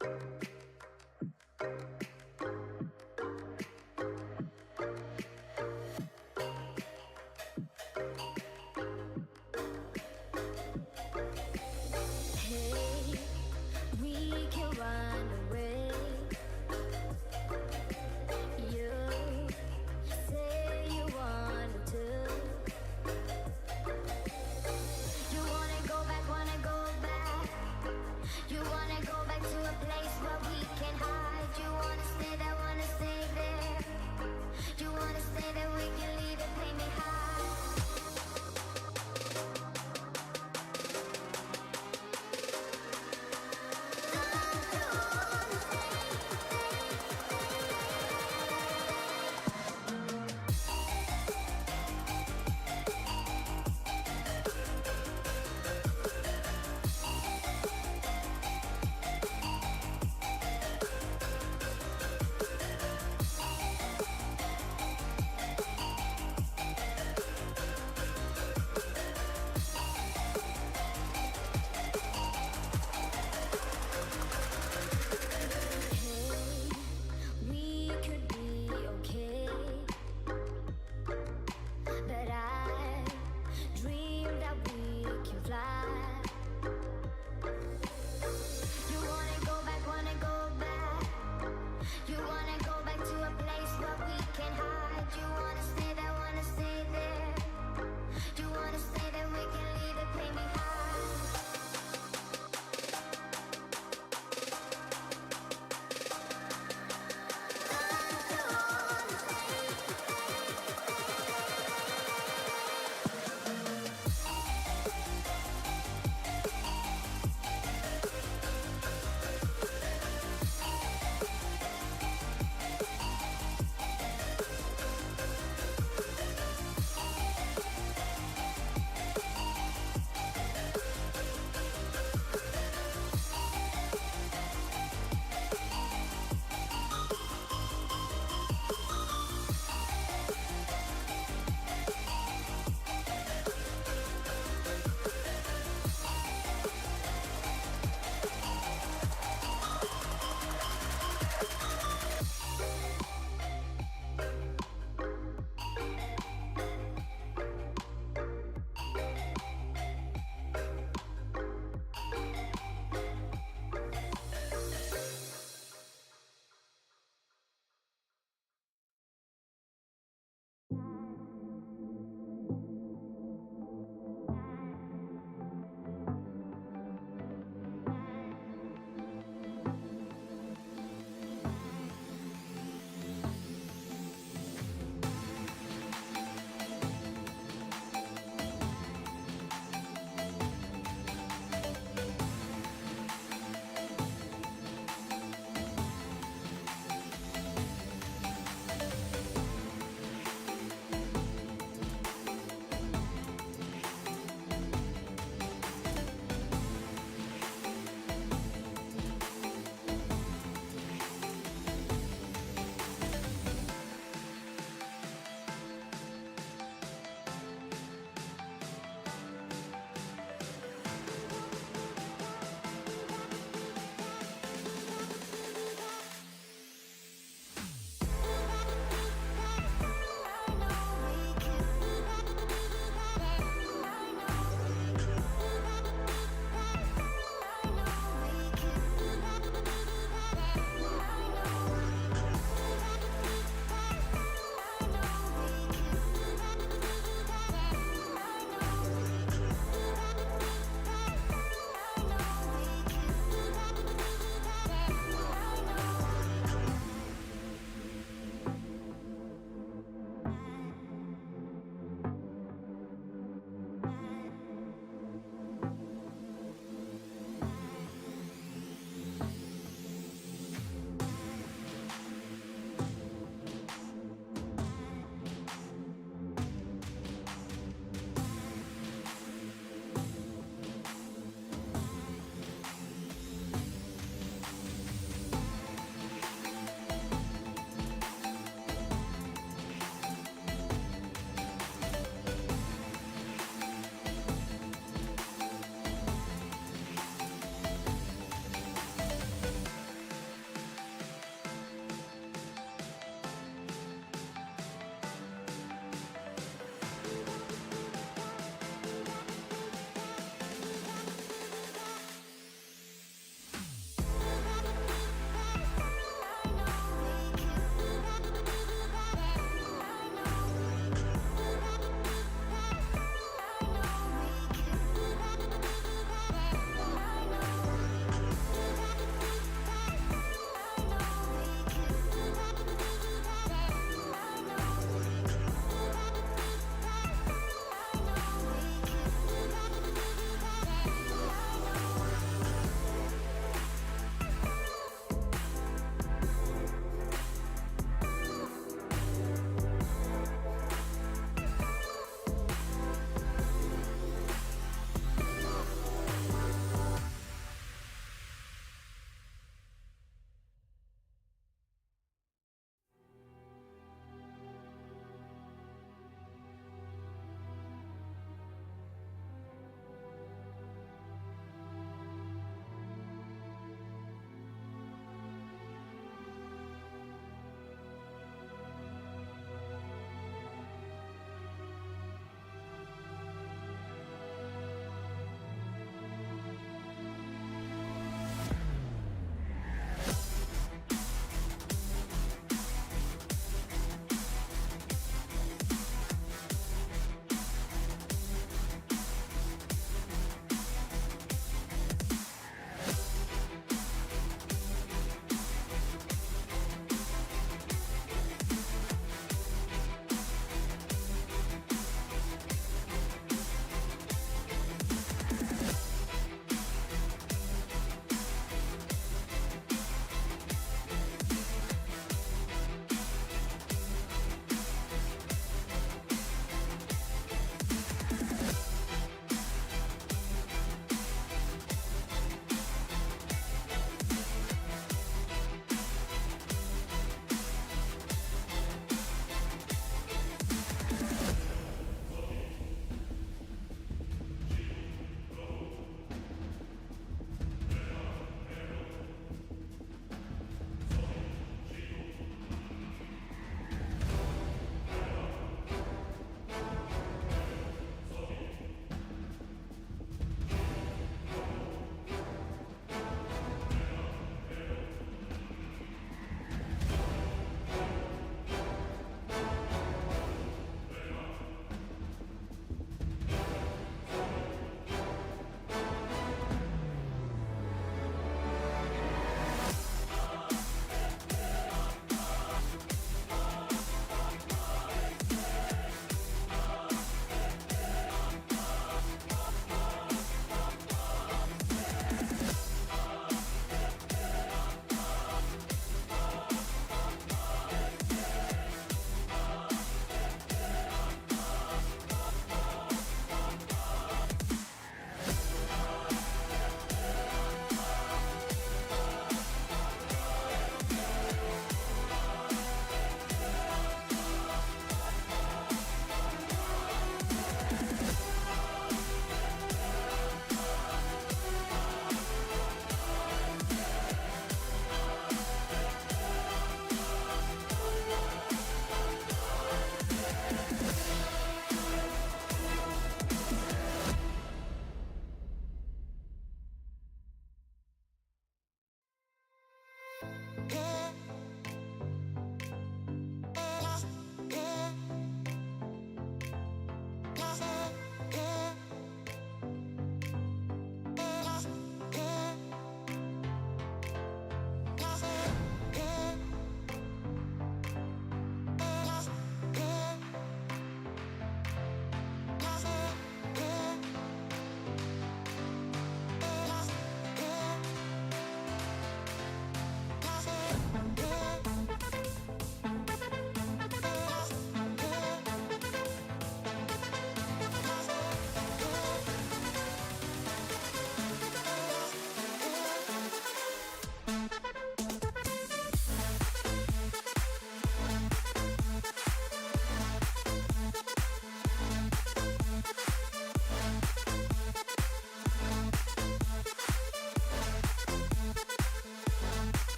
Don't you wanna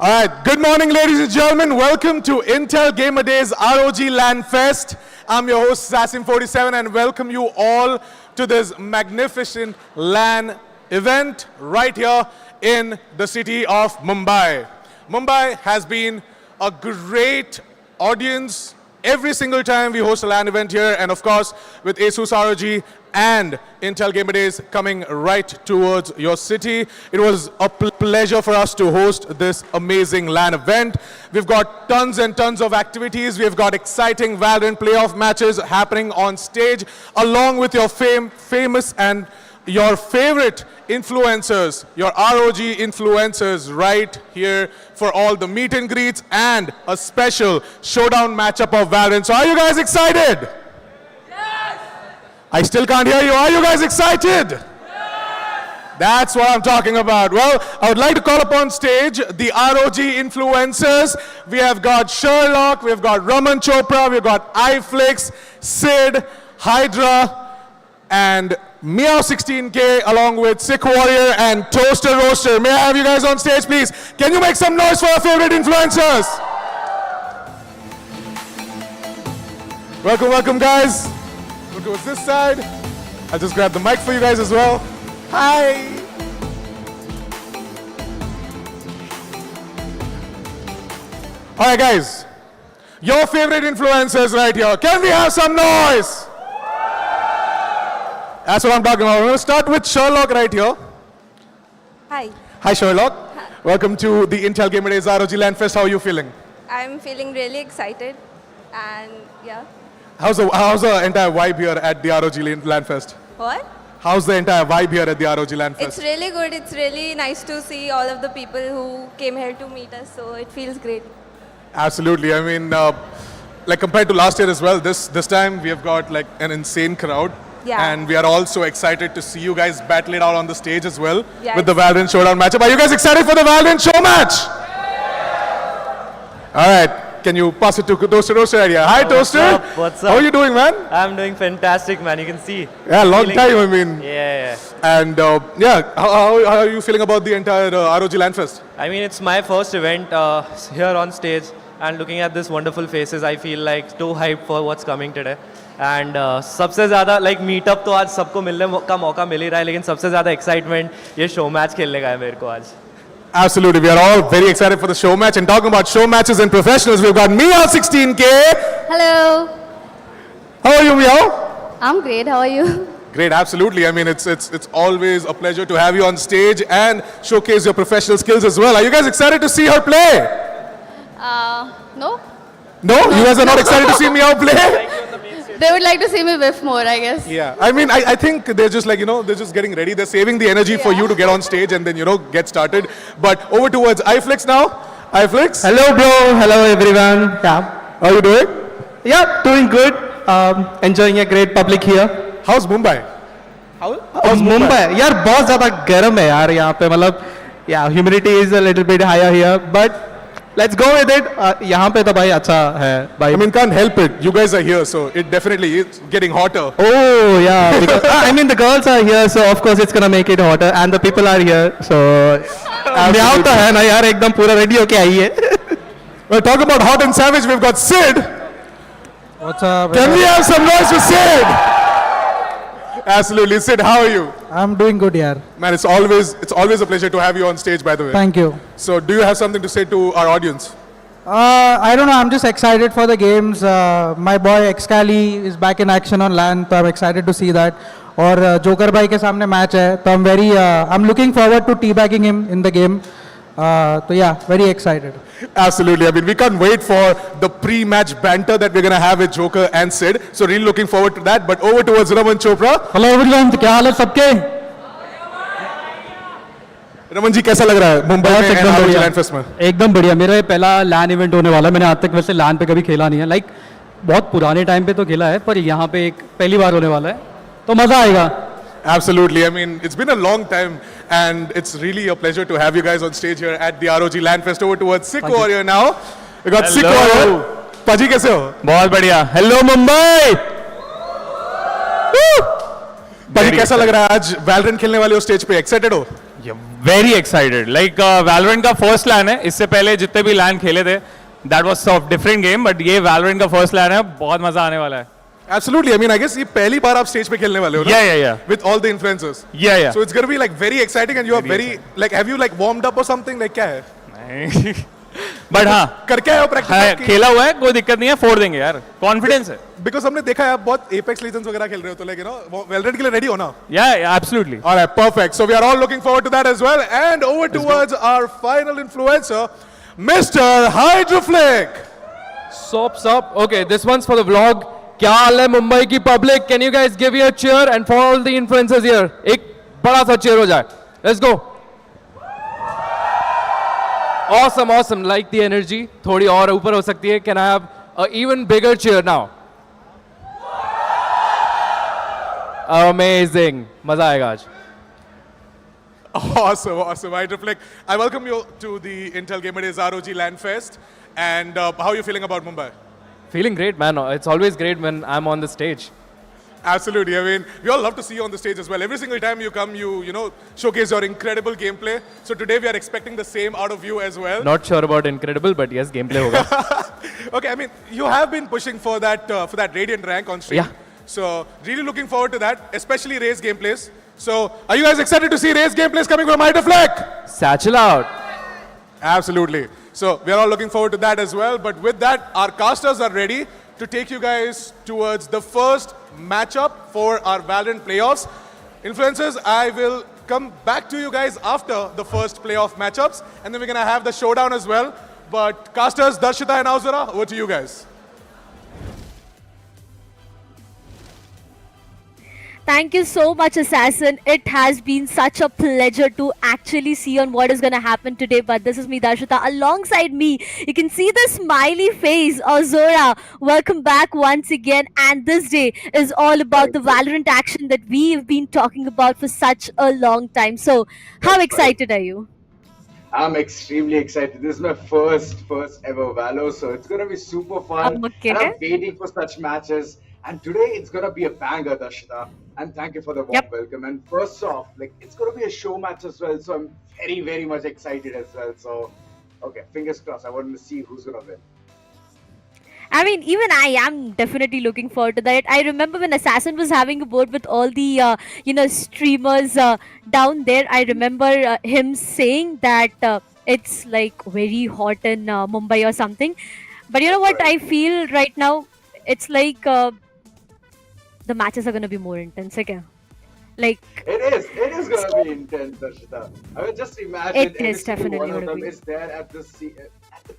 All right, good morning, ladies and gentlemen. Welcome to Intel Gamer Days ROG Lan Fest. I'm your host, Assassin47, and welcome you all to this magnificent LAN event right here in the city of Mumbai. Mumbai has been a great audience every single time we host a LAN event here, and of course, with ASUS ROG and Intel Gamer Days coming right towards your city. It was a pleasure for us to host this amazing LAN event. We've got tons and tons of activities. We've got exciting Valorant playoff matches happening on stage, along with your famous and your favorite influencers, your ROG influencers right here for all the meet and greets and a special showdown matchup of Valorant. So are you guys excited? I still can't hear you. Are you guys excited? Yes! That's what I'm talking about. Well, I would like to call upon stage the ROG influencers. We have got Sherlock, we've got Raman Chopra, we've got iFlix, Sid, Hydra, and Meow16K, along with Sick Warrior and Toaster Roaster. May I have you guys on stage, please? Can you make some noise for our favorite influencers? Welcome, welcome, guys. Go towards this side. I'll just grab the mic for you guys as well. Hi. All right, guys. Your favorite influencers right here. Can we have some noise? That's what I'm talking about. We're going to start with Sherlock right here. Hi. Hi, Sherlock. Hi. Welcome to the Intel Gamer Days ROG Lan Fest. How are you feeling? I'm feeling really excited, and yeah. How's the entire vibe here at the ROG Lan Fest? What? How's the entire vibe here at the ROG Lan Fest? It's really good. It's really nice to see all of the people who came here to meet us, so it feels great. Absolutely. I mean, like compared to last year as well, this time we have got like an insane crowd. Yeah. And we are also excited to see you guys battle it out on the stage as well, yes, with the Valorant Showdown matchup. Are you guys excited for the Valorant show match? All right. Can you pass it to Toaster Roaster idea? Hi, Toaster. What's up? What's up? How are you doing, man? I'm doing fantastic, man. You can see. Yeah, long time, I mean. Yeah. And yeah, how are you feeling about the entire ROG Lan Fest? I mean, it's my first event here on stage, and looking at these wonderful faces, I feel like too hyped for what's coming today. And सबसे ज़्यादा like meetup तो आज सबको मिलने का मौका मिल ही रहा है, लेकिन सबसे ज़्यादा excitement ये show match खेलने का है मेरे को आज. Absolutely, we are all very excited for the show match. And talking about show matches and professionals, we've got Meow16K. Hello. How are you, Meow? I'm great. How are you? Great, absolutely. I mean, it's always a pleasure to have you on stage and showcase your professional skills as well. Are you guys excited to see her play? No. No? You guys are not excited to see Meow play? They would like to see me whiff more, I guess. Yeah, I mean, I think they're just like, they're just getting ready. They're saving the energy for you to get on stage and then, get started. But over towards iFlix now. iFlix. Hello, bro. Hello, everyone. Yeah. How are you doing? Yeah, doing good. Enjoying a great public here. How's Mumbai? How's Mumbai? यार बहुत ज़्यादा गर्म है यार यहाँ पे मतलब yeah, humidity is a little bit higher here, but let's go with it. यहाँ पे तो भाई अच्छा है भाई. I mean, can't help it. You guys are here, so it definitely is getting hotter. Oh yeah, because I mean the girls are here, so of course it's gonna make it hotter, and the people are here, so म्याव तो है ना यार एकदम पूरा ready होके आई है. Well, talk about hot and savage. We've got Sid. What's up? Can we have some noise for Sid? Absolutely, Sid. How are you? I'm doing good here. Man, it's always a pleasure to have you on stage. By the way. Thank you. So, do you have something to say to our audience? I don't know. I'm just excited for the games. My boy Excali is back in action on LAN, so I'm excited to see that. और joker भाई के सामने match है, तो I'm looking forward to teabagging him in the game. So yeah, very excited. Absolutely. I mean, we can't wait for the pre-match banter that we're going to have with Joker and Sid. So really looking forward to that. But over towards Raman Chopra. Hello everyone, क्या हाल है सबके? रमन जी कैसा लग रहा है मुंबई में ROG लैन fest में? एकदम बढ़िया. मेरा ये पहला लैन इवेंट होने वाला है. मैंने आज तक वैसे लैन पे कभी खेला नहीं है. लाइक बहुत पुराने टाइम पे तो खेला है, पर यहाँ पे एक पहली बार होने वाला है, तो मजा आएगा. Absolutely. I mean, it's been a long time and it's really a pleasure to have you guys on stage here at the ROG Lan Fest. Over towards Sick Warrior now. We got Sick Warrior. Paji, कैसे हो? बहुत बढ़िया. Hello Mumbai. पाजी कैसा लग रहा है आज Valorant खेलने वाले हो स्टेज पे? Excited हो? Very excited. Like Valorant का first LAN है. इससे पहले जितने भी LAN खेले थे, that was a different game. But ये Valorant का first LAN है. बहुत मजा आने वाला है. Absolutely. I mean, I guess ये पहली बार आप स्टेज पे खेलने वाले हो ना? Yeah. With all the influencers. Yeah. So it's going to be like very exciting and you are very like, have you like warmed up or something? Like क्या है? नहीं. But हाँ. करके आए हो practice? खेला हुआ है, कोई दिक्कत नहीं है, फोड़ देंगे यार. Confidence है. Because हमने देखा है आप बहुत Apex Legends वगैरह खेल रहे हो, तो like Valorant के लिए ready हो ना? Yeah, absolutely. All right, perfect. So we are all looking forward to that as well. And over towards our final influencer, Mr. Hydroflick. Sops up. Okay, this one's for the vlog. क्या हाल है मुंबई की public? Can you guys give me a cheer and for all the influencers here? एक बड़ा सा cheer हो जाए. Let's go. Awesome. Like the energy. थोड़ी और ऊपर हो सकती है. Can I have an even bigger cheer now? Amazing. मजा आएगा आज. Awesome. Hydroflick. I welcome you to the Intel Gamer Days ROG Lan Fest. And how are you feeling about Mumbai? Feeling great, man. It's always great when I'm on the stage. Absolutely. I mean, we all love to see you on the stage as well. Every single time you come, you showcase your incredible gameplay. So today we are expecting the same out of you as well. Not sure about incredible, but yes, gameplay hoga. Okay, I mean, you have been pushing for that Radiant rank on stream. Yeah. So really looking forward to that, especially Ray's gameplays. So are you guys excited to see Ray's gameplays coming from Hydroflick? Satchel out. Absolutely. So we are all looking forward to that as well. But with that, our casters are ready to take you guys towards the first matchup for our Valorant playoffs. Influencers, I will come back to you guys after the first playoff matchups. And then we're going to have the showdown as well. But casters, Darshita and Auzara, over to you guys. Thank you so much, Assassin. It has been such a pleasure to actually see on what is going to happen today. But this is me, Darshita. Alongside me, you can see the smiley face of Zora. Welcome back once again. And this day is all about the Valorant action that we've been talking about for such a long time. So, how excited are you? I'm extremely excited. This is my first ever Valo, so it's going to be super fun. Okay. And I'm waiting for such matches. And today it's going to be a banger, Darshita. And thank you for the warm welcome. And first off, it's going to be a show match as well. So I'm very, very much excited as well. So, okay, fingers crossed. I want to see who's going to win. I mean, even I am definitely looking forward to that. I remember when Assassin was having a board with all the, streamers down there. I remember him saying that it's like very hot in Mumbai or something. But you know what I feel right now? It's like the matches are going to be more intense. Okay? Like It is going to be intense, Darshita. I mean, just imagine it is definitely one of going to them be. is there at the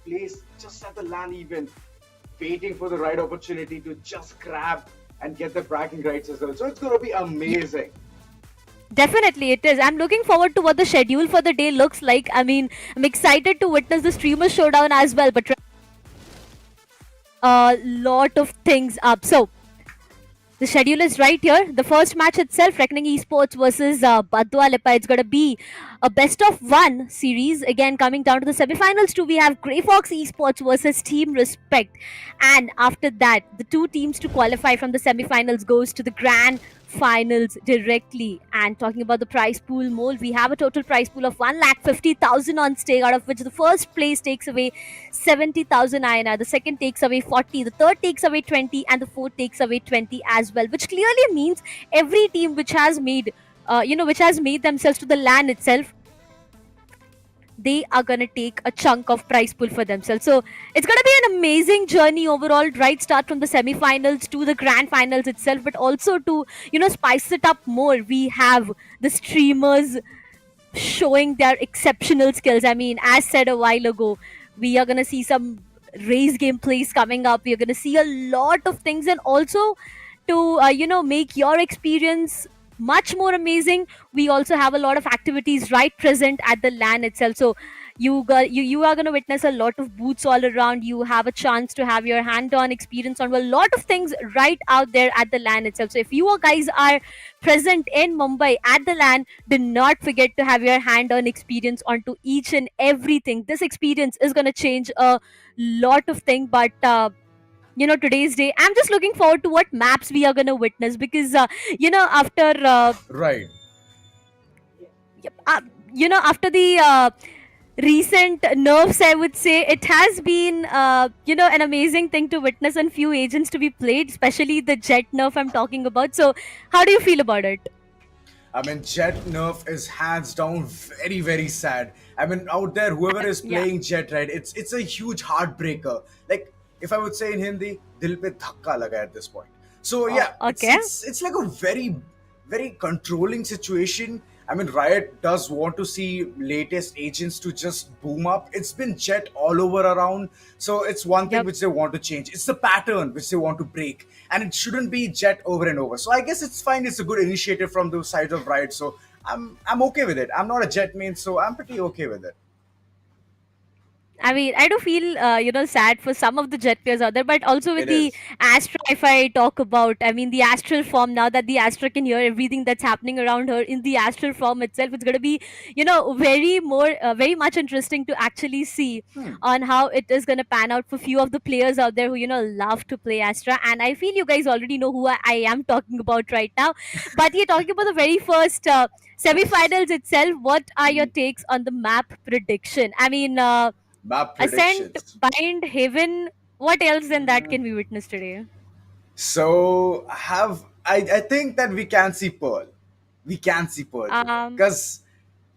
place, just at the LAN event, waiting for the right opportunity to just grab and get the bragging rights as well. So it's going to be amazing. Definitely, it is. I'm looking forward to what the schedule for the day looks like. I mean, I'm excited to witness the streamer showdown as well, but a lot of things up. So, the schedule is right here. The first match itself, Reckoning Esports versus Badua Lipa. It's going to be a best of one series. Again, coming down to the semifinals too, we have GrayFox Esports versus Team Respect. And after that, the two teams to qualify from the semifinals goes to the grand finals directly. And talking about the prize pool mold, we have a total prize pool of 1,50,000 on stake, out of which the first place takes away 70,000 INR, the second takes away 40, the third takes away 20, and the fourth takes away 20 as well, which clearly means every team which has made which has made themselves to the LAN itself, they are going to take a chunk of prize pool for themselves. So it's going to be an amazing journey overall, right? Start from the semifinals to the grand finals itself, but also to, spice it up more. We have the streamers showing their exceptional skills. I mean, as said a while ago, we are going to see some race gameplays coming up. We are going to see a lot of things, and also to, make your experience much more amazing, we also have a lot of activities right present at the LAN itself. So you are going to witness a lot of booths all around. You have a chance to have your hand-on experience on a lot of things right out there at the LAN itself. So if you guys are present in Mumbai at the LAN, do not forget to have your hand-on experience onto each and everything. This experience is going to change a lot of things, but today's day, I'm just looking forward to what maps we are going to witness, because after Right. after the recent nerfs, I would say it has been an amazing thing to witness, and few agents to be played, especially the Jet nerf I'm talking about. So how do you feel about it? I mean, Jet nerf is hands down very, very sad. I mean, out there, whoever is playing Jet, right, it's a huge heartbreaker. Like, if I would say in Hindi, dil pe dhakka laga at this point. So yeah, Okay. it's like a very, very controlling situation. I mean, Riot does want to see latest agents to just boom up. It's been Jet all over around. So it's one thing Yep. which they want to change. It's the pattern which they want to break. And it shouldn't be Jet over and over. So I guess it's fine. It's a good initiative from the side of Riot. So I'm okay with it. I'm not a Jet main, so I'm pretty okay with it. I mean, I do feel, sad for some of the Jet players out there, but also with It the is. Astra, if I talk about, I mean, the astral form, now that the Astra can hear everything that's happening around her in the astral form itself, it's going to be, very much interesting to actually see on how it is going to pan out for few of the players out there who, love to play Astra. And I feel you guys already know who I am talking about right now. But you're talking about the very first semi-finals itself. What are your takes on the map prediction? I mean, Map Ascent, predictions. Bind, Haven. What else than that can we witness today? So I think that we can see Pearl. We can see Pearl today. Um, Because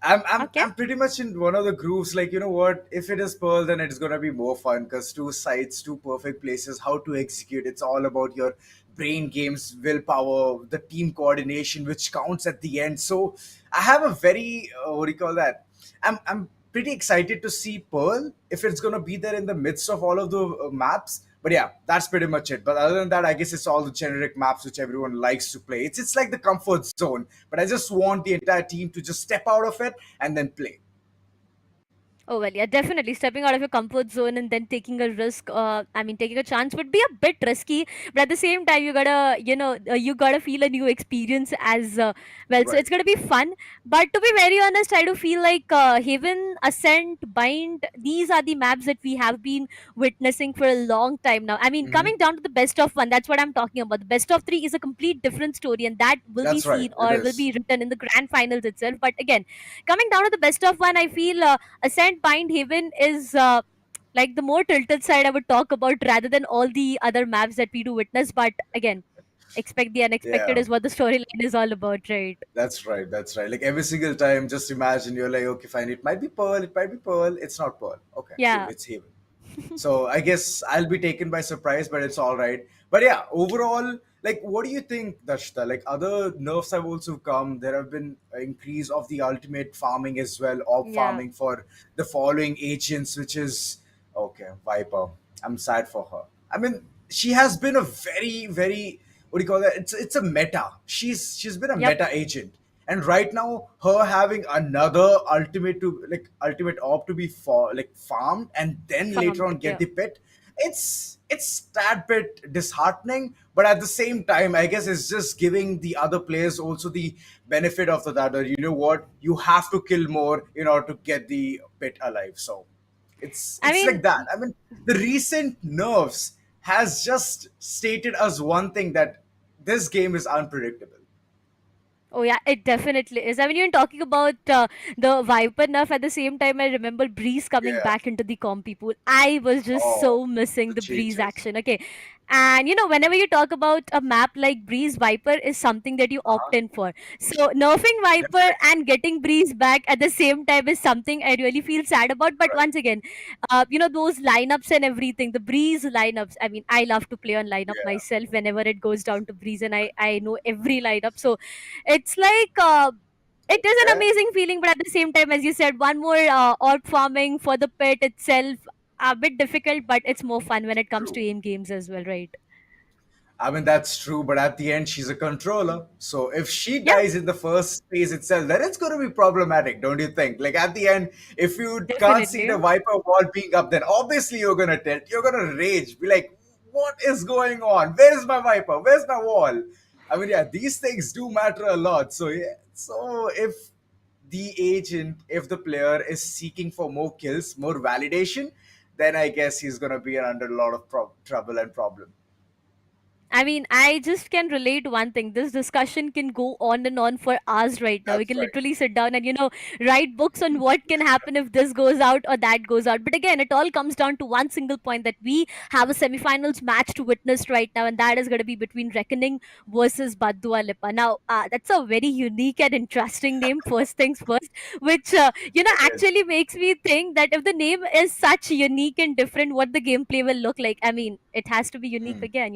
okay. I'm pretty much in one of the grooves. Like, you know what? If it is Pearl, then it's gonna be more fun because two sites, two perfect places, how to execute. It's all about your brain games, willpower, the team coordination, which counts at the end. So I have a very what do you call that? I'm pretty excited to see Pearl if it's gonna be there in the midst of all of the maps. But yeah, that's pretty much it. But other than that, I guess it's all the generic maps which everyone likes to play. It's like the comfort zone. But I just want the entire team to just step out of it and then play. Oh, well, yeah, definitely. Stepping out of your comfort zone and then taking a risk, taking a chance would be a bit risky. But at the same time, you gotta feel a new experience as well. So Right. it's gonna be fun. But to be very honest, I do feel like Haven, Ascent, Bind, these are the maps that we have been witnessing for a long time now. I mean, Mhm. coming down to the best of one, that's what I'm talking about. The best of three is a complete different story, and that will be That's right. seen It or will is. be written in the grand finals itself. But again, coming down to the best of one, I feel Ascent, Bind, Haven is like the more tilted side I would talk about, rather than all the other maps that we do witness. But again, expect the unexpected Yeah. is what the storyline is all about, right? That's right. That's right. Like every single time, just imagine you're like, okay, fine. It might be Pearl. It might be Pearl. It's not Pearl. Okay, cool. Yeah. It's Haven. So I guess I'll be taken by surprise, but it's all right. But yeah, overall, like, what do you think, Dashta? Like, other nerfs have also come. There have been an increase of the ultimate farming as well, of Yeah. farming for the following agents, which is okay. Viper. I'm sad for her. I mean, she has been a very, very what do you call that? It's a meta. She's been a Yep. meta agent, and right now her having another ultimate op to be farmed and then later Farmed. on get Yeah. the pet. It's that bit disheartening, but at the same time, I guess it's just giving the other players also the benefit of the doubt. That, you know what, you have to kill more in order to get the pet alive. So I it's like mean, that. I mean, the recent nerfs has just stated us one thing, that this game is unpredictable. oh yeah, it definitely is. I mean, you're talking about the Viper nerf. At the same time, I remember Breeze coming Yeah. back into the compy pool. I was just Oh, so missing the the Breeze changes. action. Okay, and whenever you talk about a map like Breeze, Viper is something that you opt Uh-huh. in for. So nerfing Viper Definitely. and getting Breeze back at the same time is something I really feel sad about. But Right. once again, those lineups and everything, the Breeze lineups. I mean, I love to play on lineup Yeah. myself whenever it goes down to Breeze, and I know every lineup. So it's like it is an Okay. amazing feeling, but at the same time, as you said, one more orb farming for the pet itself a bit difficult, but it's more fun when it comes to True. aim games as well, right? I mean, that's true, but at the end, she's a controller. So if she Yeah, dies in the first phase itself, then it's going to be problematic, don't you think? Like at the end, if you can't see definitely. the Viper wall being up, then obviously you're going to tilt. You're going to rage. Be like, what is going on? Where's my Viper? Where's my wall? I mean, yeah, these things do matter a lot. So, yeah. So if the agent, if the player is seeking for more kills, more validation, then I guess he's going to be under a lot of trouble and problem. I mean, I just can relate one thing. This discussion can go on and on for hours right now. We That's can right. literally sit down and, write books on what can happen if this goes out or that goes out. But again, it all comes down to one single point, that we have a semifinals match to witness right now, and that is going to be between Reckoning versus Badua Lipa. Now, that's a very unique and interesting name, first things first, which, It is. actually makes me think that if the name is such unique and different, what the gameplay will look like. I mean, it has to be unique again.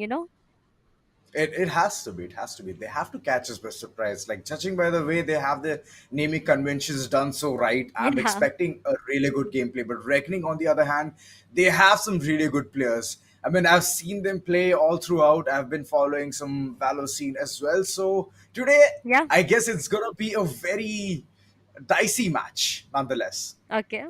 It has to be. It has to be. They have to catch us by surprise. Like, judging by the way they have the naming conventions done so right, I'm Yeah. expecting a really good gameplay. But Reckoning, on the other hand, they have some really good players. I mean, I've seen them play all throughout. I've been following some Valor scene as well. So today, Yeah. I guess it's gonna be a very dicey match, nonetheless. Okay.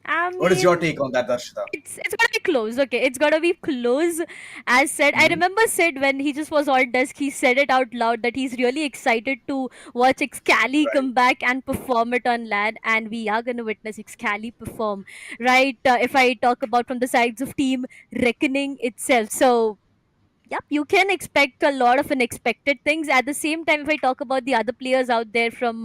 I What is your mean, take on that, Darshita? it's gonna be close. Okay, it's gonna be close. As said, I Hmm. remember Sid when he just was on desk, he said it out loud that he's really excited to watch Excali Right. come back and perform it on LAN, and we are gonna witness Excali perform. Right? If I talk about from the sides of Team Reckoning itself, so yep, you can expect a lot of unexpected things. At the same time, if I talk about the other players out there from,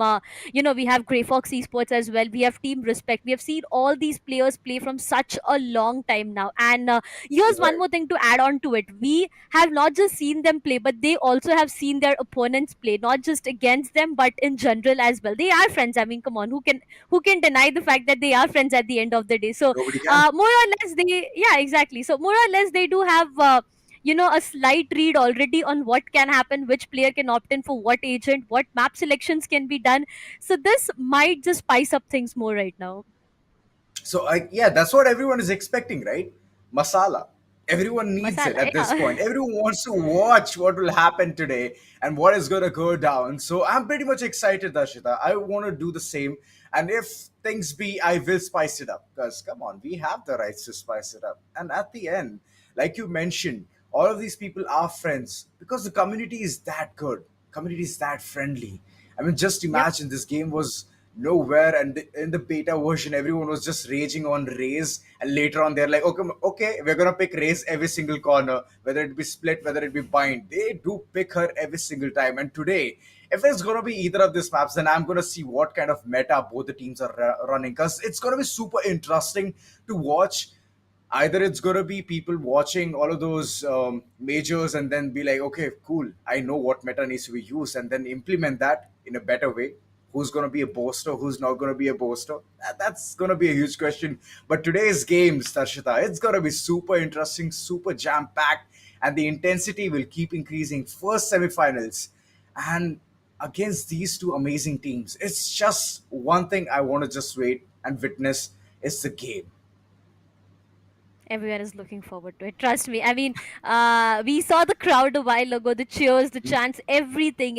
we have GrayFox Esports as well. We have Team Respect. We have seen all these players play from such a long time now. And here's one Right. more thing to add on to it. We have not just seen them play, but they also have seen their opponents play, not just against them, but in general as well. They are friends. I mean, come on, who can deny the fact that they are friends at the end of the day? So, Nobody can. more or less, yeah, exactly. So more or less, they do have. A slight read already on what can happen, which player can opt in for what agent, what map selections can be done. So this might just spice up things more right now. So yeah, that's what everyone is expecting, right? Masala. Everyone needs it Masala, at this yeah. point. Everyone wants to watch what will happen today and what is going to go down. So I'm pretty much excited, Darshita. I want to do the same. And if things be, I will spice it up. Because come on, we have the rights to spice it up. And at the end, like you mentioned, all of these people are friends because the community is that good. Community is that friendly. I mean, just Yep. imagine this game was nowhere, and in the beta version, everyone was just raging on Raze, and later on, they're like, okay, okay, we're gonna pick Raze every single corner, whether it be split, whether it be bind. They do pick her every single time. And today, if it's gonna be either of these maps, then I'm gonna see what kind of meta both the teams are running, because it's gonna be super interesting to watch. Either it's going to be people watching all of those majors and then be like, okay, cool, I know what meta needs to be used, and then implement that in a better way. Who's going to be a boaster, who's not going to be a boaster? That's going to be a huge question. But today's games, Tarshita, it's going to be super interesting, super jam packed, and the intensity will keep increasing. First semifinals, and against these two amazing teams, it's just one thing I want to just wait and witness is the game. Everyone is looking forward to it. Trust me. I mean, we saw the crowd a while ago, the cheers, the chants, everything.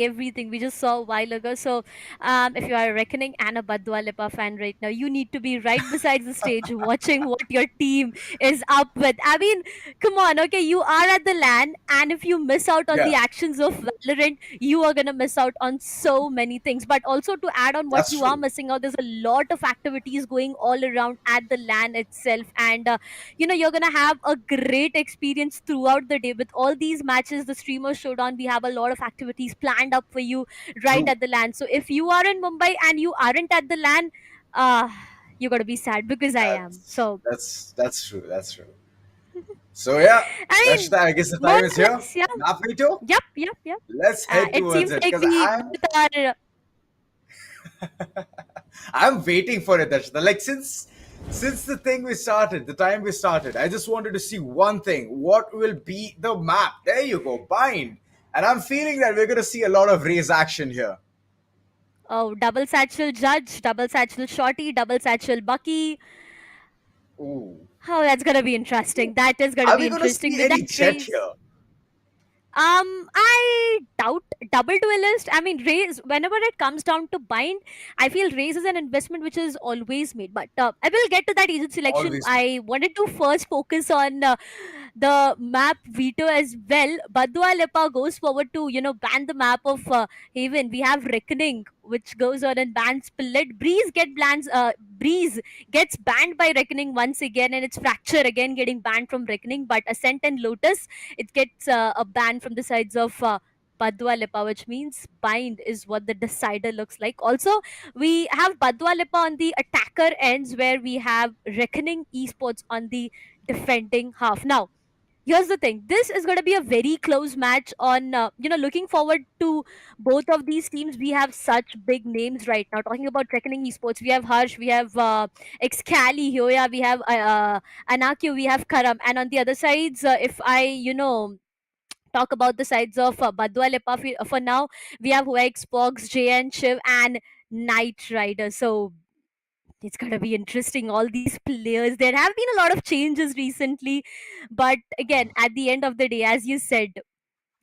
We just saw a while ago. So, if you are a Reckoning and a Badua Lipa fan right now, you need to be right beside the stage watching what your team is up with. I mean, come on, okay, you are at the LAN, and if you miss out on Yeah, the actions of Valorant, you are gonna miss out on so many things. But also to add on what that's you are true. missing out, there's a lot of activities going all around at the LAN itself, and you're gonna have a great experience throughout the day with all these matches. The streamer showdown, we have a lot of activities planned up for you right True. at the LAN. So if you are in Mumbai and you aren't at the LAN, uh you're gonna be sad because I am. So That's true. That's true. So yeah, I mean, Rashida, I guess the more time is or here. less, yeah. Map veto. Yep. Let's head It towards seems it like because we I'm both are. I'm waiting for it, Darshita. Like since the thing we started, the time we started, I just wanted to see one thing. What will be the map? There you go, bind. And I'm feeling that we're gonna see a lot of raise action here. Oh, double satchel Judge, double satchel Shorty, double satchel Bucky. Ooh. Oh, that's gonna be interesting. That is gonna Are be we gonna interesting see with any that jet race. here? I doubt double duelist. I mean, Raze, whenever it comes down to bind, I feel Raze is an investment which is always made. But I will get to that agent selection. Always. I wanted to first focus on the map veto as well. Badua Lipa goes forward to, ban the map of Haven. We have Reckoning, which goes on and bans Split. Breeze gets banned by Reckoning once again, and it's Fracture again getting banned from Reckoning. But Ascent and Lotus, it gets a ban from the sides of Badua Lipa, which means bind is what the decider looks like. Also, we have Badua Lipa on the attacker ends, where we have Reckoning Esports on the defending half. Now, here's the thing, this is going to be a very close match on looking forward to both of these teams. We have such big names right now. Talking about Reckoning Esports, we have Harsh, we have Excali, Hyoya, we have Anakyo, we have Karam, and on the other sides, if I talk about the sides of Badua Lipa, for now we have Wex, Pogs, JN, Shiv, and Knight Rider. So it's going to be interesting. All these players, there have been a lot of changes recently, but again, at the end of the day, as you said,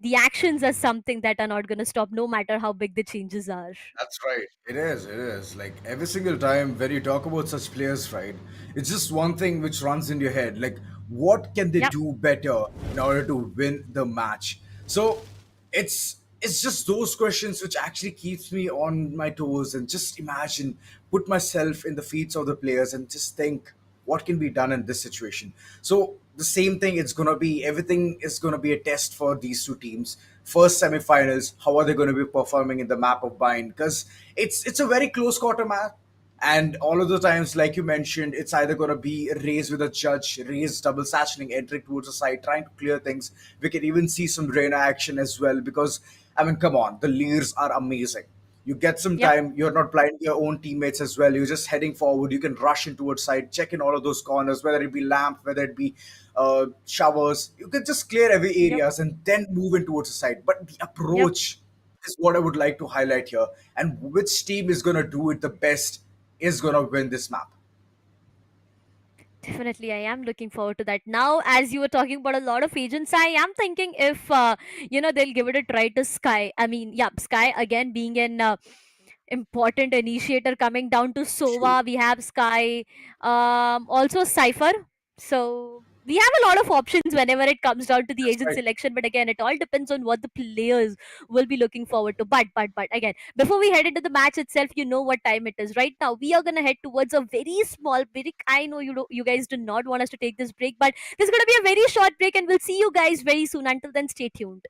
the actions are something that are not going to stop no matter how big the changes are. That's right. It is. It is. Like every single time when you talk about such players, right? It's just one thing which runs in your head. Like, what can they Yep. do better in order to win the match? So it's just those questions which actually keeps me on my toes and just imagine, put myself in the feet of the players and just think what can be done in this situation. So the same thing, it's gonna be, everything is gonna be a test for these two teams. First semifinals, how are they going to be performing in the map of bind? Because it's a very close quarter map, and all of the times, like you mentioned, it's either going to be raised with a judge, raised double satcheling, entering towards the side, trying to clear things. We can even see some Reyna action as well, because I mean, come on, the leers are amazing. You get some Yep. time, you're not blinding your own teammates as well. You're just heading forward. You can rush in towards side, check in all of those corners, whether it be lamp, whether it be showers. You can just clear every Yep. areas and then move in towards the side. But the Yep. approach is what I would like to highlight here. And which team is gonna do it the best is gonna win this map. Definitely, I am looking forward to that. Now, as you were talking about a lot of agents, I am thinking if they'll give it a try to Sky. I mean, yeah, Sky again being an important initiator, coming down to True. Sova. We have Sky, also Cypher. So we have a lot of options whenever it comes down to the That's agent right. selection. But again, it all depends on what the players will be looking forward to. But again, before we head into the match itself, you know what time it is. Right now, we are gonna head towards a very small break. I know you guys do not want us to take this break, but this is gonna be a very short break, and we'll see you guys very soon. Until then, stay tuned.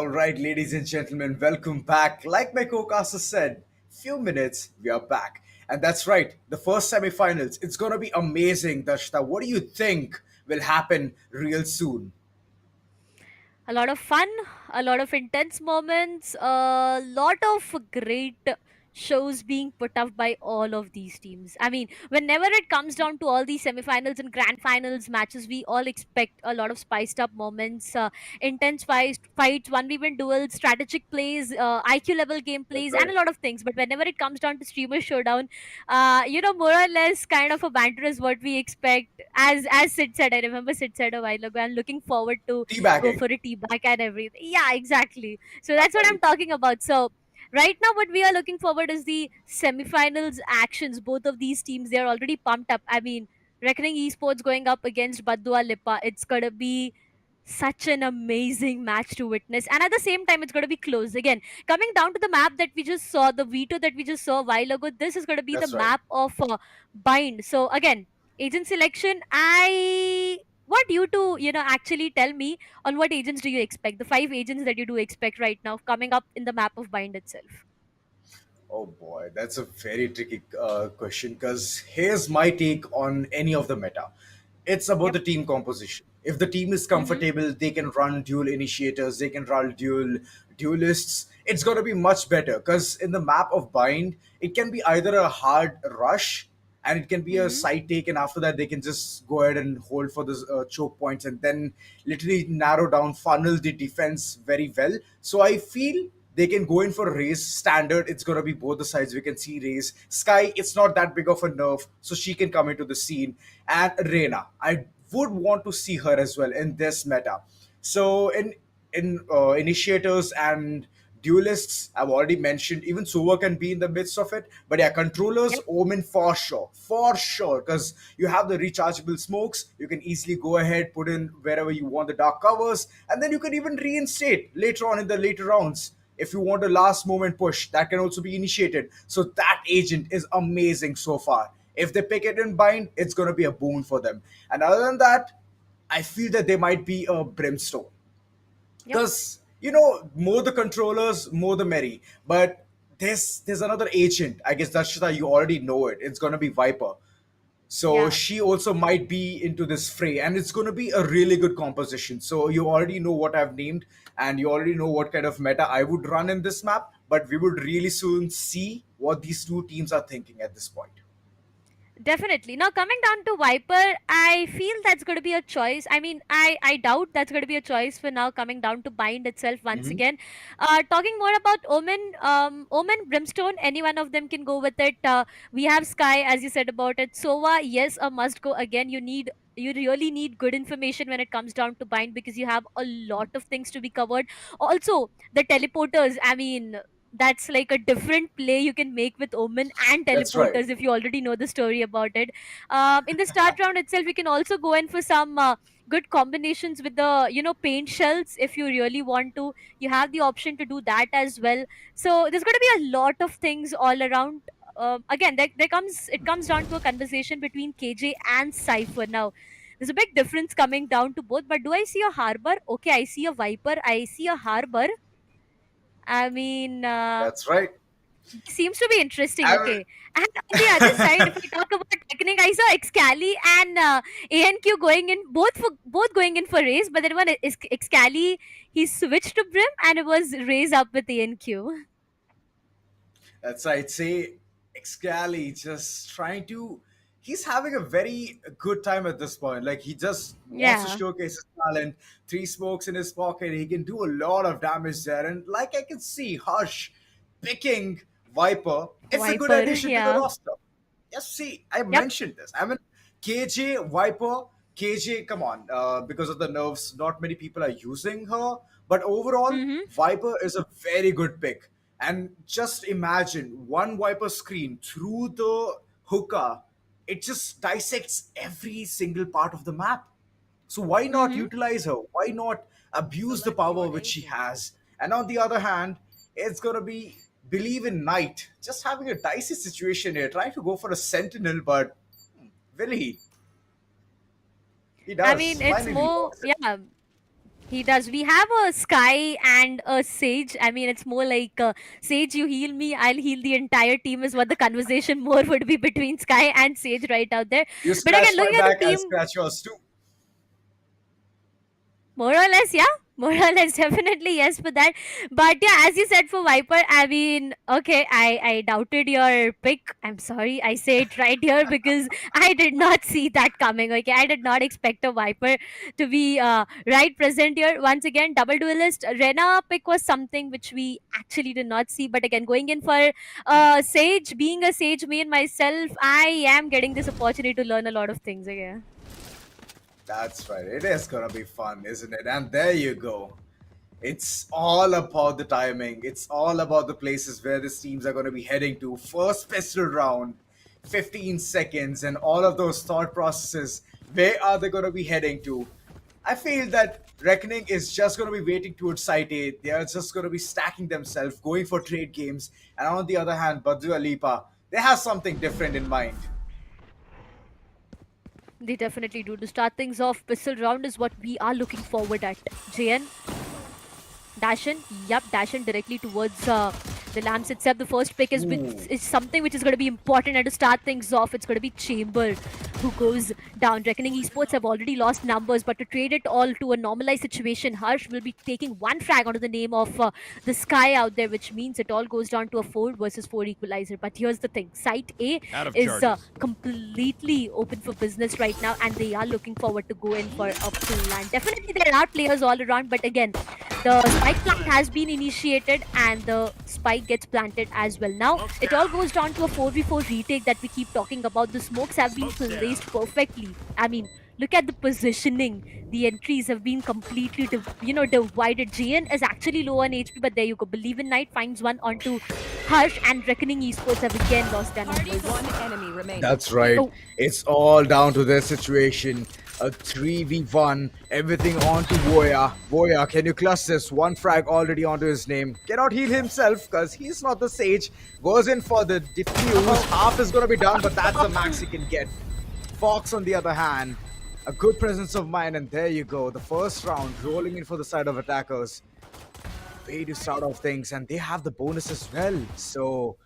All right, ladies and gentlemen, welcome back. Like my co-caster said, few minutes, we are back. And that's right, the first semifinals. It's gonna be amazing, Dashta. What do you think will happen real soon? A lot of fun, a lot of intense moments, a lot of great shows being put up by all of these teams. I mean, whenever it comes down to all these semifinals and grand finals matches, we all expect a lot of spiced up moments, intense fights, 1v1 duels, strategic plays, IQ level That's gameplays, and a right. lot of things. But whenever it comes down to streamer showdown, more or less kind of a banter is what we expect. As Sid said, I remember Sid said a while ago, I'm looking forward to go Teabagging. for a tea bag and everything. Yeah, exactly. So that's what I'm talking about. So right now, what we are looking forward is the semifinals actions. Both of these teams, they're already pumped up. I mean, Reckoning Esports going up against Badua Lipa. It's gonna be such an amazing match to witness, and at the same time, it's gonna be close. Again, coming down to the map that we just saw, the veto that we just saw a while ago. This is gonna be the That's right. map of Bind. So again, agent selection. I want you to actually tell me on what agents do you expect, the 5 agents that you do expect right now coming up in the map of Bind itself. Oh boy, that's a very tricky question because here's my take on any of the meta. It's about Yep. the team composition. If the team is Mm-hmm. comfortable, they can run dual initiators, they can run duelists. It's going to be much better because in the map of Bind, it can be either a hard rush and it can be a Mm-hmm. side take, and after that, they can just go ahead and hold for the choke points and then literally narrow down, funnel the defense very well. So I feel they can go in for Raze standard. It's gonna be both the sides. We can see Raze. Sky, it's not that big of a nerf, so she can come into the scene. And Reyna, I would want to see her as well in this meta. So in initiators and duelists, I've already mentioned. Even Sova can be in the midst of it. But yeah, controllers, Yep. Omen for sure, because you have the rechargeable smokes. You can easily go ahead, put in wherever you want the dark covers, and then you can even reinstate later on in the later rounds. If you want a last moment push, that can also be initiated. So that agent is amazing so far. If they pick it in bind, it's going to be a boon for them. And other than that, I feel that they might be a brimstone Yep. because more the controllers, more the merry. But there's another agent. I guess Darshita, you already know it. It's going to be Viper. So Yeah. she also might be into this fray, and it's going to be a really good composition. So you already know what I've named, and you already know what kind of meta I would run in this map. But we would really soon see what these two teams are thinking at this point. Definitely. Now, coming down to Viper, I feel that's going to be a choice. I mean, I doubt that's going to be a choice for now, coming down to Bind itself once Mhm. again. Talking more about Omen, Omen, Brimstone, any one of them can go with it. We have Sky, as you said about it. Sova, yes, a must go. Again, you really need good information when it comes down to Bind because you have a lot of things to be covered. Also, the teleporters, I mean, that's like a different play you can make with Omen and That's right. teleporters if you already know the story about it. In the start round itself, we can also go in for some good combinations with the paint shells if you really want to. You have the option to do that as well. So there's going to be a lot of things all around. Again, it comes down to a conversation between KJ and Cypher now. There's a big difference coming down to both, but do I see a harbor? Okay, I see a Viper, I see a harbor. I mean, That's right. seems to be interesting. I will- Okay. And on the other side, if we talk about technique, I saw Excali and ANQ going in both going in for race, but then when Excali he switched to Brim and it was raise up with ANQ. That's right. Say Excali just trying to. He's having a very good time at this point. Like he just wants to Yeah. showcase his talent. 3 smokes in his pocket. He can do a lot of damage there. And like I can see Hush picking Viper. It's a good Viper, addition to the yeah. roster. Yes, see, I Yep. mentioned this. I mean, KJ, Viper, KJ, come on. Because of the nerves, not many people are using her. But overall, Mm-hmm. Viper is a very good pick. And just imagine one Viper screen through the hookah, it just dissects every single part of the map. So why not Mm-hmm. utilize her? Why not abuse the power which she has? And on the other hand, it's gonna be believe in Knight, just having a dicey situation here, trying to go for a sentinel, but will he? He I does. mean, it's Finally, more, locks it. yeah. He does. We have a Sky and a Sage. I mean, it's more like Sage, you heal me, I'll heal the entire team, is what the conversation more would be between Sky and Sage right out there. You But scratch again, my looking at back, the I'll team, scratch yours too. more or less, yeah. More or less, definitely yes for that. But yeah, as you said for Viper, I mean, okay, I doubted your pick. I'm sorry, I say it right here because I did not see that coming. Okay, I did not expect a Viper to be right present here. Once again, double duelist. Rena pick was something which we actually did not see. But again, going in for Sage, being a Sage main myself, I am getting this opportunity to learn a lot of things again. That's right. It is gonna be fun, isn't it? And there you go. It's all about the timing. It's all about the places where these teams are going to be heading to. First pistol round, 15 seconds, and all of those thought processes. Where are they going to be heading to? I feel that Reckoning is just going to be waiting towards Site A. They are just going to be stacking themselves, going for trade games. And on the other hand, Badua Lipa, they have something different in mind. They definitely do. To start things off, pistol round is what we are looking forward at. JN, dash in. Yup, dash in directly towards the lamps itself. The first pick is something which is going to be important. And to start things off, it's going to be Chamber who goes down. Reckoning Esports have already lost numbers, but to trade it all to a normalized situation, Harsh will be taking one frag onto the name of the Sky out there, which means it all goes down to a 4 versus 4 equalizer. But here's the thing. Site A is completely open for business right now, and they are looking forward to go in for a plan. Definitely there are players all around, but again, the spike plant has been initiated and the spike gets planted as well. Now, it all goes down to a 4v4 retake that we keep talking about. The smokes have been placed perfectly. I mean, look at the positioning. The entries have been completely, divided. JN is actually low on HP, but there you go. Believe in Night finds one onto Harsh, and Reckoning Esports have again lost their numbers. One enemy remaining. That's right. Oh. It's all down to their situation. A 3v1, everything onto Voya. Voya, can you clutch this? One frag already onto his name. Cannot heal himself because he's not the Sage. Goes in for the defuse. Half is going to be done, but that's the max he can get. Fox, on the other hand, a good presence of mind, and there you go. The first round rolling in for the side of attackers. Way to start off things, and they have the bonus as well. So,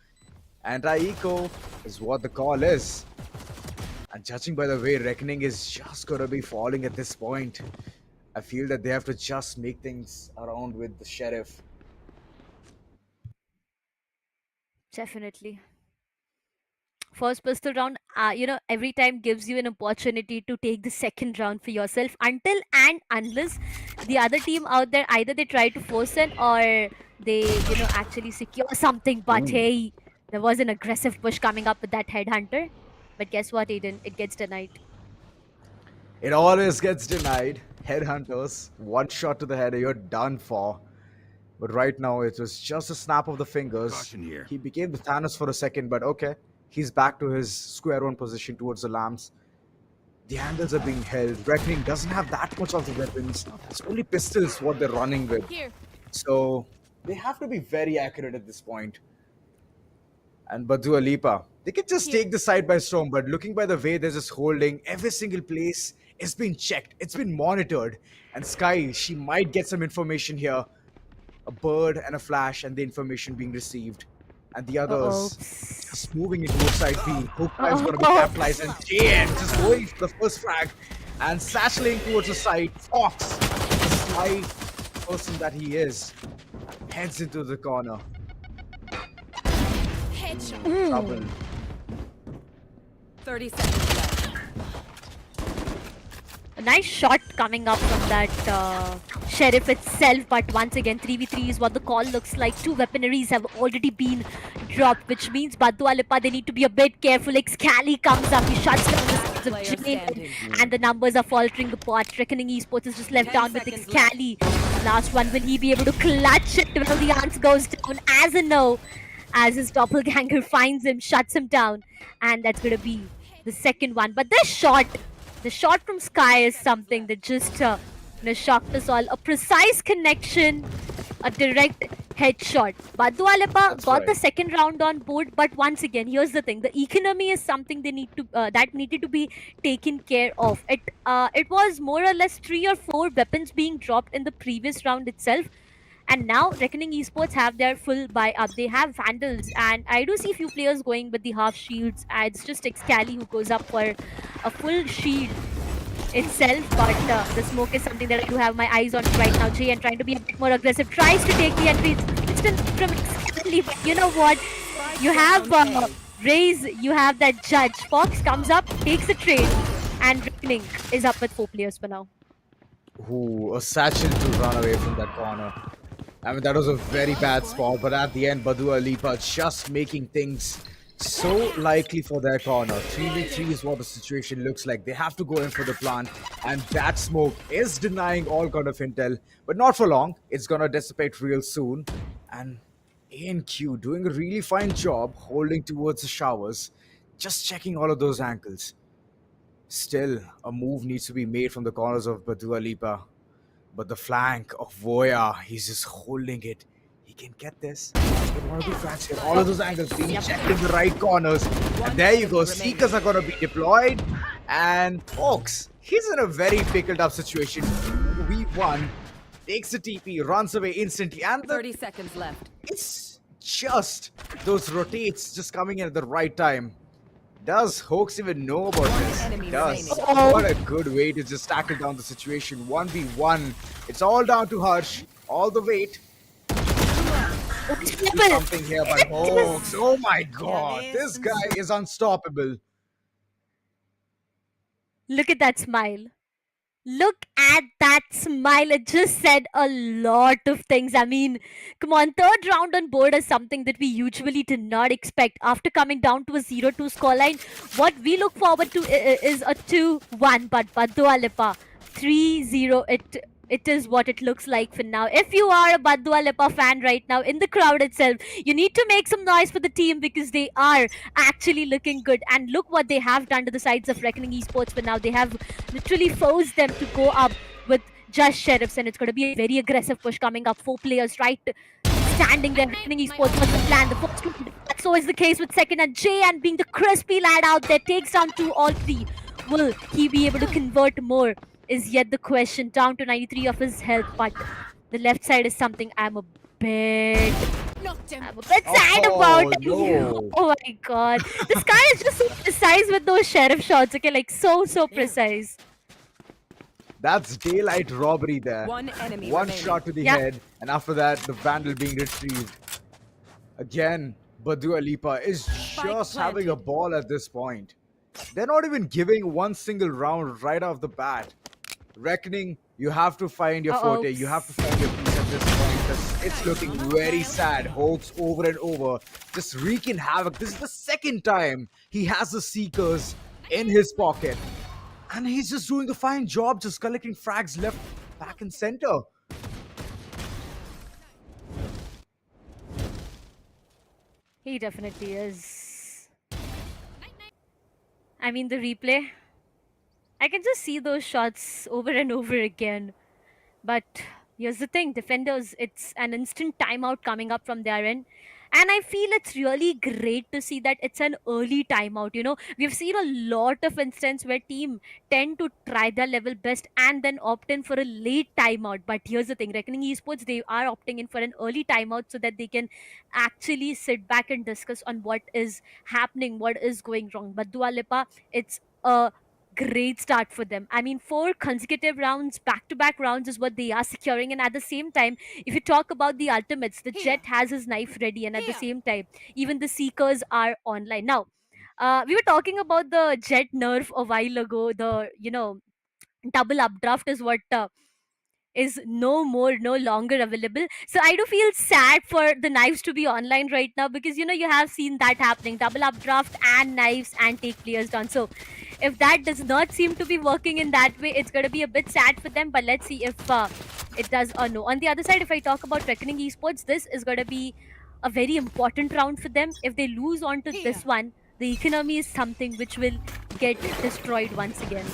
anti-eco is what the call is. And judging by the way Reckoning is just gonna be falling at this point, I feel that they have to just make things around with the Sheriff. Definitely. First pistol round, every time gives you an opportunity to take the second round for yourself until and unless the other team out there, either they try to force it or they, actually secure something. But hey, there was an aggressive push coming up with that Headhunter. But guess what, Aiden? It gets denied. It always gets denied. Headhunters, one shot to the head, you're done for. But right now, it was just a snap of the fingers. He became the Thanos for a second, but okay. He's back to his square one position towards the lamps. The angles are being held. Reckoning doesn't have that much of the weapons. It's only pistols what they're running with. So they have to be very accurate at this point. And Badua Lipa, they can just take the side by storm, but looking by the way they're just holding, every single place is being checked. It's been monitored. And Sky, she might get some information here. A bird and a flash and the information being received. And the others just moving into side B. Hookman's going to be capitalized, and JN just going for the first frag and satcheling towards the side. Fox, the sly person that he is, heads into the corner. Trouble. 30 seconds left. A nice shot coming up from that Sheriff itself, but once again 3v3 is what the call looks like. Two weaponaries have already been dropped, which means Badua Lipa, they need to be a bit careful. Excali comes up, he shuts down the sides of Jane, and the numbers are faltering apart. Reckoning Esports is just left down with Excali. Last one, will he be able to clutch it? Well, the answer goes down as a no, as his doppelganger finds him, shuts him down, and that's going to be the second one. But this shot, the shot from Sky is something that just shocked us all. A precise connection, a direct headshot. Badua Lipa That's got right. the second round on board, but once again, here's the thing: the economy is something they need to that needed to be taken care of. It was more or less 3 or 4 weapons being dropped in the previous round itself. And now, Reckoning Esports have their full buy up. They have Vandals, and I do see few players going with the half shields. It's just Excali who goes up for a full shield itself, but the smoke is something that I do have my eyes on right now. JN trying to be a bit more aggressive, tries to take the entry. It's still from Excali, but you know what? You have Raze, you have that Judge. Fox comes up, takes the trade, and Reckoning is up with 4 players for now. Ooh, a satchel to run away from that corner. I mean, that was a very bad spot, but at the end, Badua Lipa just making things so likely for their corner. 3v3 is what the situation looks like. They have to go in for the plant, and that smoke is denying all kind of intel, but not for long. It's gonna dissipate real soon. And ANQ doing a really fine job holding towards the showers, just checking all of those angles. Still, a move needs to be made from the corners of Badua Lipa. But the flank of Voya, he's just holding it. He can get this. But one of the frags here, all of those angles being checked in the right corners. And there you go, Seekers are going to be deployed. And Fox, he's in a very pickled up situation. V1 takes the TP, runs away instantly. And 30 seconds left. it's just those rotates just coming in at the right time. Does Hoax even know about this? enemy Does. remaining. What a good way to just tackle down the situation. 1v1. It's all down to Harsh. All the weight. Something here by Hoax. Oh my god. This guy is unstoppable. Look at that smile. Look at that smile. It just said a lot of things. I mean, come on, 3rd round on board is something that we usually did not expect. After coming down to a 0-2 scoreline, what we look forward to is a 2-1. But Badua Lipa, 3-0. It is what it looks like for now. If you are a Badua Lipa fan right now in the crowd itself, you need to make some noise for the team because they are actually looking good. And look what they have done to the sides of Reckoning Esports for now. They have literally forced them to go up with just Sheriffs, and it's going to be a very aggressive push coming up. 4 players right standing there. Reckoning Esports was the plan. The first two, so is the case with second, and JN being the crispy lad out there takes down 2 all 3. Will he be able to convert more? Is yet the question. Down to 93 of his health, but the left side is something I'm a bit sad about. No. Oh my god. This guy is just so precise with those sheriff shots, okay? Like so precise. That's daylight robbery there. One enemy One remaining. shot to the Yeah. head, and after that, the Vandal being retrieved. Again, Badua Lipa is just having a ball at this point. They're not even giving one single round right off the bat. Reckoning, you have to find your forte. You have to find your piece at this point. It's looking very sad. Hoax over and over, just wreaking havoc. This is the 2nd time he has the Seekers in his pocket. And he's just doing a fine job just collecting frags left, back and center. He definitely is. I mean, the replay, I can just see those shots over and over again. But here's the thing, defenders, it's an instant timeout coming up from their end. And I feel it's really great to see that it's an early timeout. You know, we've seen a lot of instances where team tend to try their level best and then opt in for a late timeout. But here's the thing, Reckoning Esports, they are opting in for an early timeout so that they can actually sit back and discuss on what is happening, what is going wrong. But Badua Lipa, it's a great start for them. I mean, 4 consecutive rounds, back-to-back rounds is what they are securing. And at the same time, if you talk about the ultimates, the Jet has his knife ready. And at the same time, even the Seekers are online. Now, we were talking about the Jet nerf a while ago. The, double updraft is what is no longer available. So I do feel sad for the knives to be online right now because, you have seen that happening. Double updraft and knives and take players down. So if that does not seem to be working in that way, it's going to be a bit sad for them. But let's see if it does or no. On the other side, if I talk about Reckoning Esports, this is going to be a very important round for them. If they lose onto this one, the economy is something which will get destroyed once again.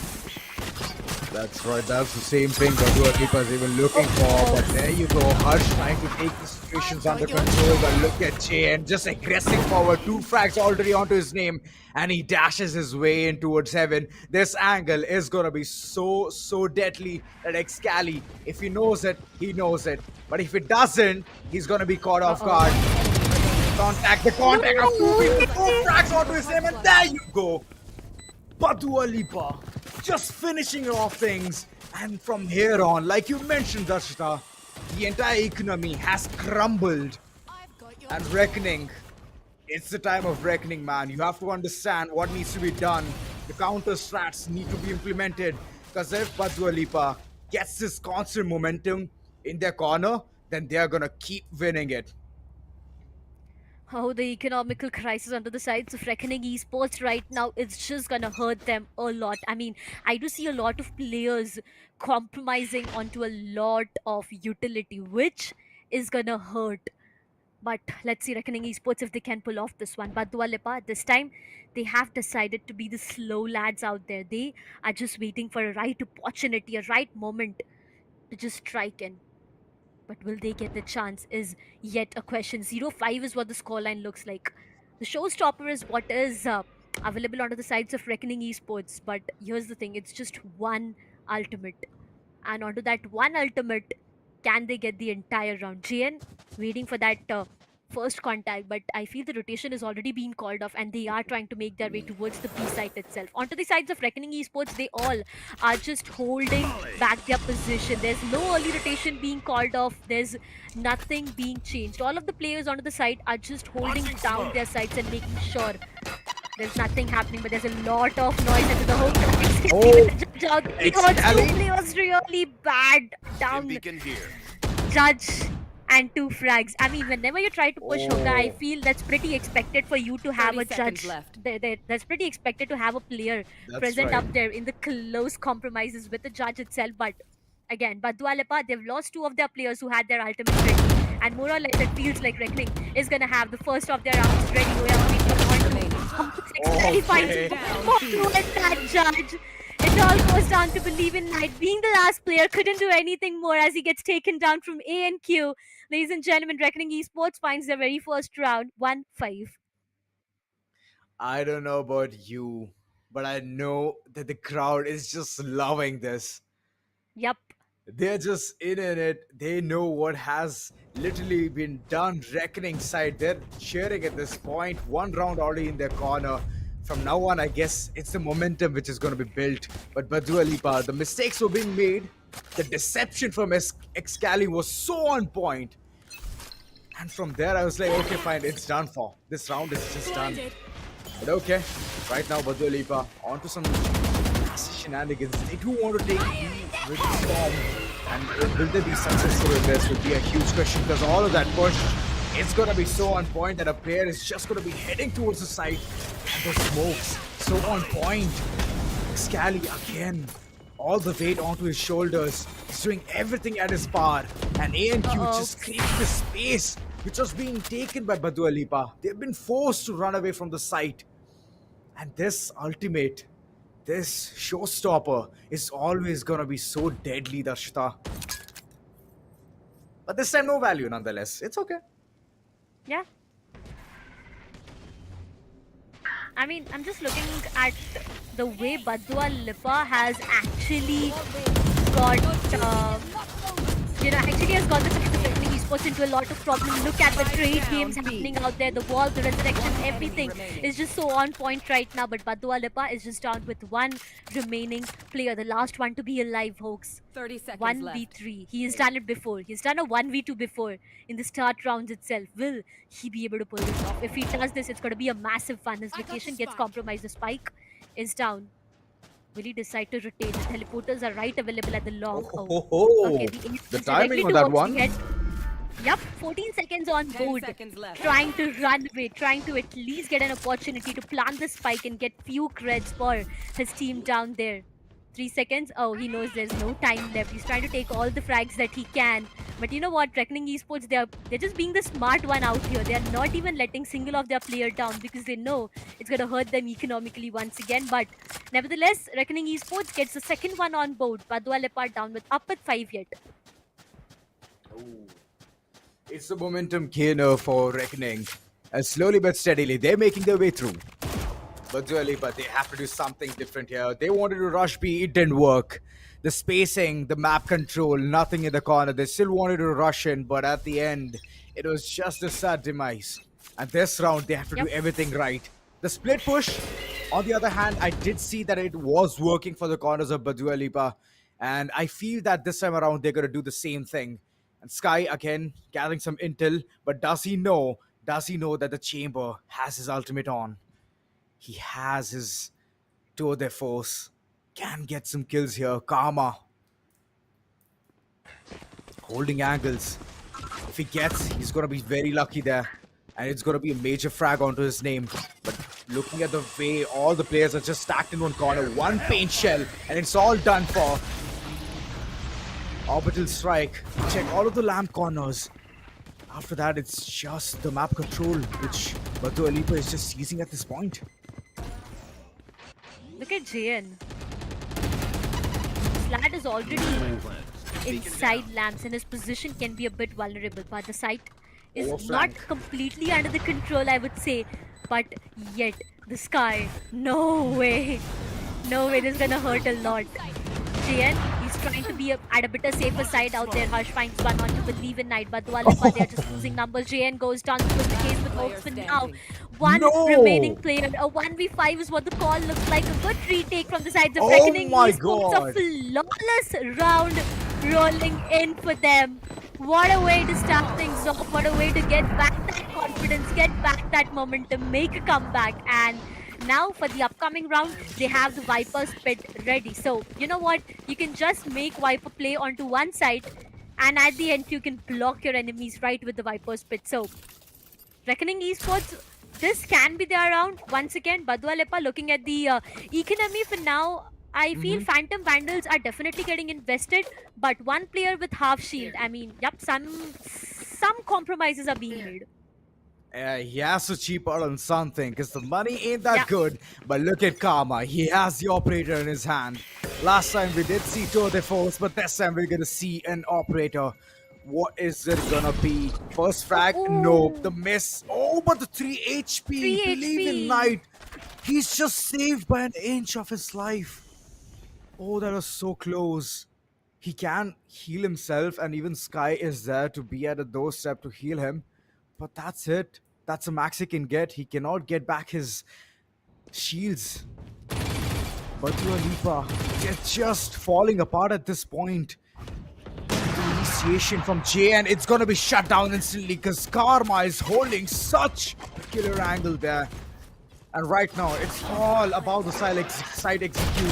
That's right, that's the same thing Badua Lipa's even looking for. But there you go, Harsh trying to take the situations under control. But look at Jay and just aggressing forward. 2 frags already onto his name. And he dashes his way in towards heaven. This angle is going to be so deadly that Excali, if he knows it, he knows it. But if it doesn't, he's going to be caught off guard. The contact of 2 people, 2 frags onto his name. And there you go. Badua Lipa just finishing off things, and from here on, like you mentioned, Darshita, the entire economy has crumbled. And reckoning, it's the time of reckoning, man. You have to understand what needs to be done. The counter strats need to be implemented, because if Badua Lipa gets this constant momentum in their corner, then they're gonna keep winning it. Oh, the economical crisis under the sides of Reckoning Esports right now, it's just gonna hurt them a lot. I mean, I do see a lot of players compromising onto a lot of utility, which is gonna hurt. But let's see Reckoning Esports if they can pull off this one. Badua Lipa, this time, they have decided to be the slow lads out there. They are just waiting for a right opportunity, a right moment to just strike in. But will they get the chance is yet a question. 0-5 is what the scoreline looks like. The showstopper is what is available onto the sides of Reckoning Esports. But here's the thing, it's just one ultimate. And onto that one ultimate, can they get the entire round? JN waiting for that first contact, but I feel the rotation is already being called off and they are trying to make their way towards the B site itself. Onto the sides of Reckoning Esports, they all are just holding back their position. There's no early rotation being called off. There's nothing being changed. All of the players onto the side are just holding down their sides and making sure there's nothing happening, but there's a lot of noise into the whole graphics. Two players really bad down. Judge and 2 frags. I mean, whenever you try to push Hoka, I feel that's pretty expected for you to have a judge. That's pretty expected to have a player present up there in the close compromises with the judge itself. But again, Badua Lipa, they've lost 2 of their players who had their ultimate ready. And more or less, it feels like Reckoning is going to have the first of their rounds ready. We are only that judge. It all goes down to Believe in Night. Being the last player, couldn't do anything more as he gets taken down from A and Q. Ladies and gentlemen, Reckoning Esports finds their very first round, 1-5. I don't know about you, but I know that the crowd is just loving this. Yep. They're just in it. They know what has literally been done. Reckoning side, they're cheering at this point. 1 round already in their corner. From now on, I guess it's the momentum which is going to be built. But Badua Lipa, the mistakes were being made. The deception from Excali was so on point. And from there, I was like, okay, fine, it's done for. This round is just done. But okay, right now, Badua Lipa, onto some shenanigans. They do want to take B with the storm. And will they be successful in this would be a huge question, because all of that push, it's going to be so on point that a player is just going to be heading towards the site. And the smokes, so on point. Excali again, all the weight onto his shoulders. He's doing everything at his power. And A&Q just creating the space which was being taken by Badua Lipa. They've been forced to run away from the site. And this ultimate, this showstopper is always going to be so deadly, Darshita. But this time no value nonetheless. It's okay. Yeah. I mean, I'm just looking at the way Badua Lipa has actually got, actually has got the Reckoning Esports into a lot of problems. Look at the trade games happening out there, the wall, the resurrection, everything is just so on point right now. But Badua Lipa is just down with 1 remaining player, the last one to be alive, folks. 30 seconds 1v3. Left. He has done it before. He's done a 1v2 before in the start rounds itself. Will he be able to pull this off? If he does this, it's going to be a massive fun. His location gets compromised. The spike is down. Will he decide to rotate? The teleporters are right available at the long. Okay, the timing on that one. Yep, 14 seconds on board. Trying to run away, trying to at least get an opportunity to plant the spike and get few creds for his team down there. 3 seconds. Oh, he knows there's no time left. He's trying to take all the frags that he can. But you know what? Reckoning Esports, they're just being the smart one out here. They are not even letting single of their player down because they know it's going to hurt them economically once again. But nevertheless, Reckoning Esports gets the second one on board. Badua Lipa down with up at 5 yet. It's the momentum gainer for Reckoning. And slowly but steadily, they're making their way through. But they have to do something different here. They wanted to rush B, it didn't work. The spacing, the map control, nothing in the corner. They still wanted to rush in, but at the end, it was just a sad demise. And this round, they have to do everything right. The split push, on the other hand, I did see that it was working for the corners of Badua Lipa. And I feel that this time around, they're going to do the same thing. And Sky, again, gathering some intel. But does he know that the Chamber has his ultimate on? He has his tour de force. Can get some kills here. Karma. Holding angles. If he gets, he's going to be very lucky there. And it's going to be a major frag onto his name. But looking at the way all the players are just stacked in one corner. One paint shell. And it's all done for. Orbital strike. Check all of the lamp corners. After that, it's just the map control, which Badua Lipa is just seizing at this point. Look at JN. Slat is already inside lamps and his position can be a bit vulnerable, but the site is not completely under the control, I would say. But yet, the Sky, no way. No way, this is gonna hurt a lot. JN, he's trying to be at a bit of safer side out there. Harsh finds one on to Believe in Night, but Lipa, they're just losing numbers. JN goes down, which was the case with Oaks, but now one remaining player. A 1v5 is what the call looks like. A good retake from the sides of Reckoning Esports. A flawless round rolling in for them. What a way to start things off. What a way to get back that confidence, get back that momentum, make a comeback. And now for the upcoming round, they have the Viper's Pit ready. So, you know what? You can just make Viper play onto one side, and at the end, you can block your enemies right with the Viper's Pit. So, Reckoning Esports, this can be their round. Once again, Badua Lipa looking at the economy for now. I feel Phantom Vandals are definitely getting invested, but one player with half shield. I mean, yep, some compromises are being made. He has to cheap out on something because the money ain't that good. But look at Karma. He has the operator in his hand. Last time we did see tour de force, but this time we're going to see an operator. What is it going to be? First frag? Nope. The miss. Oh, but the 3 HP. Believe in Night. He's just saved by an inch of his life. Oh, that was so close. He can heal himself, and even Sky is there to be at a doorstep to heal him. But that's it. That's a max he can get. He cannot get back his shields. Badua Lipa, they're just falling apart at this point. The initiation from JN, it's gonna be shut down instantly because Karma is holding such a killer angle there. And right now, it's all about the side execute.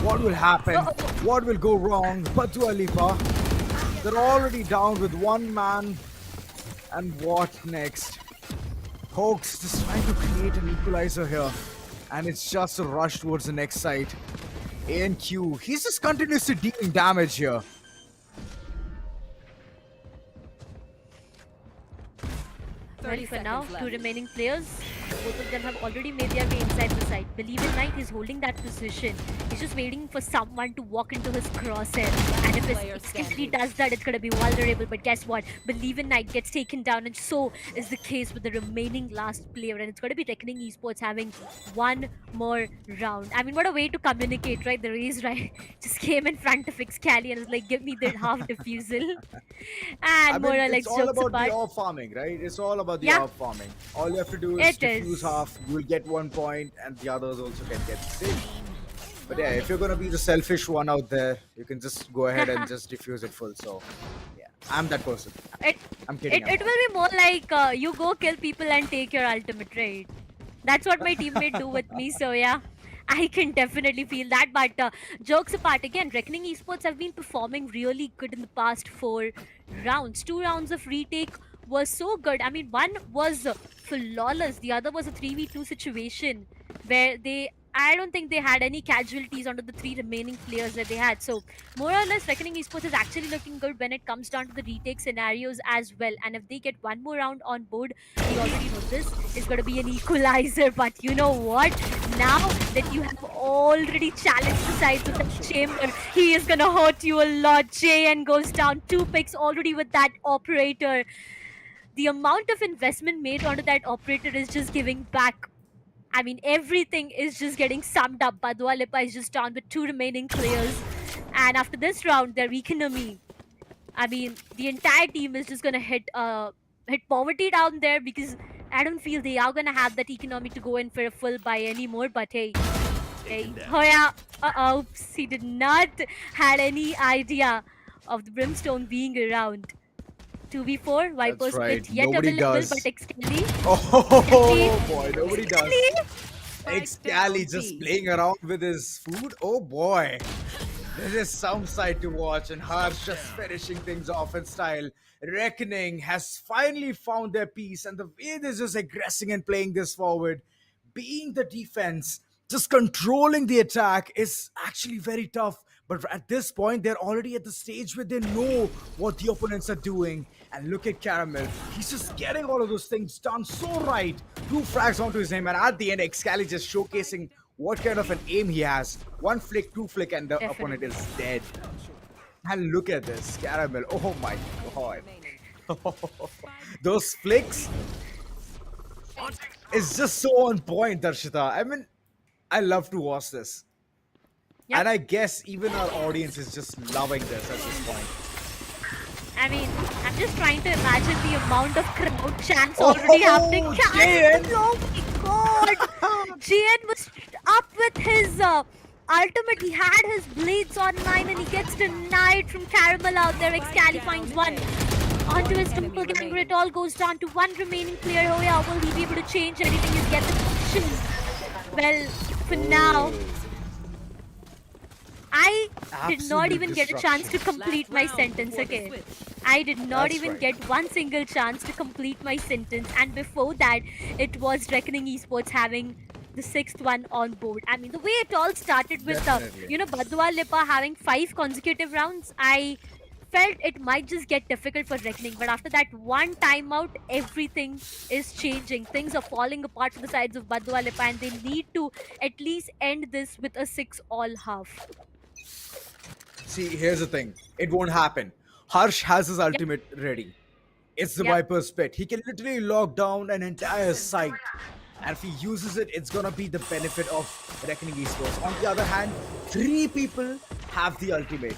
What will happen? What will go wrong? Badua Lipa, they're already down with one man. And what next? Hoax just trying to create an equalizer here. And it's just a rush towards the next side. ANQ, he's just continuously dealing damage here. Well, for now, two remaining players. Both of them have already made their way inside the site. Believe in Night is holding that position. He's just waiting for someone to walk into his crosshair. And if he does that, it's going to be vulnerable. But guess what? Believe in Night gets taken down. And so is the case with the remaining last player. And it's going to be Reckoning Esports having one more round. I mean, what a way to communicate, right? The Raze, right? Just came in front of Excali and was like, give me that half diffusal. And more or less it's all about the off farming, right? It's all about the off farming. All you have to do is defuse half, you will get 1 point, and the others also can get saved. But yeah, if you're gonna be the selfish one out there, you can just go ahead and just defuse it full. So yeah, I'm that person. I'm kidding. It will be more like you go kill people and take your ultimate, right? That's what my teammate do with me. So yeah, I can definitely feel that. But jokes apart, again, Reckoning Esports have been performing really good in the past 4 rounds. 2 rounds of retake was so good. I mean, one was flawless. The other was a 3v2 situation where they I don't think they had any casualties onto the 3 remaining players that they had. So more or less, Reckoning Esports is actually looking good when it comes down to the retake scenarios as well. And if they get one more round on board, we already know this is going to be an equalizer. But you know what? Now that you have already challenged the sides of the chamber, he is going to hurt you a lot. JN goes down 2 picks already with that operator. The amount of investment made onto that operator is just giving back. I mean, everything is just getting summed up. Badua Lipa is just down with 2 remaining players. And after this round, their economy, I mean, the entire team is just going to hit poverty down there, because I don't feel they are going to have that economy to go in for a full buy anymore. But hey, Hoya, oops, he did not had any idea of the Brimstone being around. 2v4, Viper's right. Pit yet Nobody available, does. but Excali. Oh boy, nobody does. Excali? Excali just playing around with his food. Oh boy. This is some sight to watch, and Harsh just finishing things off in style. Reckoning has finally found their piece, and the way they're just aggressing and playing this forward, being the defense, just controlling the attack is actually very tough. But at this point, they're already at the stage where they know what the opponents are doing. And look at Caramel. He's just getting all of those things done so right. 2 frags onto his name, and at the end, Excali just showcasing what kind of an aim he has. 1 flick, 2 flick, and the opponent is dead. And look at this, Caramel. Oh my god. Those flicks is just so on point, Darshita. I mean, I love to watch this. Yep. And I guess even our audience is just loving this at this point. I mean, I'm just trying to imagine the amount of crowd chants already happening. JN! Oh my god! JN was up with his ultimate. He had his blades online and he gets denied from Caramel out there. Excali finds one. Onto his doppelganger, it all goes down to 1 remaining player. Oh yeah, will he be able to change anything? He'll get the position. Well, for now, I did not even get a chance to complete my sentence, okay? I did not even get one single chance to complete my sentence, and before that, it was Reckoning Esports having the 6th one on board. I mean, the way it all started with, Badua Lipa having 5 consecutive rounds, I felt it might just get difficult for Reckoning, but after that one timeout, everything is changing. Things are falling apart for the sides of Badua Lipa, and they need to at least end this with a 6-all half. See, here's the thing. It won't happen. Harsh has his ultimate ready. It's the Viper's Pit. He can literally lock down an entire site. And if he uses it, it's gonna be the benefit of Reckoning Esports. On the other hand, 3 people have the ultimate.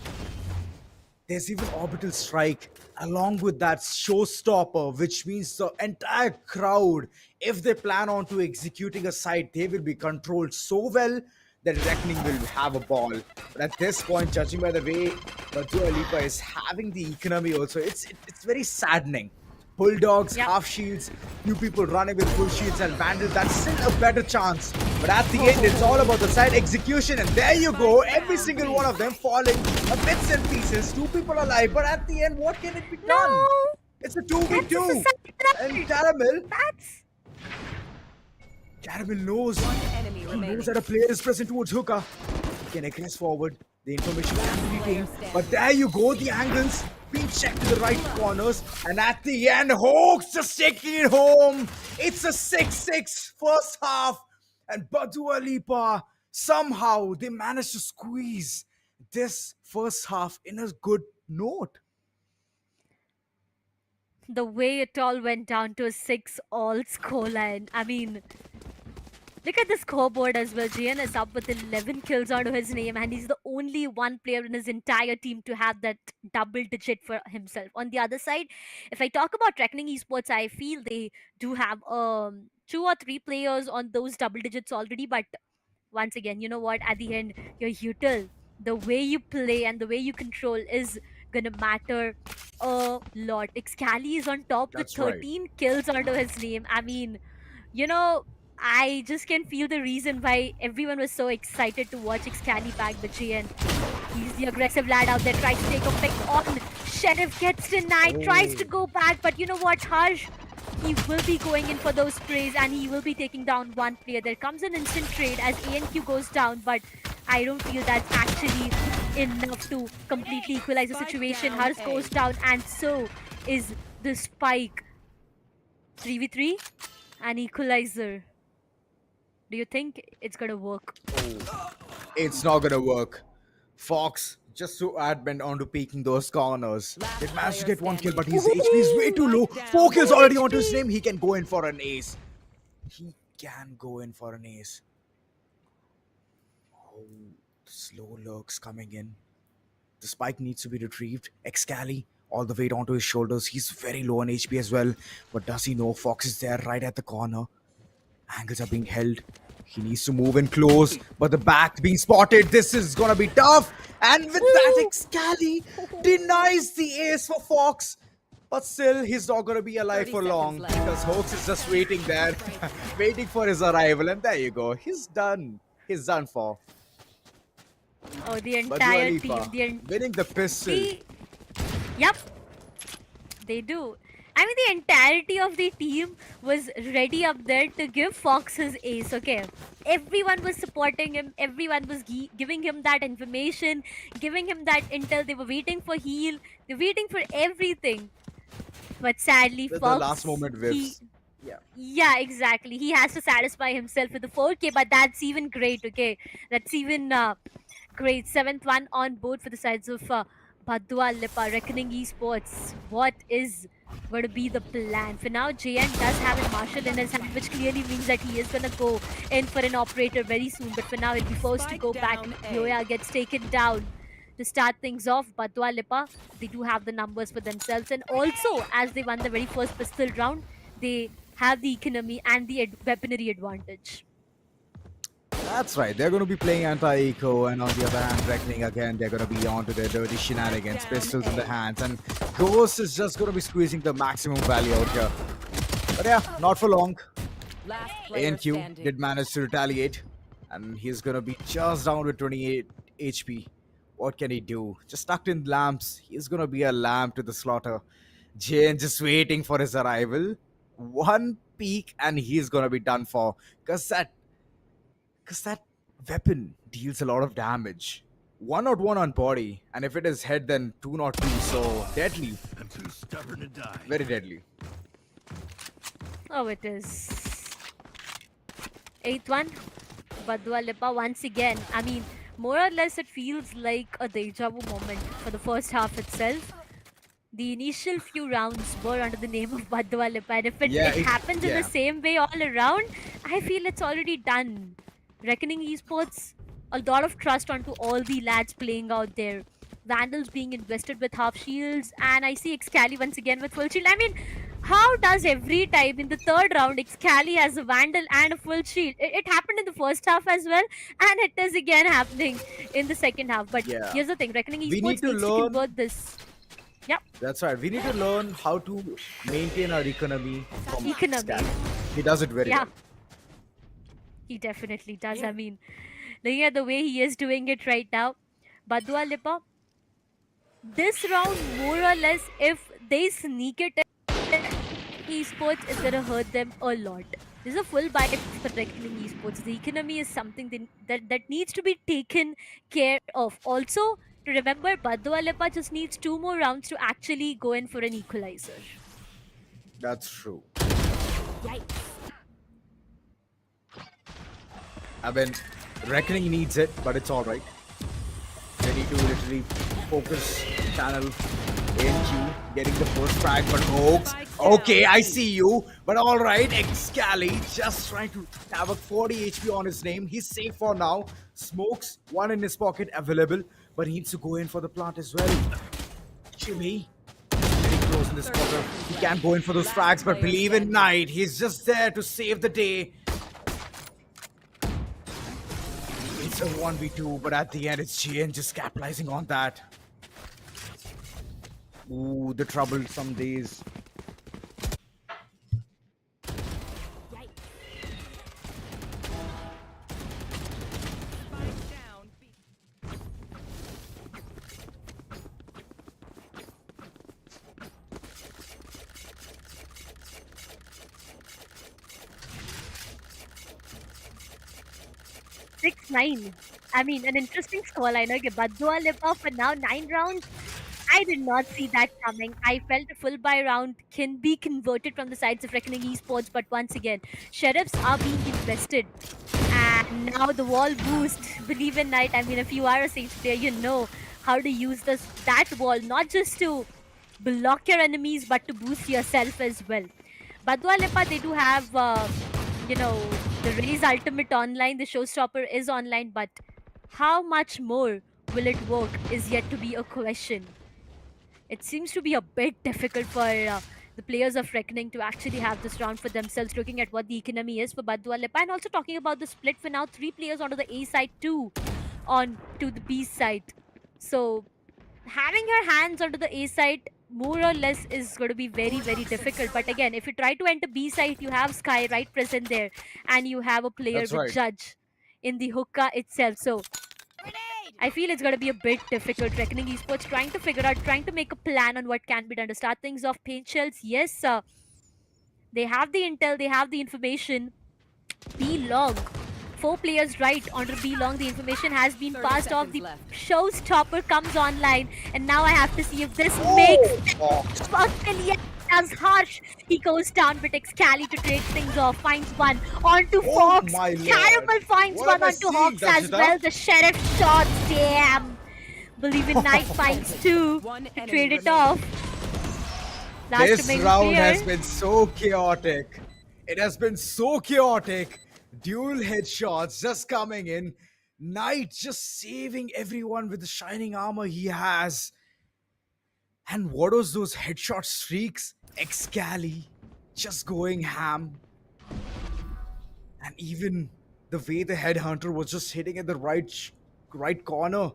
There's even Orbital Strike along with that showstopper, which means the entire crowd, if they plan on to executing a site, they will be controlled so well that Reckoning will have a ball. But at this point, judging by the way Badua Lipa is having the economy also, it's very saddening. Bulldogs, half shields, few people running with full shields and Vandal, that's still a better chance. But at the end, it's all about the side execution, and there you go, every single one of them falling a bits and pieces, 2 people alive, but at the end, what can it be done? No. It's a 2v2. And Caramel knows. He knows that a player is present towards Hookah. He can aggress forward. The information can be retained. But there you go, the angles being checked to the right corners. And at the end, Hawks just taking it home. It's a 6-6 first half. And Badua Lipa, somehow they managed to squeeze this first half in a good note. The way it all went down to a 6-all scoreline. I mean, look at the scoreboard as well. JN is up with 11 kills onto his name, and he's the only one player in his entire team to have that double digit for himself. On the other side, if I talk about Reckoning Esports, I feel they do have 2 or 3 players on those double digits already. But once again, you know what? At the end, your util, the way you play and the way you control is gonna matter a lot. Excali is on top with 13 kills onto his name. I mean, I just can feel the reason why everyone was so excited to watch Excali back the GN. He's the aggressive lad out there, tries to take a pick on. Sheriff gets denied, tries to go back, but you know what, Harsh? he will be going in for those sprays and he will be taking down one player. There comes an instant trade as ANQ goes down, but I don't feel that's actually enough to completely equalize the situation. Hers goes down and so is the spike. 3v3, an equalizer. Do you think it's gonna work? It's not gonna work. Fox just so adamant onto peeking those corners. They managed to get one kill, but his HP is way too low. 4 kills already onto his name. He can go in for an ace. He can go in for an ace. Oh, slow lurks coming in. The spike needs to be retrieved. Excali all the weight onto his shoulders. He's very low on HP as well. But does he know Fox is there right at the corner? Angles are being held. He needs to move in close, but the back being spotted. This is gonna be tough. And with that, Excali denies the ace for Fox. But still, he's not gonna be alive for long because Hoax is just waiting there, waiting for his arrival. And there you go. He's done. He's done for. Oh, the But entire Lipa team. winning the pistol. Yep, they do. I mean, the entirety of the team was ready up there to give Fox his ace, okay? Everyone was supporting him. Everyone was giving him that information, giving him that intel. They were waiting for heal. They were waiting for everything. But sadly, That's Fox... the last moment whiffs. Yeah, exactly. He has to satisfy himself with the 4K, but that's even great, okay? That's even great. 7th one on board for the sides of Badua, Lipa, Reckoning Esports. What is going to be the plan? For now, JN does have a Marshall in his hand, which clearly means that he is going to go in for an operator very soon. But for now, he'll be forced to go back. Yoya gets taken down to start things off. Badua, Lipa, they do have the numbers for themselves. And also, as they won the very first pistol round, they have the economy and the weaponry advantage. That's right. They're going to be playing anti-eco, and on the other hand, Reckoning again, they're going to be on to their dirty shenanigans, pistols in the hands, and Ghost is just going to be squeezing the maximum value out here. But yeah, not for long. ANQ did manage to retaliate, and he's going to be just down with 28 HP. What can he do? Just tucked in lamps. He's going to be a lamp to the slaughter. Jane just waiting for his arrival. One peek, and he's going to be done for. Because that weapon deals a lot of damage. 101 on body, and if it is head, then 202. So deadly. I'm too stubborn to die. Very deadly. Oh, it is. 8th one, Badua Lipa once again. I mean, more or less, it feels like a deja vu moment for the first half itself. The initial few rounds were under the name of Badua Lipa, and if it happens in the same way all around, I feel it's already done. Reckoning Esports, a lot of trust onto all the lads playing out there. Vandals being invested with half shields, and I see Excali once again with full shield. I mean, how does every time in the 3rd round Excali has a Vandal and a full shield? It happened in the first half as well, and it is again happening in the 2nd half. But here's the thing, Reckoning Esports needs to convert this. Yep. That's right. We need to learn how to maintain our economy from Excali. He does it very well. He definitely does. I mean, looking at the way he is doing it right now, Badua Lipa, this round, more or less, if they sneak it in, Esports is going to hurt them a lot. This is a full buy for Reckoning Esports. The economy is something that needs to be taken care of. Also, to remember, Badua Lipa just needs 2 more rounds to actually go in for an equalizer. That's true. Yikes. I mean, Reckoning needs it, but it's alright. They need to literally focus channel ANQ, getting the first frag, but Hoax. Okay, I see you, but alright, Excali just trying to have a 40 HP on his name. He's safe for now. Smokes, 1 in his pocket available, but he needs to go in for the plant as well. Jimmy, very close in this quarter. He can't go in for those frags, but believe in Knight. He's just there to save the day. It's a 1v2, but at the end, it's GN just capitalizing on that. Ooh, the troublesome days. 9. I mean, an interesting scoreline. Okay, Badua Lipa for now 9 rounds. I did not see that coming. I felt a full buy round can be converted from the sides of Reckoning Esports, but once again, sheriffs are being invested. And now the wall boost. Believe in night. I mean, if you are a Sage player, you know how to use that wall, not just to block your enemies, but to boost yourself as well. Badua Lipa, they do have, the Raze Ultimate online. The Showstopper is online, but how much more will it work is yet to be a question. It seems to be a bit difficult for the players of Reckoning to actually have this round for themselves, looking at what the economy is for Badua Lipa, and also talking about the split for now. 3 players onto the A side, 2 on to the B side. So having her hands onto the A side more or less is going to be very, very difficult. But again, if you try to enter B side, you have Sky right present there, and you have a player That's with right. Judge in the hookah itself. So I feel it's going to be a bit difficult. Reckoning Esports trying to make a plan on what can be done to start things off. Paint shells, yes, they have the intel, they have the information. B long. 4 players right onto B long. The information has been 30 passed off. The seconds left. Showstopper comes online, and now I have to see if this makes yes, as Harsh. He goes down with Excali to trade things off. Finds one onto Fox. my lord. Caramel finds What one am I onto seeing, Hawks as Darshita? well. The sheriff shots. Damn. Believe in Night finds 2 One to enemy trade it remaining. off. Last This remaining round player. has been so chaotic. It has been so chaotic. Dual headshots just coming in. Knight just saving everyone with the shining armor he has. And what was those headshot streaks? Excali just going ham. And even the way the headhunter was just hitting at the right corner.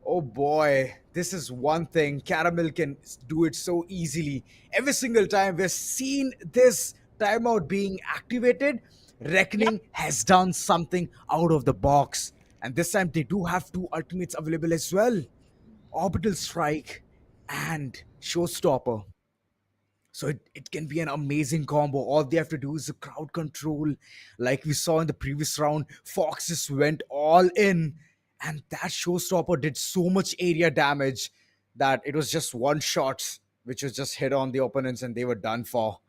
Oh boy, this is one thing. Caramel can do it so easily. Every single time we've seen this timeout being activated, Reckoning has done something out of the box. And this time they do have 2 ultimates available as well. Orbital Strike and Showstopper. So it can be an amazing combo. All they have to do is the crowd control. Like we saw in the previous round, Fox just went all in. And that Showstopper did so much area damage that it was just one shot, which was just hit on the opponents and they were done for.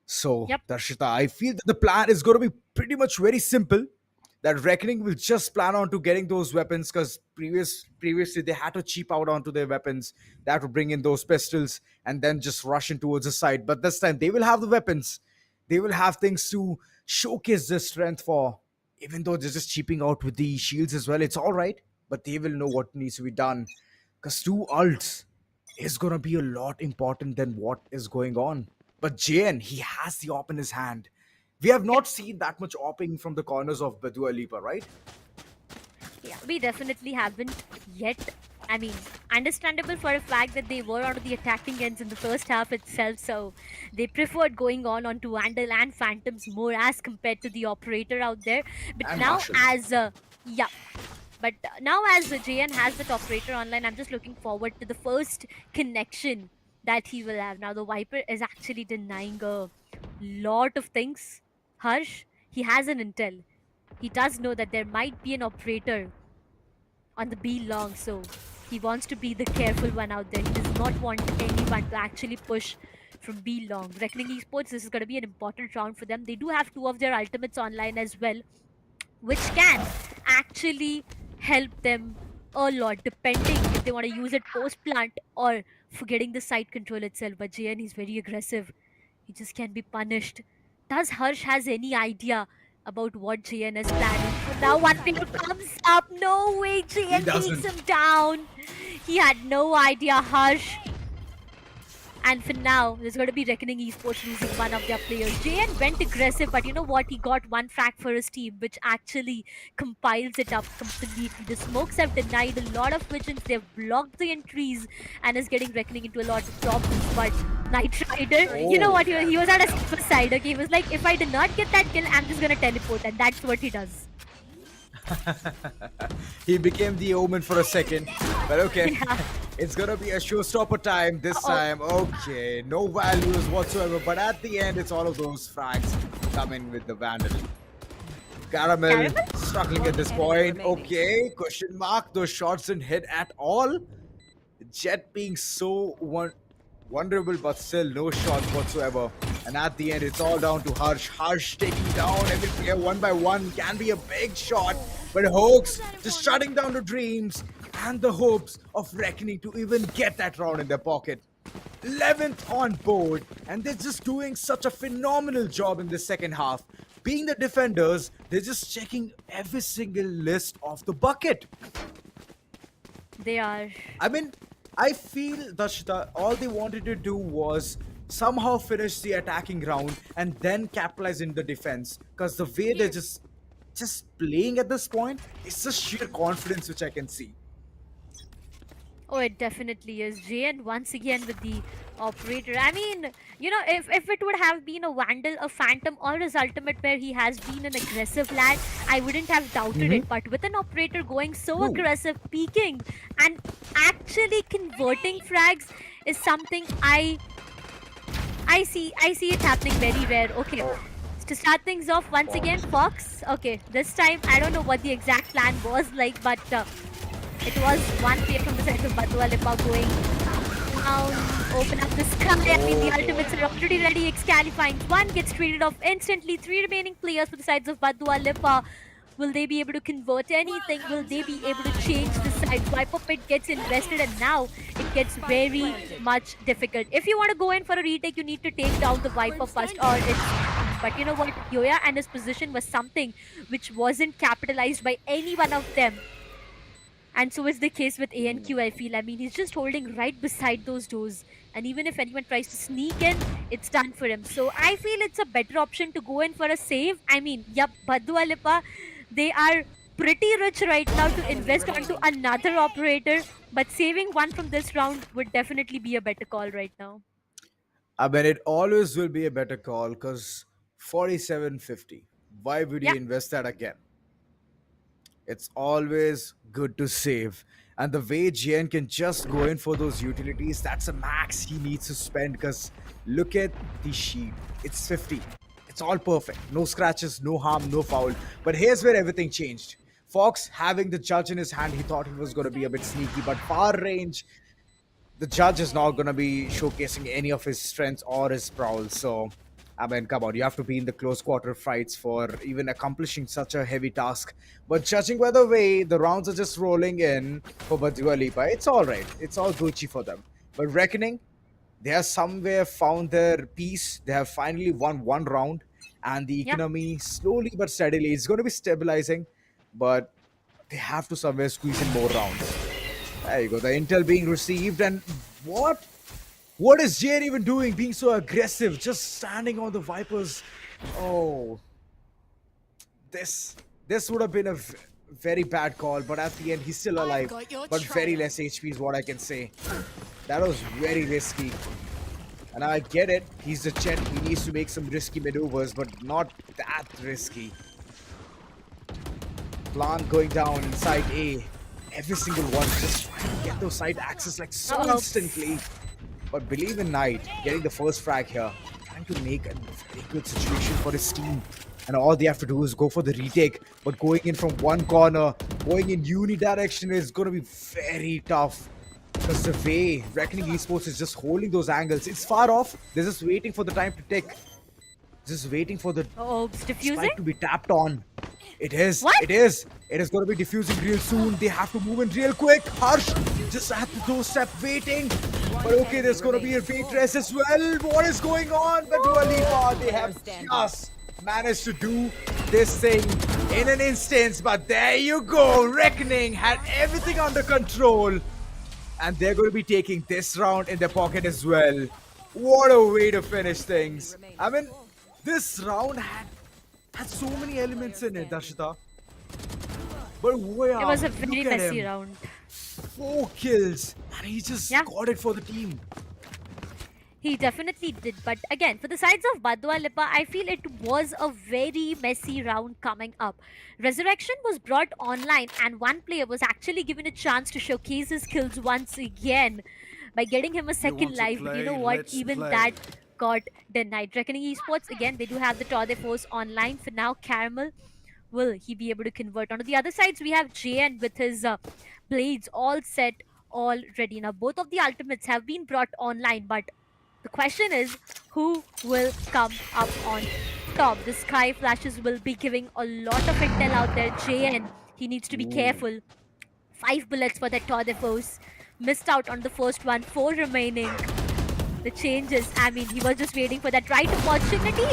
So, Yep. Darshita, I feel that the plan is going to be pretty much very simple. That Reckoning will just plan on to getting those weapons because previously they had to cheap out onto their weapons. They had to bring in those pistols and then just rush in towards the side. But this time they will have the weapons. They will have things to showcase their strength for. Even though they're just cheaping out with the shields as well, it's all right. But they will know what needs to be done. Because 2 ults is going to be a lot important than what is going on. But JN, he has the op in his hand. We have not seen that much opping from the corners of Badua Lipa, right? Yeah, we definitely haven't yet. I mean, understandable for a fact that they were on the attacking ends in the first half itself, so they preferred going onto Vandal and Phantoms more as compared to the operator out there. But And now Marshall. now as JN has that operator online, I'm just looking forward to the first connection that he will have. Now the Viper is actually denying a lot of things. Harsh, he has an intel. He does know that there might be an operator on the B long, so he wants to be the careful one out there. He does not want anyone to actually push from B long. Reckoning Esports, this is going to be an important round for them. They do have 2 of their ultimates online as well, which can actually help them a lot, depending if they want to use it post plant or for getting the side control itself. But JN is very aggressive. He just can be punished. Does Harsh has any idea about what JN is planning? So now one finger comes up. No way, JN takes doesn't. him down. He had no idea, Harsh. And for now, there's going to be Reckoning Esports losing one of their players. JN went aggressive, but you know what? He got 1 frag for his team, which actually compiles it up completely. The smokes have denied a lot of visions. They've blocked the entries and is getting Reckoning into a lot of problems. But Knight Rider, you know what? He was at a safer side, okay? He was like, if I do not get that kill, I'm just going to teleport. And that's what he does. He became the omen for a second. But okay. Yeah. It's gonna be a showstopper time this time. Okay, no values whatsoever. But at the end, it's all of those frags coming with the Vandal. Caramel struggling at this Enemy point. remaining. Okay, question mark. Those shots didn't hit at all. Jet being so vulnerable, but still no shots whatsoever. And at the end, it's all down to Harsh. Harsh taking down every player one by one can be a big shot. But Hoax just shutting down the dreams and the hopes of Reckoning to even get that round in their pocket. 11th on board, and they're just doing such a phenomenal job in the second half. Being the defenders, they're just checking every single list of the bucket. They are. I mean, I feel Dashita, all they wanted to do was somehow finish the attacking round and then capitalize in the defense. Because the way they're just playing at this point, it's just sheer confidence which I can see. Oh, it definitely is. JN once again with the operator. I mean, you know, if it would have been a Vandal, a Phantom, or his ultimate where he has been an aggressive lad, I wouldn't have doubted it. But with an operator going so aggressive, peeking, and actually converting frags is something I see it happening very rare. Okay. To start things off once again, Fox. Okay, this time I don't know what the exact plan was like, but it was one player from the side of Badua Lipa going down, open up the sky. I mean, the ultimates are already ready. Excali finds one, gets traded off instantly. 3 remaining players for the sides of Badua Lipa. Will they be able to convert anything? Will they be able to change the side? Viper Pit gets invested, and now it gets very much difficult. If you want to go in for a retake, you need to take down the Viper first, or it's... But you know what? Yoya and his position was something which wasn't capitalized by any one of them. And so is the case with ANQ, I feel. I mean, he's just holding right beside those doors. And even if anyone tries to sneak in, it's done for him. So I feel it's a better option to go in for a save. I mean, yep, Badua Lipa, they are pretty rich right now to invest onto another operator. But saving one from this round would definitely be a better call right now. I mean, it always will be a better call because 47.50. Why would you invest that again? It's always good to save. And the way JN can just go in for those utilities, that's a max he needs to spend because look at the sheet. It's 50. It's all perfect. No scratches, no harm, no foul. But here's where everything changed. Fox having the judge in his hand, he thought he was going to be a bit sneaky, but far range, the judge is not going to be showcasing any of his strengths or his prowls. So, I mean, come on, you have to be in the close quarter fights for even accomplishing such a heavy task. But judging by the way the rounds are just rolling in for Badua Lipa, it's alright. It's all Gucci for them. But Reckoning, they have somewhere found their peace. They have finally won one round. And the economy, slowly but steadily, is going to be stabilizing. But they have to somewhere squeeze in more rounds. There you go. The intel being received. And what? What is Jane even doing? Being so aggressive, just standing on the Vipers. Oh, this would have been a very bad call, but at the end he's still alive. But very less HP is what I can say. That was very risky. And I get it. He's the Jet. He needs to make some risky maneuvers, but not that risky. Plan going down inside A. Every single one just trying to get those side access like so instantly. But believe in Knight, getting the first frag here, trying to make a very good situation for his team. And all they have to do is go for the retake. But going in from one corner, going in unidirection is going to be very tough. Because the way Reckoning Esports is just holding those angles, it's far off. They're just waiting for the time to tick. Just waiting for the spike to be tapped on. It is. What? It is. It is going to be diffusing real soon. They have to move in real quick. Harsh just at the doorstep waiting. But okay, there's going to be a waitress as well. What is going on? Badua Lipa, they have just managed to do this thing in an instance. But there you go. Reckoning had everything under control. And they're going to be taking this round in their pocket as well. What a way to finish things. I mean, this round had so many elements in it, Darshita. But wow, it was a very messy round. 4 kills, and he just got it for the team. He definitely did. But again, for the sides of Badua Lipa, I feel it was a very messy round coming up. Resurrection was brought online, and one player was actually given a chance to showcase his skills once again by getting him a second life. You know what? Even that got denied. Reckoning Esports, again, they do have the Tour de Force online for now. Caramel will he be able to convert? On the other sides, we have JN with his blades all set, all ready. Now, both of the ultimates have been brought online, but the question is, who will come up on top? The Sky Flashes will be giving a lot of intel out there. JN, he needs to be careful. 5 bullets for that Tour de Force. Missed out on the first one, 4 remaining. The changes, I mean, he was just waiting for that right opportunity.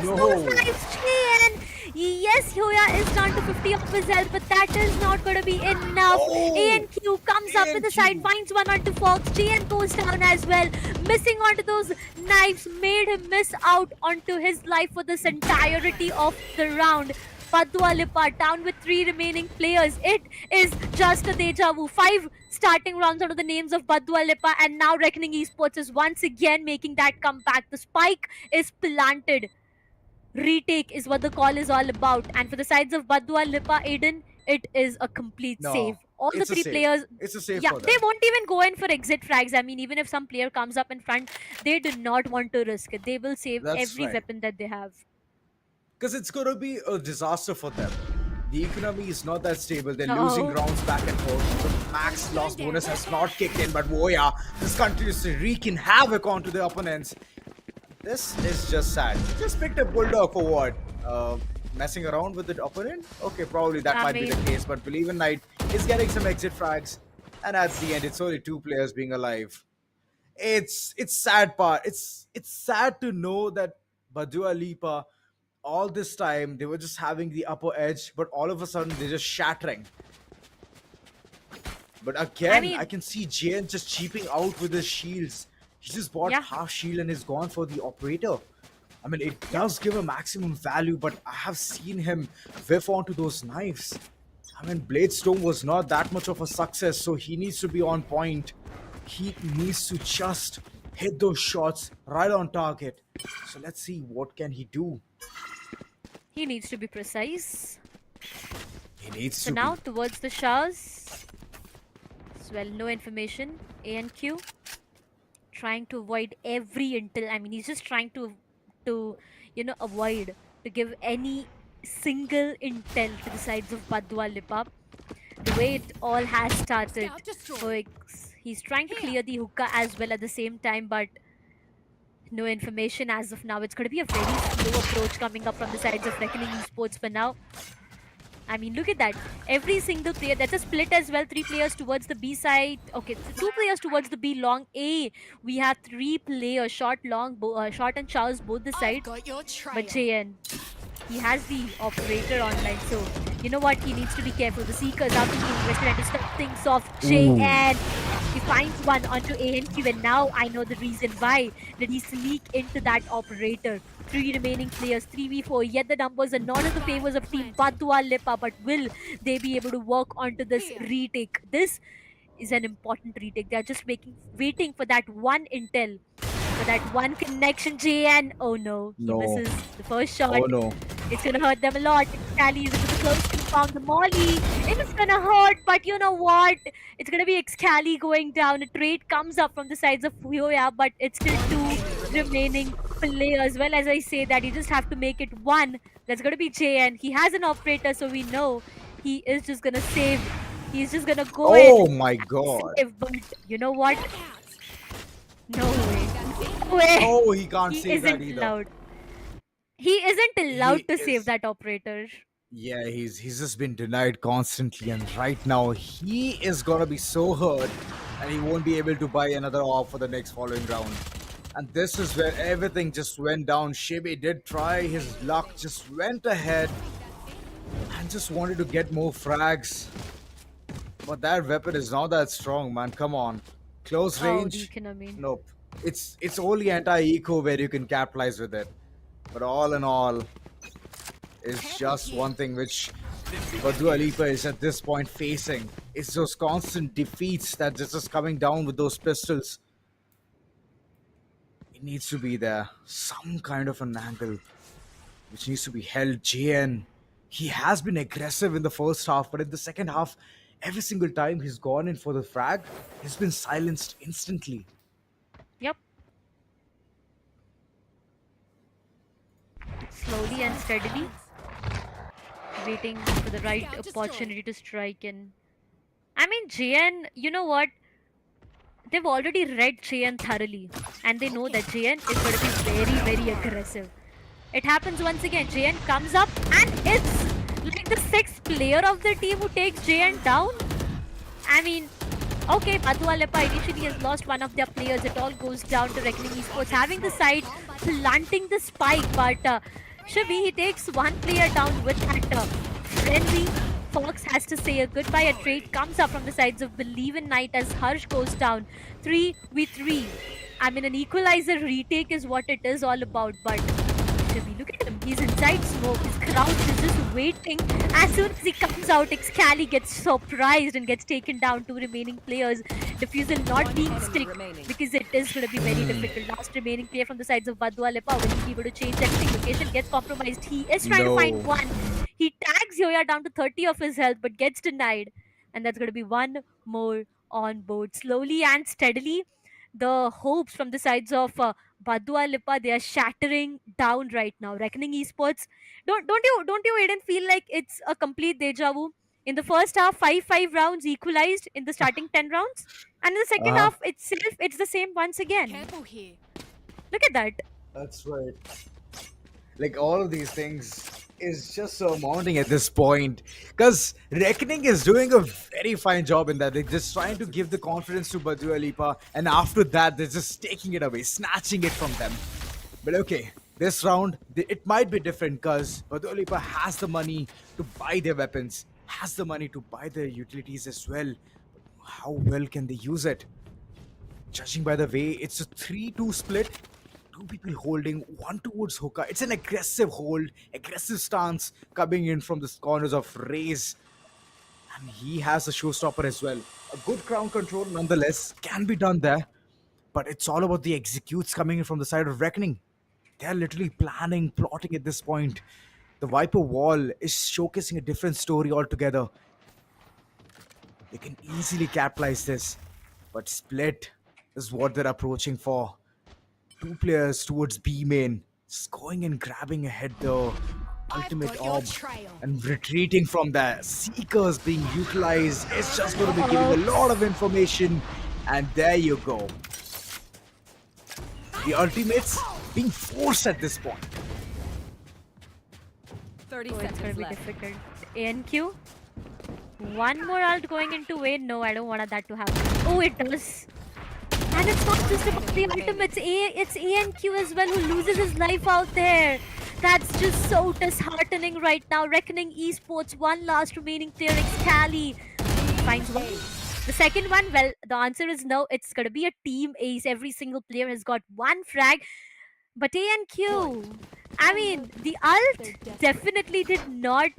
Those knives, JN. Yes, Hyoya is down to 50 of his health, but that is not going to be enough. ANQ comes up with the side, finds one onto Fox. JN goes down as well. Missing onto those knives made him miss out onto his life for this entirety of the round. Badua Lipa down with 3 remaining players. It is just a deja vu. 5 starting rounds under the names of Badua Lipa, and now Reckoning Esports is once again making that comeback. The spike is planted. Retake is what the call is all about. And for the sides of Badua Lipa, Aiden, it is a complete save. All the 3 players, It's a save yeah, for them. they won't even go in for exit frags. I mean, even if some player comes up in front, they do not want to risk it. They will save That's every right. weapon that they have. Because it's going to be a disaster for them. The economy is not that stable. They're losing rounds back and forth. The max loss bonus has not kicked in, but Woya just continues to wreaking havoc onto the opponents. This is just sad. He just picked a bulldog for what? Messing around with the opponent? Okay, probably that might be the case, but Believe in Night is getting some exit frags, and at the end, it's only 2 players being alive. It's sad part. It's sad to know that Badua Lipa, all this time they were just having the upper edge, but all of a sudden they're just shattering. But again, I can see JN just cheaping out with his shields. He just bought half shield and is gone for the operator. I mean, it does give a maximum value, but I have seen him whiff onto those knives. I mean, Bladestone was not that much of a success, so he needs to be on point. He needs to just hit those shots right on target. So let's see, what can he do? He needs to be precise. He needs So to now be. towards the showers. As well, no information. ANQ trying to avoid every intel. I mean, he's just trying to avoid to give any single intel to the sides of Badua Lipa. The way it all has started. So he's trying to clear the hookah as well at the same time, but no information as of now. It's going to be a very slow approach coming up from the sides of Reckoning Esports for now. I mean, look at that. Every single player, that's a split as well. 3 players towards the B side. Okay, 2 players towards the B long A. We have 3 players, short, long, short and Charles both the side. But JN, he has the operator online, so you know what? He needs to be careful. The Seekers are being invested and to stop things off. JN, he finds one onto ANQ, and now I know the reason why. Did he sneak into that operator? 3 remaining players, 3v4, yet the numbers are not in the favors of Team Badua Lipa, but will they be able to work onto this retake? This is an important retake. They are just waiting for that one intel, for that one connection. JN, oh no, he misses the first shot. Oh no. It's gonna hurt them a lot. Excali is into the close to found the molly. It is gonna hurt, but you know what? It's gonna be Excali going down. A trade comes up from the sides of Hyoya, but it's still 2 remaining players. Well, as I say that, you just have to make it 1. That's gonna be JN. He has an operator, so we know he is just gonna save. He's just gonna go in. Oh my god. Save, but you know what? No way. No way. Oh, he can't He save that isn't either. allowed. He isn't allowed He to is- save that operator. Yeah, he's just been denied constantly, and right now he is gonna be so hurt, and he won't be able to buy another op for the next following round. And this is where everything just went down. Shibi did try, his luck just went ahead, and just wanted to get more frags. But that weapon is not that strong, man. Come on, close Oh, the range. economy. Nope. It's only anti-eco where you can capitalize with it. But all in all, it's just one thing which Badua Lipa is at this point facing. It's those constant defeats that just coming down with those pistols. It needs to be there. Some kind of an angle which needs to be held. JN, he has been aggressive in the first half, but in the second half, every single time he's gone in for the frag, he's been silenced instantly. Yep. Slowly and steadily. waiting for the right opportunity to strike in. I mean, JN, you know what? They've already read JN thoroughly, and they know that JN is going to be very, very aggressive. It happens once again. JN comes up, and it's like the 6th player of the team who takes JN down. I mean, okay, Badua Lipa initially has lost one of their players. It all goes down to Reckoning Esports having the side, planting the spike, but Shibi, he takes one player down with that frenzy. Fox has to say a goodbye. A trade comes up from the sides of Believe in Night as Harsh goes down. 3v3. I mean, an equalizer retake is what it is all about, but Shibi, look at him. He's inside smoke. His crouch is just waiting. As soon as he comes out, Excali gets surprised and gets taken down. 2 remaining players. Defusal not being stick because it is going to be very difficult. Last remaining player from the sides of Badua Lipa. Will he be able to change everything? Location gets compromised. He is trying to find one. He tags Yoya down to 30 of his health but gets denied. And that's going to be one more on board. Slowly and steadily, the hopes from the sides of Badua Lipa, they are shattering down right now. Reckoning Esports, don't you Aiden feel like it's a complete deja vu? In the first half, 5 rounds equalized in the starting 10 rounds, and in the second half itself, it's the same once again. Careful here. Look at that. That's right. Like all of these things is just so mounting at this point because Reckoning is doing a very fine job in that. They're just trying to give the confidence to Badua Lipa, and after that, they're just taking it away, snatching it from them. But okay, this round, it might be different because Badua Lipa has the money to buy their weapons, has the money to buy their utilities as well. How well can they use it? Judging by the way, it's a 3-2 split. 2 people holding, one towards Hookah. It's an aggressive hold, aggressive stance coming in from the corners of Raze. And he has a showstopper as well. A good ground control nonetheless can be done there. But it's all about the executes coming in from the side of Reckoning. They're literally planning, plotting at this point. The Viper wall is showcasing a different story altogether. They can easily capitalize this. But split is what they're approaching for. 2 players towards B main, just going and grabbing ahead the ultimate orb and retreating from there. Seekers being utilized. It's just going to be giving a lot of information, and there you go. The ultimates being forced at this point. 30 Oh, it's seconds going to be left. difficult. ANQ. One more ult going into A. No, I don't want that to happen. Oh, it does. And it's not just about the ultimates. It's ANQ as well who loses his life out there. That's just so disheartening right now. Reckoning Esports, one last remaining player, Excali, finds one. The second one, well, the answer is no. It's going to be a team ace. Every single player has got one frag. But ANQ, I mean, the ult definitely did not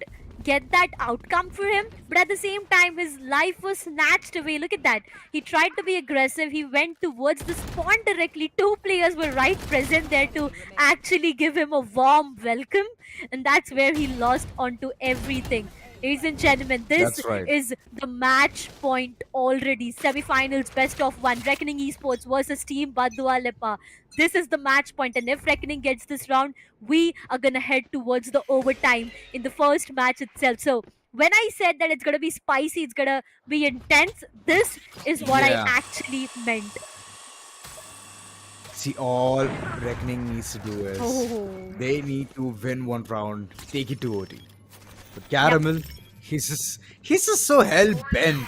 get that outcome for him, but at the same time his life was snatched away. Look at that. He tried to be aggressive. He went towards the spawn directly. 2 players were right present there to actually give him a warm welcome, and that's where he lost onto everything. Ladies and gentlemen, this is the match point already. Semi-finals, best of 1. Reckoning Esports versus Team Badua Lipa. This is the match point, and if Reckoning gets this round, we are gonna head towards the overtime in the first match itself. So when I said that it's gonna be spicy, it's gonna be intense, this is what I actually meant. See, all Reckoning needs to do is they need to win one round, take it to OT. But Caramel, he's just so hell-bent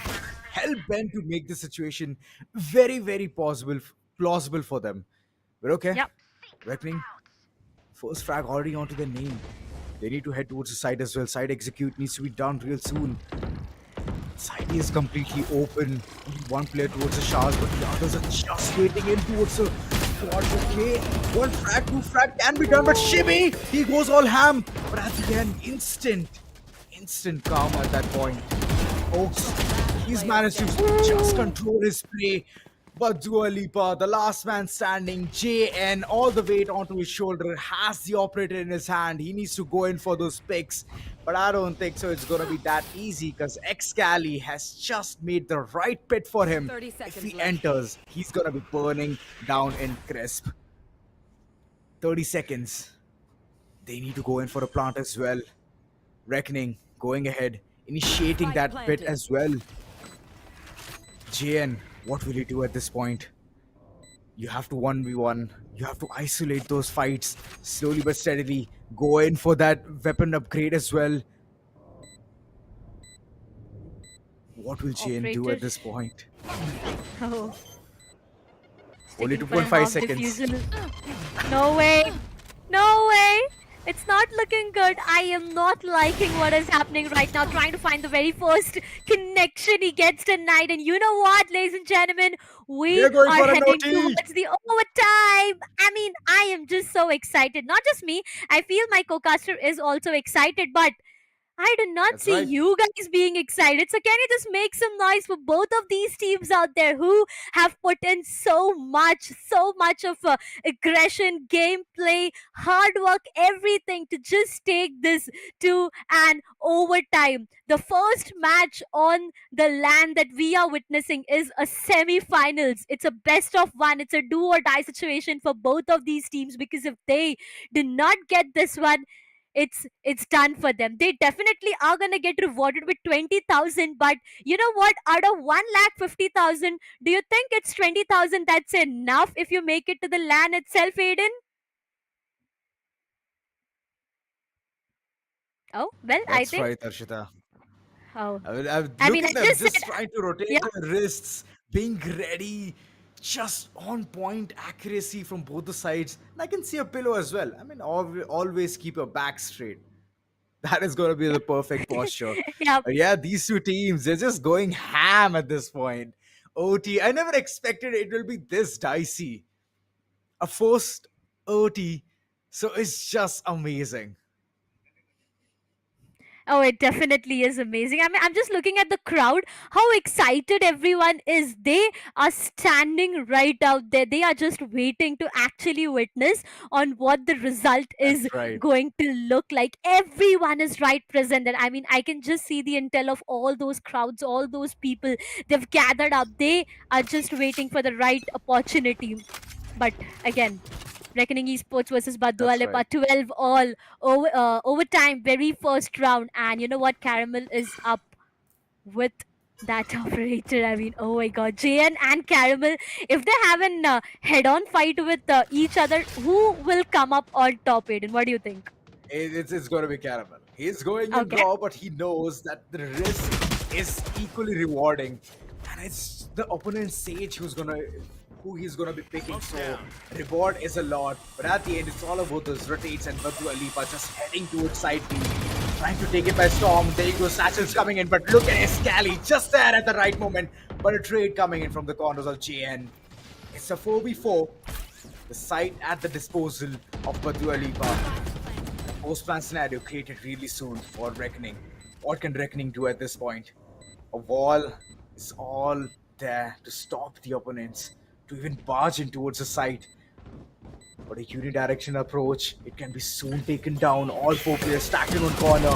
to make the situation very, very plausible for them. But okay, Reckoning, first frag already onto their name. They need to head towards the side as well. Side execute needs to be done real soon. Side is completely open. One player towards the showers, but the others are just waiting in towards the quad. Okay, 1 frag, 2 frag can be done, but Shibi, he goes all ham. But at the end, instant karma at that point. Folks, he's managed to just control his play. But Dua Lipa, the last man standing, JN, all the weight onto his shoulder, has the operator in his hand. He needs to go in for those picks. But I don't think so it's going to be that easy because Excali has just made the right pit for him. 30 If seconds he left. enters, he's going to be burning down in crisp. 30 seconds. They need to go in for a plant as well. Reckoning going ahead, initiating that bit as well. JN, what will you do at this point? You have to 1v1. You have to isolate those fights slowly but steadily. Go in for that weapon upgrade as well. What will JN do at this point? Oh. Only Sticking for a 2.5 half seconds. defusal. No way. No way. It's not looking good. I am not liking what is happening right now. Trying to find the very first connection. He gets denied. And you know what, ladies and gentlemen? We We're going are for an heading OT. towards the overtime. I mean, I am just so excited. Not just me. I feel my co-caster is also excited. But I do not That's see right. you guys being excited. So can you just make some noise for both of these teams out there who have put in so much of aggression, gameplay, hard work, everything to just take this to an overtime. The first match on the LAN that we are witnessing is a semi-finals. It's a best of one. It's a do or die situation for both of these teams, because if they do not get this one, it's done for them. They definitely are gonna get rewarded with 20,000, but you know what? Out of 1,50,000, do you think it's 20,000 that's enough if you make it to the LAN itself, Aiden? Oh well, I That's think. right, Arshita. Oh, Look I mean, at I them just just said, trying to rotate yeah. their wrists, being ready, just on point accuracy from both the sides. And I can see a pillow as well. I mean, always keep your back straight. That is going to be the perfect posture. Yeah. But yeah, these two teams, they're just going ham at this point. OT, I never expected it will be this dicey. A forced OT, so it's just amazing. Oh, it definitely is amazing. I mean, I'm just looking at the crowd, how excited everyone is. They are standing right out there. They are just waiting to actually witness on what the result is That's right. going to look like. Everyone is right present. And I mean, I can just see the intel of all those crowds, all those people. They've gathered up. They are just waiting for the right opportunity. But again, Reckoning Esports versus Badua That's Lipa, right. 12 all overtime, very first round. And you know what? Caramel is up with that operator. I mean, oh my god. JN and Caramel, if they have an head-on fight with each other, who will come up on top, Aiden? What do you think? It's going to be Caramel. He's going in Okay. draw, but he knows that the risk is equally rewarding. And it's the opponent Sage who he's gonna be picking. So reward is a lot, but at the end it's all about those rotates and Badua Lipa just heading towards side B, trying to take it by storm. There you go, Satchel's coming in, but look at Escali just there at the right moment. But a trade coming in from the corners of JN. It's a 4v4. The site at the disposal of Badua Lipa. Post-plan scenario created really soon for Reckoning. What can Reckoning do at this point? A wall is all there to stop the opponents, to even barge in towards the site. But a unidirectional approach, it can be soon taken down. All four players stacked in one corner.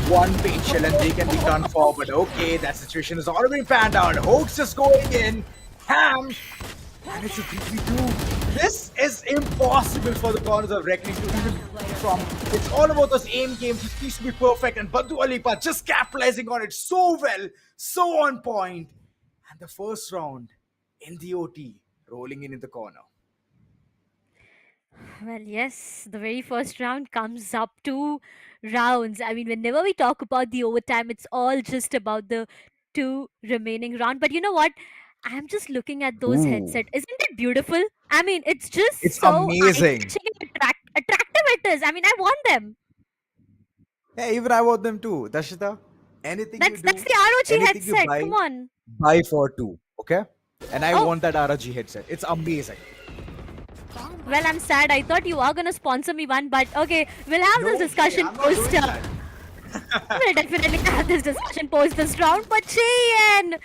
One paint shell and they can be done for. But okay, that situation has already been panned out. Hoax just going in. Ham. And it's a 3v2. This is impossible for the corners of Reckoning to even from. It's all about those aim games. It needs to be perfect. And Badua Lipa just capitalizing on it so well. So on point. And the first round in the OT, rolling in the corner. Well, yes, the very first round comes up 2 rounds. I mean, whenever we talk about the overtime, it's all just about the 2 remaining round. But you know what? I'm just looking at those Ooh. headsets. Isn't it beautiful? I mean, it's just It's so amazing. eye-catching and attractive it is. I mean, I want them. Hey, even I want them too. Dashita, anything you do, That's the ROG anything you headset. buy, Come on. buy for two, okay? And I Oh. want that ROG headset. It's amazing. Well, I'm sad. I thought you are gonna sponsor me one, but okay, we'll have this discussion I'm not post. doing that. We'll definitely have this discussion post this round. But JN,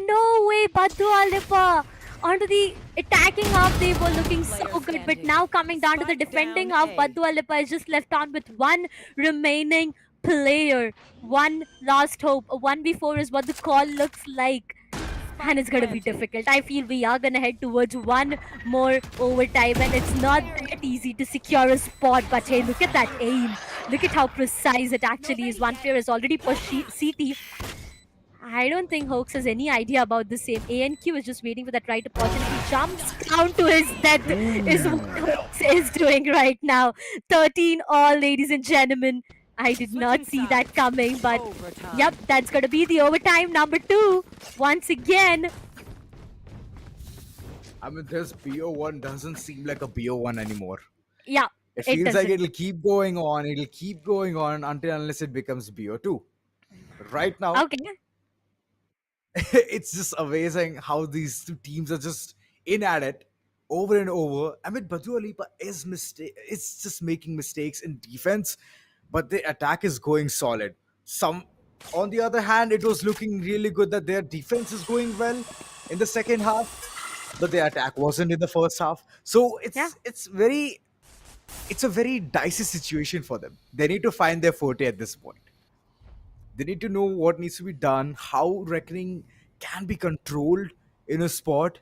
no way, Badua Lipa onto the attacking half. They were looking so good, but now coming down to the defending half, Badua Lipa is just left on with one remaining player. One last hope. A 1v4 is what the call looks like. And it's going to be difficult. I feel we are going to head towards one more overtime, and it's not that easy to secure a spot. But hey, look at that aim. Look at how precise it actually is. One player has already pushed CT. I don't think Hoax has any idea about the same. ANQ is just waiting for that right opportunity. Jumps down to his death is what Hoax is doing right now. 13 all, ladies and gentlemen. I did not see that coming, but yep, that's going to be the overtime number 2. Once again. I mean, this BO1 doesn't seem like a BO1 anymore. Yeah, It feels like doesn't. it'll keep going on. It'll keep going on unless it becomes BO2. But right now, Okay. it's just amazing how these two teams are just in at it over and over. I mean, Badua Lipa is it's just making mistakes in defense, but the attack is going solid. On the other hand, it was looking really good that their defense is going well in the second half, but their attack wasn't in the first half. So it's a very dicey situation for them. They need to find their forte at this point. They need to know what needs to be done, how Reckoning can be controlled in a spot.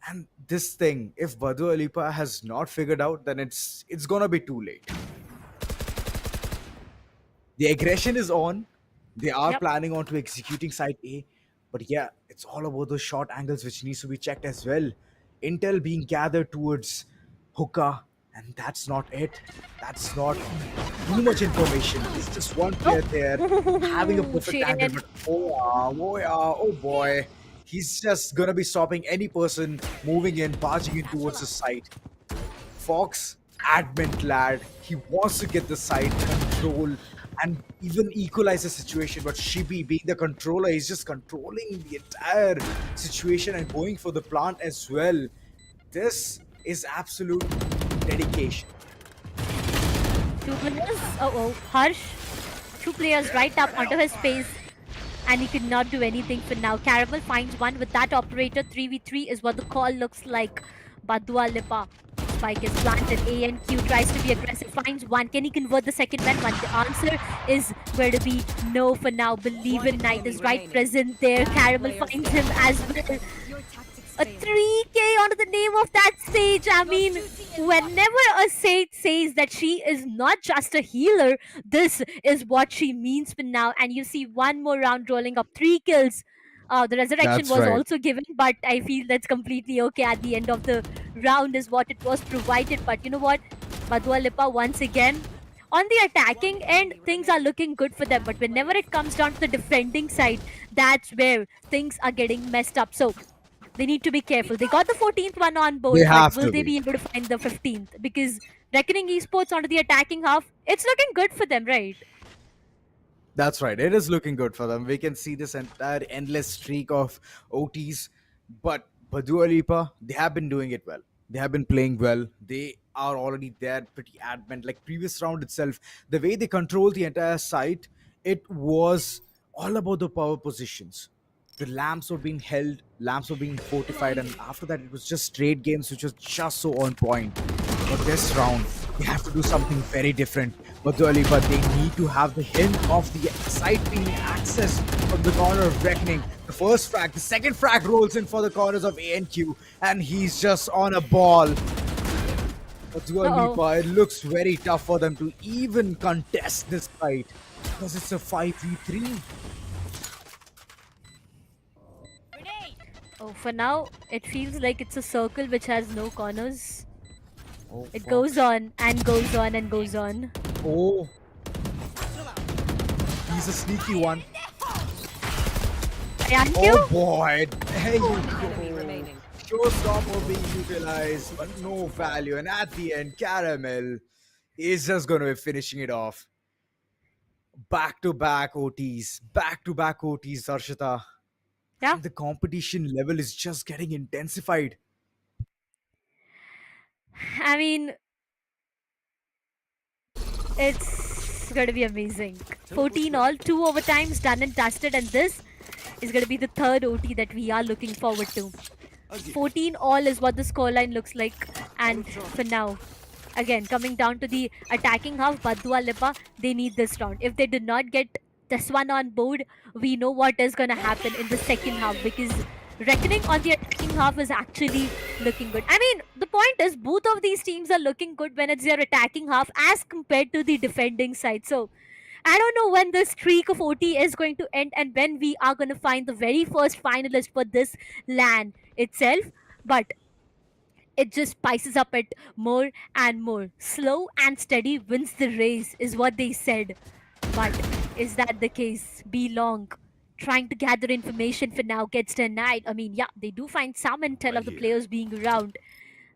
And this thing, if Badua Lipa has not figured out, then it's gonna be too late. The aggression is on. They are planning on to executing side A. But yeah, it's all about those short angles which needs to be checked as well. Intel being gathered towards Hookah. And that's not it. That's not too much information. It's just one player there having a perfect angle. But oh boy. He's just gonna be stopping any person moving in, barging in towards the site. Fox, adamant lad. He wants to get the site control and even equalize the situation. But Shibi, being the controller, he's just controlling the entire situation and going for the plant as well. This is absolute dedication. 2 players. Harsh. 2 players right up onto his face. And he could not do anything for now. Caramel finds one with that operator. 3v3 is what the call looks like. Badua Lipa. Spike is planted. ANQ tries to be aggressive. Finds one. Can he convert the second one? The answer is going to be no for now. Believe in Night is right present there. Caramel finds him as well. A 3K onto the name of that stage. I mean, whenever a sage says that she is not just a healer, this is what she means for now. And you see one more round rolling up, 3 kills. The resurrection was also given, but I feel that's completely okay. At the end of the round is what it was provided. But you know what? Badua Lipa once again. On the attacking end, things are looking good for them. But whenever it comes down to the defending side, that's where things are getting messed up. So they need to be careful. They got the 14th one on board, but will they be able to find the 15th? Because Reckoning Esports onto the attacking half, it's looking good for them, right? That's right. It is looking good for them. We can see this entire endless streak of OTs. But Badua Lipa, they have been doing it well. They have been playing well. They are already there pretty adamant. Like previous round itself, the way they controlled the entire site, it was all about the power positions. The lamps were being held, lamps were being fortified, and after that it was just straight games which was just so on point. But this round, they have to do something very different. But they need to have the hint of the site being accessed from the corner of Reckoning. The first frag, the second frag rolls in for the corners of ANQ, and he's just on a ball. But it looks very tough for them to even contest this fight because it's a 5v3. Oh, for now, it feels like it's a circle which has no corners. Oh, it goes on and goes on and goes on. Oh. He's a sneaky one. Oh boy. There you go. Showstopper being utilized, but no value. And at the end, Caramel is just going to be finishing it off. Back-to-back OTs. Back-to-back OTs, Darshita. Yeah. And the competition level is just getting intensified. I mean, it's going to be amazing. 14 all, 2 overtimes done and dusted, and this is going to be the third OT that we are looking forward to. 14 all is what the scoreline looks like, and for now, again, coming down to the attacking half, Badua Lipa, they need this round. If they do not get this one on board, we know what is going to happen in the second half, because Reckoning on the attacking half half is actually looking good. I mean, the point is both of these teams are looking good when it's their attacking half as compared to the defending side. So I don't know when the streak of OT is going to end and when we are going to find the very first finalist for this LAN itself. But it just spices up it more and more. Slow and steady wins the race, is what they said. But is that the case? Be long. Trying to gather information for now gets denied. I mean, yeah, they do find some intel of the players being around,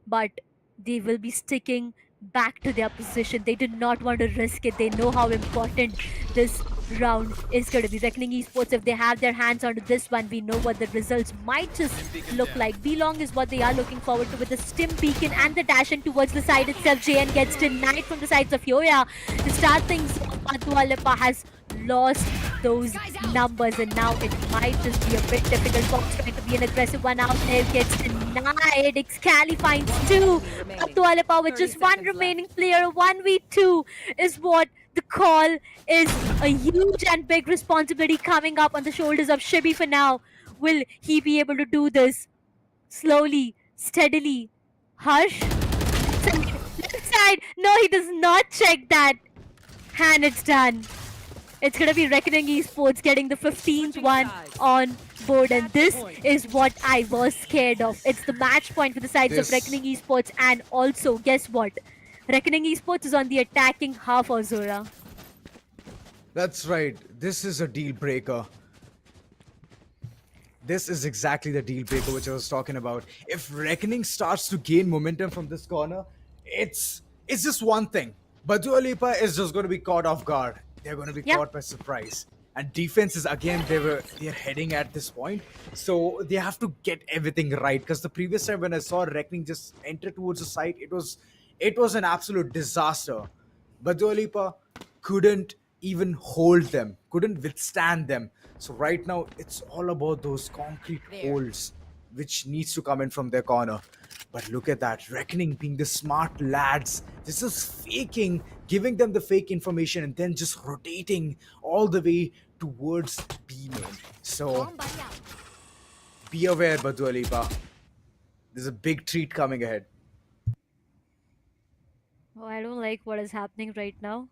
but they will be sticking back to their position. They did not want to risk it. They know how important this round is going to be. Reckoning Esports, if they have their hands onto this one, we know what the results might just look like. Belong is what they are looking forward to with the stim beacon and the dash in towards the side itself. JN gets denied from the sides of Yoya. To start things, Badua Lipa has lost those numbers, and now it might just be a bit difficult. Fox trying to be an aggressive one out there, gets denied. Excali finds two. Badua Lipa with just one remaining player. 1v2 is what the call is. A huge and big responsibility coming up on the shoulders of Shibi for now. Will he be able to do this? Slowly, steadily. Hush. Left side. No, he does not check that. And it's done. It's going to be Reckoning Esports getting the 15th one on board. And this is what I was scared of. It's the match point for the sides of Reckoning Esports. And also, guess what? Reckoning Esports is on the attacking half, Azura. That's right. This is a deal breaker. This is exactly the deal breaker which I was talking about. If Reckoning starts to gain momentum from this corner, it's just one thing. Badua Lipa is just going to be caught off guard. They're going to be caught by surprise. And defense is again, they're heading at this point. So they have to get everything right. Because the previous time when I saw Reckoning just enter towards the site, it was an absolute disaster. Badua Lipa couldn't even hold them, couldn't withstand them. So right now, it's all about those concrete holes which needs to come in from their corner. But look at that, Reckoning being the smart lads. This is faking, giving them the fake information and then just rotating all the way towards B main. So be aware, Badua Lipa. There's a big treat coming ahead. Oh, I don't like what is happening right now.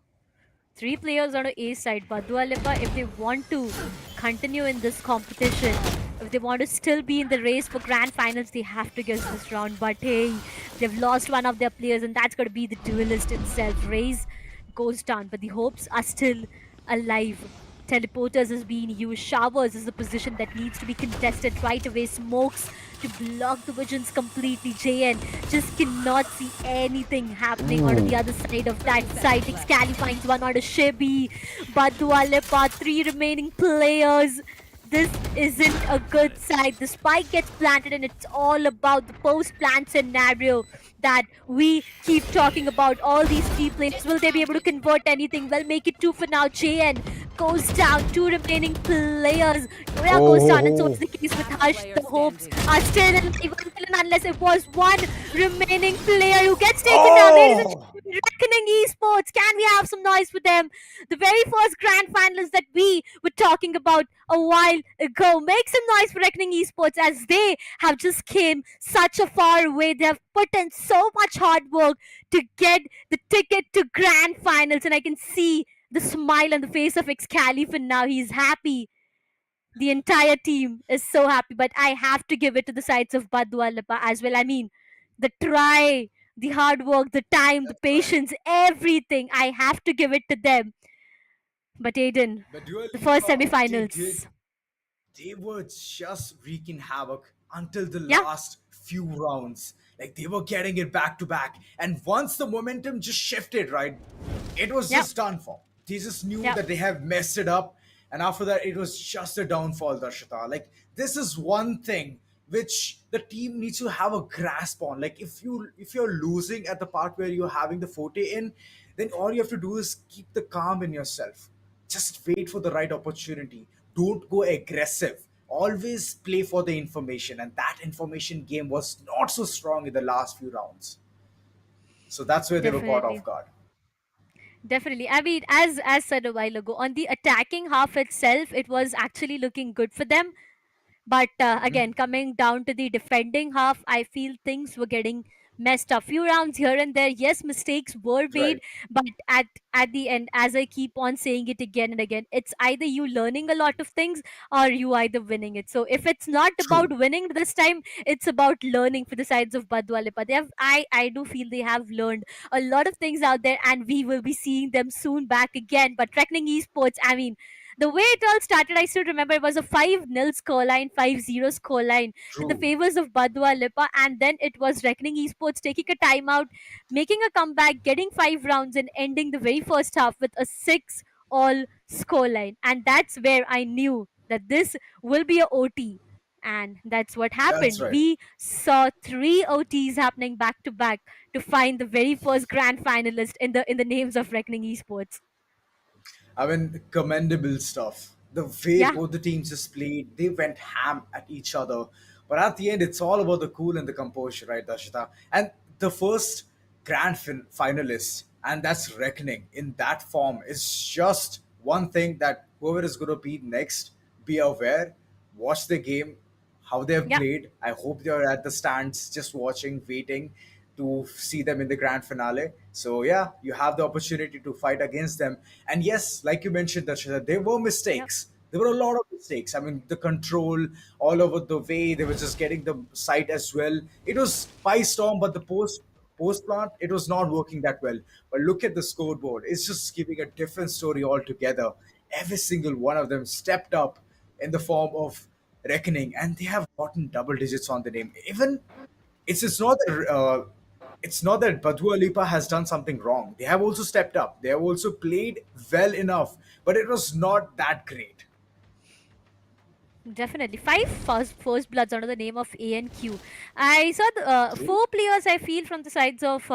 3 players on the A side. Badua Lipa, if they want to continue in this competition, if they want to still be in the race for grand finals, they have to get this round. But hey, they've lost one of their players, and that's going to be the duelist itself. Raze goes down, but the hopes are still alive. Teleporters is being used. Showers is the position that needs to be contested right away. Smokes to block the visions completely. JN just cannot see anything happening on the other side of that site. Excali finds one out of Shibi. Badua Lipa, 3 remaining players. This isn't a good side. The spike gets planted and it's all about the post-plant scenario that we keep talking about. All these 3 players, will they be able to convert anything? Well, make it 2 for now. JN goes down, 2 remaining players. Yoya goes down, and so it's the case with Hush. The hopes are still in until and unless it was 1 remaining player who gets taken down. Ladies and gentlemen, Reckoning Esports, can we have some noise for them? The very first grand finalists that we were talking about a while ago. Make some noise for Reckoning Esports, as they have just came such a far way. They have put in so much hard work to get the ticket to grand finals, and I can see the smile on the face of Excali for now. He's happy. The entire team is so happy, but I have to give it to the sides of Badua Lipa as well. I mean, the try, the hard work, the time, the patience, everything. I have to give it to them. But Aiden, the first semi-finals. They were just wreaking havoc until the last few rounds. Like, they were getting it back to back. And once the momentum just shifted, right, it was just done for. They just knew that they have messed it up. And after that, it was just a downfall, Darshita. Like, this is one thing which the team needs to have a grasp on. Like, if you're losing at the part where you're having the forte in, then all you have to do is keep the calm in yourself. Just wait for the right opportunity. Don't go aggressive. Always play for the information. And that information game was not so strong in the last few rounds. So that's where they were caught off guard. Definitely. I mean, as said a while ago, on the attacking half itself, it was actually looking good for them. But again, coming down to the defending half, I feel things were getting messed up. Few rounds here and there, yes, mistakes were made, Right. but at the end, as I keep on saying it again and again, it's either you learning a lot of things or you either winning it. So if it's not True. about winning this time, it's about learning for the sides of Badua Lipa. They have, I do feel they have learned a lot of things out there, and we will be seeing them soon back again. But Reckoning Esports, I mean, the way it all started, I still remember it was a 5-0 scoreline, 5-0 scoreline in the True. favors of Badua Lipa, and then it was Reckoning Esports taking a timeout, making a comeback, getting 5 rounds, and ending the very first half with a 6-all scoreline. And that's where I knew that this will be a OT. And that's what That's happened. right. We saw 3 OTs happening back to back to find the very first grand finalist in the names of Reckoning Esports. I mean, commendable stuff. The way Yeah. both the teams just played, they went ham at each other. But at the end, it's all about the cool and the composure, right, Darshita? And the first finalist, and that's Reckoning in that form, is just one thing that whoever is going to be next, be aware, watch the game, how they have Yeah. played. I hope they're at the stands just watching, waiting to see them in the grand finale. So yeah, you have the opportunity to fight against them. And yes, like you mentioned, Darshita, there were Yeah. mistakes. There were a lot of mistakes. I mean, the control all over the way, they were just getting the sight as well. It was by storm, but the post plant, it was not working that well. But look at the scoreboard. It's just giving a different story altogether. Every single one of them stepped up in the form of Reckoning, and they have gotten double digits on the name. Even it's not that it's not that Badua Lipa has done something wrong. They have also stepped up. They have also played well enough, but it was not that great. Definitely. Five first bloods under the name of A and Q. I saw the True. 4 players, I feel, from the sides of,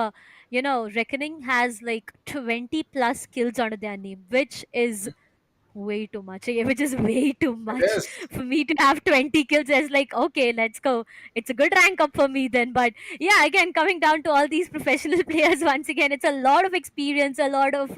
Reckoning has like 20 plus kills under their name, which is way too much. Okay, which is way too It much is. for me to have 20 kills. It's like, okay, let's go. It's a good rank up for me then. But yeah, again, coming down to all these professional players, once again, it's a lot of experience, a lot of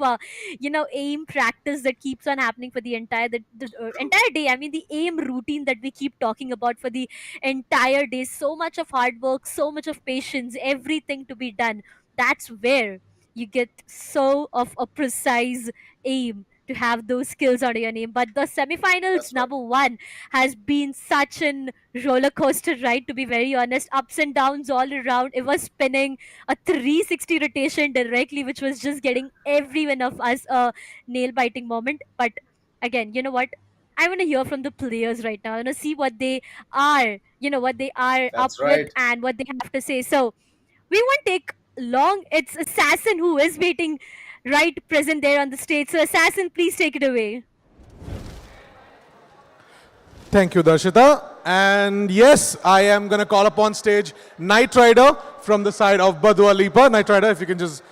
aim practice that keeps on happening for the entire day. I mean, the aim routine that we keep talking about for the entire day. So much of hard work, so much of patience, everything to be done. That's where you get so of a precise aim to have those skills under your name. But the semifinals, That's right. number one, has been such an roller coaster ride, to be very honest. Ups and downs all around. It was spinning a 360 rotation directly, which was just getting every one of us a nail biting moment. But again, you know what? I want to hear from the players right now. I want to see what they are, what they are up That's with right. and what they have to say. So we won't take long. It's Assassin who is waiting right present there on the stage. So Assassin, please take it away. Thank you, Darshita. And yes, I am going to call upon stage Knight Rider from the side of Badua Lipa. Knight Rider, if you can just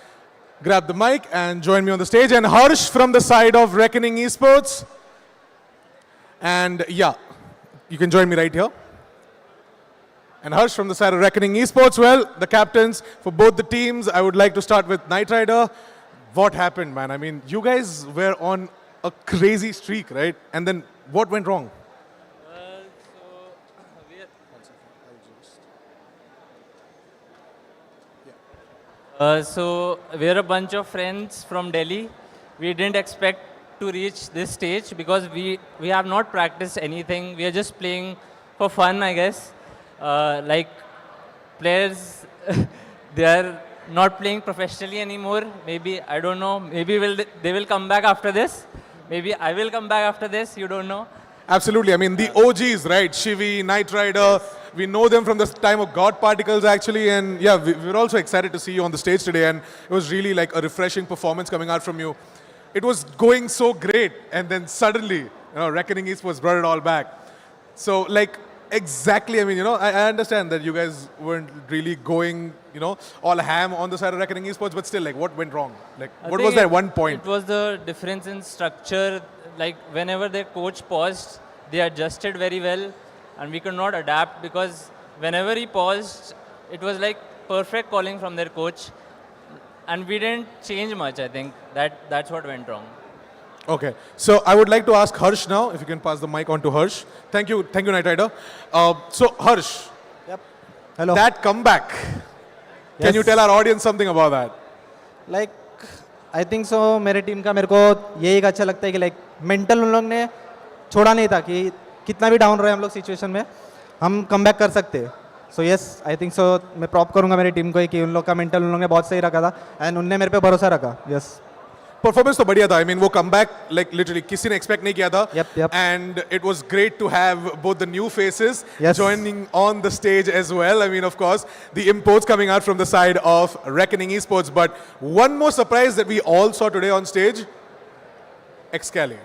grab the mic and join me on the stage. And Harsh from the side of Reckoning Esports. And yeah, you can join me right here. And Harsh from the side of Reckoning Esports. Well, the captains for both the teams. I would like to start with Knight Rider. What happened, man? I mean, you guys were on a crazy streak, right? And then what went wrong? So we're a bunch of friends from Delhi. We didn't expect to reach this stage because we have not practiced anything. We are just playing for fun, I guess. Like players, they are not playing professionally anymore. Maybe, I don't know. Maybe they will come back after this. Maybe I will come back after this. You don't know. Absolutely. I mean, the OGs, right? Shivi, Knight Rider. We know them from the time of God Particles, actually. And yeah, we're also excited to see you on the stage today. And it was really like a refreshing performance coming out from you. It was going so great. And then suddenly, Reckoning Esports brought it all back. So, like, exactly, I mean, I understand that you guys weren't really going, all ham on the side of Reckoning Esports, but still, like, what went wrong? Like, I what think was that one point? It was the difference in structure. Like whenever their coach paused, they adjusted very well, and we could not adapt because whenever he paused, it was like perfect calling from their coach, and we didn't change much. I think that's what went wrong. Okay, so I would like to ask Harsh now, if you can pass the mic on to Harsh. Thank you, Night Rider. So Harsh, Hello. that comeback, can you tell our audience something about that? Like I think so मेरे team का मेरे को ये एक अच्छा लगता है कि लाइक मेंटल उन लोग ने छोड़ा नहीं था कि कितना भी डाउन रहे हम लोग सिचुएशन में हम कम बैक कर सकते हैं so yes I think so मैं प्रॉप करूंगा मेरी टीम को कि उन लोग का मेंटल उन लोग ने बहुत सही रखा था एंड उनने मेरे पे भरोसा रखा यस परफॉर्मेंस तो बढ़िया था. I mean, वो comeback like literally किसी ने expect नहीं किया था. Yep. And it was great to have both the new faces Yes. joining on the stage as well. I mean, of course, the imports coming out from the side of Reckoning Esports. But one more surprise that we all saw today on stage, Excali.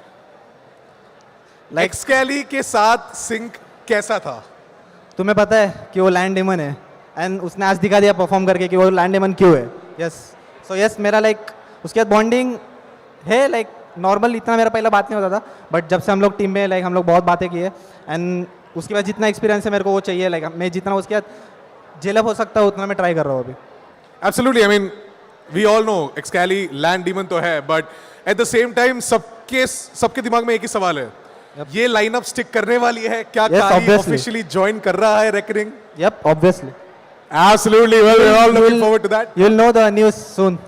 Excali के साथ sync कैसा था? तुम्हें पता है कि वो land daemon है एंड उसने आज दिखा दिया परफॉर्म करके कि वो लैंड डेमन क्यों है यस सो यस मेरा लाइक उसके बाद बॉन्डिंग है लाइक नॉर्मल इतना मेरा पहला बात नहीं होता था बट जब से हम लोग टीम में लाइक हम लोग बहुत बातें किए एंड उसके बाद जितना एक्सपीरियंस है मेरे को वो चाहिए लाइक मैं जितना उसके बाद जेलअप हो सकता हूँ उतना मैं ट्राई कर रहा हूँ अभी Absolutely. I mean, we all know Excali land demon तो है, but at the same time सबके दिमाग में एक ही सवाल है. ये लाइनअप स्टिक करने वाली है क्या? Yes, कारी obviously. ऑफिशियली ज्वाइन कर रहा है Reckoning? Yup obviously Absolutely. Well, we're all looking forward to that. You will know the news soon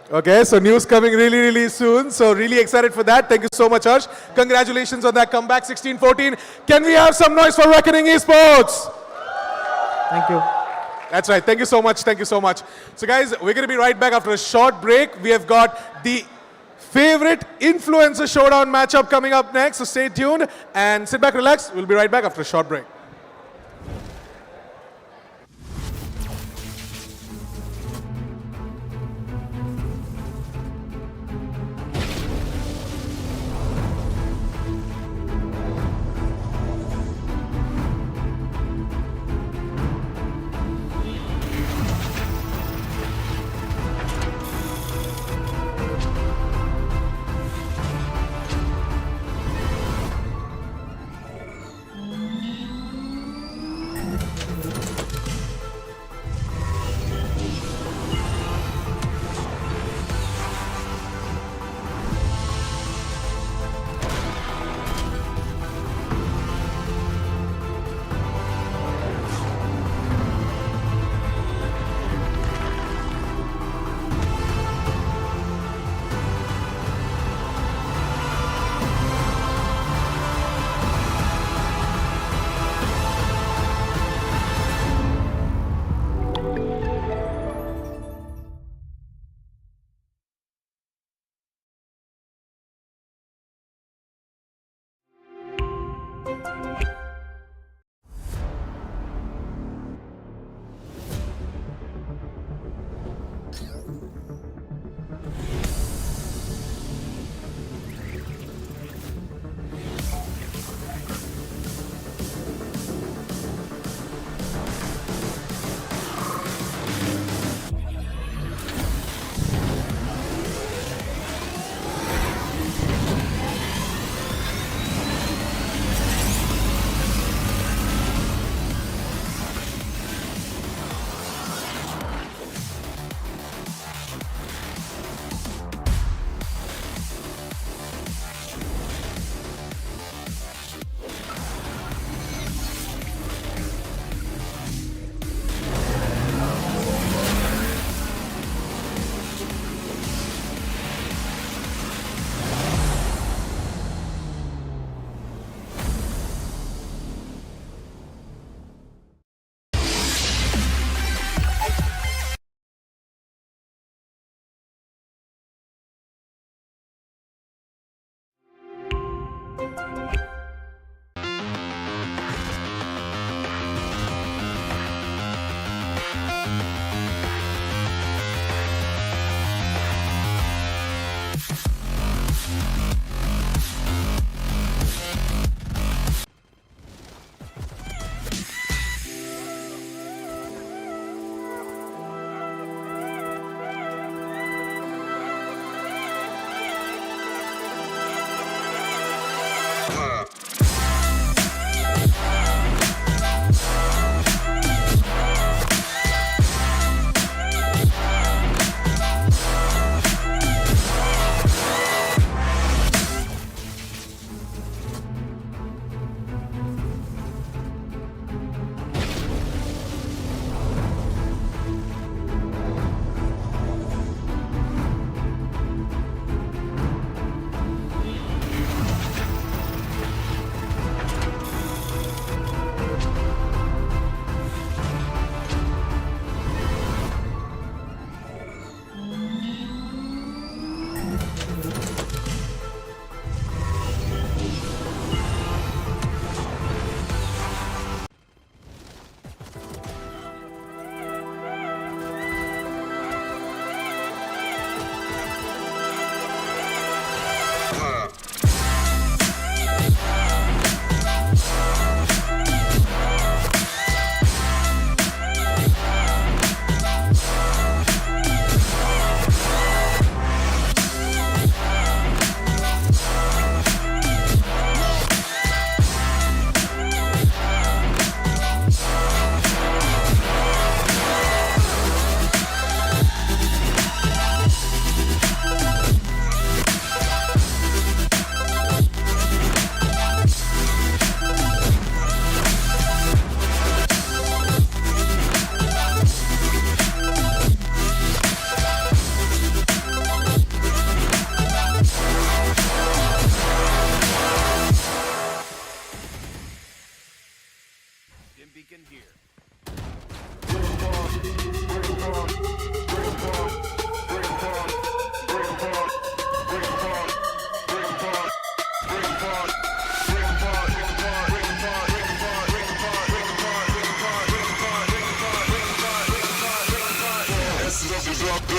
Okay, so news coming really, really soon. So really excited for that. Thank you so much, Harsh. Congratulations on that comeback, 16-14. Can we have some noise for Reckoning Esports? Thank you That's right. Thank you so much. Thank you so much. So guys, we're going to be right back after a short break. We have got the favorite influencer showdown matchup coming up next. So stay tuned and sit back, relax. We'll be right back after a short break. Come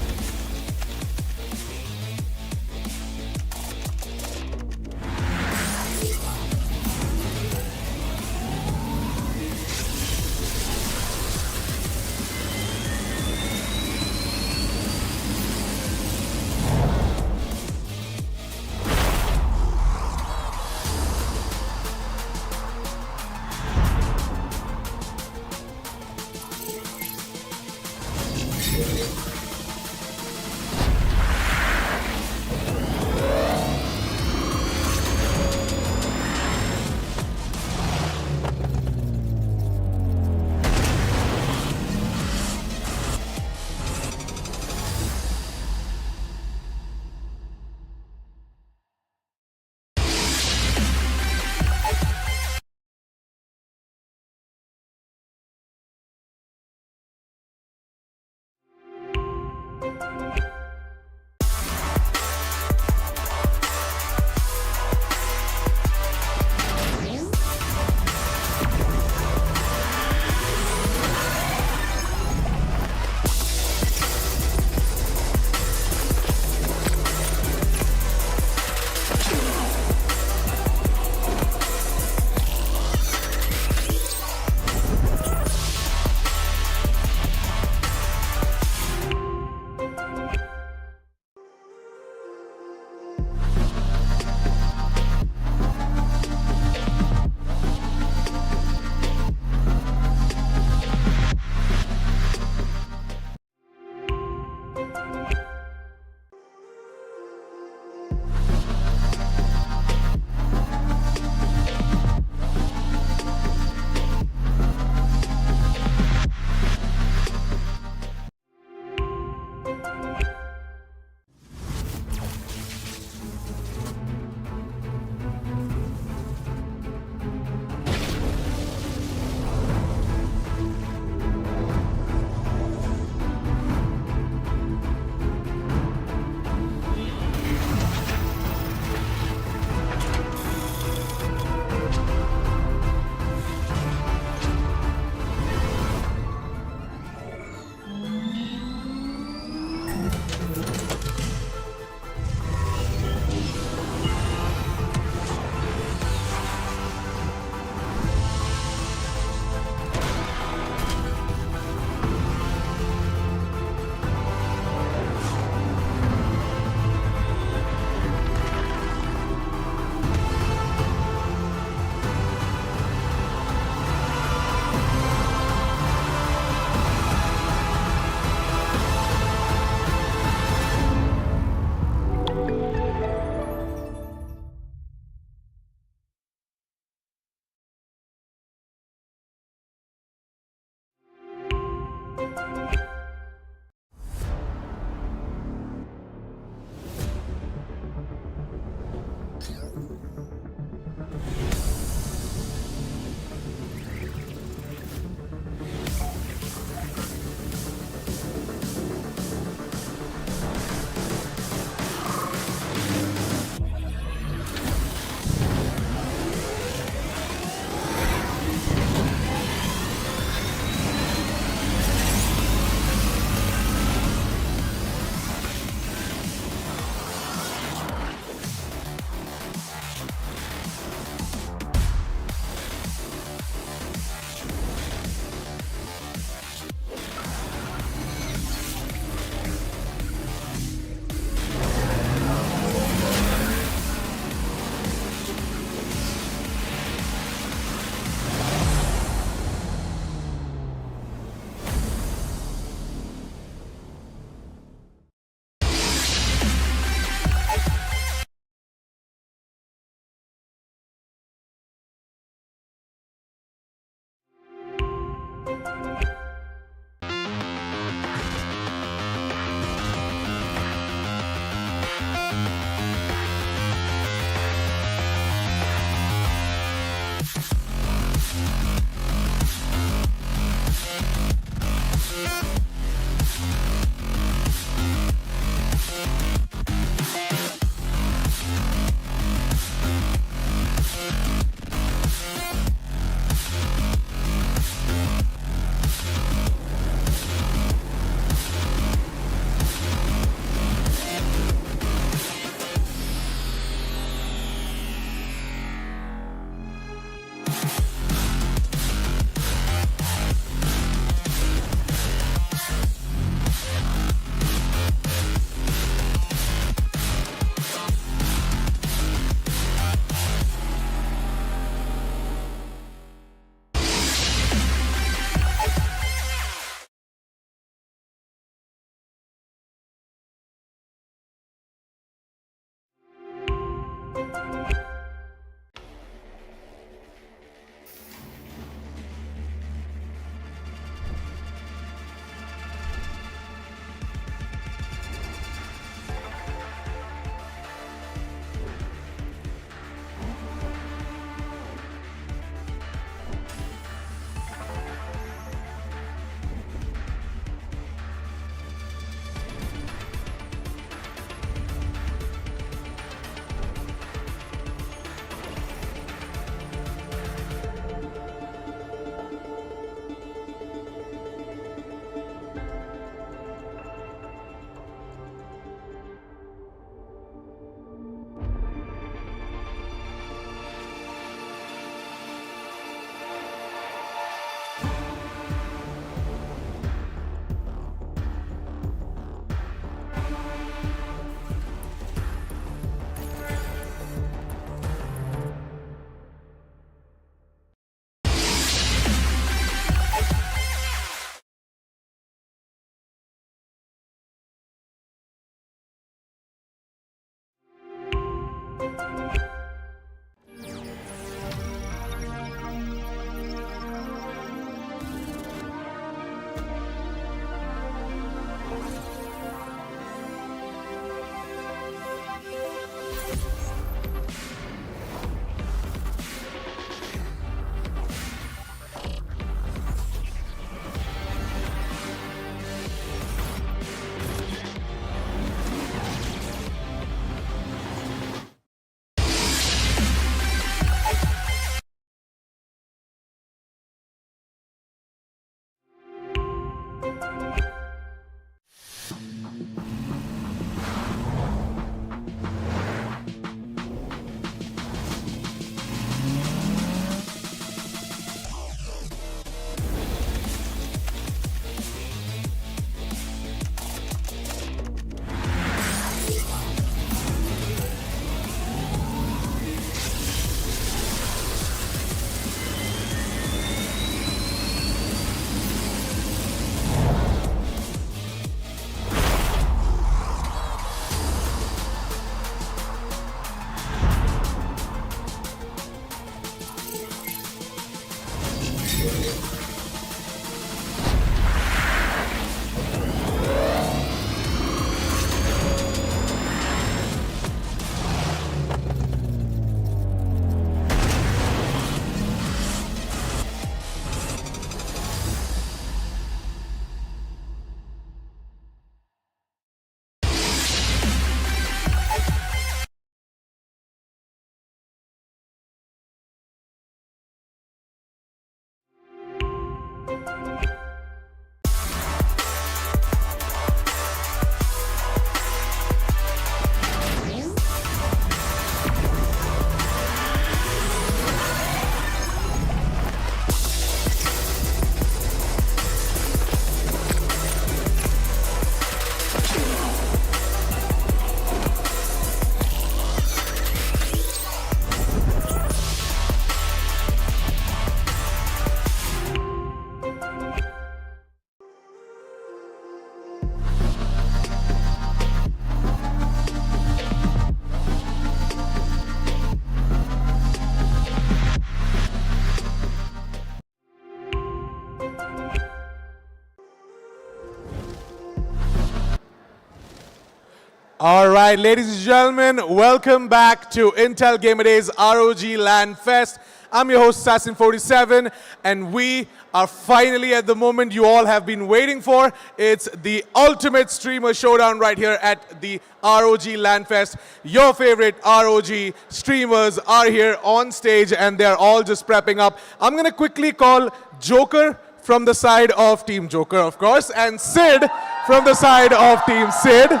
All right, ladies and gentlemen, welcome back to Intel Gamer Days ROG Lan Fest. I'm your host, Assassin47, and we are finally at the moment you all have been waiting for. It's the ultimate streamer showdown right here at the ROG Lan Fest. Your favorite ROG streamers are here on stage, and they're all just prepping up. I'm going to quickly call Joker from the side of Team Joker, of course, and Sid from the side of Team Sid.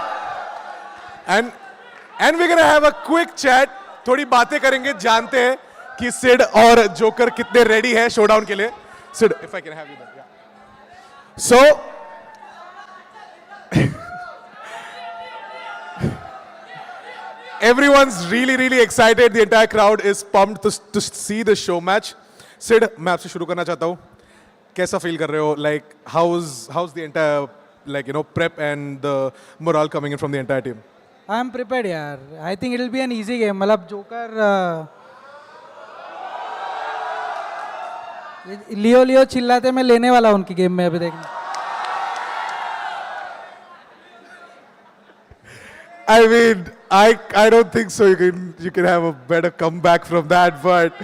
And we're gonna have a quick chat. थोड़ी बातें करेंगे, जानते हैं कि सिड और joker कितने ready है showdown के लिए. Sid, if I can have you there. Yeah. So, everyone's really excited. The entire crowd is pumped to see the show match. Sid, मैं आपसे शुरू करना चाहता हूँ. कैसा फील कर रहे हो? Like, how's the entire prep and the morale coming in from the entire team? I'm prepared, यार. I think it'll be an easy game. मतलब जोकर लियो चिल्लाते मैं लेने वाला उनकी गेम में अभी देखना. I mean, I don't think so. You can have a better comeback from that. But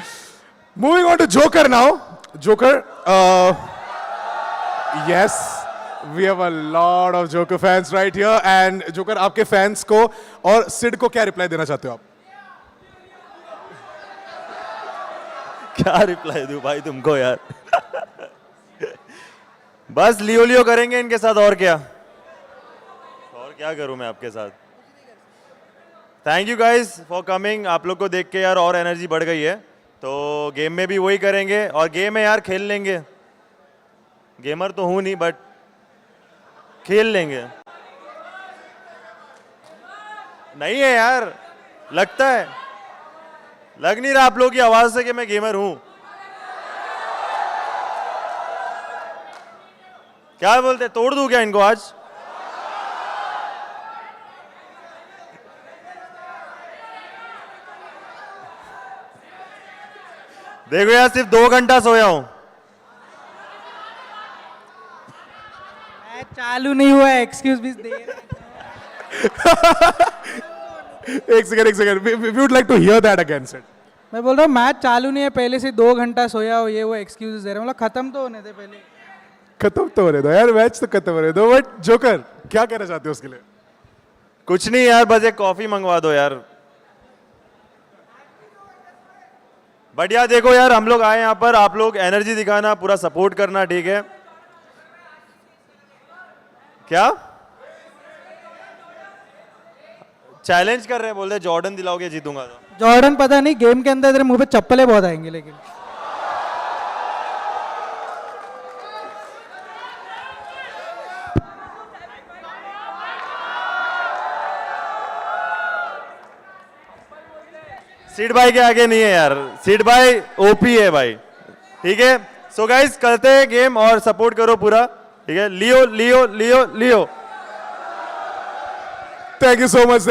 moving on to Joker now. Joker, yes. We have a lot of Joker fans right here, and Joker, आपके fans को और सिड को क्या reply देना चाहते हो आप? क्या रिप्लाई दूं भाई तुमको यार? बस लियो करेंगे इनके साथ, और क्या करूं मैं आपके साथ? Thank you guys for coming. आप लोग को देख के यार और एनर्जी बढ़ गई है. तो गेम में भी वही करेंगे, और गेम है यार खेल लेंगे. गेमर तो हूं नहीं, बट खेल लेंगे. नहीं है यार, लगता है, लग नहीं रहा आप लोगों की आवाज से कि मैं गेमर हूं. क्या बोलते, तोड़ दूं क्या इनको आज? देखो यार, सिर्फ 2 घंटा सोया हूं. चालू नहीं हुआ है, एक्सक्यूज भी दे. एक second. We would like to hear that again, sir. मैं बोल रहा हूँ मैच चालू नहीं है, पहले से 2 घंटा सोया हो, ये वो एक्सक्यूज दे रहे हैं. मतलब खत्म तो होने दे पहले. खत्म तो होने दो यार, मैच तो खत्म होने दो. बट जोकर, क्या कहना चाहते हो उसके लिए? कुछ नहीं यार, बस एक कॉफी मंगवा दो यार. बट यार देखो यार, हम लोग आए यहाँ पर, आप लोग एनर्जी दिखाना, पूरा सपोर्ट करना, ठीक है? क्या चैलेंज कर रहे हैं? बोल रहे जॉर्डन दिलाओगे जीतूंगा तो. जॉर्डन पता नहीं, गेम के अंदर तेरे मुंह पे चप्पलें बहुत आएंगे लेकिन. सीड भाई के आगे नहीं है यार. सीड भाई ओपी है भाई, ठीक है? सो गाइस, करते हैं गेम और सपोर्ट करो पूरा, ठीक है? लियो. Thank you so much,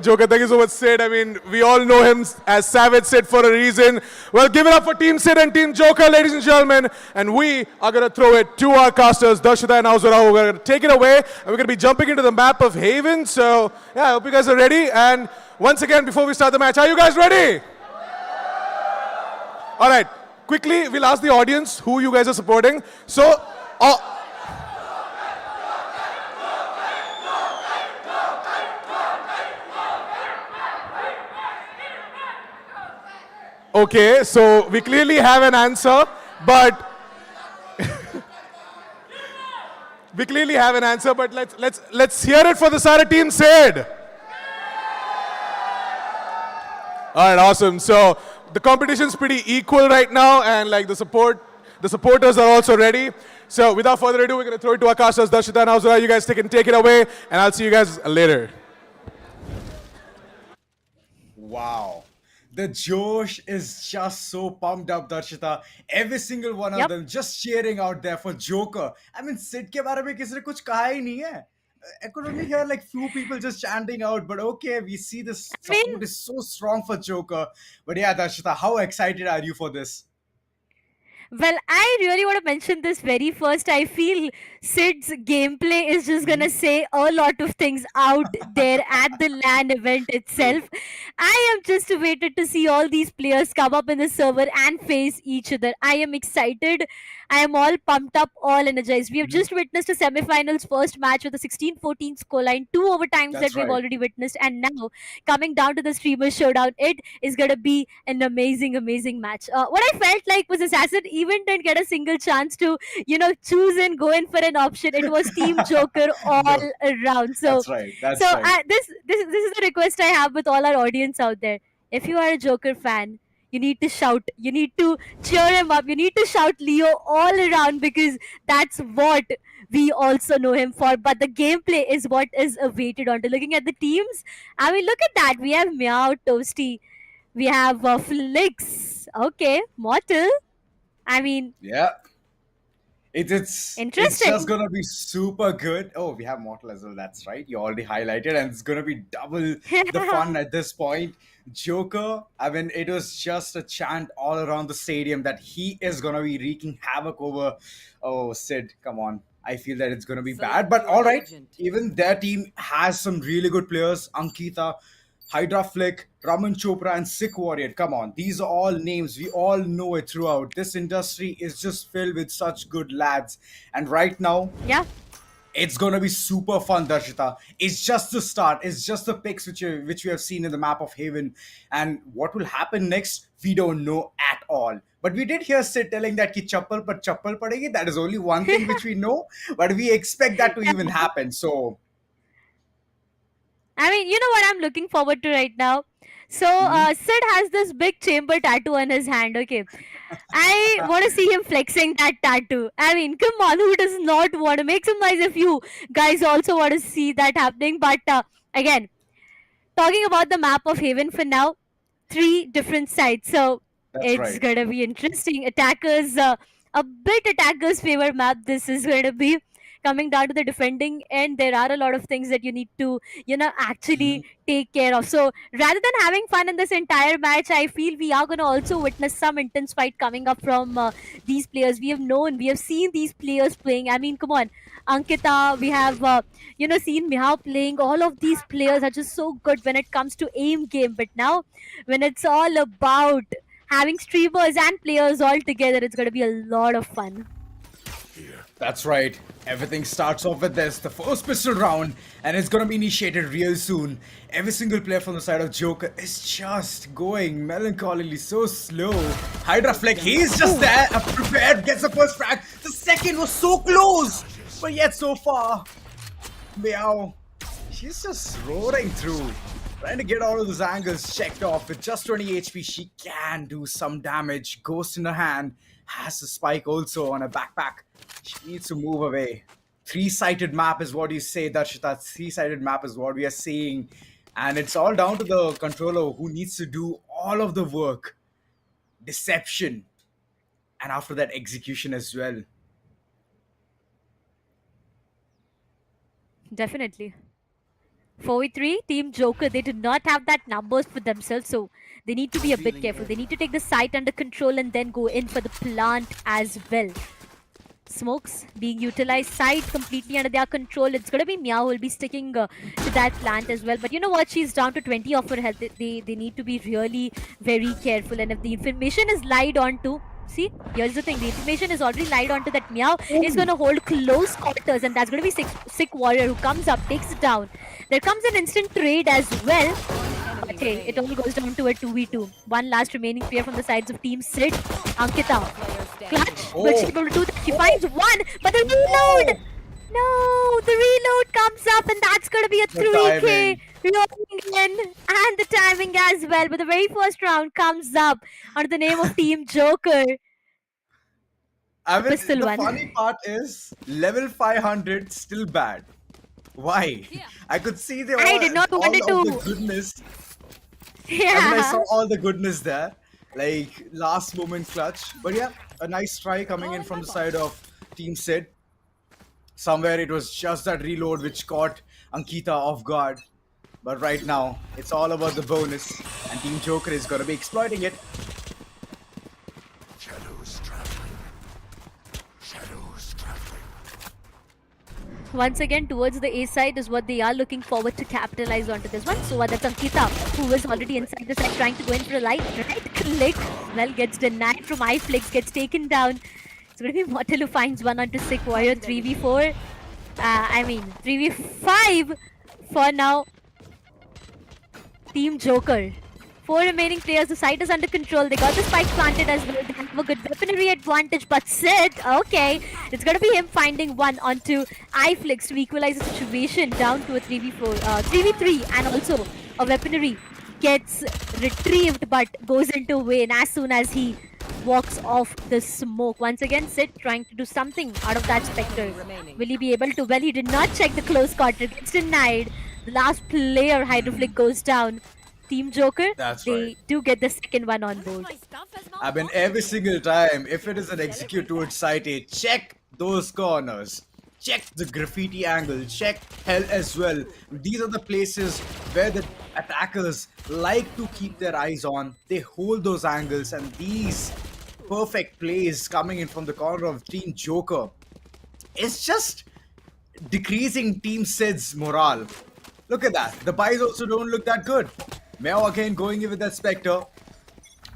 Joker. Thank you so much, Sid. I mean, we all know him as Savage Sid for a reason. Well, give it up for Team Sid and Team Joker, ladies and gentlemen. And we are going to throw it to our casters, Darshita and Auzara, who are going to take it away. And we're going to be jumping into the map of Haven. So, yeah, I hope you guys are ready. And once again, before we start the match, are you guys ready? All right. Quickly, we'll ask the audience who you guys are supporting. So, okay, so we clearly have an answer, but let's hear it for the Sara team said. All right, awesome. So the competition's pretty equal right now, and like the supporters are also ready. So without further ado, we're going to throw it to our casters, Darshita and Auzara. You guys can take it away, and I'll see you guys later. Wow. The Josh is just so pumped up, Darshita. Every single one of them just cheering out there for Joker. I mean, Sid के बारे में किसी ने कुछ कहा ही नहीं है. I could only hear like few people just chanting out, but okay, we see this support is so strong for Joker. But yeah, Darshita, how excited are you for this? Well, I really want to mention this very first. I feel Sid's gameplay is just gonna say a lot of things out there at the LAN event itself. I am just waited to see all these players come up in the server and face each other. I am excited. I am all pumped up, all energized. We have just witnessed a semifinals first match with a 16-14 scoreline, 2 overtimes that That's we've right. already witnessed, and now coming down to the streamer showdown, it is gonna be an amazing, amazing match. What I felt like was Assassin even didn't get a single chance to, choose and go in for an option. It was Team Joker all No. around. So, That's right. That's so right. this is the request I have with all our audience out there. If you are a Joker fan, you need to shout. You need to cheer him up. You need to shout Leo all around because that's what we also know him for. But the gameplay is what is awaited onto. Looking at the teams, I mean, look at that. We have Meow, Toasty. We have Flix. Okay, Mortal. I mean, Yeah. It's Interesting. just gonna be super good. Oh, we have Mortal as well. That's right. You already highlighted, and it's gonna be double the fun at this point. Joker. I mean, it was just a chant all around the stadium that he is gonna be wreaking havoc over. Oh, Sid, come on. I feel that it's gonna be bad, but all right. Even their team has some really good players. Ankita, Hydra Flick, Raman Chopra, and Sick Warrior. Come on, these are all names. We all know it throughout. This industry is just filled with such good lads. And right now, yeah. it's gonna be super fun, Darshita. It's just the start. It's just the picks which we have seen in the map of Haven. And what will happen next, we don't know at all. But we did hear Sid telling that ki chappal par chappal padegi. That is only one thing which we know. But we expect that to even happen. So I mean, you know what I'm looking forward to right now? So, Sid has this big chamber tattoo on his hand, okay? I want to see him flexing that tattoo. I mean, come on, who does not want to make some noise if you guys also want to see that happening? But again, talking about the map of Haven for now, 3 different sides. So, That's it's right. going to be interesting. Attackers, a bit attackers' favorite map this is going to be. Coming down to the defending end, there are a lot of things that you need to, actually take care of. So rather than having fun in this entire match, I feel we are going to also witness some intense fight coming up from these players. We have seen these players playing. I mean, come on, Ankita, we have, seen Mihao playing. All of these players are just so good when it comes to aim game. But now, when it's all about having streamers and players all together, it's going to be a lot of fun. That's right. Everything starts off with this, the first pistol round, and it's gonna be initiated real soon. Every single player from the side of Joker is just going melancholily so slow. Hydra Fleck, he's just there, prepared, gets the first frag. The second was so close, but yet so far. Meow, she's just roaring through, trying to get all of those angles checked off. With just 20 HP, she can do some damage. Ghost in her hand, has a spike also on her backpack. She needs to move away. 3-sided map is what you say, Darshita. 3-sided map is what we are seeing. And it's all down to the controller who needs to do all of the work. Deception. And after that, execution as well. Definitely. 4v3, Team Joker, they did not have that numbers for themselves, so they need to be a bit careful. They need to take the site under control and then go in for the plant as well. Smokes being utilized, site completely under their control. It's gonna be Meow who will be sticking to that plant as well. But you know what? She's down to 20 of her health. They need to be really very careful. And if the information is lied on to, see, here's the thing. The information is already lied onto that Meow is going to hold close quarters, and that's going to be Sick Warrior who comes up, takes it down. There comes an instant trade as well. Okay, it all goes down to a 2v2. One last remaining player from the sides of Team Sid, Ankita. Clutch, will she be able to do that? She finds one, but the reload! No, the reload comes up, and that's going to be a 3k. Rolling in, and the timing as well. But the very first round comes up under the name of Team Joker. I mean, Pistol the one. funny part is level 500 still bad. Why? I could see the I did not all want it of to. the goodness. Yeah. I mean, I saw all the goodness there, like last moment clutch. But yeah, a nice try coming in from the side of Team Sid. Somewhere it was just that reload which caught Ankita off guard. But right now, it's all about the bonus, and Team Joker is going to be exploiting it. once again towards the A side is what they are looking forward to capitalize onto this one. So that's Ankita, who is already inside the side trying to go in for a right click. Well, gets denied from iFlix, gets taken down. It's going to be Mortal who finds one onto Sick Warrior. 3v4. 3v5 for now. Team Joker. 4 remaining players. The site is under control. They got the spike planted as well. They have a good weaponry advantage. But Sid, okay. It's going to be him finding one onto iFlix to equalize the situation down to a 3v4, 3v3. And also a weaponry gets retrieved but goes into Wayne as soon as he walks off the smoke. Once again, Sid trying to do something out of that Spectre. Will he be able to? Well, he did not check the close quarter. Gets denied. The last player, Hydroflick, goes down. Team Joker, they do get the second one on board. I mean, every single time, if it is an execute towards site A, check those corners. Check the graffiti angle. Check hell as well. These are the places where the attackers like to keep their eyes on. They hold those angles, and these perfect plays coming in from the corner of Team Joker, it's just decreasing Team Sid's morale. Look at that. The buys also don't look that good. Meo again going in with that Spectre.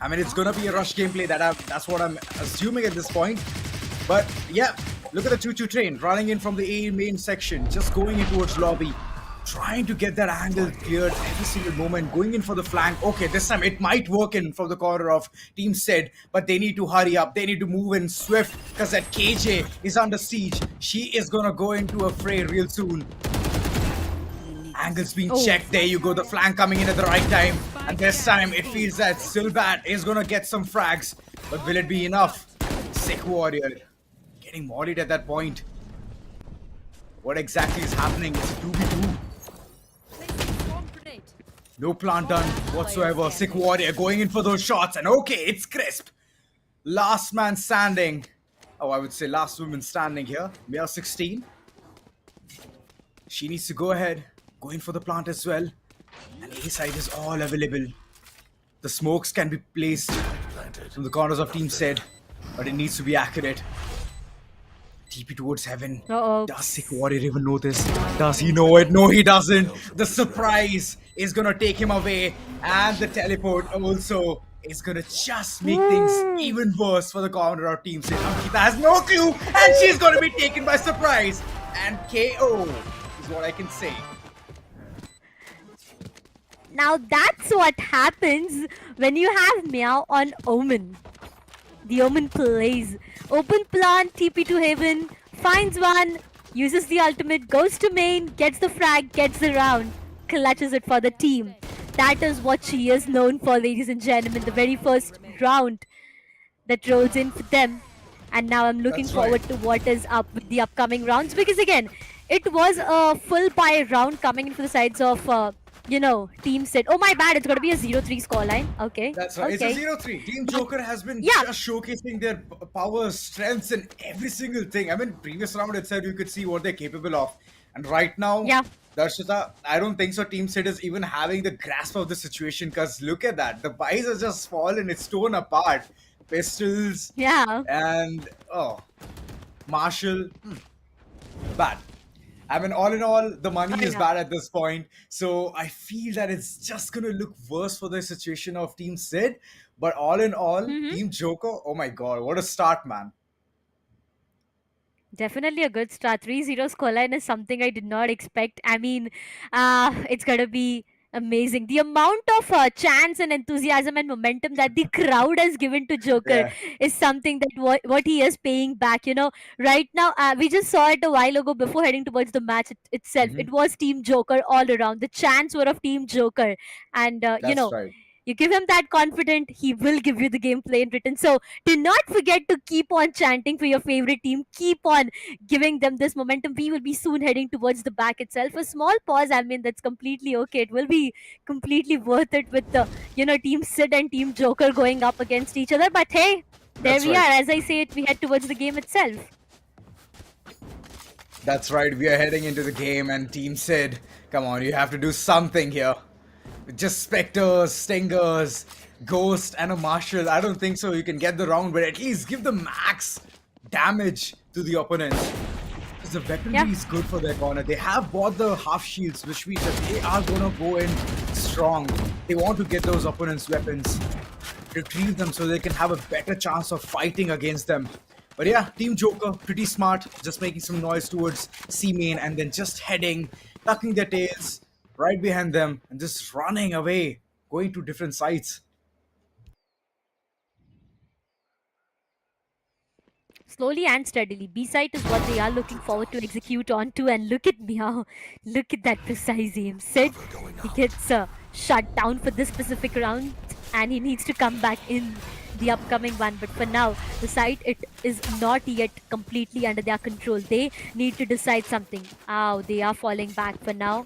I mean, it's gonna be a rush gameplay. That's what I'm assuming at this point. But yeah, look at the choo-choo train running in from the A main section, just going in towards lobby, trying to get that angle cleared every single moment, going in for the flank. Okay, this time it might work in from the corner of Team Sid, but they need to hurry up. They need to move in swift because that KJ is under siege. She is gonna go into a fray real soon. Angles being checked. There you go. The flank coming in at the right time. And this time it feels that Silbat is going to get some frags. But will it be enough? Sick Warrior getting mollied at that point. What exactly is happening? It's a 2v2. No plant done whatsoever. Sick Warrior going in for those shots. And okay, it's crisp. Last man standing. Oh, I would say last woman standing here. Mia 16. She needs to go ahead. Going for the plant as well. And A side is all available. The smokes can be placed from the corners of Team Sid, but it needs to be accurate. TP towards heaven. Does Sick Warrior even know this? Does he know it? No, he doesn't. The surprise is gonna take him away, and the teleport also is gonna just make things even worse for the corner of Team Sid. Ankita has no clue, and she's gonna be taken by surprise. And KO is what I can say. Now that's what happens when you have Meow on Omen. The Omen plays. Open plant, TP to Heaven, finds one, uses the ultimate, goes to main, gets the frag, gets the round, clutches it for the team. That is what she is known for, ladies and gentlemen. The very first round that rolls in for them. And now I'm looking forward to what is up with the upcoming rounds. Because again, it was a full pie round coming in for the sides of... Team Sid. Oh, my bad. It's got to be a 0-3 scoreline. Okay. That's right. Okay. It's a 0-3. Team Joker has been just showcasing their power, strengths, and every single thing. I mean, previous round itself, you could see what they're capable of. And right now, Darshita, I don't think so. Team Sid is even having the grasp of the situation, because look at that. The buys are just fallen. It's torn apart. Pistols. Yeah. And, Marshall. Bad. I mean, all in all, the money is bad at this point. So I feel that it's just going to look worse for the situation of Team Sid. But all in all, Team Joker, oh my god, what a start, man. Definitely a good start. 3-0 scoreline is something I did not expect. I mean, it's going to be amazing. The amount of chance and enthusiasm and momentum that the crowd has given to Joker is something that what he is paying back. Right now, we just saw it a while ago before heading towards the match itself. It was Team Joker all around. The chants were of Team Joker. And, right. You give him that confidence, he will give you the gameplay in return. So do not forget to keep on chanting for your favorite team. Keep on giving them this momentum. We will be soon heading towards the back itself. A small pause, I mean, that's completely okay. It will be completely worth it with the, Team Sid and Team Joker going up against each other. But hey, there we are. As I say it, we head towards the game itself. That's right. We are heading into the game, and Team Sid, come on, you have to do something here. Just Spectres, Stingers, Ghost, and a Marshal. I don't think so you can get the round, but at least give the max damage to the opponents. Because the weaponry is good for their corner. They have bought the half shields, which means that they are gonna go in strong. They want to get those opponents' weapons, retrieve them so they can have a better chance of fighting against them. But yeah, Team Joker, pretty smart, just making some noise towards C main and then just heading, tucking their tails right behind them and just running away, going to different sites. Slowly and steadily, B site is what they are looking forward to execute onto. And look at Meow, look at that precise aim. Sid, he gets shut down for this specific round, and he needs to come back in the upcoming one. But for now, the site, it is not yet completely under their control. They need to decide something. Oh, they are falling back for now.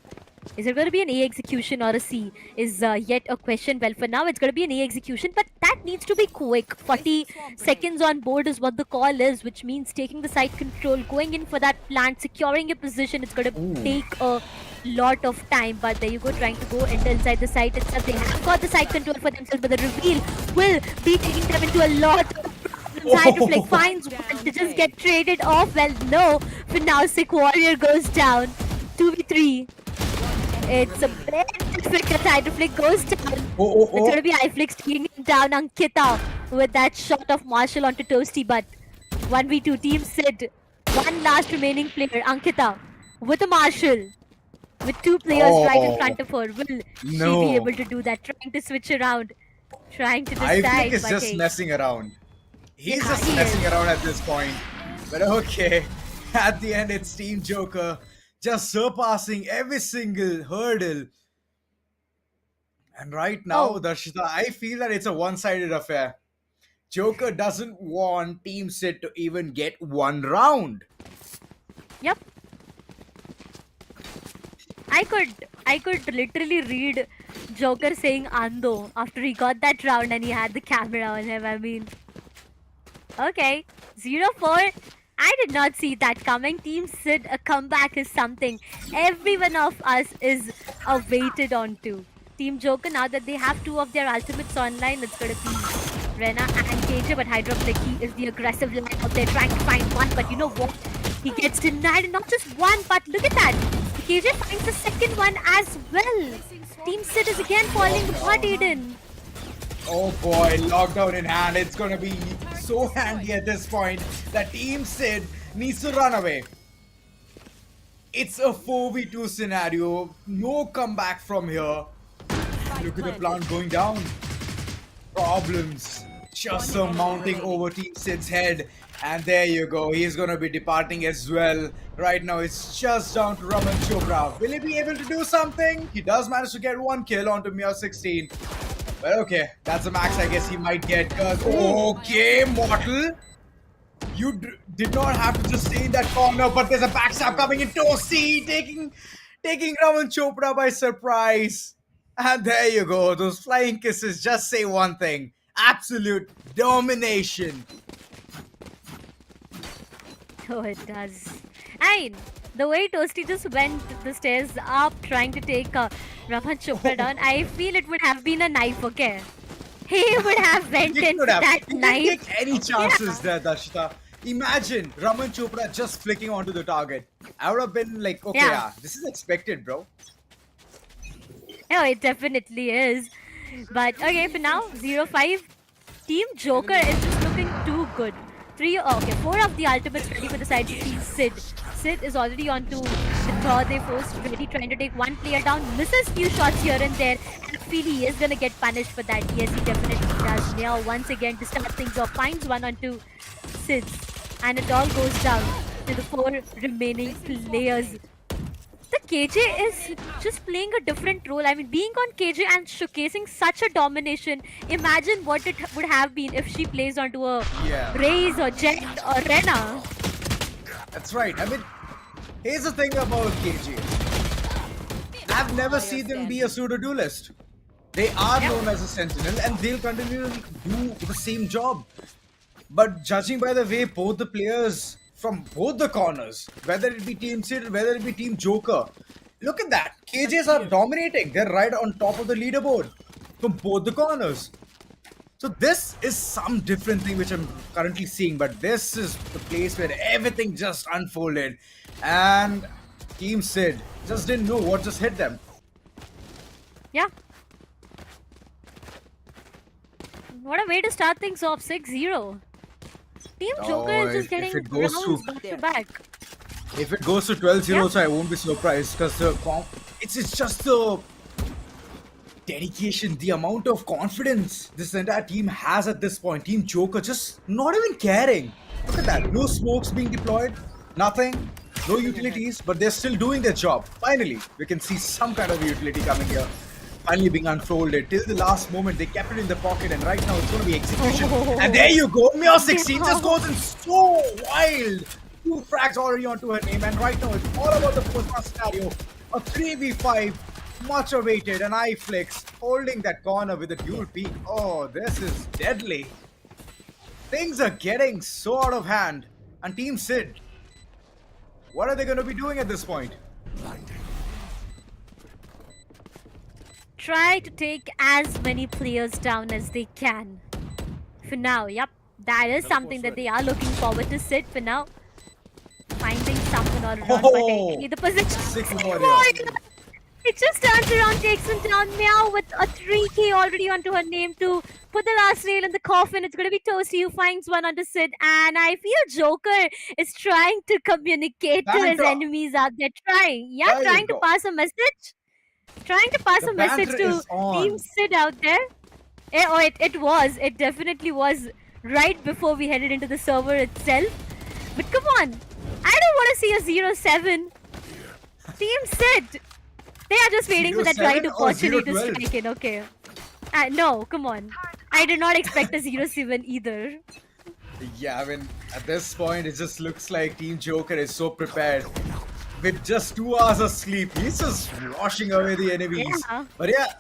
Is it going to be an A execution or a C is yet a question. Well, for now, it's going to be an A execution, but that needs to be quick. 40 seconds on board is what the call is, which means taking the site control, going in for that plant, securing a position. It's going to take a lot of time, but there you go, trying to go inside the site itself. They have got the site control for themselves, but the reveal will be taking them into a lot of problems. Hydroflick finds one to just get traded off. Well, no, for now, Sick Warrior goes down. 2v3. It's a bit difficult. Hydroflick goes down. It's going to be iFlix taking him down. Ankita with that shot of Marshall onto Toasty, but 1v2 Team Sid. One last remaining player, Ankita, with a Marshall. With two players right in front of her. Will she be able to do that? Trying to switch around. Trying to decide. iFlix is just messing around. He's just messing around at this point. But okay, at the end it's Team Joker just surpassing every single hurdle. And right now, Darshita, I feel that it's a one-sided affair. Joker doesn't want Team Sid to even get one round. Yep. I could literally read Joker saying Ando after he got that round and he had the camera on him. I mean, okay, 0-4. I did not see that coming. Team Sid, a comeback is something every one of us is awaited onto. Team Joker, now that they have two of their ultimates online, it's going to be Rena and KJ, but Hydroflick, he is the aggressive line out there trying to find one, but you know what? He gets denied, and not just one, but look at that. KJ finds the second one as well. Team Sid is again falling apart, Aiden. Oh boy, lockdown in hand. It's gonna be so handy at this point that Team Sid needs to run away. It's a 4v2 scenario. No comeback from here. Look at the plant going down. Problems just mounting over Team Sid's head. And there you go. He's gonna be departing as well. Right now, it's just down to Raman Chopra. Will he be able to do something? He does manage to get one kill onto Mia 16. But okay, that's the max I guess he might get. Cause okay, Mortal, you did not have to just stay in that corner, but there's a backstab coming in. Toasty taking Raman Chopra by surprise. And there you go. Those flying kisses just say one thing: absolute domination. Oh, it does. And the way Toasty just went the stairs up trying to take Raman Chopra down, I feel it would have been a knife, okay? He would have went into that knife. He didn't take any chances there, Darshita. Imagine Raman Chopra just flicking onto the target. I would have been like, okay, yeah, this is expected, bro. Oh, it definitely is. But okay, for now, 0-5. Team Joker is just looking too good. 4 of the ultimates ready for the side to Team Sid. Sid is already on to the draw they forced, ready trying to take one player down, misses few shots here and there, and I feel he is gonna get punished for that. Yes, he definitely does. Now once again to start things off, finds one onto Sid, and it all goes down to the 4 remaining players. The KJ is just playing a different role. I mean, being on KJ and showcasing such a domination, imagine what it would have been if she plays onto a Raze or Jet or Rena. That's right. I mean, here's the thing about KJ. I've never seen them be a pseudo-duelist. They are known as a sentinel and they'll continue to do the same job. But judging by the way both the players from both the corners, whether it be Team Sid, whether it be Team Joker, look at that. KJs are dominating. They're right on top of the leaderboard from both the corners. So this is some different thing which I'm currently seeing, but this is the place where everything just unfolded. And Team Sid just didn't know what just hit them. Yeah. What a way to start things off, 6-0. Team Joker is just getting it goes rounds to- back to back. If it goes to 12-0, Yeah. so I won't be surprised because it's just the dedication, the amount of confidence this entire team has at this point. Team Joker just not even caring. Look at that. No smokes being deployed, nothing, no utilities, but they're still doing their job. Finally, we can see some kind of utility coming here. Finally being unfolded. Till the last moment, they kept it in the pocket, and right now it's going to be execution. And there you go. Mio 16 just goes in so wild. 2 frags already onto her name, and right now it's all about the post-pass scenario. A 3v5, much awaited, and iFlix holding that corner with a dual peek. Oh, this is deadly. Things are getting so out of hand. And Team Sid, what are they going to be doing at this point? Try to take as many players down as they can. For now, yep. That is something that they are looking forward to. Sid for now. Finding someone all around, but taking the position. Sick warrior. It just turns around, takes him down. Meow with a 3k already onto her name to put the last nail in the coffin. It's going to be Toasty who finds one onto Sid. And I feel Joker is trying to communicate to his enemies out there. Trying to pass a message. Trying to pass a message to Team Sid out there. It definitely was right before we headed into the server itself. But come on. I don't want to see a 0-7. Team Sid. They are just waiting for that right opportunity to strike in. Okay. No, come on. I did not expect a 0-7 either. Yeah, I mean, at this point, it just looks like Team Joker is so prepared. With just 2 hours of sleep, he's just washing away the enemies. Yeah. But yeah,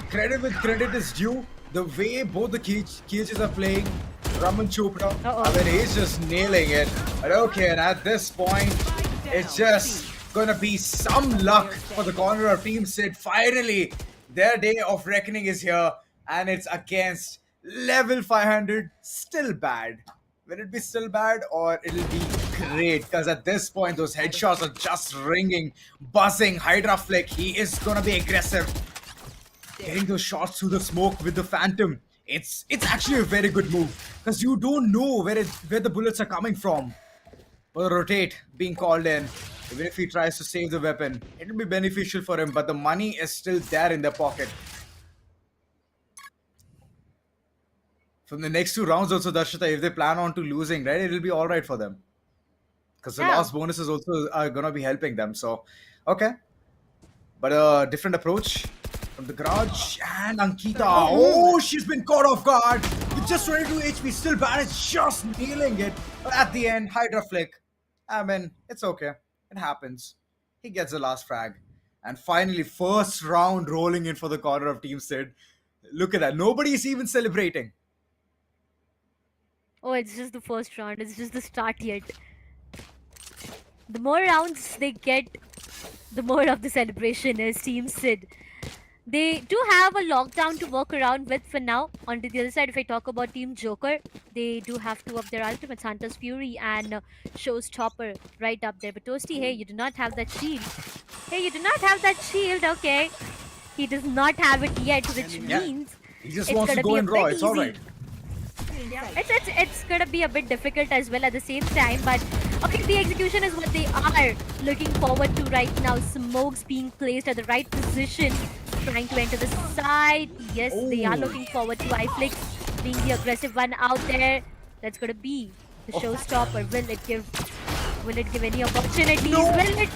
credit with credit is due. The way both the cages are playing, Raman Chopra, I mean, he's just nailing it. But okay, and at this point, it's just gonna be some luck for the corner of Team Sid. Finally, their day of reckoning is here, and it's against level 500. Still bad. Will it be still bad, or it'll be great? Because at this point, those headshots are just ringing, buzzing. Hydra Flick, he is gonna be aggressive. Getting those shots through the smoke with the Phantom. It's actually a very good move, because you don't know where the bullets are coming from. Or rotate being called in. Even if he tries to save the weapon, it'll be beneficial for him, but the money is still there in their pocket. From the next 2 rounds also, Darshita, if they plan on to losing, right, it'll be alright for them. Because the last bonuses also are gonna be helping them, so, okay. But a different approach from the garage, and Ankita, oh, she's been caught off guard. With just 22 HP, still bad, it's just nailing it. But at the end, Hydra Flick, I mean, it's okay. It happens. He gets the last frag. And finally, first round rolling in for the corner of Team Sid. Look at that. Nobody's even celebrating. Oh, it's just the first round. It's just the start yet. The more rounds they get, the more of the celebration is Team Sid. They do have a lockdown to work around with for now. On the other side, if I talk about Team Joker, they do have 2 of their ultimates, Hunter's Fury and Showstopper right up there. But Toasty, hey, you do not have that shield. Hey, you do not have that shield, okay. He does not have it yet, which means he just wants to go in raw, it's alright. Yeah, it's gonna be a bit difficult as well at the same time, but okay, the execution is what they are looking forward to right now. Smokes being placed at the right position, trying to enter the side. Yes, they are looking forward to iFlix being the aggressive one out there. That's gonna be the showstopper. Will it give any opportunities? No. Will it?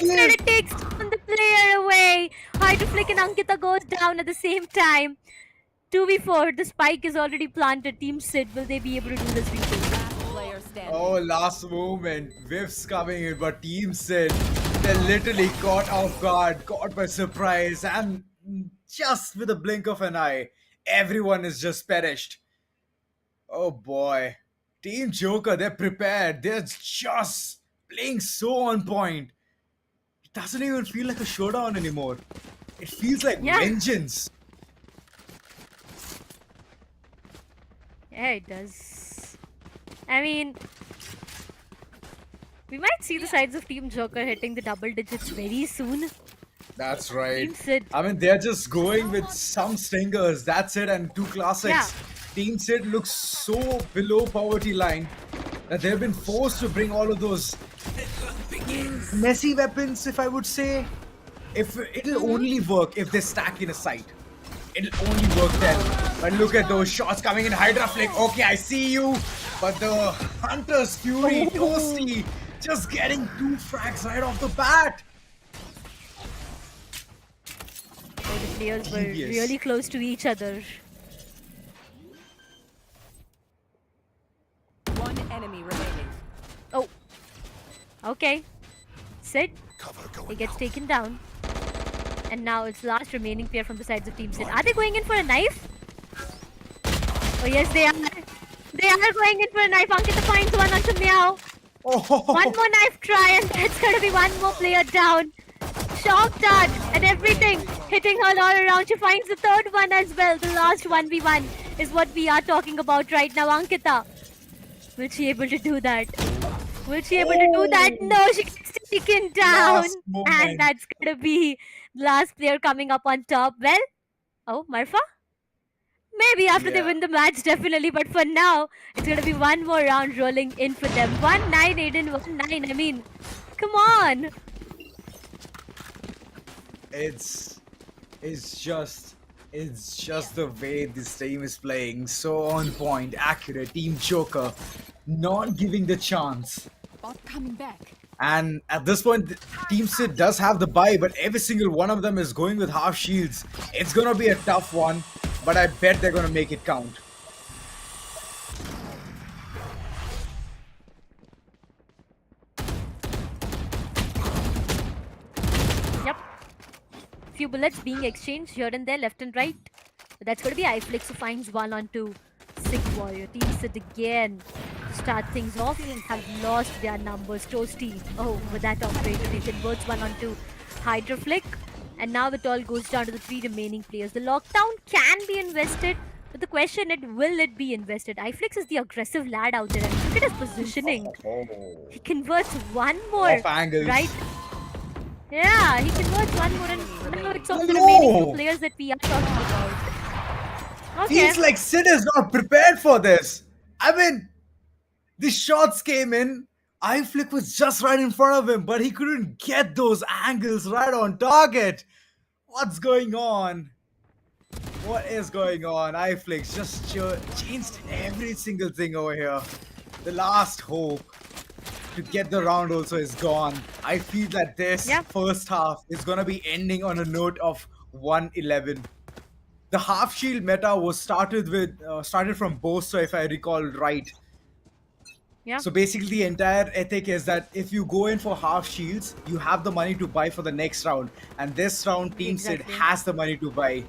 Instead it takes the player away. Hydra Flick and Ankita goes down at the same time. 2v4, the spike is already planted. Team Sid, will they be able to do this retake? Oh, last moment. Whiffs coming in, but Team Sid, they're literally caught off guard, caught by surprise, and just with a blink of an eye, everyone is just perished. Oh boy. Team Joker, they're prepared. They're just playing so on point. It doesn't even feel like a showdown anymore. It feels like vengeance. Yeah, it does. I mean, We might see the sides of Team Joker hitting the double digits very soon. That's right. Team Sid. I mean, they're just going with some stingers. That's it, and 2 classics. Yeah. Team Sid looks so below poverty line that they've been forced to bring all of those messy weapons, if I would say. If it'll only work if they stack in a site. It'll only work then. But look at those shots coming in. Hydra Flick. Okay, I see you. But the Hunter's Fury, Toasty, just getting 2 frags right off the bat. So the players were Genius. really close to each other. One enemy remaining. Oh. Okay. Sid. He gets taken down. And now it's last remaining pair from the sides of Team Sid. Are they going in for a knife? Oh yes, they are. They are going in for a knife. Ankita finds one onto Meow. One more knife try and that's going to be one more player down. Shock dart and everything hitting her all around. She finds the third one as well. The last 1v1 is what we are talking about right now. Ankita, will she able to do that? Will she able to do that? No, she gets taken down. Last moment. And that's going to be the last player coming up on top. Well, oh, Marfa? Maybe after they win the match, definitely. But for now, it's going to be one more round rolling in for them. 1-9, Aiden, 1-9. I mean, come on. It's just the way this team is playing. So on point, accurate. Team Joker not giving the chance. Bot coming back. And at this point, Team Sid does have the buy, but every single one of them is going with half shields. It's gonna be a tough one, but I bet they're gonna make it count. Yep. Few bullets being exchanged here and there, left and right. But that's going to be iFlix who finds one on 2. Sick Warrior. Team Sid again to start things off and have lost their numbers. Toasty. Oh, with that operator, he converts 1 on 2. Hydra Flick. And now it all goes down to the 3 remaining players. The lockdown can be invested, but the question is, will it be invested? iFlix is the aggressive lad out there. And look at his positioning. He converts one more. Off angles. Right? Yeah, he converts one more, and now it's all the remaining 2 players that we are talking about. Okay. Feels like Sid is not prepared for this. I mean, the shots came in. iFlick was just right in front of him, but he couldn't get those angles right on target. What's going on? What is going on? iFlick just changed every single thing over here. The last hope to get the round also is gone. I feel that this first half is gonna be ending on a note of 1-11. The half shield meta was started from Bosa, if I recall right. Yeah. So basically the entire ethic is that if you go in for half shields, you have the money to buy for the next round. And this round, Team Sid has the money to buy.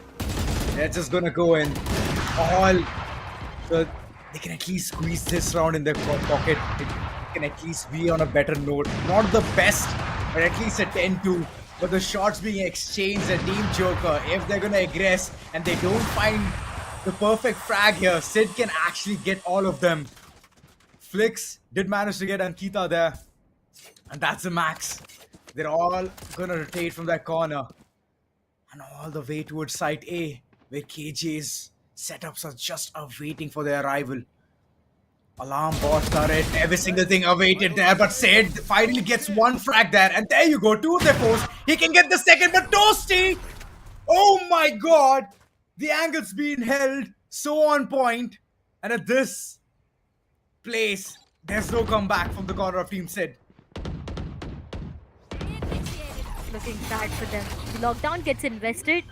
They're just gonna go in all. So they can at least squeeze this round in their pocket. It can at least be on a better note. Not the best, but at least a 10-2. But the shots being exchanged at Team Joker, if they're gonna aggress and they don't find the perfect frag here, Sid can actually get all of them. Flix did manage to get Ankita there. And that's the max. They're all gonna rotate from that corner. And all the way towards Site A, where KJ's setups are just awaiting for their arrival. Alarm bot turret, every single thing awaited there, but Sid finally gets one frag there, and there you go, 2 of their foes. He can get the second, but Toasty! Oh my god! The angle's being held so on point, and at this place, there's no comeback from the corner of Team Sid. Looking sad for them. The lockdown gets invested,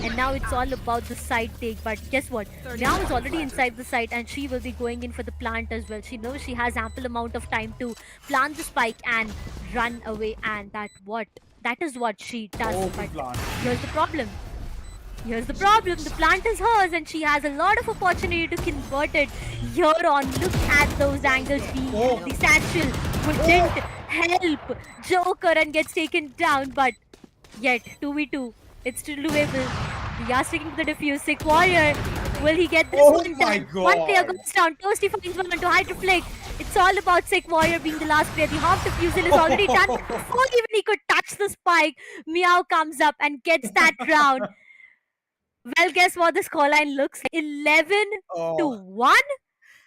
and now it's all about the side take. But guess what? Now is already inside the site, and she will be going in for the plant as well. She knows she has ample amount of time to plant the spike and run away, and that is what she does. But here's the problem. Here's the problem. The plant is hers, and she has a lot of opportunity to convert it here on. Look at those angles being held. The satchel wouldn't help Joker and gets taken down, but yet 2v2. It's still doable. We are sticking to the defuse. Sick Warrior Will he get this Oh one my done? One player God. goes down. Toasty finds one to Hydroflick. It's all about Sick Warrior being the last player. The half defusal is already done. Before even he could touch the spike, Meow comes up and gets that round. Well, guess what the scoreline looks like? 11 to 1?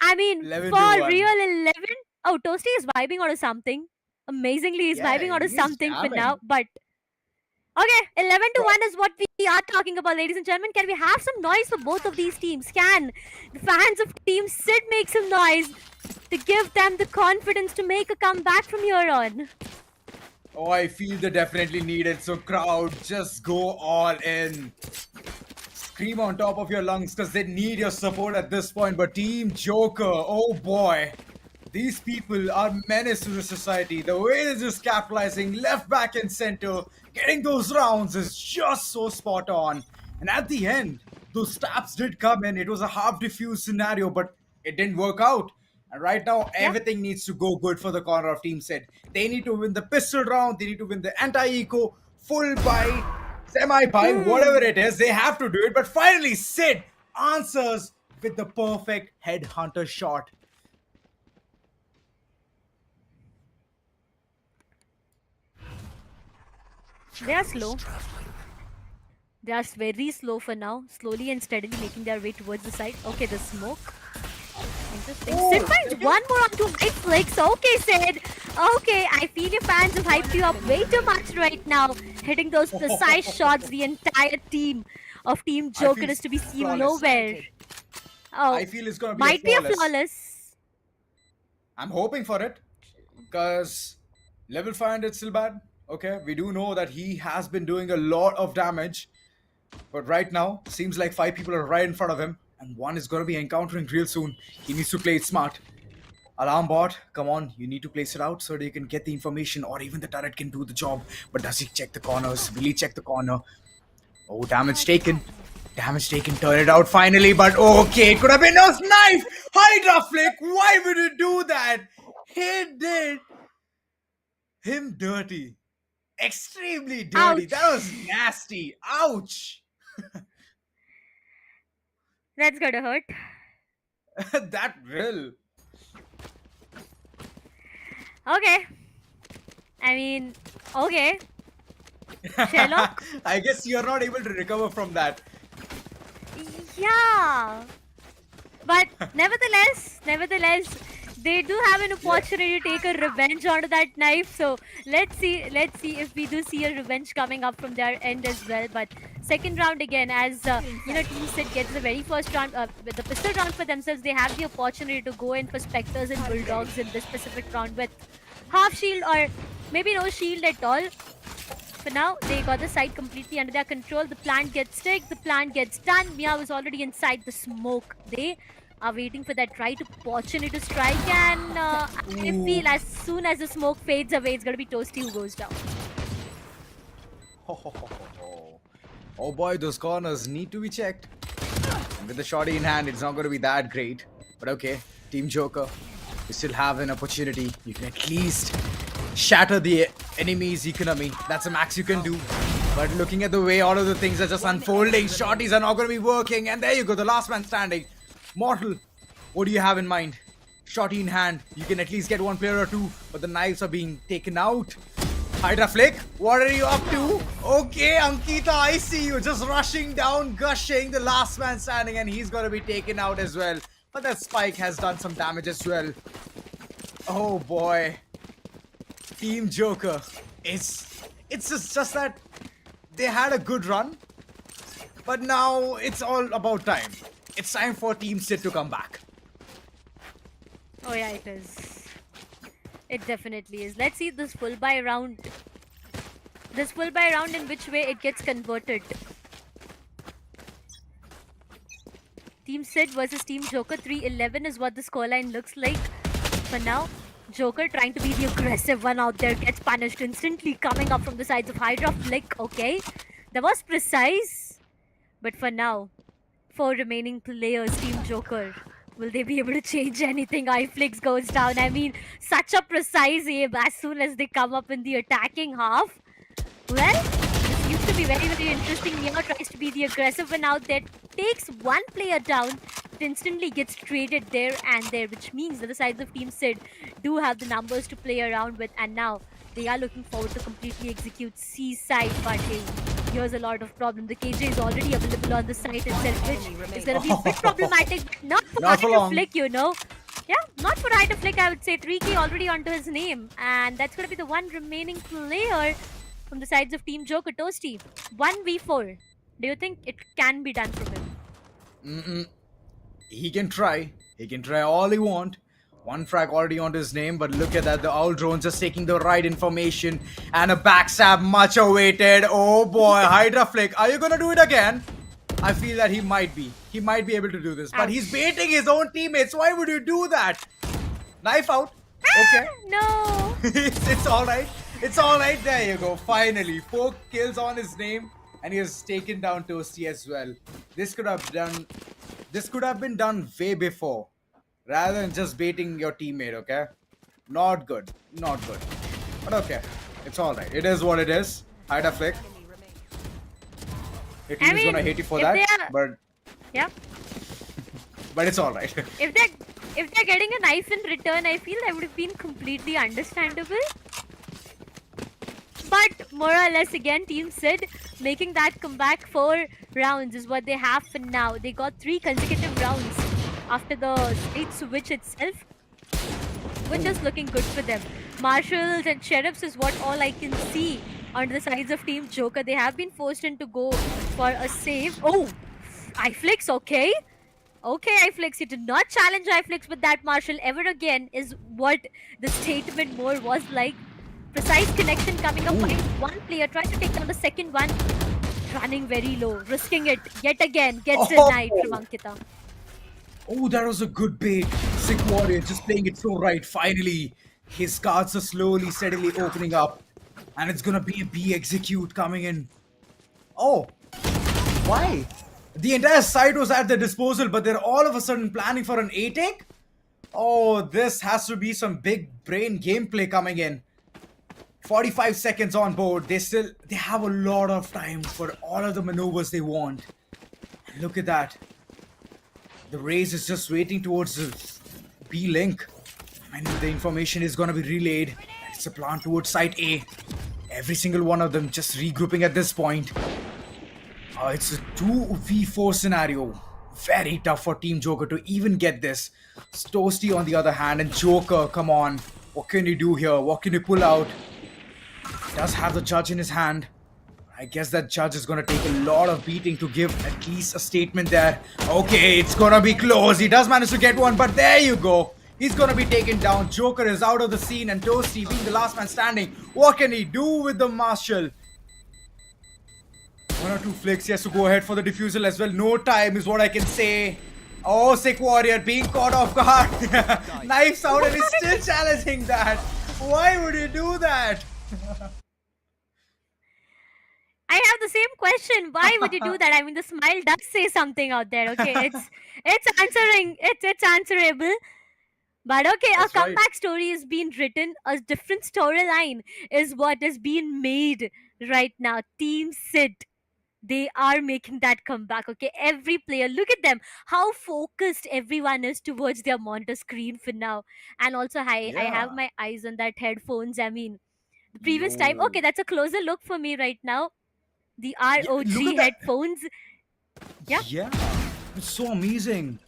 I mean, 11 for to 1. real, 11? Oh, Toasty is vibing out of something. Amazingly, he's Yeah, vibing out of he's something for jamming. now. But, okay, 11 to 1 is what we are talking about, ladies and gentlemen. Can we have some noise for both of these teams? Can the fans of Team Sid make some noise to give them the confidence to make a comeback from here on? Oh, I feel they definitely need it. So crowd, just go all in. Scream on top of your lungs because they need your support at this point. But Team Joker, oh boy. These people are menace to the society. The way they're just capitalizing left, back, and center, getting those rounds is just so spot on. And at the end, those stabs did come in. It was a half diffuse scenario, but it didn't work out. And right now, everything needs to go good for the corner of Team Sid. They need to win the pistol round. They need to win the anti-eco, full buy, semi-buy, whatever it is. They have to do it. But finally, Sid answers with the perfect headhunter shot. They are slow. They are very slow for now. Slowly and steadily making their way towards the side. Okay, the smoke. Interesting. Sid finds one more onto Hype Flicks. Okay, Sid. Okay, I feel your fans have hyped you up way too much right now. Hitting those precise shots. The entire team of Team Joker is to be seen flawless. nowhere. Oh, I feel it's gonna be might be a flawless. I'm hoping for it. Because level 500 still bad. Okay, we do know that he has been doing a lot of damage. But right now, seems like 5 people are right in front of him. And one is going to be encountering real soon. He needs to play it smart. Alarm bot, come on. You need to place it out so that you can get the information. Or even the turret can do the job. But does he check the corners? Will he check the corner? Oh, damage taken. Damage taken. Turn it out finally. But okay, it could have been a knife. Hydra flick. Why would you do that? He did him dirty. Extremely dirty. Ouch. That was nasty. Ouch. That's gonna hurt. That will. Okay. I mean, okay. Sherlock? I guess you're not able to recover from that. Yeah. But nevertheless, they do have an opportunity to take a revenge onto that knife. So let's see if we do see a revenge coming up from their end as well. But second round again, as Team Sid gets the very first round, with the pistol round for themselves, they have the opportunity to go in for Spectres and Bulldogs in this specific round with half shield or maybe no shield at all. For now, they got the site completely under their control. The plant gets stick, the plant gets done. Meow is already inside the smoke. They are waiting for that right opportunity to strike, and I feel as soon as the smoke fades away, it's going to be Toasty who goes down. Oh boy, those corners need to be checked. And with the shotty in hand, it's not going to be that great. But okay, Team Joker, you still have an opportunity. You can at least shatter the enemy's economy. That's the max you can do. But looking at the way all of the things are just unfolding, shotties are not going to be working. And there you go, the last man standing. Mortal, what do you have in mind? Shotty in hand, you can at least get one player or two, but the knives are being taken out. Hydra Flick, what are you up to? Okay, Ankita, I see you just rushing down, gushing, the last man standing, and he's gonna be taken out as well. But that spike has done some damage as well. Oh boy. Team Joker, it's just that they had a good run, but now it's all about time. It's time for Team Sid to come back. Oh yeah, it is. It definitely is. Let's see this full buy round. This full buy round, in which way it gets converted. Team Sid versus Team Joker. 3-11 is what the scoreline looks like. For now, Joker trying to be the aggressive one out there, gets punished instantly, coming up from the sides of Hydra Flick. Okay, that was precise. But for now, 4 remaining players, Team Joker. Will they be able to change anything? iFlix goes down. I mean, such a precise aim as soon as they come up in the attacking half. Well, this used to to be very, very interesting. Neo tries to be the aggressive one out there, takes one player down, but instantly gets traded there and there, which means that the sides of Team Sid do have the numbers to play around with, and now they are looking forward to completely execute C-side, but hey, here's a lot of problem. The KJ is already available on the site itself, which is going to be a bit problematic, but not for Not for Hide to long. Flick, you know. Yeah, not for Hide to Flick, I would say. 3K already onto his name, and that's going to be the one remaining player from the sides of Team Joker. Toasty, 1v4. Do you think it can be done from him? He can try. He can try all he want. One frag already on his name, but look at that. The owl drone just taking the right information. And a backstab much awaited. Oh boy, Hydra Flick. Are you gonna do it again? I feel that he might be. He might be able to do this. But he's baiting his own teammates. Why would you do that? Knife out. Okay. No. it's alright. It's alright. There you go. Finally. 4 kills on his name. And he has taken down Toasty as well. This could have been done way before. Rather than just baiting your teammate, okay? Not good. Not good. But okay. It's alright. It is what it is. Hide a flick. Your team is gonna hate you for that. But yeah. But it's alright. If they're getting a knife in return, I feel that would have been completely understandable. But more or less, again, Team Sid making that comeback. 4 rounds is what they have for now. They got 3 consecutive rounds after the state switch itself, which is looking good for them. Marshals and Sheriffs is what all I can see on the sides of Team Joker. They have been forced in to go for a save. Oh, iFlix, okay. Okay, iFlix, you did not challenge iFlix with that Marshal ever again, is what the statement more was like. Precise connection coming up. One player tries to take down the second one. Running very low, risking it yet again. Gets denied from Ankita. Oh, that was a good bait. Sick Warrior just playing it so right. Finally, his cards are slowly, steadily opening up. And it's gonna be a B execute coming in. Oh, why? The entire side was at their disposal, but they're all of a sudden planning for an A take? Oh, this has to be some big brain gameplay coming in. 45 seconds on board. They have a lot of time for all of the maneuvers they want. And look at that. The Raze is just waiting towards the B link. And the information is gonna be relayed. It's a plan towards site A. Every single one of them just regrouping at this point. It's a 2v4 scenario. Very tough for Team Joker to even get this. Toasty on the other hand, and Joker, come on. What can you do here? What can you pull out? Does have the judge in his hand. I guess that judge is gonna take a lot of beating to give at least a statement there. Okay, it's gonna be close. He does manage to get one, but there you go. He's gonna be taken down. Joker is out of the scene, and Toasty being the last man standing. What can he do with the Marshal? 1 or 2 flicks. He has to go ahead for the defusal as well. No time is what I can say. Oh, Sick Warrior being caught off guard. Knives out, and he's still challenging that. Why would you do that? I have the same question. Why would you do that? I mean, the smile does say something out there. Okay, it's answering. It's answerable. But okay, a comeback story is being written. A different storyline is what is being made right now. Team Sid, they are making that comeback. Okay, every player, look at them. How focused everyone is towards their monitor screen for now. And also, I have my eyes on that headphones. I mean, the previous time. Okay, that's a closer look for me right now. The ROG headphones. Yeah. Yeah, it's so amazing.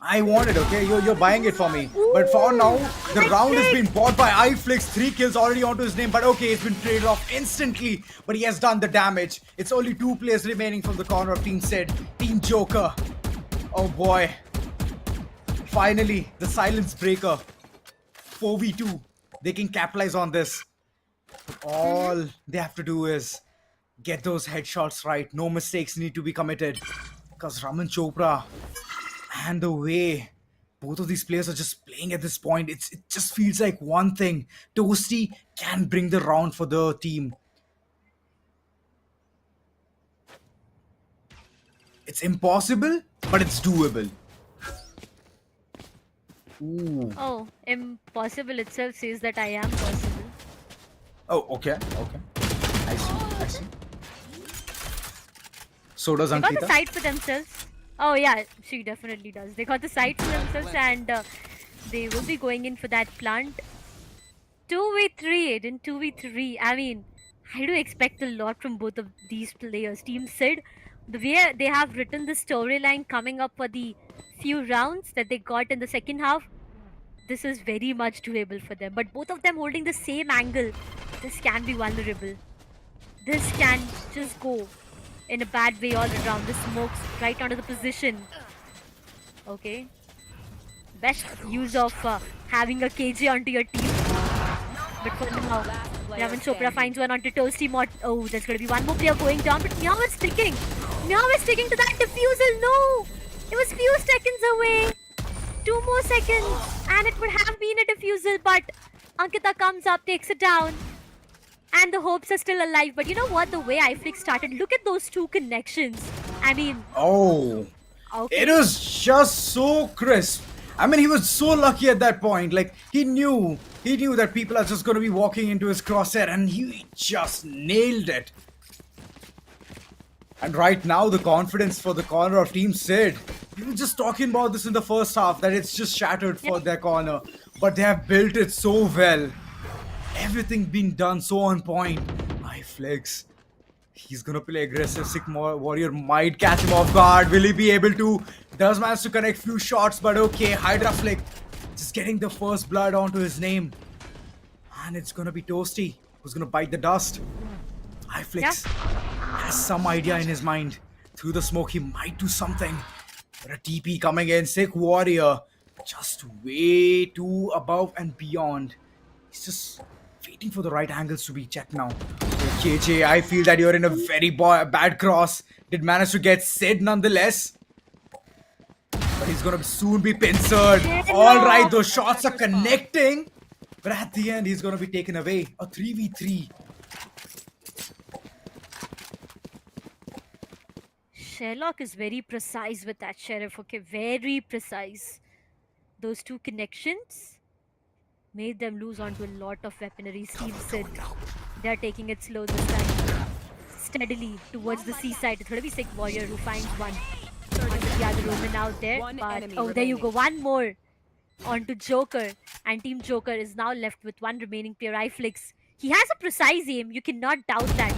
I want it, okay? You're buying it for me. But for now, the round has been bought by iFlix. 3 kills already onto his name. But okay, it's been traded off instantly. But he has done the damage. It's only 2 players remaining from the corner of Team Sid. Team Joker. Oh boy. Finally, the silence breaker. 4v2. They can capitalize on this. All they have to do is get those headshots right. No mistakes need to be committed. Because Raman Chopra and the way both of these players are just playing at this point, it just feels like one thing. Toasty can bring the round for the team. It's impossible, but it's doable. Ooh. Oh, impossible itself says that I am possible. Oh, okay. I see. So does They got the Ankita. side for themselves. Oh yeah, she definitely does. They got the side for themselves and they will be going in for that plant. 2v3, Aiden, 2v3. I mean, I do expect a lot from both of these players. Team Sid, the way they have written the storyline coming up for the few rounds that they got in the second half, this is very much doable for them. But both of them holding the same angle, this can be vulnerable. This can just go in a bad way all around. The smokes right onto the position. Okay. Best use of having a KJ onto your team. But for now, Raman Chopra finds one onto Toasty Mod. Oh, there's going to be one more player going down, but Meow is sticking. Meow is sticking to that defusal. No! It was few seconds away. 2 more seconds, and it would have been a defusal, but Ankita comes up, takes it down. And the hopes are still alive. But you know what? The way iFlix started, look at those 2 connections. I mean... Oh. Okay. It was just so crisp. I mean, he was so lucky at that point. Like, he knew that people are just going to be walking into his crosshair, and he just nailed it. And right now, the confidence for the corner of Team Sid. We were just talking about this in the first half, that it's just shattered for their corner. But they have built it so well. Everything been done so on point. iFlix. He's gonna play aggressive. Sick Warrior might catch him off guard. Will he be able to? Does manage to connect few shots, but okay. Hydra Flick just getting the first blood onto his name. And it's gonna be Toasty who's gonna bite the dust. iFlix has some idea in his mind. Through the smoke, he might do something. But a TP coming in. Sick Warrior. Just way too above and beyond. He's just waiting for the right angles to be checked now. KJ, I feel that you're in a very bad cross. Did manage to get Sid nonetheless. But he's gonna soon be pincered. Alright, those shots are connecting. But at the end, he's gonna be taken away. A 3v3. Sherlock is very precise with that, Sheriff. Okay, very precise. Those 2 connections made them lose onto a lot of weaponry. Steve said they're taking it slow this time. Steadily towards the seaside. It's going to be Sick Warrior who finds one onto the other Roman out there. But, oh, there you go. One more onto Joker. And Team Joker is now left with 1 remaining player, iFlix. He has a precise aim. You cannot doubt that.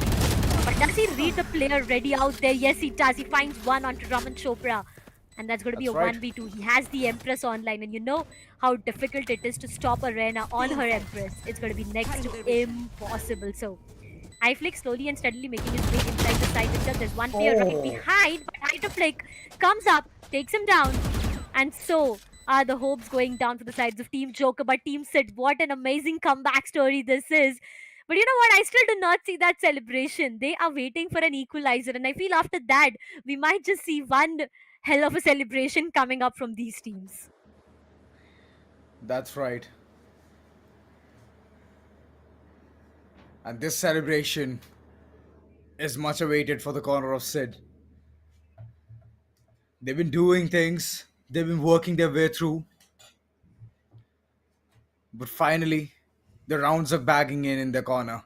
But does he read the player ready out there? Yes, he does. He finds one onto Raman Chopra. And that's going to be a 1v2. He has the Empress online. And you know how difficult it is to stop Arena on her Empress. It's going to be next to impossible. So, iFlix slowly and steadily making his way inside the site itself. There's one player right behind. But Hydroflick comes up, takes him down. And so are the hopes going down for the sides of Team Joker. But Team Sid, what an amazing comeback story this is. But you know what? I still do not see that celebration. They are waiting for an equalizer. And I feel after that, we might just see one hell of a celebration coming up from these teams. That's right. And this celebration is much awaited for the corner of Sid. They've been doing things. They've been working their way through. But finally, the rounds are bagging in their corner.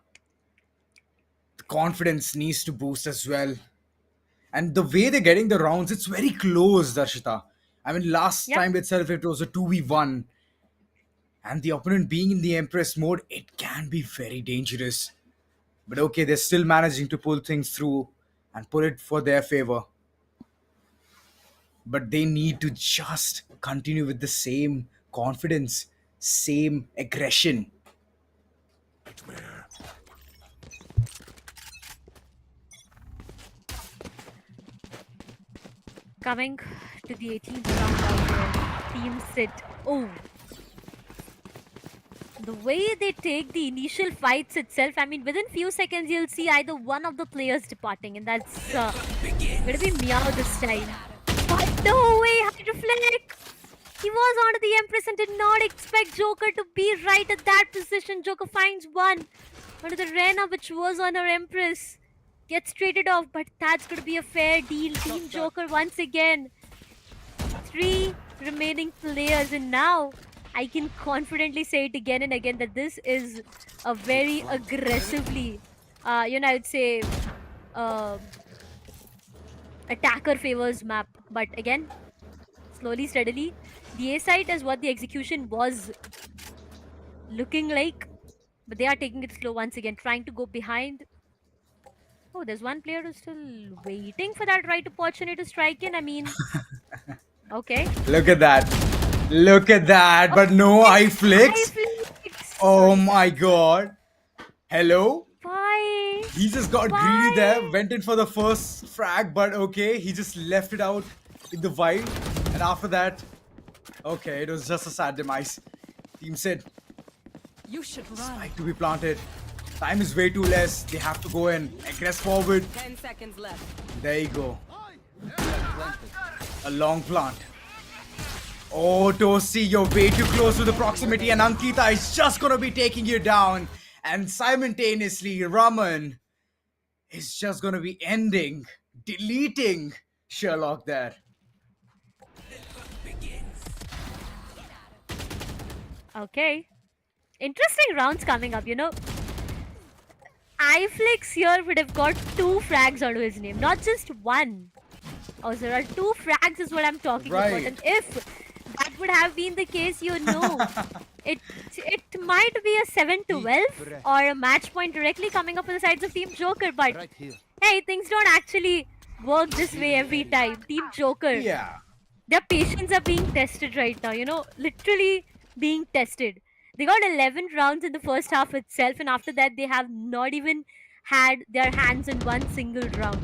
The confidence needs to boost as well. And the way they're getting the rounds, it's very close, Darshita. I mean, last time itself, it was a 2v1. And the opponent being in the Empress mode, it can be very dangerous. But okay, they're still managing to pull things through and pull it for their favor. But they need to just continue with the same confidence, same aggression. Coming to the 18th round out there, Team Sid. Oh. The way they take the initial fights itself, I mean, within few seconds, you'll see either one of the players departing. And that's going to be Meow this time. But no way, Hydroflick! He was onto the Empress and did not expect Joker to be right at that position. Joker finds one onto the Rena, which was on her Empress. Gets traded off, but that's going to be a fair deal. Team Joker once again. 3 remaining players, and now I can confidently say it again and again that this is a very aggressively, I would say, attacker favors map. But again, slowly, steadily, the A site is what the execution was looking like. But they are taking it slow once again, trying to go behind. Oh, there's one player who's still waiting for that right opportunity to strike in. I mean, okay. Look at that. Look at that. But no eye flicks. Oh my god. Hello? Bye. He just got greedy there. Went in for the first frag, but okay. He just left it out in the wild. And after that, okay, it was just a sad demise. Team said, You should run. spike to be planted. Time is way too less. They have to go and aggress forward. 10 seconds left. There you go. A long plant. Oh, Tosi, you're way too close to the proximity, and Ankita is just gonna be taking you down. And simultaneously, Raman is just gonna be deleting Sherlock there. Okay. Interesting rounds coming up, you know. iFlix here would have got 2 frags out of his name, not just one. Oh, so there are 2 frags is what I'm talking about. And if that would have been the case, you know, it might be a 7-12 or a match point directly coming up on the sides of Team Joker. But hey, things don't actually work this way every time. Team Joker, their patience are being tested right now, you know, literally being tested. They got 11 rounds in the first half itself, and after that they have not even had their hands in one single round.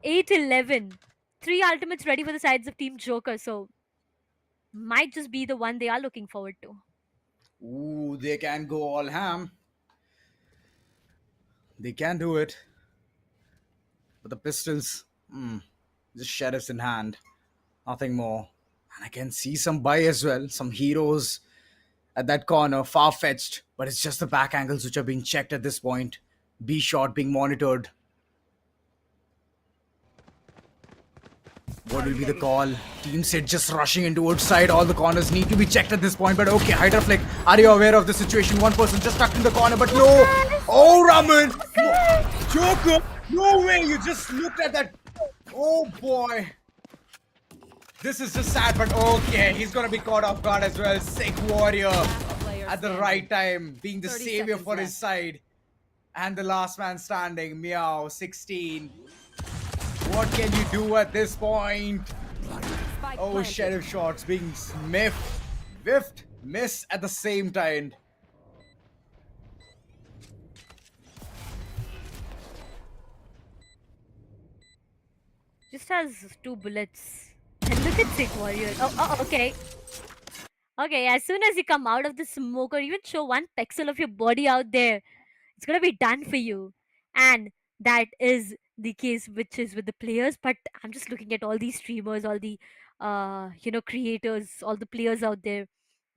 8-11. 3 ultimates ready for the sides of Team Joker, so might just be the one they are looking forward to. Ooh, they can go all ham. They can do it. But the pistols, just sheriffs in hand. Nothing more. And I can see some buy as well. Some heroes at that corner, far-fetched. But it's just the back angles which are being checked at this point. B shot being monitored. What will be the call? Team Sid just rushing into outside. All the corners need to be checked at this point. But okay, Hydra Flick, are you aware of the situation? One person just stuck in the corner, but no. Oh, Raman! Joker! No way! You just looked at that. Oh boy. This is just sad, but okay. He's gonna be caught off guard as well. Sick warrior at the right time, being the savior for his side. And the last man standing, Meow, 16. What can you do at this point? Oh, sheriff shots being whiffed, miss at the same time. Just has 2 bullets. And look at Sick Warrior. Oh, okay. Okay, as soon as you come out of the smoke or even show 1 pixel of your body out there, it's gonna be done for you. And that is the case which is with the players. But I'm just looking at all these streamers, all the creators, all the players out there.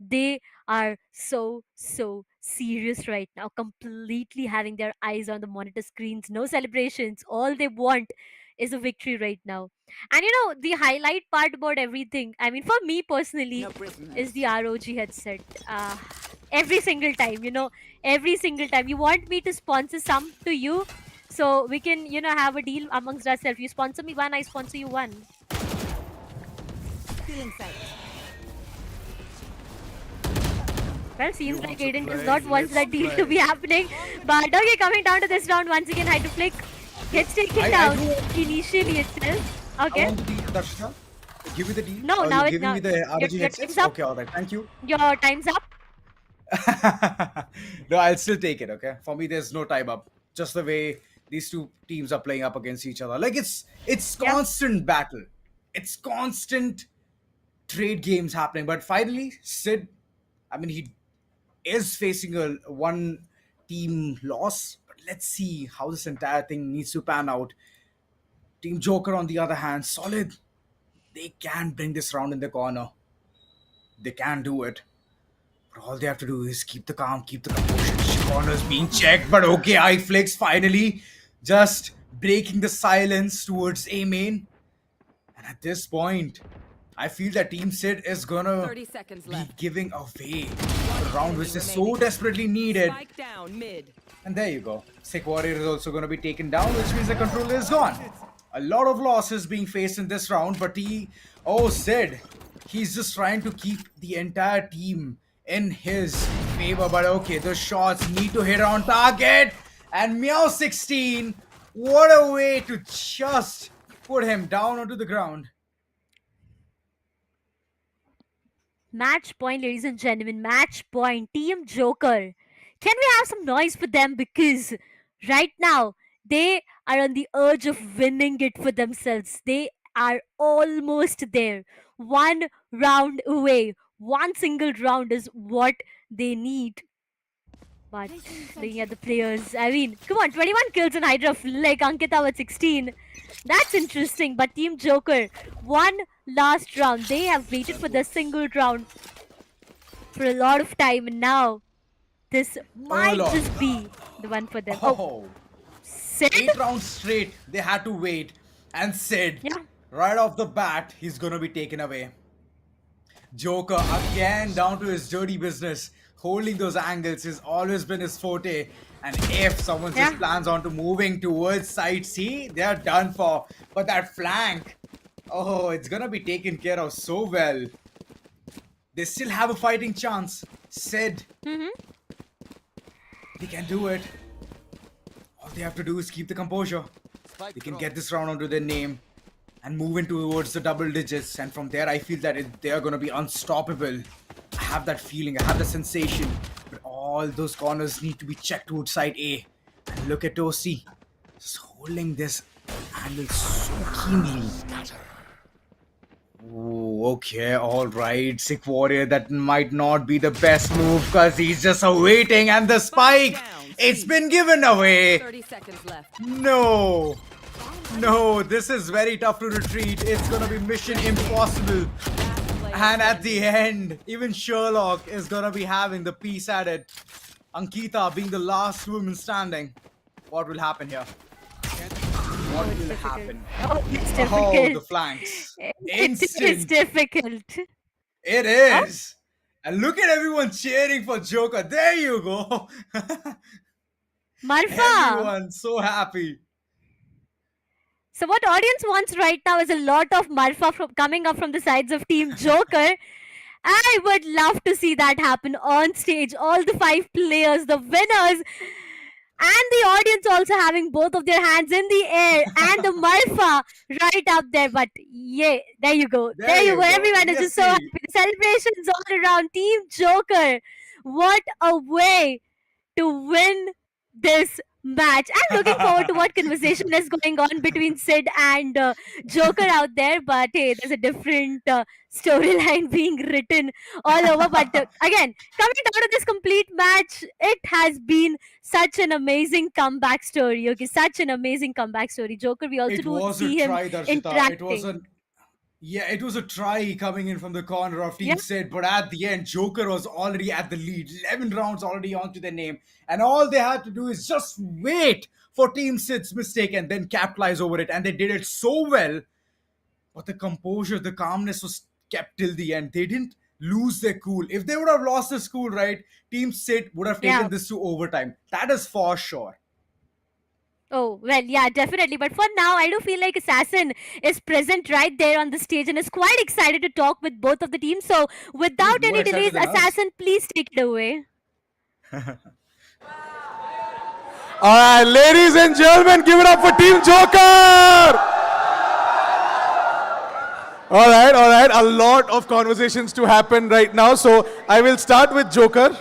They are so serious right now, completely having their eyes on the monitor screens. No celebrations. All they want is a victory right now. And you know, the highlight part about everything, I mean, for me personally, is the ROG headset. Every single time, you know, every single time. You want me to sponsor some to you, so we can, you know, have a deal amongst ourselves. You sponsor me 1, I sponsor you 1. Well, seems like Aiden does not want that deal to be happening. But okay, coming down to this round once again, Hydra Flick gets taken down initially itself. Okay. I want the deal, Darshana. Give me the deal. No, now it's giving me the ROG your headsets? time's up. Okay, alright, thank you. Your time's up. No, I'll still take it, okay? For me, there's no time up. Just the way these 2 teams are playing up against each other. Like, it's constant battle. It's constant trade games happening. But finally, Sid, I mean, he is facing a 1-team loss. But let's see how this entire thing needs to pan out. Team Joker, on the other hand, solid. They can bring this round in the corner. They can do it. But all they have to do is keep the calm, keep the composure. Corners being checked, but okay, iFlix finally just breaking the silence towards A main. And at this point, I feel that Team Sid is gonna 30 seconds be left. giving away a round which is so desperately needed. Spike down mid. And there you go. Sick Warrior is also gonna be taken down, which means the controller is gone. A lot of losses being faced in this round, but Sid, he's just trying to keep the entire team in his favor. But okay, the shots need to hit on target. And Meow 16, what a way to just put him down onto the ground. Match point, ladies and gentlemen. Match point. Team Joker. Can we have some noise for them? Because right now, they are on the urge of winning it for themselves. They are almost there. One round away. One single round is what they need. But looking at the players, I mean, come on, 21 kills in Hydra, like Ankita with 16. That's interesting. But Team Joker, one last round. They have waited for the single round for a lot of time, and now this might just be the one for them. Oh, Sid? 8 rounds straight, they had to wait. And Sid, right off the bat, he's gonna be taken away. Joker again down to his dirty business. Holding those angles has always been his forte. And if someone just plans on to moving towards side C, they're done for. But that flank, oh, it's gonna be taken care of so well. They still have a fighting chance. Sid, they can do it. All they have to do is keep the composure. They can get this round onto their name and move in towards the double digits. And from there, I feel that they are going to be unstoppable. I have that feeling. I have the sensation. But all those corners need to be checked towards side A. And look at Tosi. Just holding this angle so keenly. Ooh, okay, alright. Sick Warrior, that might not be the best move because he's just awaiting. And the spike, it's been given away. 30 seconds left. No. No, this is very tough to retreat. It's gonna be mission impossible. And at the end, even Sherlock is gonna be having the piece at it. Ankita being the last woman standing. What will happen here? What will happen? Oh, it's difficult. Oh, the flanks. Instant. It's difficult. It is. And look at everyone cheering for Joker. There you go. Marfa. Everyone so happy. So what audience wants right now is a lot of Marfa coming up from the sides of Team Joker. I would love to see that happen on stage. All the 5 players, the winners, and the audience also having both of their hands in the air and the Marfa right up there. But yeah, there you go. There you go. Everyone is just so happy. The celebrations all around. Team Joker. What a way to win this match. I'm looking forward to what conversation is going on between Sid and Joker out there. But hey, there's a different storyline being written all over. But again, coming down to this complete match, it has been such an amazing comeback story. Okay, such an amazing comeback story. Joker, we also do see him interacting. It was a try coming in from the corner of Team Sid, but at the end, Joker was already at the lead. 11 rounds already onto their name. And all they had to do is just wait for Team Sid's mistake and then capitalize over it. And they did it so well. But the composure, the calmness was kept till the end. They didn't lose their cool. If they would have lost their cool, right, Team Sid would have taken this to overtime. That is for sure. Oh, well, yeah, definitely. But for now, I do feel like Assassin is present right there on the stage and is quite excited to talk with both of the teams. So, without any delays, Assassin, please take it away. Alright, ladies and gentlemen, give it up for Team Joker! Alright. A lot of conversations to happen right now. So, I will start with Joker.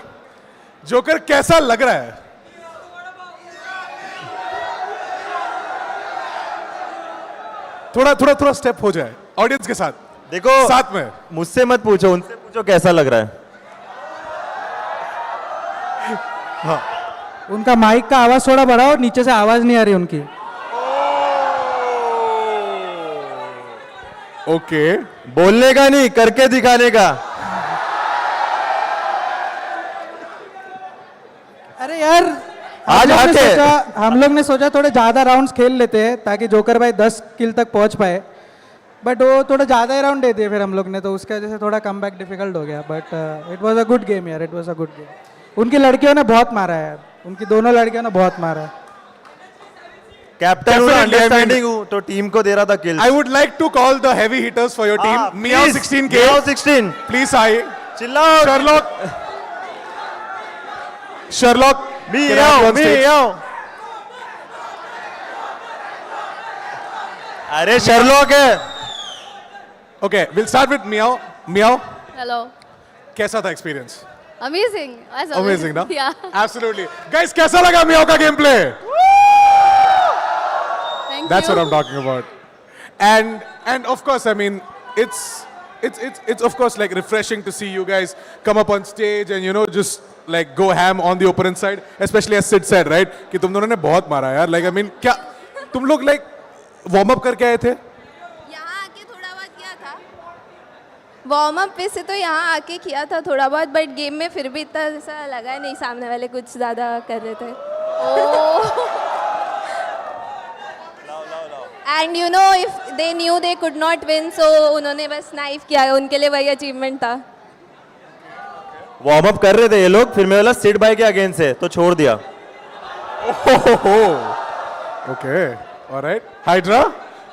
Joker, कैसा लग रहा है? थोड़ा step हो जाए audience के साथ. देखो साथ में मुझसे मत पूछो, उनसे पूछो कैसा लग रहा है. हाँ. उनका माइक का आवाज थोड़ा बढ़ाओ, नीचे से आवाज नहीं आ रही उनकी. ओके. बोलने का नहीं, करके दिखाने का. अरे यार, आज हम लोग ने सोचा थोड़े ज्यादा राउंड्स खेल लेते हैं ताकि जोकर भाई 10 किल तक पहुंच पाए, बट वो थोड़ा ज्यादा ही राउंड दे दिए फिर हम लोग ने, तो उसके वजह से थोड़ा कम बैक डिफिकल्ट हो गया. But it was a good game यार, it was a good game. उनकी लड़कियों ने बहुत मारा है, उनकी दोनों लड़कियों ने बहुत मारा है. कैप्टन हूँ, Definitely, I mean- अंडरस्टैंडिंग हूँ, तो टीम को दे रहा था kills. I would like to call the heavy hitters for your team. Meow please, 16K. Meow 16. Please, hi. चिल्लाओ. Sherlock. can I have you on stage? Meow. अरे Sherlock है. Okay, we'll start with Meow. Meow, Hello. कैसा था experience? Amazing. As always. Amazing, no? Yeah. Absolutely. Guys, कैसा लगा Meow का gameplay? Thank That's you. what I'm talking about. And of course, I mean, it's of course like refreshing to see you guys come up on stage and just like go ham on the opponent side, especially as Sid said, right? कि तुम दोनों ने बहुत मारा यार. Like I mean, क्या तुम लोग like warm up करके आए थे? यहाँ आके थोड़ा बहुत किया था वार्म अप पे से तो यहाँ आके किया था थोड़ा बहुत बट गेम में फिर भी इतना ऐसा लगा नहीं सामने वाले कुछ ज़्यादा कर रहे थे and you know if they knew they could not win so उन्होंने बस नाइफ किया उनके लिए वही अचीवमेंट था वार्म अप कर रहे थे ये लोग, फिर मैं बोला सिड बाय के अगेंस्ट है, तो छोड़ दिया. Okay, all right. Hydra,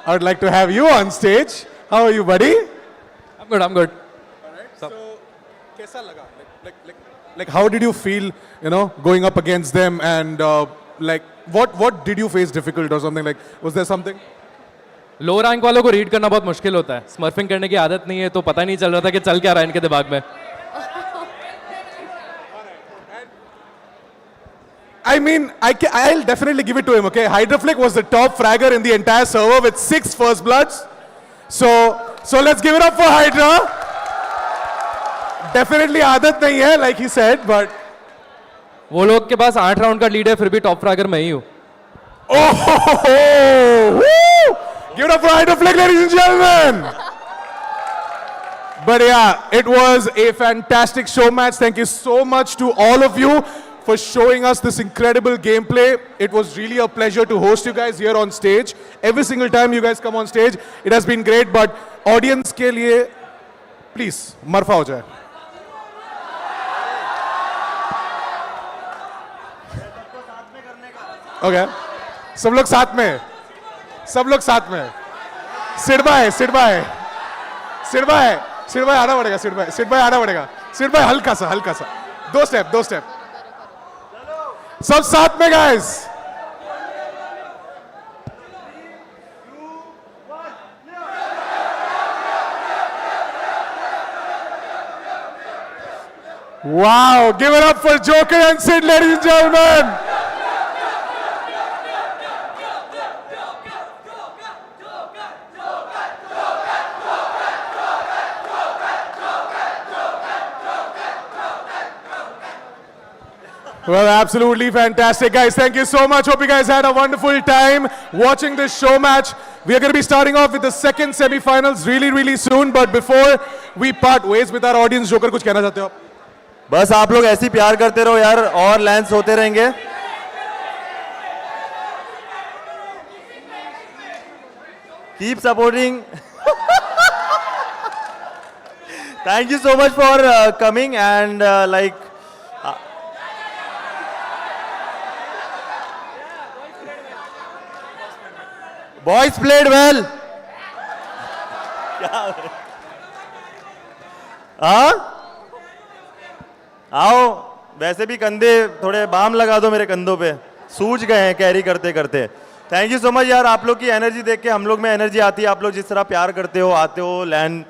I would like to have you on stage. How are you, buddy? I'm good. So, कैसा लगा? Like, how did you feel? Going up against them and like, what did you face difficult or something like? Was there something? Low rank वालों को read करना बहुत मुश्किल होता है. Smurfing करने की आदत नहीं है, तो पता नहीं चल रहा था कि चल क्या रहा है इनके दिमाग में. I mean, I'll definitely give it to him, okay? Hydroflick was the top fragger in the entire server with 6 first bloods. So let's give it up for Hydra. Definitely आदत नहीं है, like he said, but... वो लोग के पास 8 round का lead है, फिर भी टॉप फ्रैगर मैं ही हूँ. Oh! Woo! Give it up for Hydroflick, ladies and gentlemen! But yeah, it was a fantastic show match. Thank you so much to all of you for showing us this incredible gameplay. It was really a pleasure to host you guys here on stage. Every single time you guys come on stage, it has been great. But audience के लिए, please, Marpha हो जाए. Okay. सब लोग साथ में. सब लोग साथ में. सिड भाई आना पड़ेगा. सिड भाई आना पड़ेगा. सिड भाई हल्का सा. 2 स्टेप. सब साथ में guys. Wow, give it up for Joker and Sid, ladies and gentlemen. Well, absolutely fantastic, guys. Thank you so much. Hope you guys had a wonderful time watching this show match. We are going to be starting off with the second semi-finals really soon. But before we part ways with our audience, Joker, कुछ कहना चाहते हो? बस आप लोग ऐसे ही प्यार करते रहो यार, और लैंस होते रहेंगे. Keep supporting. Thank you so much for coming and boys played well. हाँ? आओ, वैसे भी कंधे थोड़े बाम लगा दो मेरे कंधों पे, सूज गए हैं कैरी करते करते. थैंक यू सो मच यार, आप लोग की एनर्जी देख के हम लोग में एनर्जी आती है. आप लोग जिस तरह प्यार करते हो, आते हो लैंड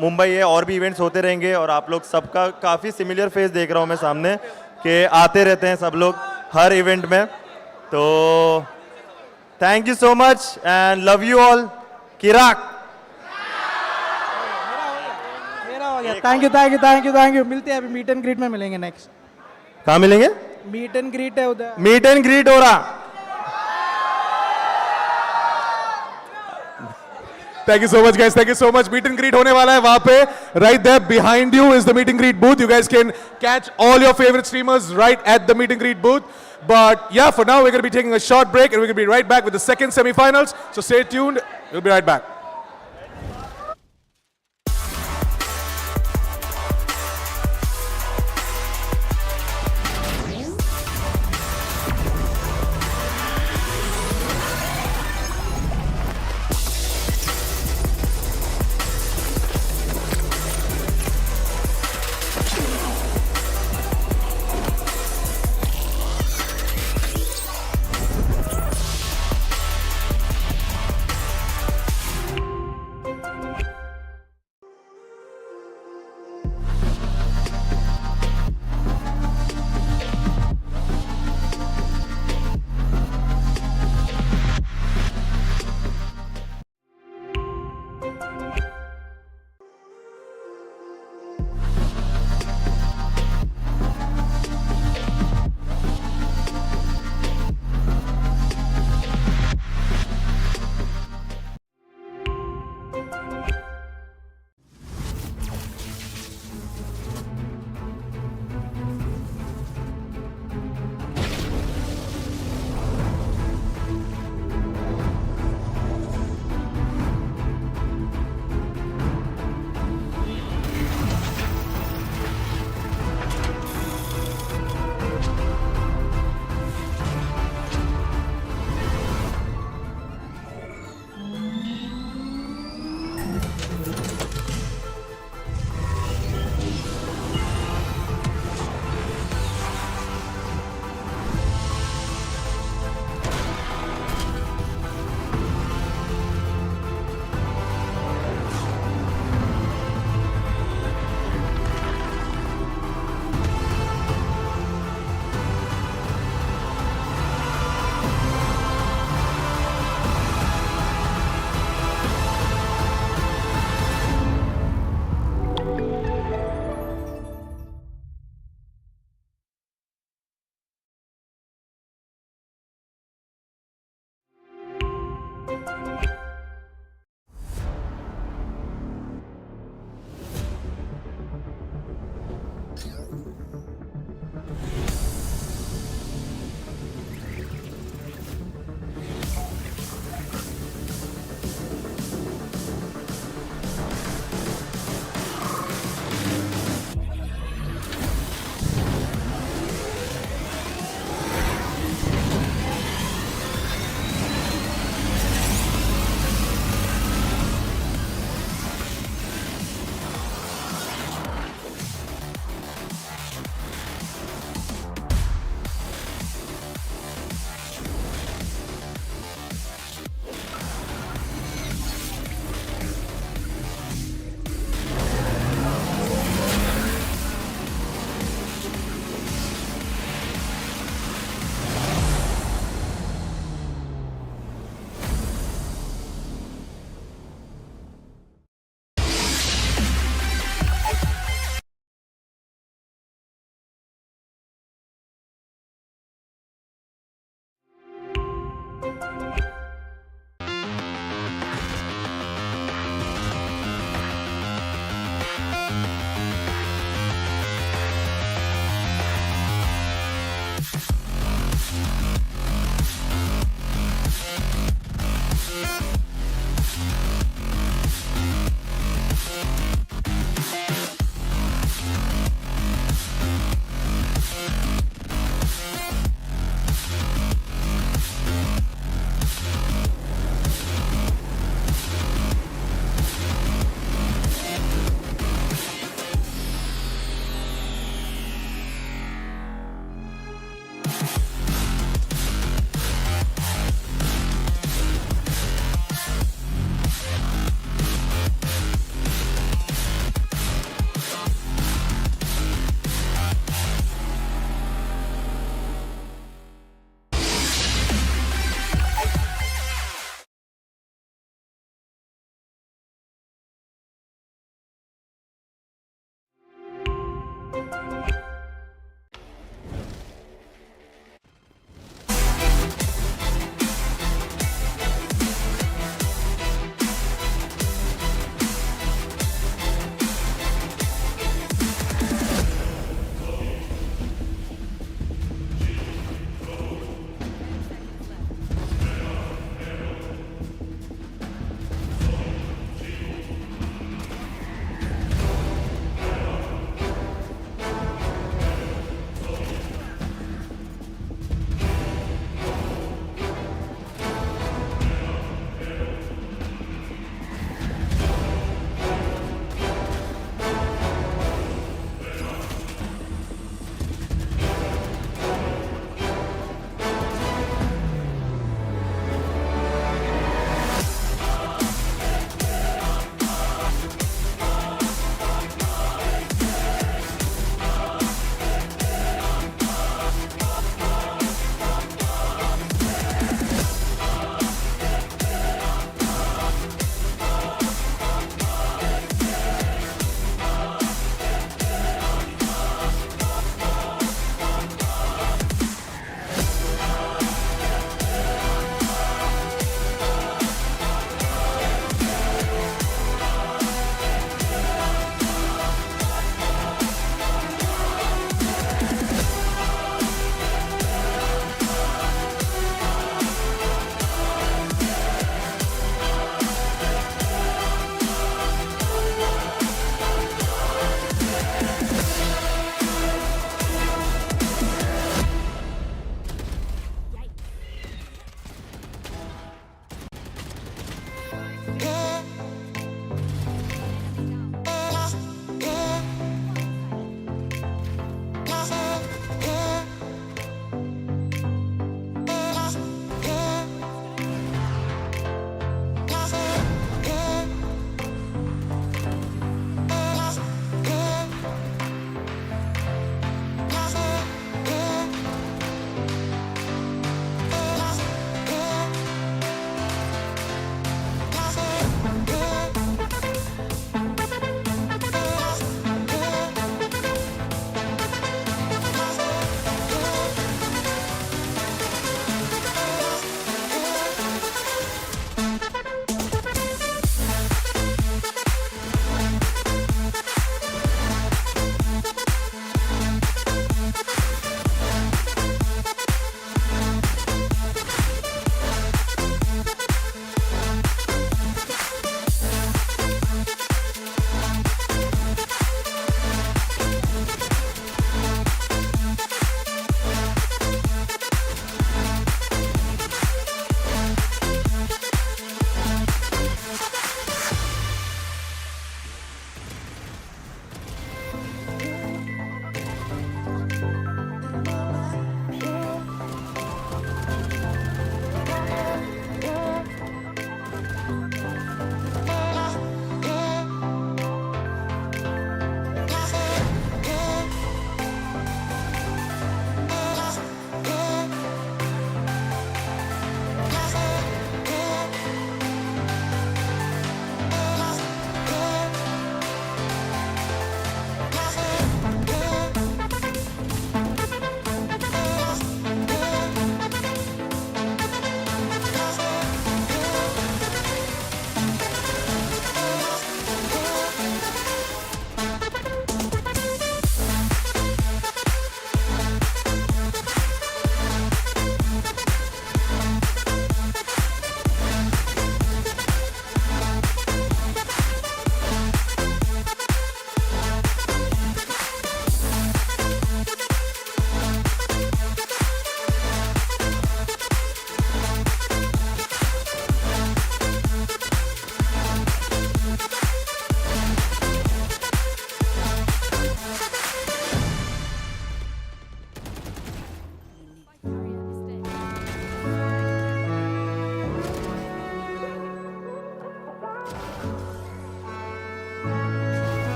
मुंबई है, और भी इवेंट्स होते रहेंगे. और आप लोग सबका काफ़ी सिमिलर फेस देख रहा हूँ मैं सामने, कि आते रहते हैं सब लोग हर इवेंट में. तो thank you so much and love you all. किराक. Thank you. मिलते हैं अभी मीट एंड ग्रीट में मिलेंगे नेक्स्ट. कहाँ मिलेंगे? मीट एंड ग्रीट है उधर. मीट एंड ग्रीट हो रहा. Thank you so much, guys. Thank you so much. Meet and greet होने वाला है वहाँ पे. Right there behind you is the meet and greet booth. You guys can catch all your favorite streamers right at the meet and greet booth. But yeah, for now we're going to be taking a short break and we're going to be right back with the second semi-finals. So stay tuned. We'll be right back.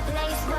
place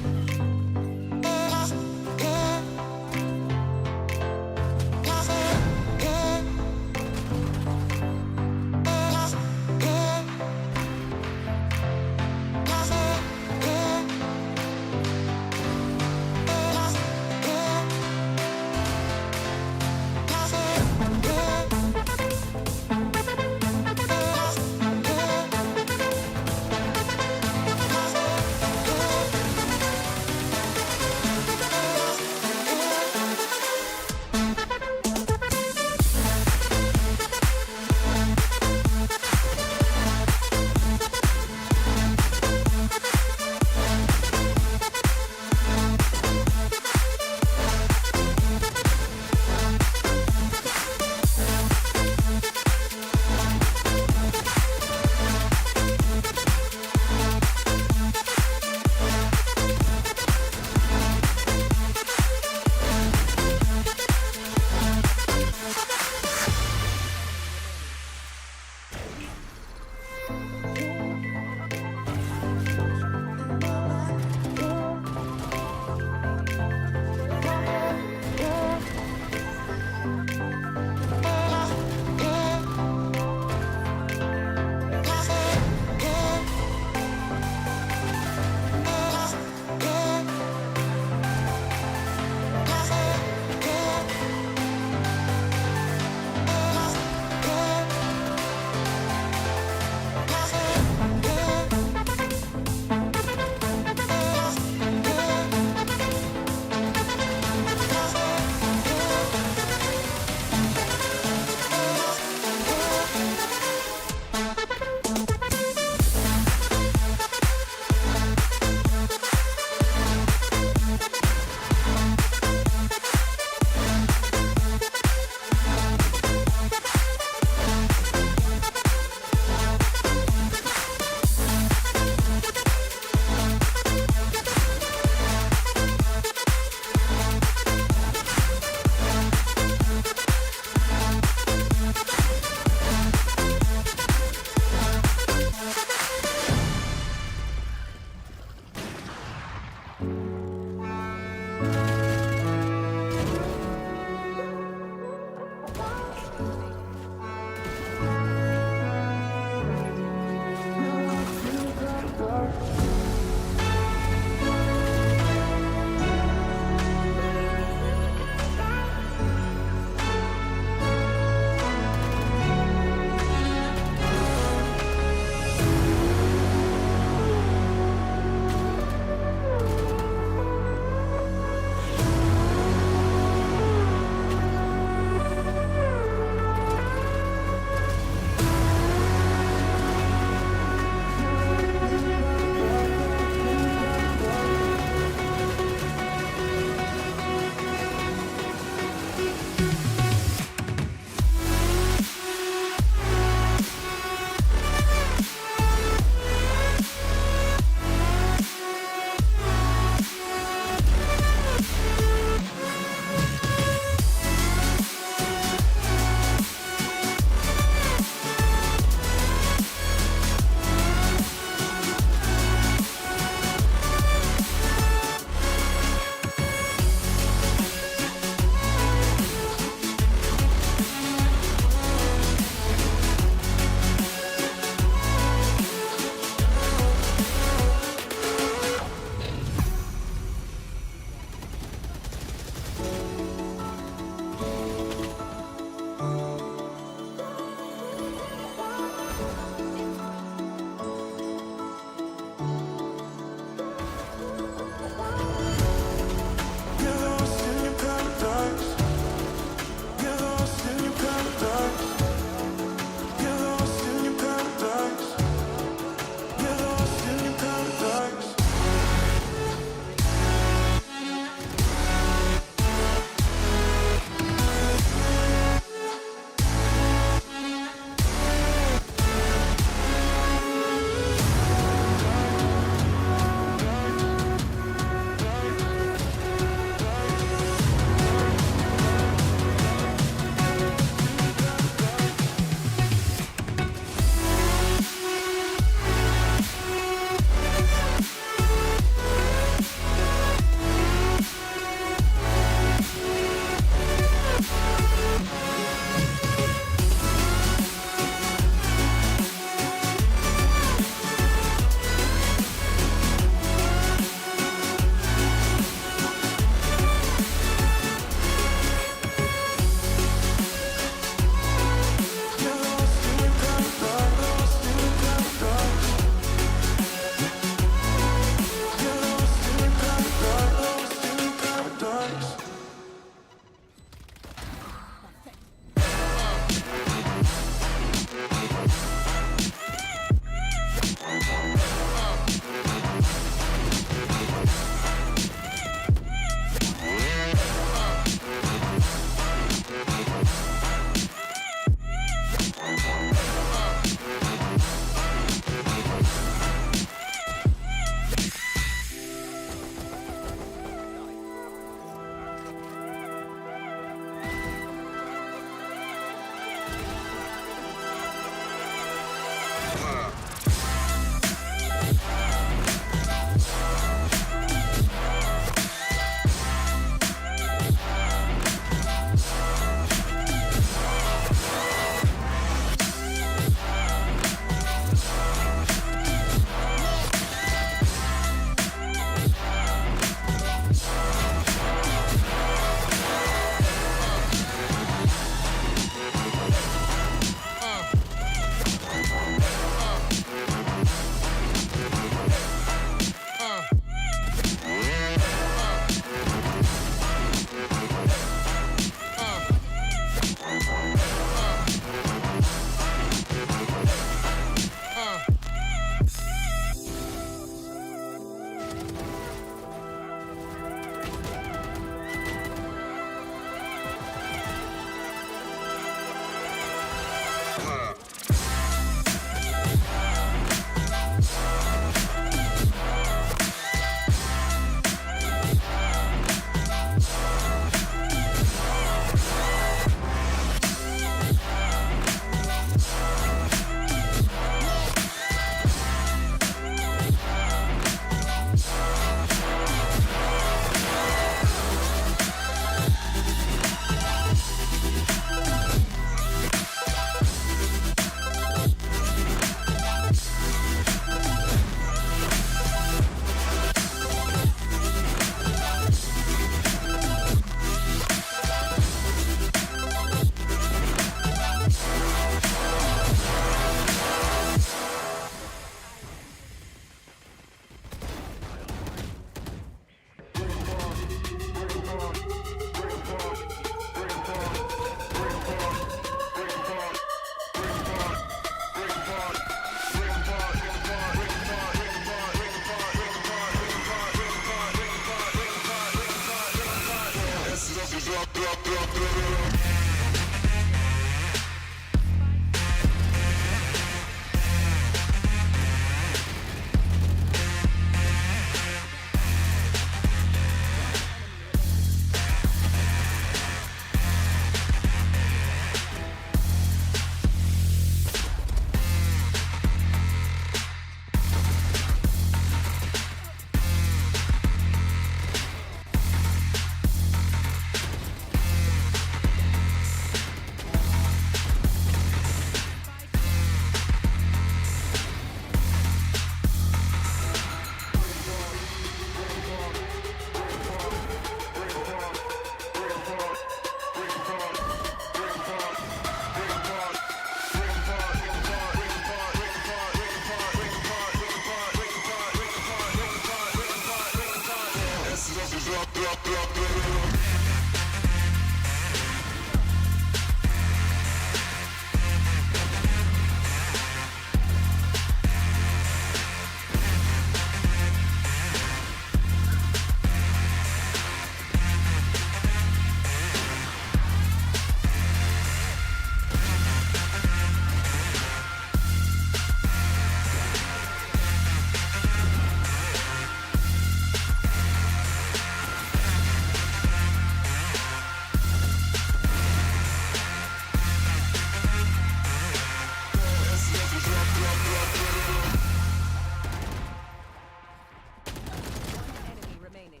Enemy remaining.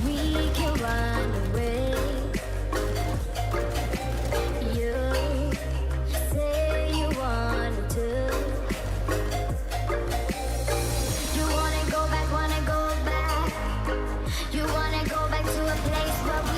We can run away. You say you want to. You wanna go back, wanna go back. You wanna go back to a place where we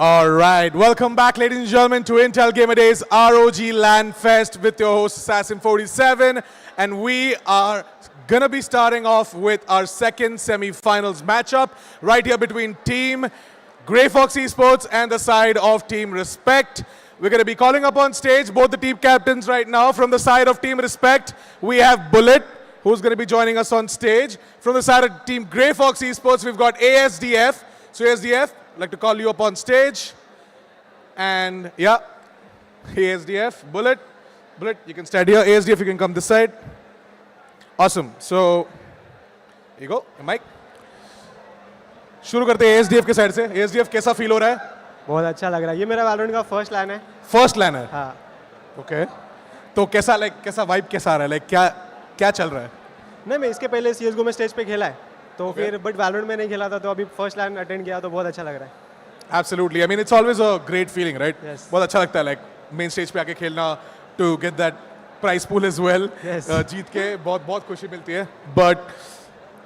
All right, welcome back, ladies and gentlemen, to Intel Gamer Days ROG Lan Fest with your host Assassin47, and we are gonna be starting off with our second semi-finals matchup right here between Team GrayFox Esports and the side of Team Respect. We're gonna be calling up on stage both the team captains right now. From the side of Team Respect, we have Bullet, who's gonna be joining us on stage. From the side of Team GrayFox Esports, we've got ASDF. So ASDF, I'd like to call you up on stage. And yeah, ASDF, Bullet, you can stand here. ASDF, you can come this side. Awesome. So, here you go, your mic. शुरू करते हैं ASDF के side से. ASDF कैसा feel हो रहा है? बहुत अच्छा लग रहा है. ये मेरा वैलोरेंट का फर्स्ट लैन है. फर्स्ट लैन है? हाँ. ओके. तो कैसा वाइब कैसा आ रहा है? क्या चल रहा है? नहीं, मैं इसके पहले CSGO में स्टेज पे खेला है. तो फिर बट वैलोरेंट में नहीं खेला था, तो अभी फर्स्ट लैन अटेंड किया तो बहुत अच्छा लग रहा है. Absolutely. I mean, it's always a great feeling, right? Yes. बहुत अच्छा लगता है, like main stage पे आके खेलना, to get that prize pool as well. Yes. जीत के बहुत खुशी मिलती है. But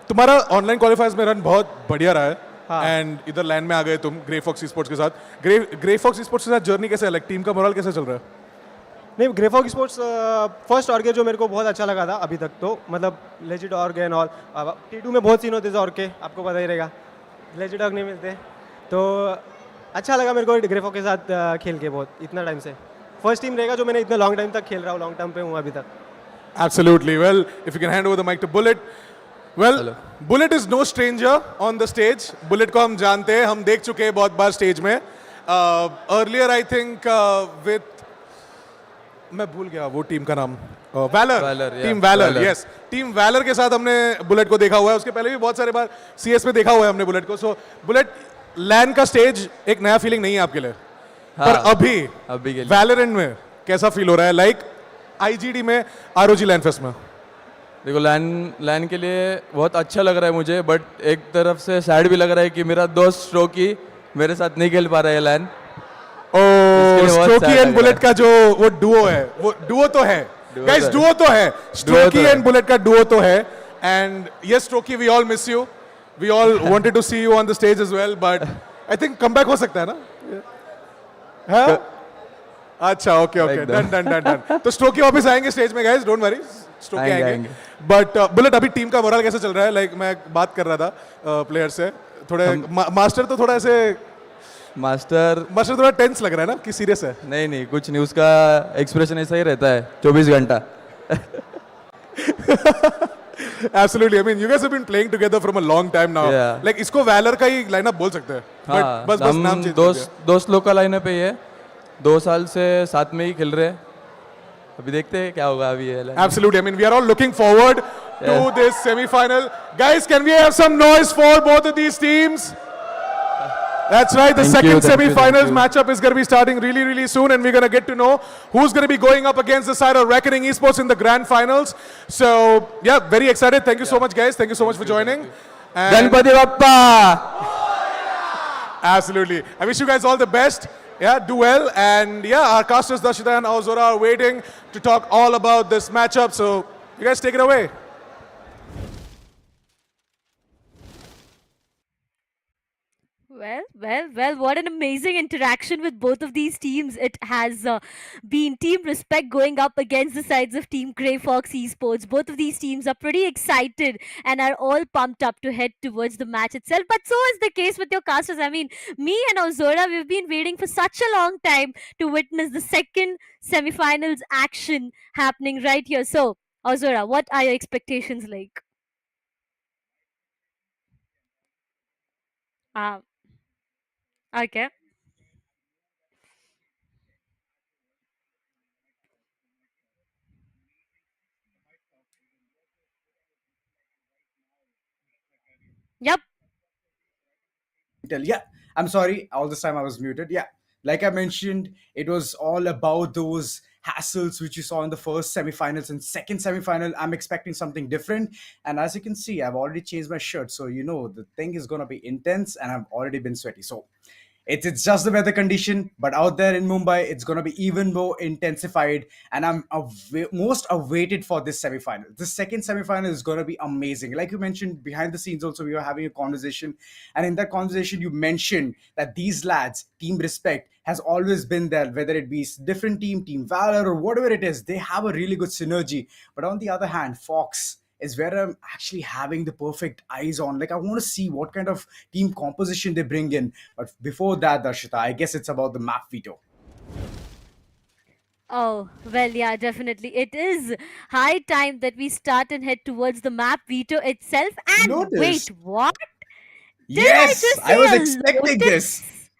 तुम्हारा ऑनलाइन क्वालिफायर्स में रन बहुत बढ़िया रहा है. एंड इधर लैंड में आ गए तुम GrayFox Esports के साथ. GrayFox Esports के साथ जर्नी कैसे है? लाइक टीम का मोरल कैसे चल रहा है? नहीं, GrayFox Esports फर्स्ट ऑर्ग जो मेरे को बहुत अच्छा लगा था अभी तक, तो मतलब legit org and all. T2 में बहुत सीन होते थे ऑर्ग के, आपको पता ही रहेगा. लेजिट ऑर्ग नहीं मिलते, तो अच्छा लगा मेरे को GrayFox के साथ खेल के. बहुत इतना टाइम से फर्स्ट टीम रहेगा जो मैंने इतना लॉन्ग टाइम तक खेल रहा हूँ, लॉन्ग टर्म पे हूँ अभी तक. Absolutely. Well, if you can hand over the mic to Bullet. Well, Hello. Bullet is no stranger on the stage. Bullet को हम जानते हैं, हम देख चुके हैं बहुत बार स्टेज में. Earlier, I think with मैं भूल गया वो टीम का नाम. Valor. Team Valor. Yes. Team Valor के साथ हमने बुलेट को देखा हुआ है. उसके पहले भी बहुत सारे बार CS में देखा हुआ है हमने बुलेट को. So बुलेट लैंड का स्टेज एक नया फीलिंग नहीं है आपके लिए. हाँ, पर अभी वैलोरेंट में कैसा फील हो रहा है? लाइक IGD में ROG लैन फेस्ट में. देखो लैन के लिए बहुत अच्छा लग रहा है मुझे, बट एक तरफ से सैड भी लग रहा है कि मेरा दोस्त स्ट्रोकी मेरे साथ नहीं खेल पा रहा है लैन. स्ट्रोकी एंड बुलेट का जो वो डुओ है, वो डुओ तो है गाइस, डुओ तो है. स्ट्रोकी एंड बुलेट का डुओ तो है. एंड यस स्ट्रोकी, we all miss you. We all wanted to see you on the stage as well, but I think comeback हो सकता है ना. हाँ? अच्छा, ओके. डन. तो स्ट्रोकी वापस आएंगे स्टेज में गाइस, डोंट वरी. स्ट्रोकी आएंगे. बट बुलेट, अभी टीम का मोरल कैसे चल रहा है? लाइक मैं बात कर रहा था प्लेयर से, थोड़े मास्टर तो थोड़ा ऐसे मास्टर थोड़ा टेंस लग रहा है ना, कि सीरियस है? नहीं, कुछ नहीं, उसका एक्सप्रेशन ऐसा ही रहता है 24 घंटा. Absolutely. I mean, you guys have been playing together from a long time now. Yeah. Like इसको Valor का ही लाइनअप बोल सकते हैं. हाँ, बस नाम चेंज कर दिया. दोस्त लोग का लाइनअप है ये. 2 साल से साथ में ही खेल रहे हैं. अभी देखते हैं क्या होगा अभी ये. Absolutely. I mean, we are all looking forward to this semi-final. Guys, can we have some noise for both of these teams? That's right. The second semi-finals matchup is going to be starting really soon, and we're going to get to know who's going to be going up against the side of Reckoning Esports in the grand finals. So, yeah, very excited. Thank you so much, guys. Thank you so much for joining. Ganpati Bappa! Absolutely. I wish you guys all the best. Yeah, do well. And yeah, our casters Dashita and Auzora are waiting to talk all about this matchup. So, you guys take it away. Well, what an amazing interaction with both of these teams. It has been Team Respect going up against the sides of Team GrayFox Esports. Both of these teams are pretty excited and are all pumped up to head towards the match itself. But so is the case with your casters. I mean, me and Auzora, we've been waiting for such a long time to witness the second semi-finals action happening right here. So, Auzora, what are your expectations like? Okay. Yep. Yeah, I'm sorry. All this time I was muted. Yeah, like I mentioned, it was all about those hassles which you saw in the first semifinals and second semifinal. I'm expecting something different. And as you can see, I've already changed my shirt. So, you know, the thing is going to be intense and I've already been sweaty. So It's just the weather condition, but out there in Mumbai, it's going to be even more intensified. And I'm most awaited for this semi-final. The second semi-final is going to be amazing. Like you mentioned, behind the scenes also, we were having a conversation. And in that conversation, you mentioned that these lads, Team Respect, has always been there, whether it be different Team Valor, or whatever it is. They have a really good synergy. But on the other hand, Fox is where I'm actually having the perfect eyes on. Like, I want to see what kind of team composition they bring in. But before that, Darshita, I guess it's about the map veto. Oh, well, yeah, definitely. It is high time that we start and head towards the map veto itself. And Notice. wait, what? Did I Yes, just I say was a expecting Lotus? this.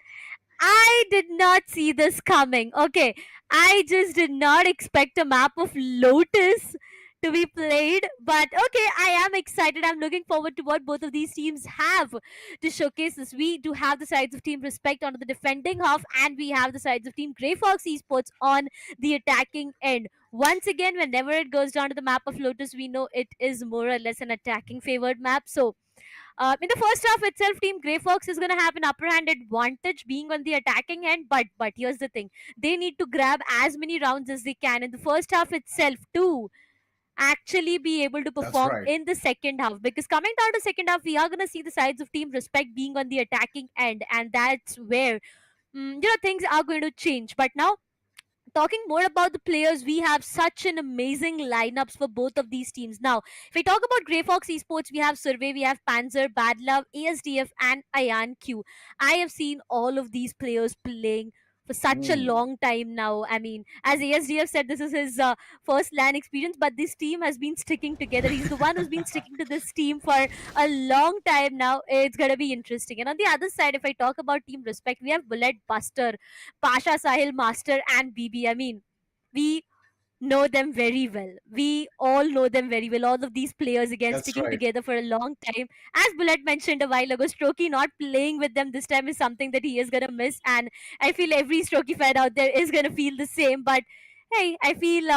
I did not see this coming. Okay, I just did not expect a map of Lotus to be played. But okay, I am excited. I'm looking forward to what both of these teams have to showcase this. We do have the sides of Team Respect on the defending half, and we have the sides of Team GrayFox Esports on the attacking end. Once again, whenever it goes down to the map of Lotus, we know it is more or less an attacking favored map. So in the first half itself, Team GrayFox is going to have an upper hand advantage being on the attacking end. But here's the thing: they need to grab as many rounds as they can in the first half itself to actually be able to That's perform right. in the second half. Because coming down to second half, we are going to see the sides of Team Respect being on the attacking end, and that's where things are going to change. But now, talking more about the players, we have such an amazing lineups for both of these teams. Now, if we talk about GrayFox Esports, we have Survey, we have Panzer, Bad Love, ASDF, and Ayan Q. I have seen all of these players playing for such a Ooh. long time now. I mean, as ASDF said, this is his first LAN experience, but this team has been sticking together. He's the one who's been sticking to this team for a long time now. It's gonna be interesting. And on the other side, if I talk about Team Respect, we have Bullet Buster, Pasha Sahil, Master, and BB. I mean, we know them very well. We all know them very well. All of these players again That's sticking right. together for a long time. As Bullet mentioned a while ago, Strokey not playing with them this time is something that he is gonna miss, and I feel every Strokey fan out there is gonna feel the same. But hey, I feel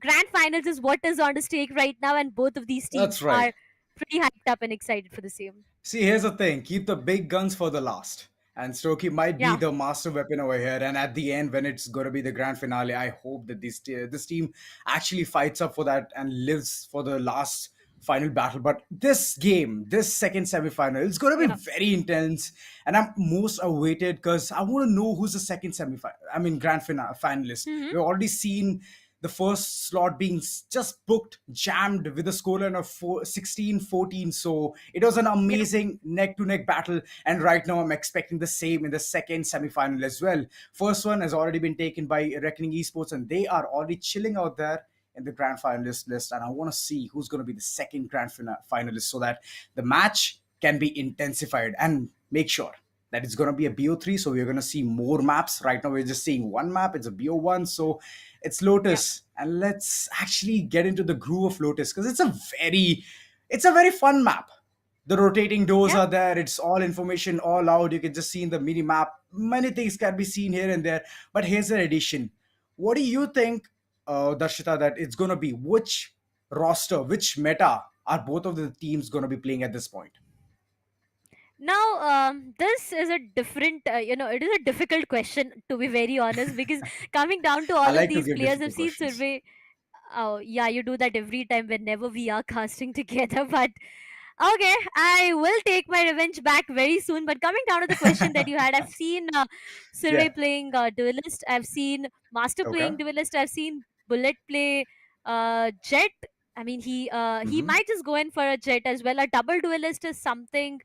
grand finals is what is on the stake right now, and both of these teams That's right. are pretty hyped up and excited for the same. See, here's the thing: keep the big guns for the last. And Stokey might be Yeah. the master weapon over here. And at the end, when it's going to be the grand finale, I hope that this team actually fights up for that and lives for the last final battle. But this game, this second semifinal, it's going to be Yeah. very intense. And I'm most awaited because I want to know who's the second semifinal. I mean, finalist. Mhm. We've already seen the first slot being just booked, jammed with a scoreline of 16-14. So it was an amazing neck to neck battle. And right now, I'm expecting the same in the second semifinal as well. First one has already been taken by Reckoning Esports, and they are already chilling out there in the grand finalist list. And I want to see who's going to be the second grand finalist so that the match can be intensified and make sure that it's going to be a BO3. So we're going to see more maps. Right now, we're just seeing one map. It's a BO1. So it's Lotus. And let's actually get into the groove of Lotus because it's a very fun map. The rotating doors Yeah. are there. It's all information all out. You can just see in the mini map. Many things can be seen here and there. But here's an addition. What do you think, Darshita, that it's going to be? Which roster, which meta are both of the teams going to be playing at this point? Now, this is a different, it is a difficult question to be very honest, because coming down to I all of like to these give players, I've difficult seen questions. Survey. Oh, yeah, you do that every time whenever we are casting together. But okay, I will take my revenge back very soon. But coming down to the question that you had, I've seen Survey Yeah. playing Duelist. I've seen Master Okay. playing Duelist. I've seen Bullet play Jet. I mean, he Hmm. might just go in for a Jet as well. A double Duelist is something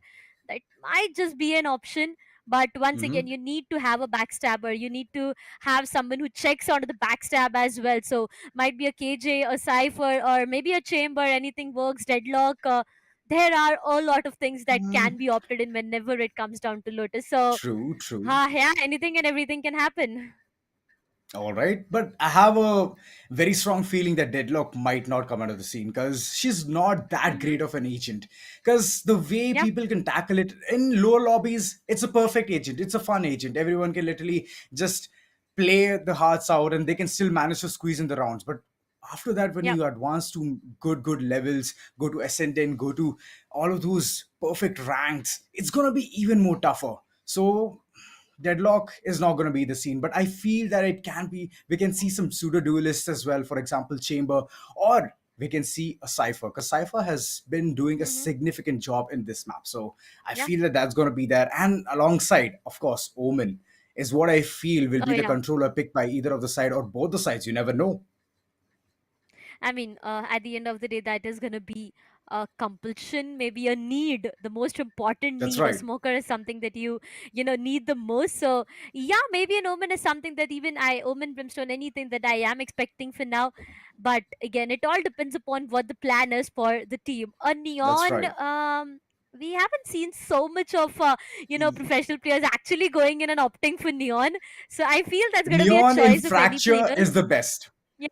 that might just be an option. But once again, Hmm. you need to have a backstabber. You need to have someone who checks onto the backstab as well. So might be a KJ, a Cypher, or maybe a Chamber. Anything works. Deadlock. There are a lot of things that can be opted in whenever it comes down to Lotus. So, True, true. yeah, anything and everything can happen. All right, but I have a very strong feeling that Deadlock might not come out of the scene because she's not that Hmm. great of an agent. Because the way Yeah. people can tackle it in lower lobbies, it's a perfect agent. It's a fun agent. Everyone can literally just play the hearts out and they can still manage to squeeze in the rounds. But after that, when Yeah. you advance to good levels, go to Ascendant, go to all of those perfect ranks, it's gonna be even more tougher. So deadlock is not going to be the scene, but I feel that it can be. We can see some pseudo duelists as well, for example Chamber, or we can see a Cypher, because Cypher has been doing a significant job in this map. So I Yeah. feel that that's going to be there, and alongside, of course, Omen is what I feel will Oh be the yeah. controller picked by either of the side or both the sides. You never know. I mean, at the end of the day, that is going to be a compulsion, maybe a need, the most important That's need. A right. smoker is something that you know, need the most. So, yeah, maybe an Omen is something that even Omen, Brimstone, anything that I am expecting for now. But again, it all depends upon what the plan is for the team. A That's Neon, right. we haven't seen so much of, professional players actually going in and opting for Neon. So I feel that's going to be a Neon in choice of any Fracture is players. the best. Yeah,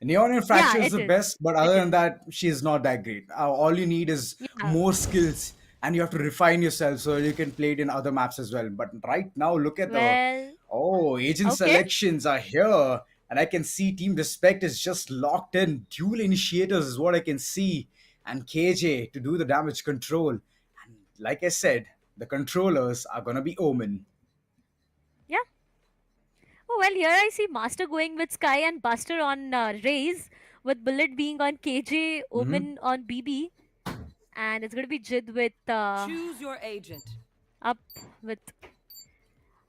Neon in yeah, Fracture is it the is. best, but It other is. than that, she is not that great. All you need is Yeah. more skills, and you have to refine yourself so you can play it in other maps as well. But right now, look at the Well, agent okay. selections are here, and I can see Team Respect is just locked in. Dual initiators is what I can see, and KJ to do the damage control. And like I said, the controllers are gonna be Omen. Yeah. Oh, well, here I see Master going with Sky and Buster on Raze, with Bullet being on KJ, Mhm. Omen on BB, and it's going to be Jid with Choose your agent. up with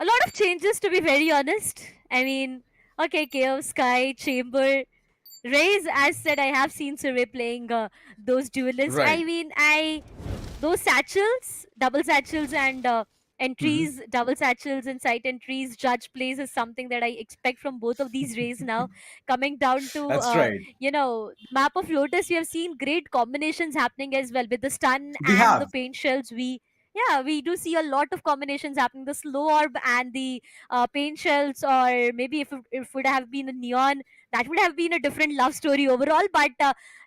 a lot of changes, to be very honest. I mean, okay, Chaos, Sky, Chamber, Raze, as said, I have seen Survey playing those duelists. I Right. mean, those satchels, double satchels, and Mhm. entries, double satchels and site entries, judge plays is something that I expect from both of these rays now. Coming down to, That's right. map of Lotus, we have seen great combinations happening as well with the stun We and the have. paint shells. We do see a lot of combinations happening. The slow orb and the paint shells, or maybe if it would have been a neon, that would have been a different love story overall. But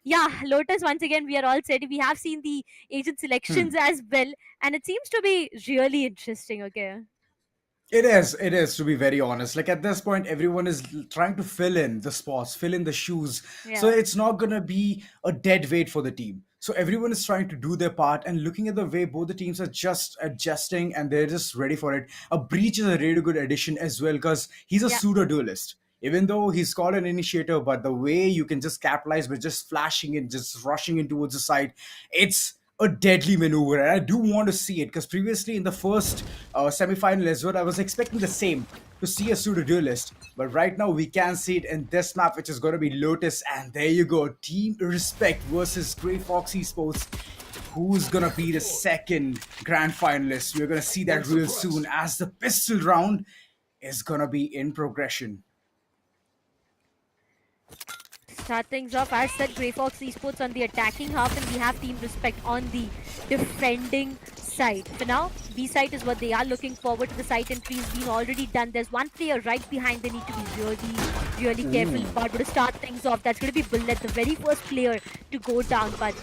yeah, Lotus, once again, we are all set. We have seen the agent Hmm. selections as well, and it seems to be really interesting. Okay. It is, to be very honest. Like at this point, everyone is trying to fill in the spots, fill in the shoes. So Yeah. it's not gonna be a dead weight for the team. So everyone is trying to do their part, and looking at the way both the teams are just adjusting and they're just ready for it. A Breach is a really good addition as well, because he's a Yeah. pseudo duelist. Even though he's called an initiator, but the way you can just capitalize by just flashing and just rushing in towards the side, it's a deadly maneuver, and I do want to see it, because previously in the first semi-final as well, I was expecting the same, to see a pseudo duelist, but right now we can see it in this map, which is going to be Lotus, and there you go, Team Respect versus GrayFox Esports. Who's gonna be the second grand finalist? We're gonna see that real soon, as the pistol round is gonna be in progression. Start things off, as said, GrayFox Esports on the attacking half, and we have Team Respect on the defending side. For now, B site is what they are looking forward to. The site entry has been already done. There's one player right behind. They need to be really careful about to start things off. That's going to be Bullet, the very first player to go down. But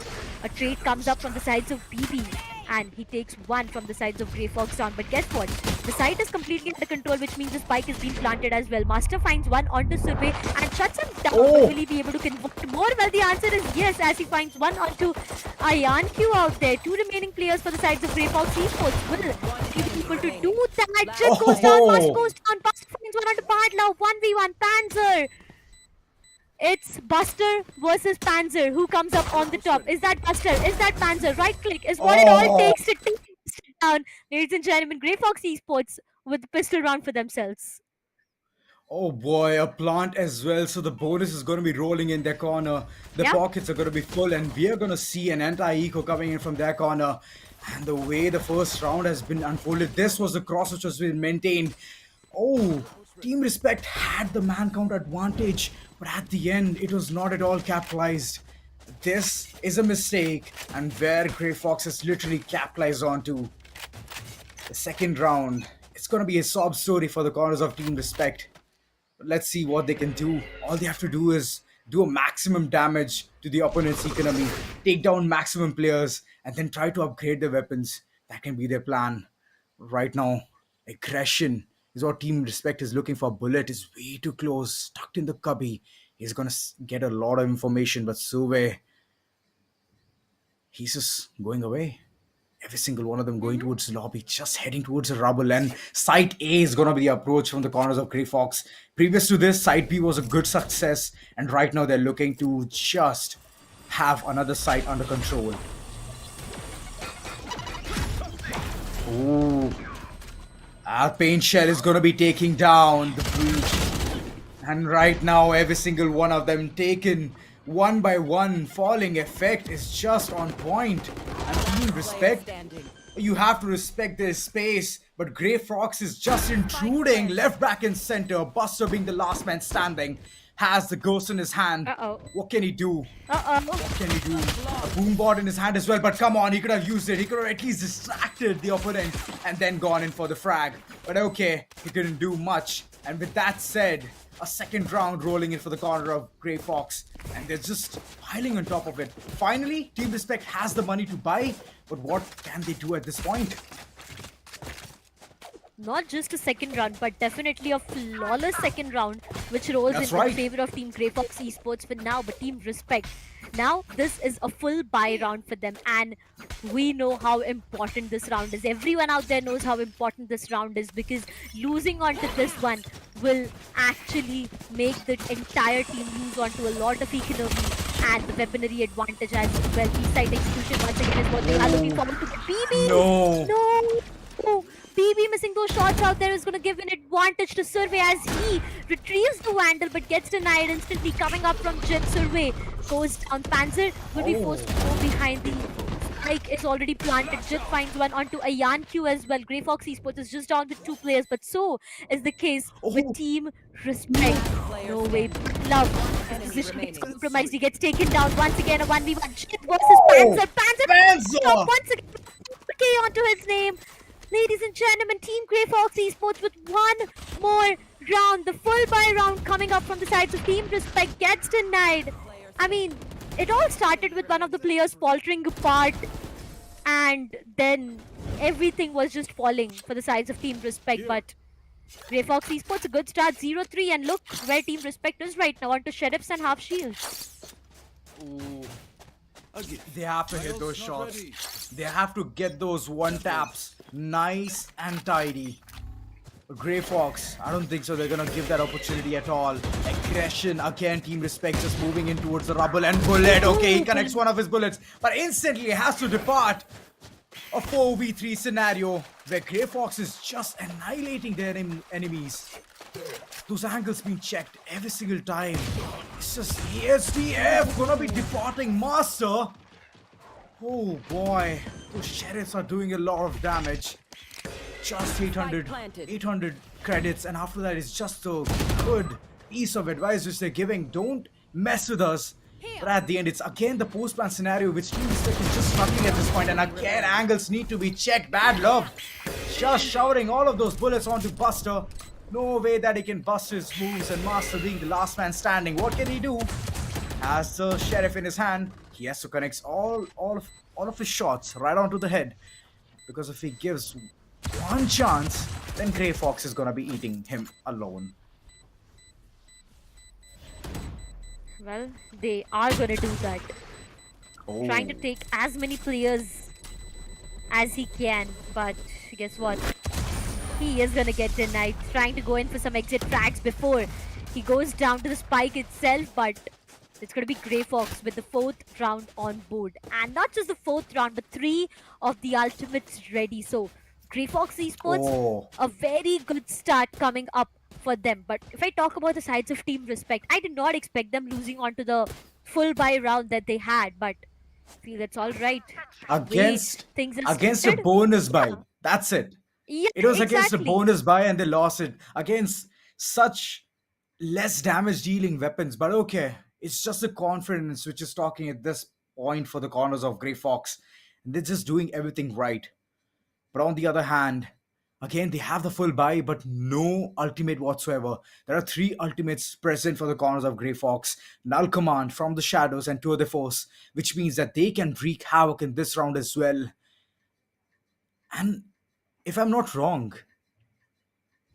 a trade comes up from the sides of BB, and he takes one from the sides of GrayFox down. But guess what? The site is completely under control, which means the spike is being planted as well. Master finds one onto Survey and shuts him down. Oh. But will he be able to convert more? Well, the answer is yes, as he finds one onto Ayan Q out there. Two remaining players for the sides of GrayFox Esports. Will he be able to do that? Jit goes down, Master goes down, Buster finds one onto Padla. 1v1 Panzer. It's Buster versus Panzer. Who comes up on the top? Is that Buster? Is that Panzer? Right click is what it all takes to take it down. Ladies and gentlemen, GrayFox Esports with the pistol round for themselves. Oh boy, a plant as well. So the bonus is going to be rolling in their corner. The Yeah. pockets are going to be full, and we are going to see an anti-eco coming in from their corner. And the way the first round has been unfolded, this was the cross which was being maintained. Oh, Team Respect had the man count advantage, but at the end, it was not at all capitalized. This is a mistake, and where GrayFox has literally capitalized onto. The second round, it's going to be a sob story for the corners of Team Respect. But let's see what they can do. All they have to do is do a maximum damage to the opponent's economy, take down maximum players, and then try to upgrade their weapons. That can be their plan. Right now, aggression is what Team Respect is looking for. Bullet is way too close, tucked in the cubby. He's gonna get a lot of information, but Suve, he's just going away. Every single one of them going towards the lobby, just heading towards the rubble. And site A is going to be the approach from the corners of GrayFox. Previous to this, site B was a good success. And right now they're looking to just have another site under control. Ooh. Our paint shell is going to be taking down the breach. And right now, every single one of them taken one by one. Falling effect is just on point. And Team Respect, you have to respect their space. But GrayFox is just intruding left, back, and center. Buster being the last man standing. Has the ghost in his hand. What can he do? What can he do? A boombot in his hand as well, but come on, he could have used it. He could have at least distracted the opponent and then gone in for the frag. But okay, he couldn't do much. And with that said, a second round rolling in for the corner of GrayFox, and they're just piling on top of it. Finally, Team Respect has the money to buy, but what can they do at this point? Not just a second round, but definitely a flawless second round, which rolls in favor of Team GrayFox Esports for now. But Team Respect, now this is a full buy round for them, and we know how important this round is. Everyone out there knows how important this round is, because losing onto this one will actually make the entire team lose onto a lot of economy and the weaponry advantage as well. B-side execution once again is what they are looking forward to. BB! No! BB missing those shots out there is going to give an advantage to Survey as he retrieves the Vandal but gets denied instantly. Coming up from Jit, Survey goes down. Panzer will be forced to go behind the spike. Is already planted. Jit finds one onto a Yan Q as well. GrayFox Esports is just down with 2 players, but so is the case with Team Respect. No way. Love. His position gets compromised. He gets taken down once again. A 1v1. Jit versus Panzer. Panzer once again. Okay, onto his name. Ladies and gentlemen, Team GrayFox Esports with one more round. The full buy round coming up from the sides of Team Respect gets denied. I mean, it all started with one of the players faltering apart, and then everything was just falling for the sides of Team Respect. But GrayFox Esports, a good start, 0-3, and look where Team Respect is right now, onto Sheriffs and Half Shields. Ooh. They have to hit those shots. They have to get those one taps nice and tidy. GrayFox, I don't think so. They're gonna give that opportunity at all. Aggression again. Team Respect just moving in towards the rubble, and bullet. Okay, he connects one of his bullets, but instantly has to depart. A 4v3 scenario where GrayFox is just annihilating their enemies. Those angles being checked every single time. It's just ASDF gonna be departing Master. Oh boy, those sheriffs are doing a lot of damage. Just 800 credits, and after that it's just a good piece of advice which they're giving. Don't mess with us. But at the end, it's again the post-plan scenario which Team Respect is just struggling at this point, and again angles need to be checked. Bad love. Just showering all of those bullets onto Buster. No way that he can bust his moves, and Master being the last man standing. What can he do? Has the Sheriff in his hand. He has to connect all of his shots right onto the head, because if he gives one chance, then GrayFox is gonna be eating him alone. Well, they are gonna do that. Trying to take as many players as he can, but guess what? He is gonna get denied. Trying to go in for some exit frags before he goes down to the spike itself, but it's gonna be GrayFox with the 4th round on board. And not just the 4th round, but 3 of the ultimates ready. So GrayFox Esports, a very good start coming up for them. But if I talk about the sides of Team Respect, I did not expect them losing onto the full buy round that they had, but I feel it's all right. Against a bonus buy. That's it. Yeah, it was against a bonus buy and they lost it against such less damage dealing weapons. But okay, it's just the confidence which is talking at this point for the corners of GrayFox. They're just doing everything right. But on the other hand, again, they have the full buy, but no ultimate whatsoever. There are 3 ultimates present for the corners of GrayFox. Null Command from the Shadows and Tour de Force, which means that they can wreak havoc in this round as well. And if I'm not wrong,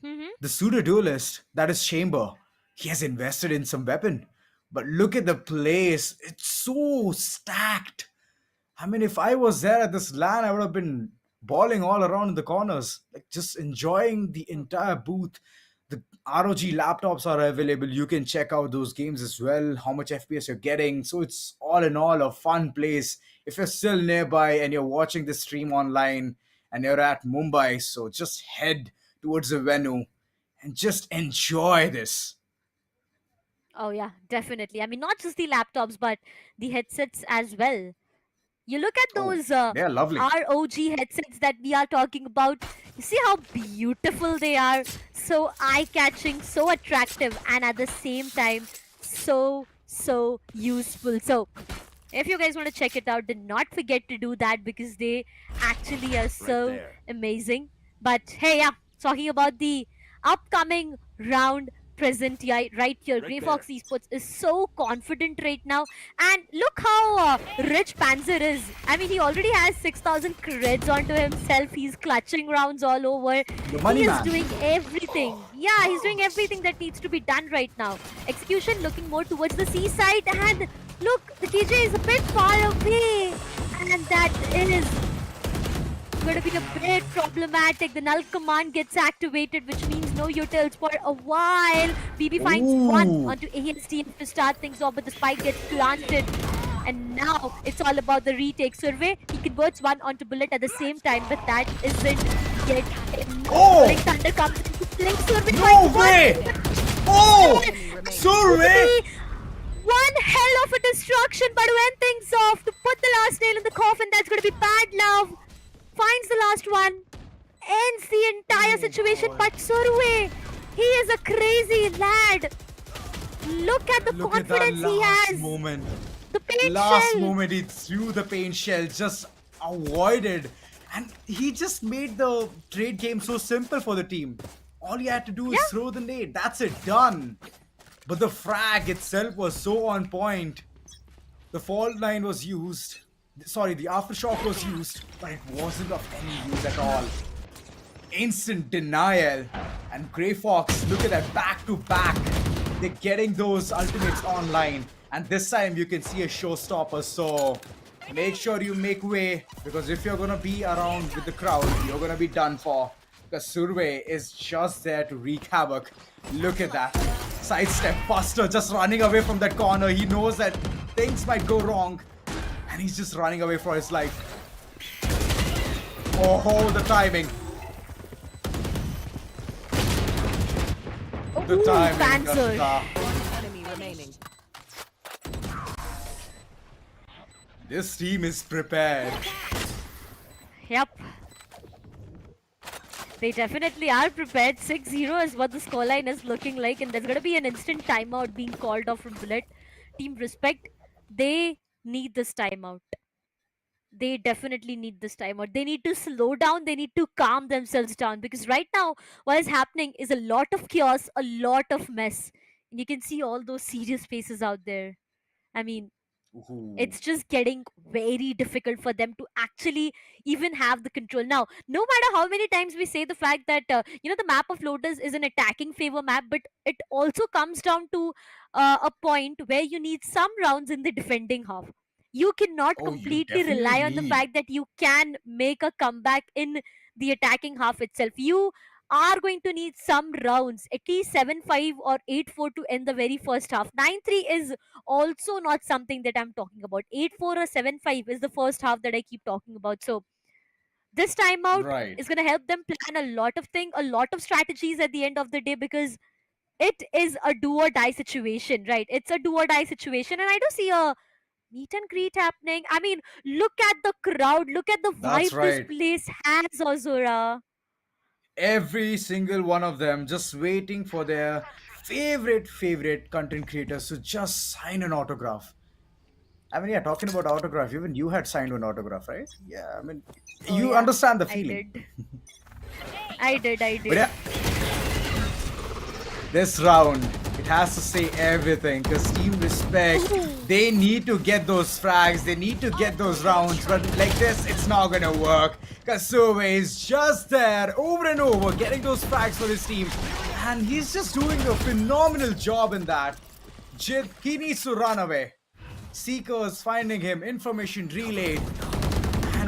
the pseudo-duelist, that is Chamber, he has invested in some weapon. But look at the place. It's so stacked. I mean, if I was there at this LAN, I would have been balling all around in the corners, like just enjoying the entire booth. The ROG laptops are available. You can check out those games as well, how much FPS you're getting. So it's all in all a fun place. If you're still nearby and you're watching the stream online and you're at Mumbai, so just head towards the venue and just enjoy this. Oh yeah, definitely. I mean, not just the laptops, but the headsets as well. You look at those they're lovely. ROG headsets that we are talking about. You see how beautiful they are? So eye-catching, so attractive, and at the same time, so useful. So if you guys want to check it out, do not forget to do that because they actually are so amazing. But hey, yeah, talking about the upcoming round present right here, GrayFox Esports is so confident right now. And look how rich Panzer is. I mean, he already has 6,000 creds onto himself. He's clutching rounds all over. Money He is man. doing everything. Yeah, he's doing everything that needs to be done right now. Execution looking more towards the seaside. And look, the KJ is a bit far away. And that is going to be a bit problematic. The null command gets activated, which means no utils for a while. BB finds one onto ASTF to start things off, but the spike gets planted. And now it's all about the retake. Survey, he converts one onto Bullet at the same time, but that isn't yet enough. Rolling Thunder comes into play. Survey No way! Oh! Survey! One hell of a destruction, but to end things off, to put the last nail in the coffin, that's going to be Bad Love. Finds the last one, ends the entire situation, but Survey, he is a crazy lad. Look at the confidence he has. Moment. The paint Last shell. moment he threw the paint shell, just avoided. And he just made the trade game so simple for the team. All he had to do is throw the nade. That's it, done. But the frag itself was so on point. The fault line was used. Sorry, the aftershock was used, but it wasn't of any use at all. Instant denial. And GrayFox, look at that, back to back. They're getting those ultimates online. And this time you can see a showstopper, so make sure you make way, because if you're gonna be around with the crowd, you're gonna be done for. Because Survey is just there to wreak havoc. Look at that. Sidestep Buster just running away from that corner. He knows that things might go wrong. And he's just running away for his life. Oh, the timing. The timing. Panzer. One enemy remaining. This team is prepared. Yep. They definitely are prepared. 6-0 is what the scoreline is looking like, and there's going to be an instant timeout being called off from Bullet. Team Respect, they need this timeout. They definitely need this timeout. They need to slow down. They need to calm themselves down, because right now what is happening is a lot of chaos, a lot of mess. And you can see all those serious faces out there. I mean, it's just getting very difficult for them to actually even have the control. Now, no matter how many times we say the fact that, the map of Lotus is an attacking favor map, but it also comes down to a point where you need some rounds in the defending half. You cannot completely rely on the fact that you can make a comeback in the attacking half itself. You are going to need some rounds, at least 7-5 or 8-4 to end the very first half. 9-3 is also not something that I'm talking about. 8-4 or 7-5 is the first half that I keep talking about. So this timeout is going to help them plan a lot of things, a lot of strategies at the end of the day, because it is a do or die situation, right? It's a do or die situation, and I do see a meet and greet happening. I mean, look at the crowd, look at the vibe this place has, Ozora. Every single one of them just waiting for their favorite content creators to just sign an autograph. I mean, yeah, talking about autograph, even you had signed an autograph, right? Yeah, I mean, you understand the feeling. I did. But yeah, this round, it has to say everything, because Team Respect, they need to get those frags, they need to get those rounds, but like this, it's not gonna work, because Survey is just there over and over getting those frags for his team, and he's just doing a phenomenal job in that. Jit, he needs to run away. Seekers finding him, information relayed.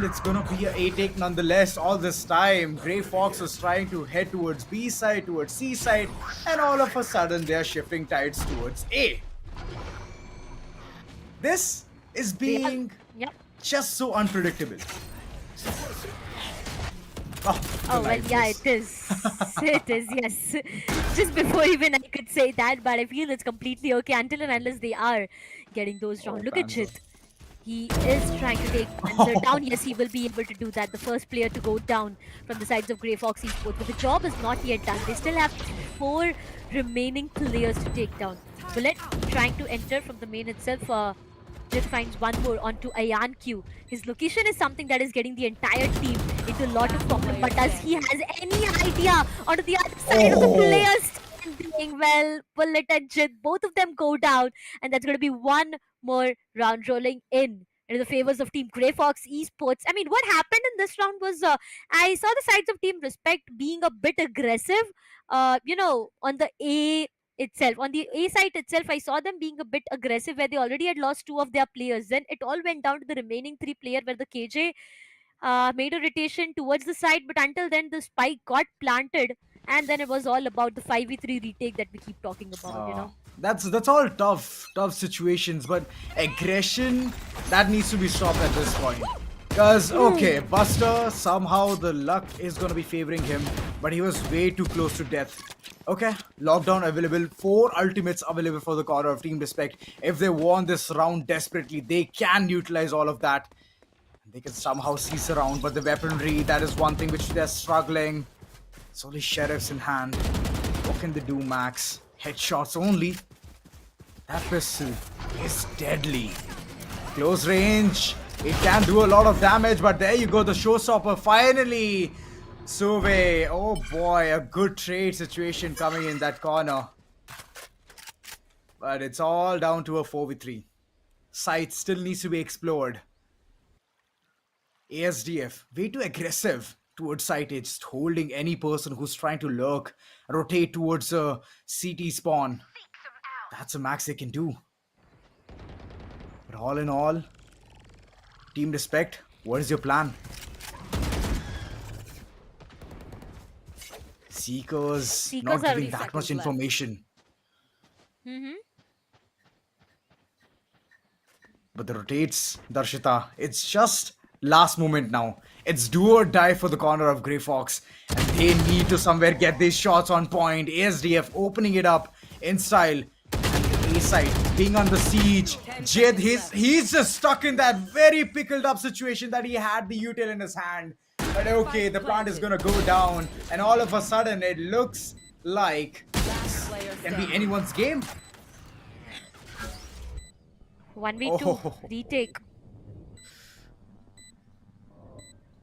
And it's gonna be a A take nonetheless. All this time, GrayFox was trying to head towards B side, towards C side, and all of a sudden they're shifting tides towards A. This is being just so unpredictable. Oh, well, yeah, it is. It is, yes. Just before even I could say that, but I feel it's completely okay until and unless they are getting those down. Look at Chit. He is trying to take Panzer down. Yes, he will be able to do that. The first player to go down from the sides of GrayFox Esports. But the job is not yet done. They still have 4 remaining players to take down. Bullet trying to enter from the main itself. Jit finds one more onto Ayan Q. His location is something that is getting the entire team into a lot of problem. But does he has any idea onto the other side of the players standing? Well, Bullet and Jit, both of them go down. And that's going to be one more round rolling in the favors of Team GrayFox Esports. I mean, what happened in this round was I saw the sides of Team Respect being a bit aggressive, you know, on the A itself. On the A side itself, I saw them being a bit aggressive where they already had lost 2 of their players. Then it all went down to the remaining 3 players where the KJ made a rotation towards the side. But until then, the spike got planted. And then it was all about the 5v3 retake that we keep talking about, you know. That's all tough situations, but aggression, that needs to be stopped at this point. Because, okay, Buster, somehow the luck is going to be favoring him, but he was way too close to death. Okay, lockdown available, 4 ultimates available for the corner of Team Respect. If they want this round desperately, they can utilize all of that. They can somehow seize the round, but the weaponry, that is one thing which they're struggling. It's only sheriffs in hand. What can they do, Max? Headshots only. That pistol is deadly. Close range. It can do a lot of damage, but there you go, the showstopper finally. Suve, oh boy, a good trade situation coming in that corner. But it's all down to a 4v3. Site still needs to be explored. ASDF, way too aggressive towards site, just holding any person who's trying to lurk, rotate towards a CT spawn. That's a max they can do. But all in all, Team Respect, what is your plan? Seekers not giving that much information. But the rotates, Darshita, it's just last moment now. It's do or die for the corner of GrayFox. And they need to somewhere get these shots on point. ASDF opening it up in style. And the A side being on the siege. Jid, he's just stuck in that very pickled up situation that he had the util in his hand. But okay, the plant is gonna go down. And all of a sudden it looks like it can be anyone's game. 1v2 retake.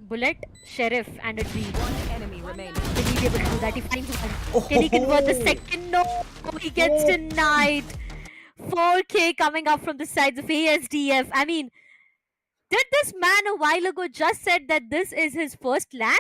Bullet, Sheriff, and a dream. One enemy remaining. Will he be able to do that? He finds one. Can he convert the second? No, he gets denied. 4K coming up from the sides of ASDF. I mean, did this man a while ago just said that this is his first LAN?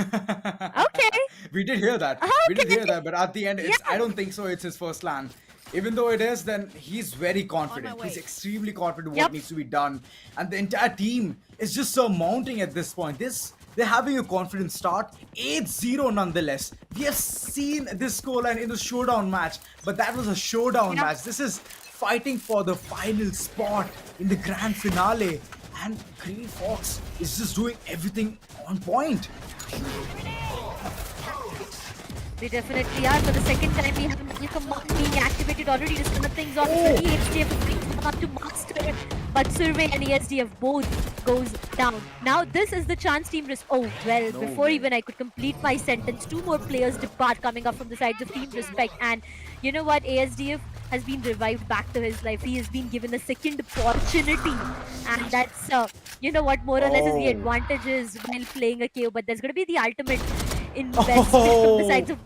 Okay. We did hear that. Okay. We did hear that, but at the end, I don't think so. It's his first LAN. Even though it is, then he's very confident. He's extremely confident what needs to be done. And the entire team is just surmounting at this point. They're having a confident start. 8-0 nonetheless. We have seen this scoreline in the Showdown match, but that was a Showdown match. This is fighting for the final spot in the grand finale. And GrayFox is just doing everything on point. They definitely are. For the second time, we have Malcolm being activated already to start things off. ASDF up to master, but Survey and ASDF both goes down. Now this is the chance Team before even I could complete my sentence, 2 more players depart coming up from the sides of Team Respect. And you know what? ASDF has been revived back to his life. He has been given a second opportunity, and that's you know what, more or less is the advantages while playing a KO. But there's going to be the ultimate investment from the sides of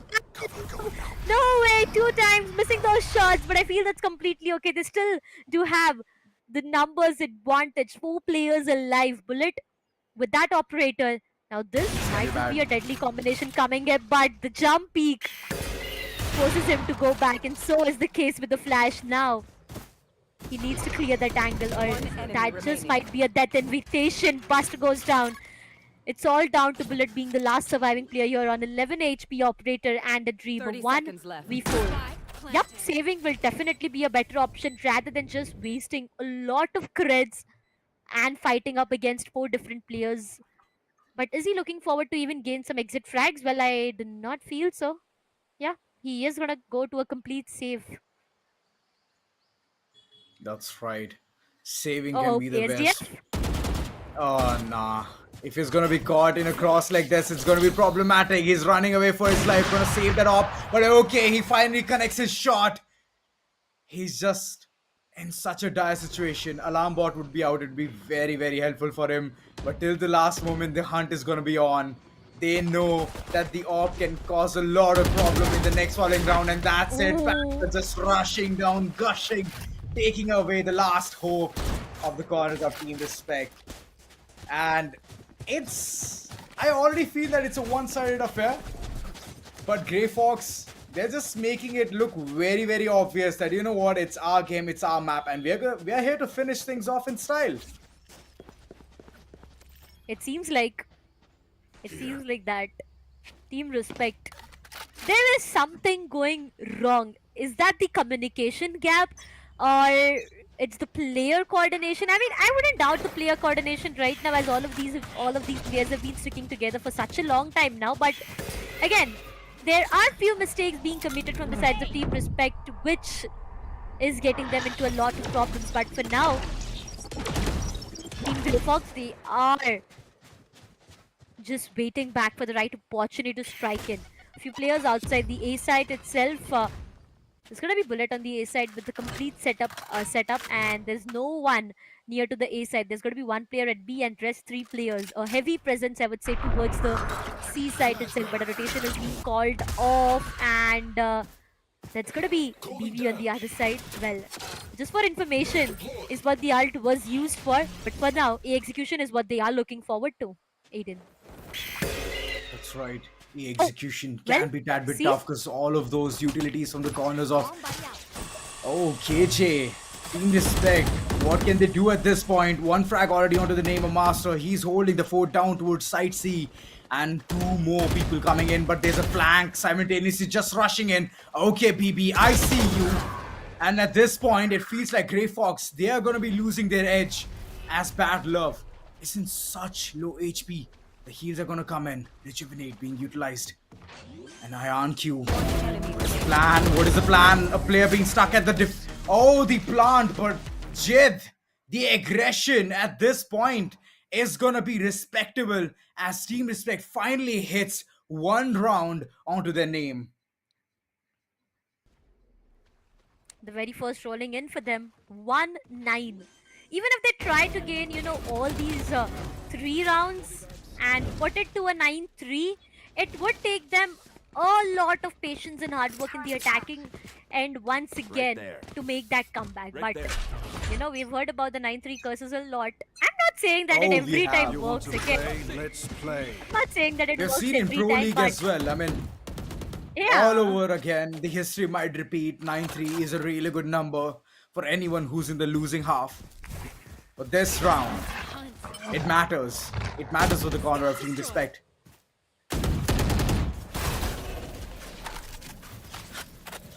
no way, 2 times missing those shots, but I feel that's completely okay. They still do have the numbers advantage. 4 players alive. Bullet with that operator. Now this might be a deadly combination coming in, but the jump peak forces him to go back, and so is the case with the flash now. He needs to clear that angle, or that just might be a death invitation. Bust goes down. It's all down to Bullet being the last surviving player here on 11 HP operator and a Dream. 30 1 seconds left. v4. Yup, saving will definitely be a better option rather than just wasting a lot of creds and fighting up against 4 different players. But is he looking forward to even gain some exit frags? Well, I do not feel so. Yeah, he is gonna go to a complete save. That's right. Saving Oh, can be the SDF? best. Oh, nah. If he's gonna be caught in a cross like this, it's gonna be problematic. He's running away for his life, gonna save that op. But okay, he finally connects his shot. He's just in such a dire situation. Alarm bot would be out. It'd be very, very helpful for him. But till the last moment, the hunt is gonna be on. They know that the op can cause a lot of problem in the next following round, and that's it. Panther just rushing down, gushing, taking away the last hope of the corners of Team Respect. And I already feel that it's a one-sided affair. But GrayFox, they're just making it look very, very obvious that, you know what, it's our game, it's our map, and we are here to finish things off in style. It seems like that Team Respect, there is something going wrong. Is that the communication gap, or it's the player coordination? I mean, I wouldn't doubt the player coordination right now, as all of these players have been sticking together for such a long time now. But again, there are few mistakes being committed from the sides of Team Respect, which is getting them into a lot of problems. But for now, Team GrayFox, they are just waiting back for the right opportunity to strike in. A few players outside the A site itself. There's gonna be Bullet on the A side with the complete setup, and there's no one near to the A side. There's gonna be one player at B and rest 3 players. A heavy presence, I would say, towards the C side itself, but a rotation is being called off, and that's gonna be BB on the other side. Well, just for information, is what the ult was used for, but for now, A execution is what they are looking forward to. Aiden. That's right. The execution can be tad bit tough because all of those utilities from the corners of... Oh, KJ. Team Respect. What can they do at this point? One frag already onto the name of Master. He's holding the fort down towards Site C. And 2 more people coming in, but there's a flank simultaneously just rushing in. Okay, BB, I see you. And at this point, it feels like GrayFox, they are going to be losing their edge, as Bad Love is in such low HP. The heals are gonna come in. Rejuvenate being utilized. And Ion Q. What's the plan? What is the plan? A player being stuck at the Oh, the plant, but Jid, the aggression at this point is gonna be respectable as Team Respect finally hits 1 round onto their name. The very first rolling in for them, 1-9. Even if they try to gain, you know, all these 3 rounds and put it to a 9-3, it would take them a lot of patience and hard work in the attacking end once again to make that comeback. But you know, we've heard about the 9-3 curses a lot. I'm not saying that it every time works again. Let's play. I'm not saying that it We've works seen in every Pro time, League but as well. I mean, yeah. all over again. The history might repeat. 9-3 is a really good number for anyone who's in the losing half. But this round, it matters. It matters for the corner of Team Respect.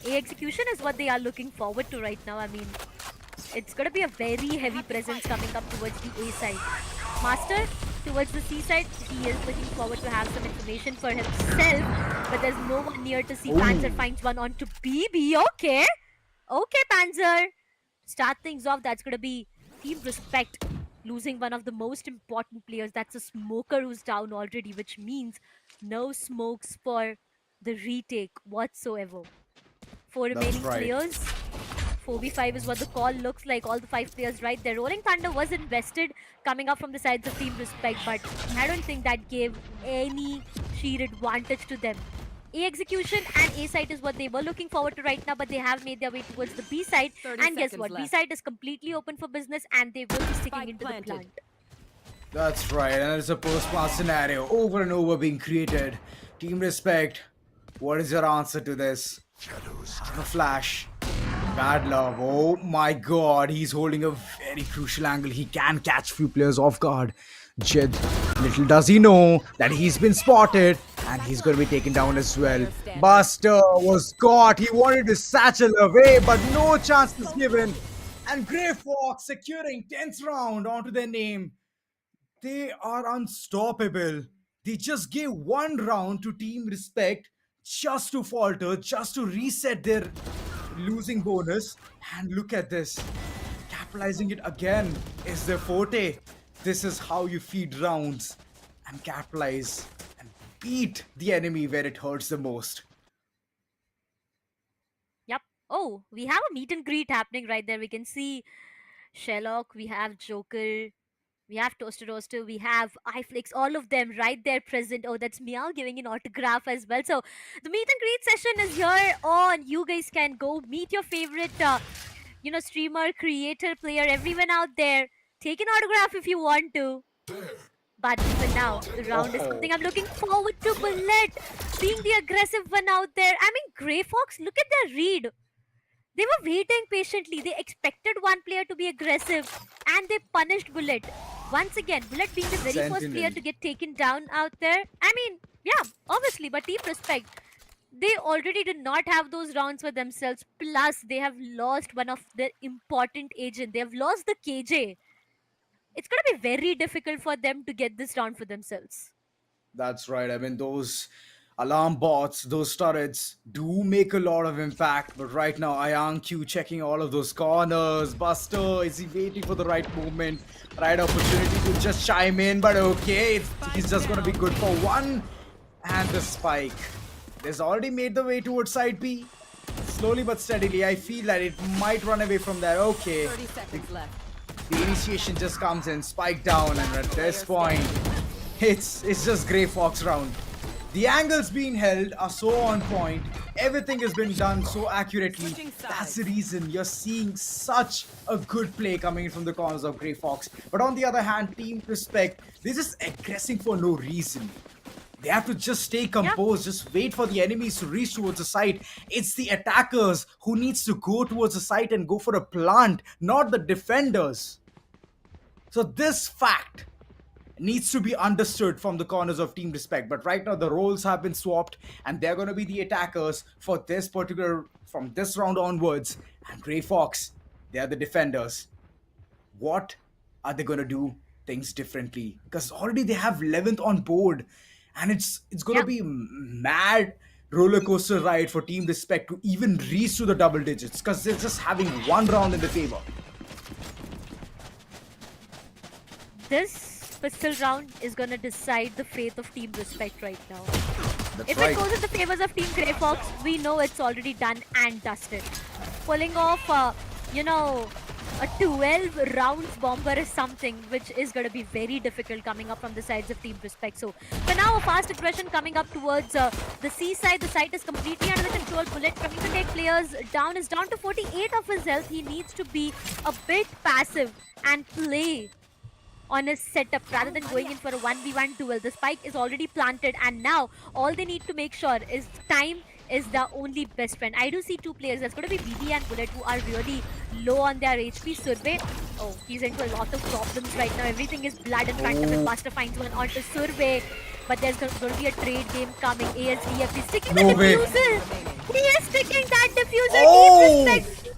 A execution is what they are looking forward to right now. I mean, it's going to be a very heavy presence coming up towards the A side. Master, towards the C side, he is looking forward to have some information for himself, but there's no one near to see. Panzer finds one onto BB. Okay. Okay, Panzer. Start things off, that's going to be Team Respect losing one of the most important players. That's a smoker who's down already, which means no smokes for the retake whatsoever. 4 remaining players. 4v5 is what the call looks like. All the 5 players right there. Rolling Thunder was invested coming up from the sides of Team Respect, but I don't think that gave any sheer advantage to them. A execution and A side is what they were looking forward to right now, but they have made their way towards the B side. And guess what? B side is completely open for business and they will be sticking into the plant. That's right, and it's a post-plant scenario over and over being created. Team Respect, what is your answer to this? A flash. Bad love. Oh my god, he's holding a very crucial angle. He can catch few players off guard. Jed, little does he know that he's been spotted and he's going to be taken down as well. Buster was caught. He wanted to satchel away, but no chance was given. And GrayFox securing 10th round onto their name. They are unstoppable. They just gave one round to Team Respect just to falter, just to reset their losing bonus. And look at this. Capitalizing it again is their forte. This is how you feed rounds and capitalize and beat the enemy where it hurts the most. Yep. Oh, we have a meet and greet happening right there. We can see Sherlock, we have Joker, we have Toaster Roaster, we have iFlix, all of them right there present. Oh, that's Meow giving an autograph as well. So the meet and greet session is here on. You guys can go meet your favorite, streamer, creator, player, everyone out there. Take an autograph if you want to. But for now, the round is something I'm looking forward to. Bullet being the aggressive one out there. I mean, GrayFox, look at their read. They were waiting patiently. They expected one player to be aggressive and they punished Bullet. Once again, Bullet being the very first player to get taken down out there. I mean, yeah, obviously, but Team Respect, they already did not have those rounds for themselves. Plus, they have lost one of their important agents. They have lost the KJ. It's going to be very difficult for them to get this round for themselves. That's right. I mean, those alarm bots, those turrets do make a lot of impact. But right now, IonQ checking all of those corners. Buster, is he waiting for the right movement? Right opportunity to just chime in. But okay, he's just going to be good for one. And the spike. There's already made the way towards side B. Slowly but steadily, I feel that it might run away from there. Okay. 30 seconds left. The initiation just comes in, spike down, and at this point, it's just GrayFox round. The angles being held are so on point. Everything has been done so accurately. That's the reason you're seeing such a good play coming in from the corners of GrayFox. But on the other hand, Team Respect, they're just aggressing for no reason. They have to just stay composed, just wait for the enemies to reach towards the site. It's the attackers who needs to go towards the site and go for a plant, not the defenders. So this fact needs to be understood from the corners of Team Respect. But right now the roles have been swapped and they're going to be the attackers for this particular, from this round onwards. And GrayFox, they are the defenders. What are they going to do things differently? Because already they have 11th on board. And it's going to be mad roller coaster ride for Team Respect to even reach to the double digits. Because they're just having one round in the favor. This pistol round is going to decide the fate of Team Respect right now. That's if right. it goes in the favors of Team GrayFox, we know it's already done and dusted. Pulling off, a 12 rounds bomber is something which is going to be very difficult coming up from the sides of Team Respect. So for now, a fast aggression coming up towards the C side. The site is completely under the control. Bullet trying to take players down, is down to 48 of his health. He needs to be a bit passive and play on his setup rather than going in for a 1v1 duel. The spike is already planted and now all they need to make sure is time is the only best friend. I do see two players. That's going to be BB and Bullet who are really low on their HP. Survey, oh, he's into a lot of problems right now. Everything is blood in front of him. Buster finds one onto Survey. But there's going to be a trade game coming. ASDF is sticking the diffuser. He is sticking that diffuser. Oh! Team Respect.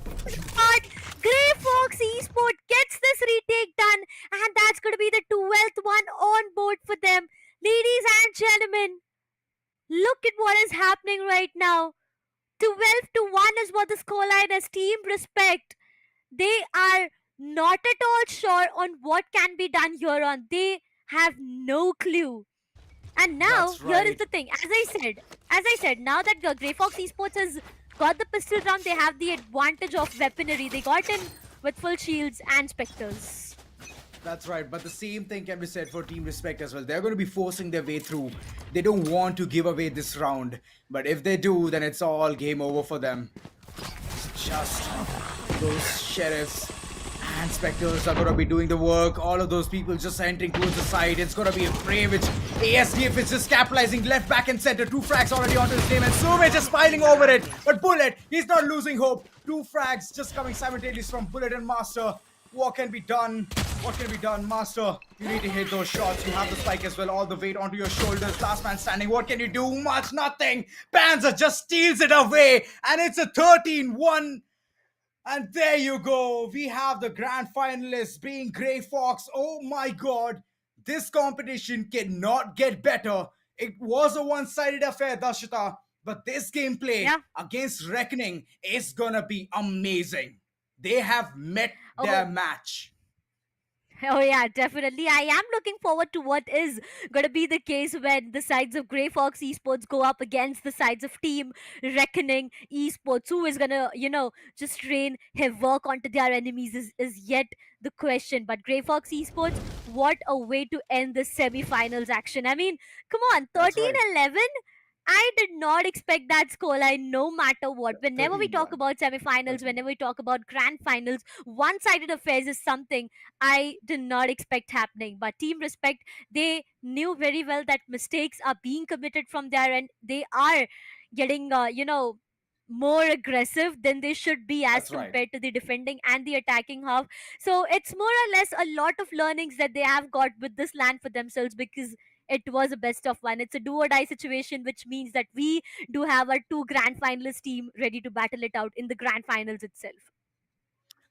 But GrayFox Esports gets this retake done. And that's going to be the 12th one on board for them. Ladies and gentlemen, look at what is happening right now. 12-1 is what the scoreline is. Team Respect, they are not at all sure on what can be done here on. They have no clue. And now, here is the thing. As I said, now that GrayFox Esports has got the pistol round, they have the advantage of weaponry. They got in with full shields and specters. That's right, but the same thing can be said for Team Respect as well. They're going to be forcing their way through. They don't want to give away this round. But if they do, then it's all game over for them. Just those sheriffs and specters are going to be doing the work. All of those people just entering towards the side. It's going to be a fray which ASDF is just capitalizing left, back, and center. 2 frags already onto his name, and Suve just piling over it. But Bullet, he's not losing hope. 2 frags just coming simultaneously from Bullet and Master. What can be done? What can be done? Master, you need to hit those shots. You have the spike as well. All the weight onto your shoulders. Last man standing. What can you do? Much, nothing. Panzer just steals it away. And it's a 13-1. And there you go. We have the grand finalists being GrayFox. Oh my god. This competition cannot get better. It was a one-sided affair, Darshita. But this gameplay against Reckoning is gonna be amazing. They have met their match. Oh yeah, definitely. I am looking forward to what is going to be the case when the sides of GrayFox Esports go up against the sides of Team Reckoning Esports. Who is going to, just rain havoc onto their enemies is yet the question. But GrayFox Esports, what a way to end the semi-finals action. I mean, come on, 13-11? I did not expect that scoreline no matter what. Whenever we talk about semi-finals, whenever we talk about grand finals, one-sided affairs is something I did not expect happening. But Team Respect, they knew very well that mistakes are being committed from their end. They are getting, more aggressive than they should be as compared to the defending and the attacking half. So it's more or less a lot of learnings that they have got with this land for themselves, because it was a best of one. It's a do or die situation, which means that we do have our 2 grand finalist team ready to battle it out in the grand finals itself.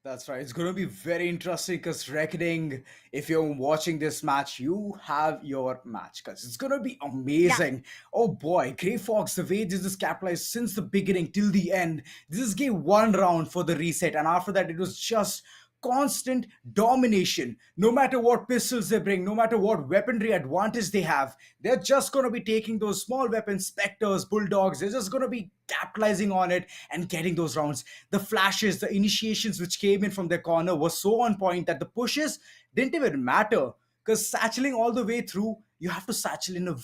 That's right. It's going to be very interesting because Reckoning, if you're watching this match, you have your match because it's going to be amazing. Oh boy, GrayFox, the way this is capitalized since the beginning till the end. This is game 1 round for the reset, and after that, it was just constant domination. No matter what pistols they bring, no matter what weaponry advantage they have, they're just going to be taking those small weapons, Spectres, Bulldogs. They're just going to be capitalizing on it and getting those rounds. The flashes, the initiations which came in from their corner were so on point that the pushes didn't even matter, because satcheling all the way through, you have to satchel in a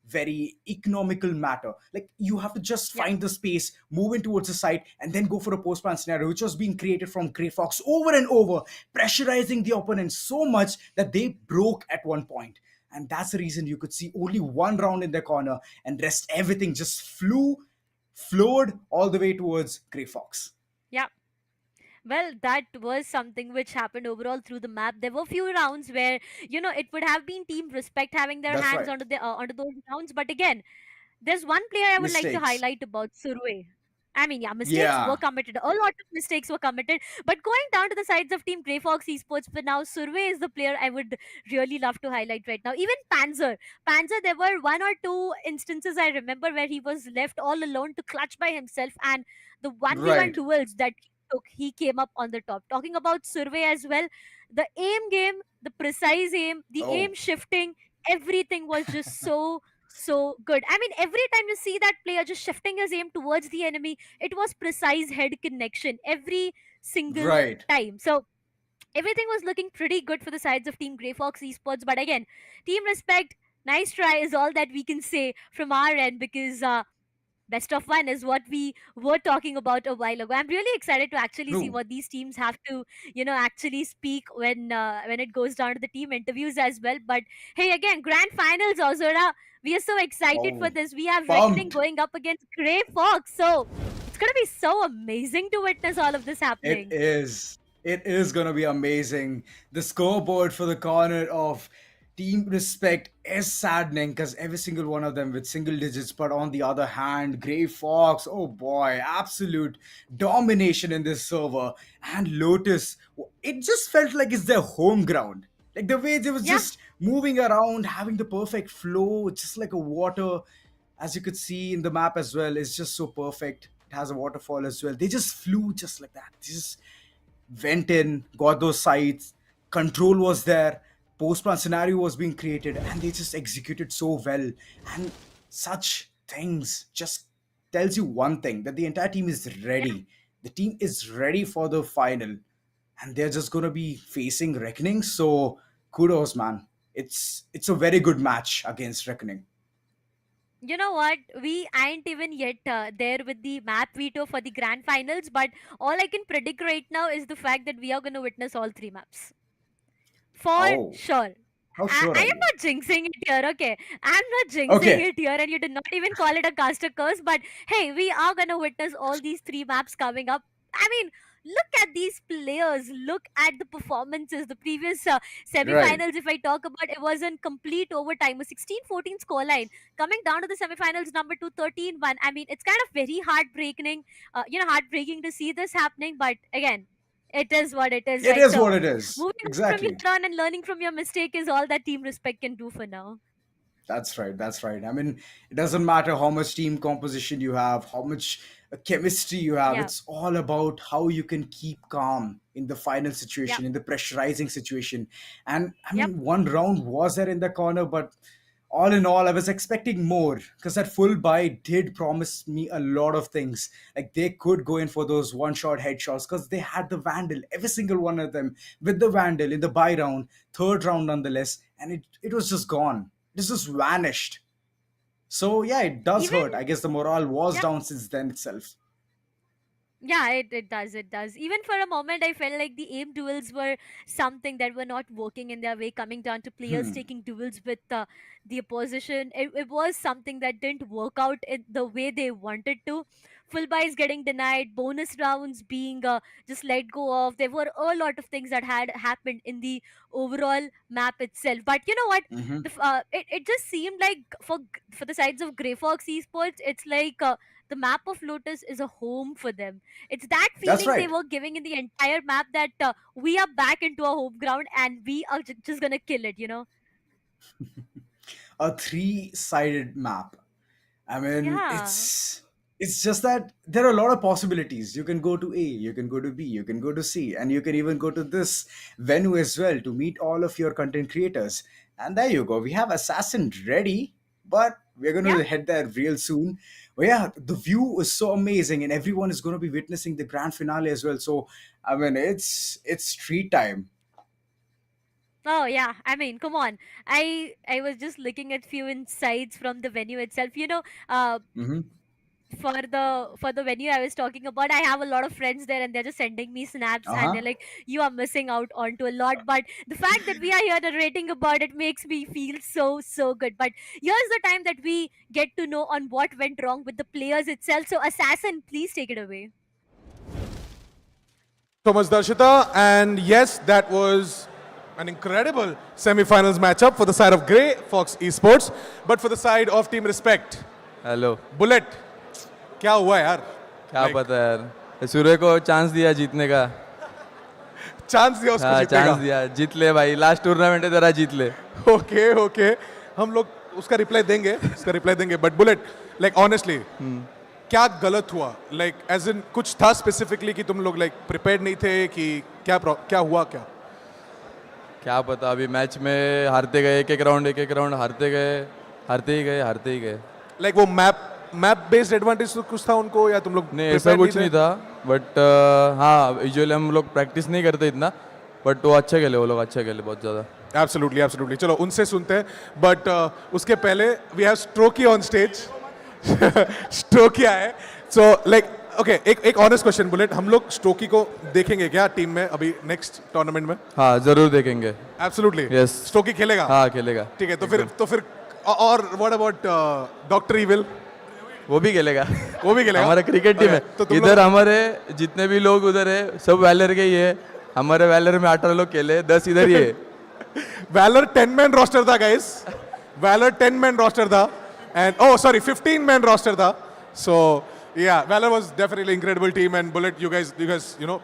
very economical matter. Like, you have to just find the space, move in towards the side, and then go for a post-plan scenario, which was being created from GrayFox over and over, pressurizing the opponent so much that they broke at one point. And that's the reason you could see only 1 round in their corner, and rest everything just flowed all the way towards GrayFox. Yeah. Well, that was something which happened overall through the map. There were few rounds where, it would have been Team Respect having their hands onto those rounds. But again, there's one player I would like to highlight about Survey. I mean, mistakes were committed. A lot of mistakes were committed. But going down to the sides of Team GrayFox Esports, for now, Survey is the player I would really love to highlight right now. Even Panzer, there were 1 or 2 instances I remember where he was left all alone to clutch by himself, and the 1v1 duels that he came up on the top. Talking about Survey as well, the aim game, the precise aim, the aim shifting, everything was just so good. I mean, every time you see that player just shifting his aim towards the enemy, it was precise head connection every single time. So everything was looking pretty good for the sides of Team GrayFox Esports. But again, Team Respect, nice try is all that we can say from our end, because best of one is what we were talking about a while ago. I'm really excited to actually see what these teams have to, actually speak when it goes down to the team interviews as well. But hey, again, grand finals, Ozora. We are so excited for this. We have Reckoning going up against GrayFox. So it's going to be so amazing to witness all of this happening. It is. It is going to be amazing. The scoreboard for the corner of Team Respect is saddening because every single one of them with single digits, but on the other hand, GrayFox, oh boy, absolute domination in this server. And Lotus, it just felt like it's their home ground. Like the way they was just moving around, having the perfect flow, just like a water, as you could see in the map as well, is just so perfect. It has a waterfall as well. They just flew just like that. They just went in, got those sights, control was there, post-plan scenario was being created, and they just executed so well. And such things just tells you one thing, that the entire team is ready. The team is ready for the final, and they're just going to be facing Reckoning. So kudos, man. It's a very good match against Reckoning. You know what? We ain't even yet there with the map veto for the grand finals, but all I can predict right now is the fact that we are going to witness all 3 maps. For sure. How sure I are am you? not jinxing it here, okay? I'm not jinxing Okay. it here, and you did not even call it a caster curse. But hey, we are gonna witness all these 3 maps coming up. I mean, look at these players. Look at the performances. The previous Right. semifinals, if I talk about, it was in complete overtime, a 16-14 scoreline. Coming down to the semifinals, number 2, 13-1. I mean, it's kind of very heartbreaking, heartbreaking to see this happening. But again, it is what it is, It right? is So what it is. moving on from Exactly. here on and learning from your mistake is all that team respect can do for now. That's right. That's right. I mean, it doesn't matter how much team composition you have, how much chemistry you have. Yeah. It's all about how you can keep calm in the final Yep. situation, in the pressurizing situation. And I Yep. mean, one round was there in the corner, but all in all, I was expecting more because that full buy did promise me a lot of things. Like they could go in for those one-shot headshots because they had the Vandal, every single one of them with the Vandal in the buy round, third round nonetheless, and it was just gone. It just vanished. So yeah, it does Even hurt. I guess the morale was yep. down since then itself. Yeah, it does. It does. Even for a moment, I felt like the aim duels were something that were not working in their way, coming down to players Hmm. taking duels with the opposition. It was something that didn't work out in the way they wanted to. Full buys getting denied, bonus rounds being just let go of. There were a lot of things that had happened in the overall map itself. But you know what? Hmm. It just seemed like for the sides of GrayFox Esports, it's like the map of Lotus is a home for them. It's that That's feeling they right. were giving in the entire map that we are back into our home ground and we are just gonna kill it, you know? A three-sided map. I mean, Yeah. it's just that there are a lot of possibilities. You can go to A, you can go to B, you can go to C, and you can even go to this venue as well to meet all of your content creators. And there you go. We have Assassin ready, but we're going Yeah. to head there real soon. But yeah, the view is so amazing, and everyone is going to be witnessing the grand finale as well. So I mean, it's treat time. Oh yeah. I mean, come on. I was just looking at few insights from the venue itself. You know, Hmm. for the venue I was talking about, I have a lot of friends there and they're just sending me snaps Uh and huh. they're like, you are missing out onto a lot. But the fact that we are here narrating about it makes me feel so good. But here's the time that we get to know on what went wrong with the players itself. So Assassin, please take it away. So much, Darshita. And yes, that was an incredible semi-finals matchup for the side of GrayFox Esports, but for the side of Team Respect. Hello Bullet, क्या हुआ यार? क्या Like, पता यार सूर्य को chance दिया जीतने का चांस दिया उसको हाँ जीतने चांस का. दिया जीत ले भाई लास्ट टूर्नामेंट है तेरा जीत ले ओके ओके, हम लोग उसका रिप्लाई देंगे. बट बुलेट, लाइक ऑनेस्टली, क्या गलत हुआ? लाइक एज इन कुछ था स्पेसिफिकली कि तुम लोग लाइक प्रिपेयर्ड नहीं थे कि क्या हुआ क्या? क्या पता अभी मैच में हारते गए एक एक राउंड हारते ही गए लाइक वो मैप बेस्ड एडवांटेज कुछ था उनको, या तुम लोग नहीं ऐसा prepared कुछ थे? नहीं था बट हाँ यूजुअली हम लोग प्रैक्टिस नहीं करते इतना बट वो लोग अच्छे खेले बहुत ज़्यादा एब्सोल्युटली एब्सोल्युटली. चलो उनसे सुनते हैं. बट उसके पहले वी हैव स्ट्रोकी ऑन स्टेज. स्ट्रोकी आए. सो लाइक ओके, एक ऑनेस्ट क्वेश्चन बुलेट, हम लोग स्ट्रोकी को देखेंगे क्या टीम में अभी नेक्स्ट टूर्नामेंट में? हाँ ज़रूर देखेंगे एब्सोल्युटली. Yes. स्ट्रोकी खेलेगा? हाँ खेलेगा ठीक है. तो फिर और व्हाट अबाउट डॉक्टर इविल? वो भी खेलेगा खेलेगा? हमारा क्रिकेट टीम है तो तुम इधर हमारे जितने भी लोग उधर है सब वैलर के ही है हमारे वैलर में 18 लोग खेले 10 इधर ही है वैलर 10-man रोस्टर था गाइस. वैलर 10-man रोस्टर था. And oh sorry 15-man roster था. So yeah, Valor was definitely incredible team, and Bullet, you guys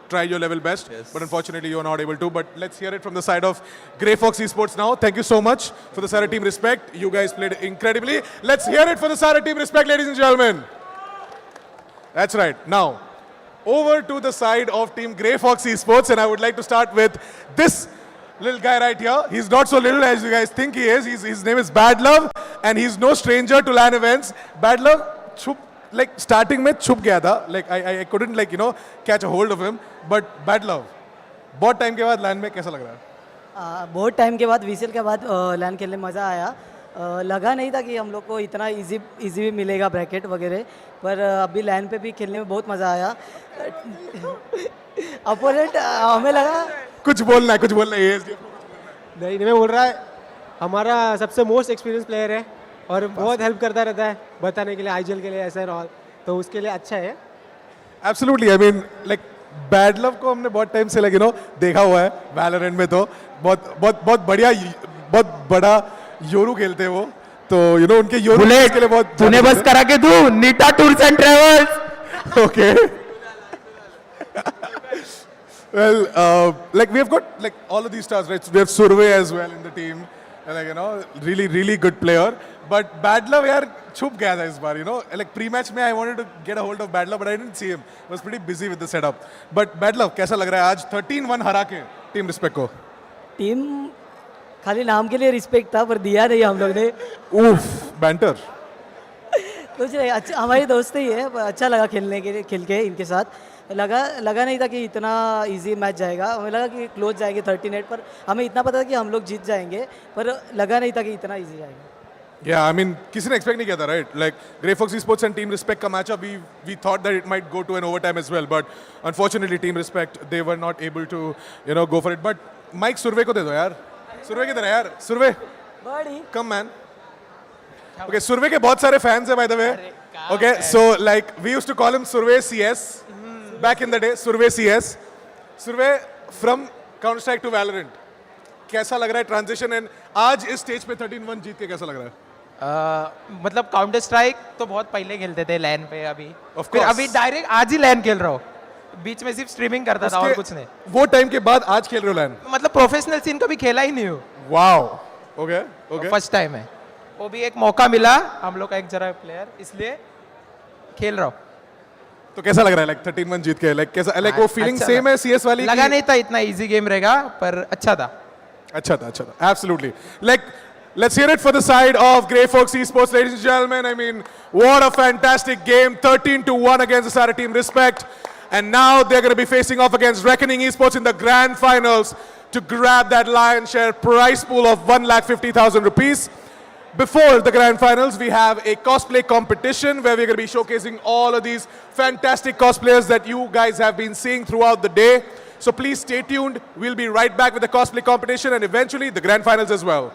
tried your level best, but unfortunately you're not able to. But let's hear it from the side of GrayFox Esports now. Thank you so much for the side of Team Respect. You guys played incredibly. Let's hear it for the side of Team Respect, ladies and gentlemen. That's right. Now, over to the side of Team GrayFox Esports, and I would like to start with this little guy right here. He's not so little as you guys think he is. His name is Bad Love, and he's no stranger to LAN events. Bad Love, like starting में छुप गया था. Like I couldn't catch a hold of him. But Bad Love, बहुत time के बाद LAN में कैसा लग रहा है? बहुत टाइम के बाद VCL के बाद लैन खेलने में मज़ा आया. लगा नहीं था कि हम लोग को इतना इजी भी मिलेगा ब्रैकेट वगैरह, पर अभी लैन पे भी खेलने में बहुत मज़ा आया. अपोनेंट हमें लगा कुछ बोलना है. नहीं मैं बोल रहा है हमारा सबसे मोस्ट एक्सपीरियंस प्लेयर है और बहुत हेल्प करता रहता है बताने के लिए आईजीएल के लिए ऐसा और तो उसके लिए अच्छा है. Absolutely, I mean like bad love को हमने बहुत टाइम से देखा हुआ है वैलोरेंट में, तो बहुत बढ़िया, बहुत बड़ा योरू खेलते हैं वो, तो उनके योरू के लिए बहुत. तूने बस करा के तू Neeta tours and travels. Okay. Well, like we have got like all of these stars, right? We have Survey as well in the team, and really good player. But Bad Love, यार छुप गया था इस बार, Like pre-match में I wanted to get a hold of Bad Love, but I didn't see him. I was pretty busy with the setup. But Bad Love, कैसा लग रहा है आज 13-1 हरा के टीम रिस्पेक्ट को? टीम खाली नाम के लिए रिस्पेक्ट था पर दिया नहीं हम लोग ने. Oof, banter. कुछ नहीं, अच्छा हमारी दोस्त ही है, अच्छा लगा खेल के इनके साथ. लगा नहीं था कि इतना इजी मैच जाएगा. हमें लगा कि क्लोज जाएंगे 13-8, पर हमें इतना पता था कि हम लोग जीत जाएंगे, पर लगा नहीं था कि इतना इजी जाएगा. Yeah, I mean, किसी ने एक्सपेक्ट नहीं किया था, right? Like GrayFox Esports and Team Respect का matchup, we thought that it might go to an overtime as well, but unfortunately Team Respect, they were not able to go for it. But Mike Survey को दे दो यार. Survey किधर है यार? Survey, come man. Okay, Survey के बहुत सारे fans हैं by the way. Okay, so like we used to call him Survey CS back in the day. Survey CS. Survey from Counter Strike to Valorant. कैसा लग रहा है transition, and आज इस स्टेज पे 13-1 जीत के कैसा लग रहा है? मतलब काउंटर स्ट्राइक तो बहुत पहले खेलते थे लैन पे, फिर अभी डायरेक्ट आज ही लैन खेल रहा हूँ. बीच में सिर्फ स्ट्रीमिंग करता था और कुछ नहीं. वो टाइम के बाद आज खेल रहे हो लैन? मतलब प्रोफेशनल सीन कभी खेला ही नहीं हूँ. वाओ, ओके, फर्स्ट टाइम है. वो भी एक मौका मिला हम लोग का, एक जरा प्लेयर, इसलिए खेल रहा हूँ. तो कैसा लग रहा है लाइक 13-1 जीत के? लाइक कैसा, लाइक वो फीलिंग सेम है सीएस वाली? लगा नहीं था इतना इजी गेम रहेगा, पर अच्छा था. Absolutely. Like, let's hear it for the side of GrayFox Esports, ladies and gentlemen. I mean, what a fantastic game. 13-1 against the Sara team, respect. And now they're going to be facing off against Reckoning Esports in the grand finals to grab that lion's share prize pool of 1,50,000 rupees. Before the grand finals, we have a cosplay competition where we're going to be showcasing all of these fantastic cosplayers that you guys have been seeing throughout the day. So please stay tuned. We'll be right back with the cosplay competition and eventually the grand finals as well.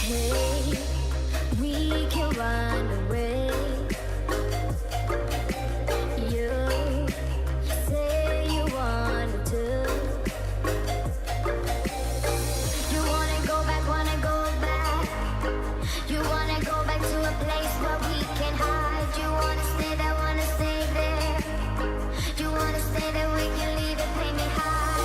Hey, we can run away. You say you want to. You wanna go back. You wanna go back to a place where we can hide. You wanna stay there, wanna stay there. You wanna stay there, we can leave it, pay me high.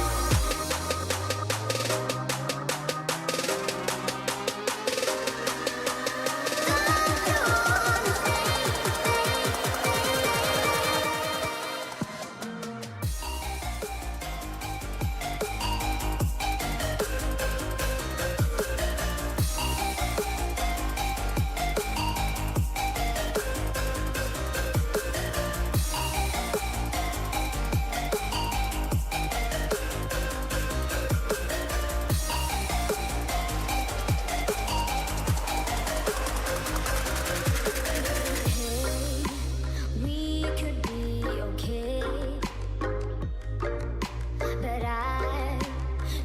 We could be okay, but I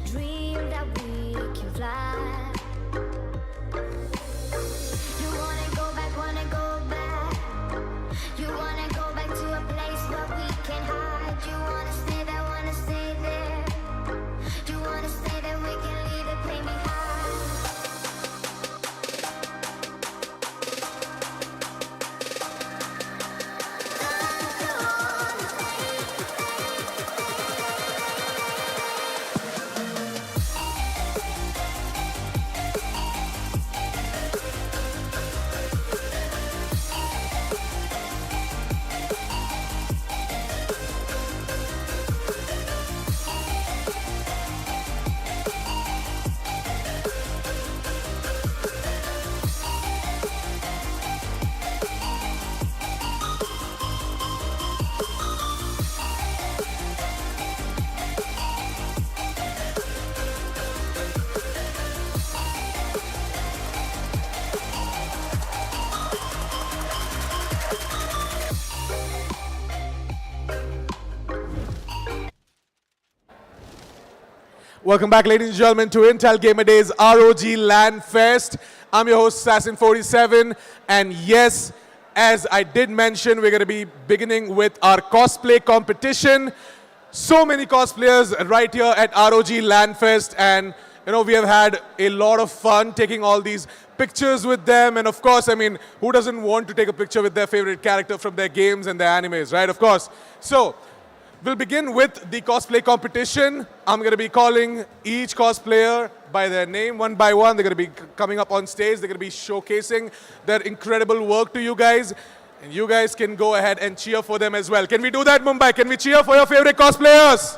dream that we can fly. You wanna go back. You wanna go back to a place where we can hide. You wanna stay there, wanna stay there. You wanna stay there, we can leave it, pay me high. Welcome back, ladies and gentlemen, to Intel Gamer Days ROG Lan Fest. I'm your host, Assassin47, and yes, as I did mention, we're going to be beginning with our cosplay competition. So many cosplayers right here at ROG Lan Fest, and you know, we have had a lot of fun taking all these pictures with them, and of course, I mean, who doesn't want to take a picture with their favorite character from their games and their animes, right? Of course. So, we'll begin with the cosplay competition. I'm going to be calling each cosplayer by their name one by one. They're going to be coming up on stage. They're going to be showcasing their incredible work to you guys. And you guys can go ahead and cheer for them as well. Can we do that, Mumbai? Can we cheer for your favorite cosplayers?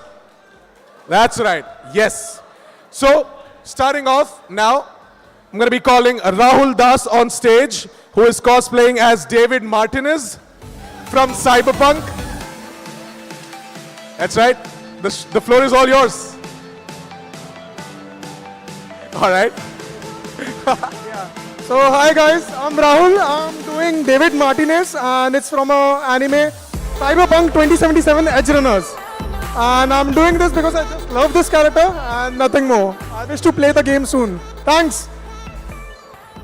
That's right. Yes. So, starting off now, I'm going to be calling Rahul Das on stage, who is cosplaying as David Martinez from Cyberpunk. That's right. The floor is all yours. All right. So hi guys, I'm Rahul. I'm doing David Martinez, and it's from anime Cyberpunk 2077 Edge Runners. And I'm doing this because I just love this character and nothing more. I wish to play the game soon. Thanks.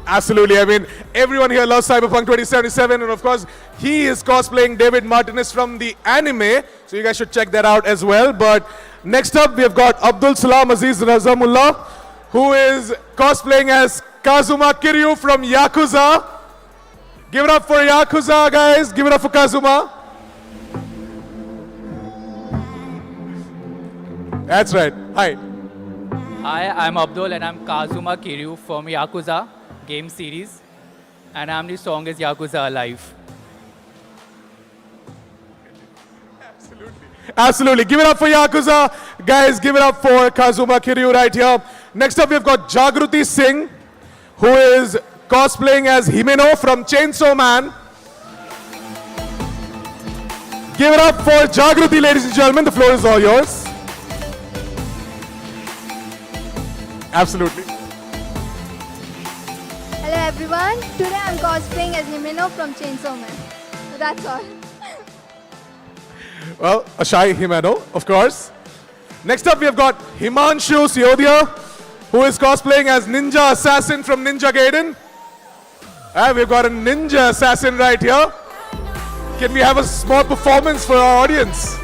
Absolutely. I mean, everyone here loves Cyberpunk 2077, and of course, he is cosplaying David Martinez from the anime, so you guys should check that out as well. But next up, we have got Abdul Salam Aziz Razamullah, who is cosplaying as Kazuma Kiryu from Yakuza. Give it up for Yakuza, guys. Give it up for Kazuma. That's right. Hi. Hi, I'm Abdul and I'm Kazuma Kiryu from Yakuza game series. And I'm the song is Yakuza Alive. Absolutely. Give it up for Yakuza. Guys, give it up for Kazuma Kiryu right here. Next up, we've got Jagruti Singh, who is cosplaying as Himeno from Chainsaw Man. Give it up for Jagruti, ladies and gentlemen. The floor is all yours. Absolutely. Hello everyone. Today I'm cosplaying as Himeno from Chainsaw Man. So that's all. Well, a shy Himeno, of course. Next up, we have got Himanshu Siodia, who is cosplaying as Ninja Assassin from Ninja Gaiden. And we've got a Ninja Assassin right here. Can we have a small performance for our audience?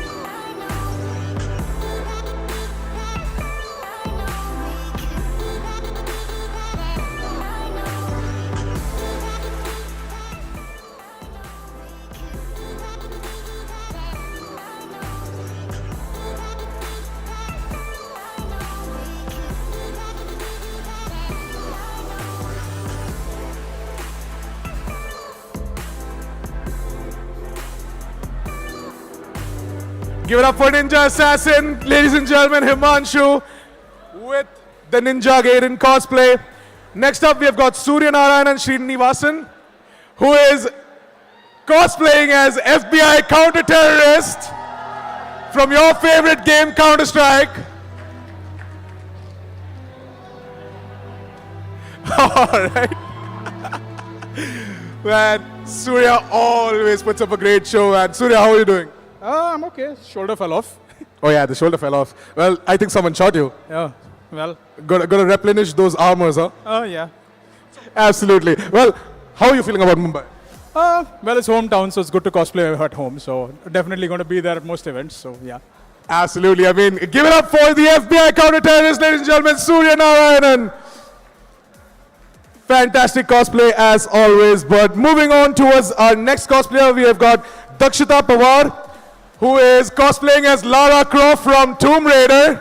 Give it up for Ninja Assassin, ladies and gentlemen, Himanshu with the Ninja Gaiden cosplay. Next up, we have got Surya Narayanan Srinivasan, who is cosplaying as FBI counter-terrorist from your favorite game, Counter-Strike. All right. Man, Surya always puts up a great show, man. Surya, how are you doing? I'm okay. Shoulder fell off. Oh yeah, the shoulder fell off. Well, I think someone shot you. Yeah, well. Gotta replenish those armors, huh? Oh, yeah. Absolutely. Well, how are you feeling about Mumbai? Well, it's hometown, so it's good to cosplay at home. So definitely going to be there at most events. So yeah. Absolutely. I mean, give it up for the FBI counter-terrorist, ladies and gentlemen, Surya Narayanan. Fantastic cosplay as always. But moving on towards our next cosplayer, we have got Dakshita Pawar, who is cosplaying as Lara Croft from Tomb Raider.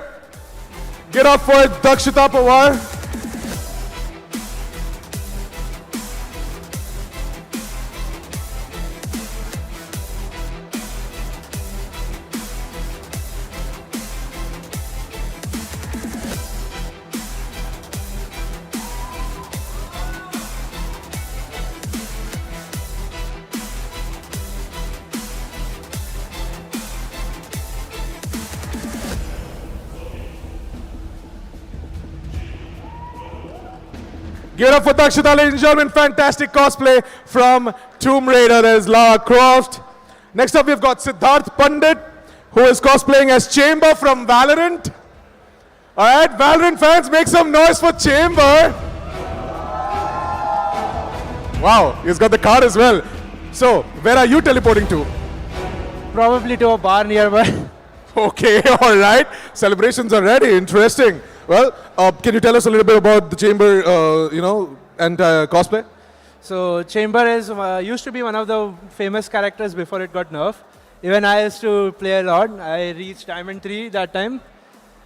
Get up for Dakshita Pawar. Give it up for Dakshita, ladies and gentlemen. Fantastic cosplay from Tomb Raider. There's Lara Croft. Next up, we've got Siddharth Pandit, who is cosplaying as Chamber from Valorant. All right, Valorant fans, make some noise for Chamber. Wow, he's got the card as well. So, where are you teleporting to? Probably to a bar nearby. Okay, all right. Celebrations are ready. Interesting. Well, can you tell us a little bit about the Chamber, and cosplay? So Chamber is used to be one of the famous characters before it got nerfed. Even I used to play a lot. I reached Diamond 3 that time.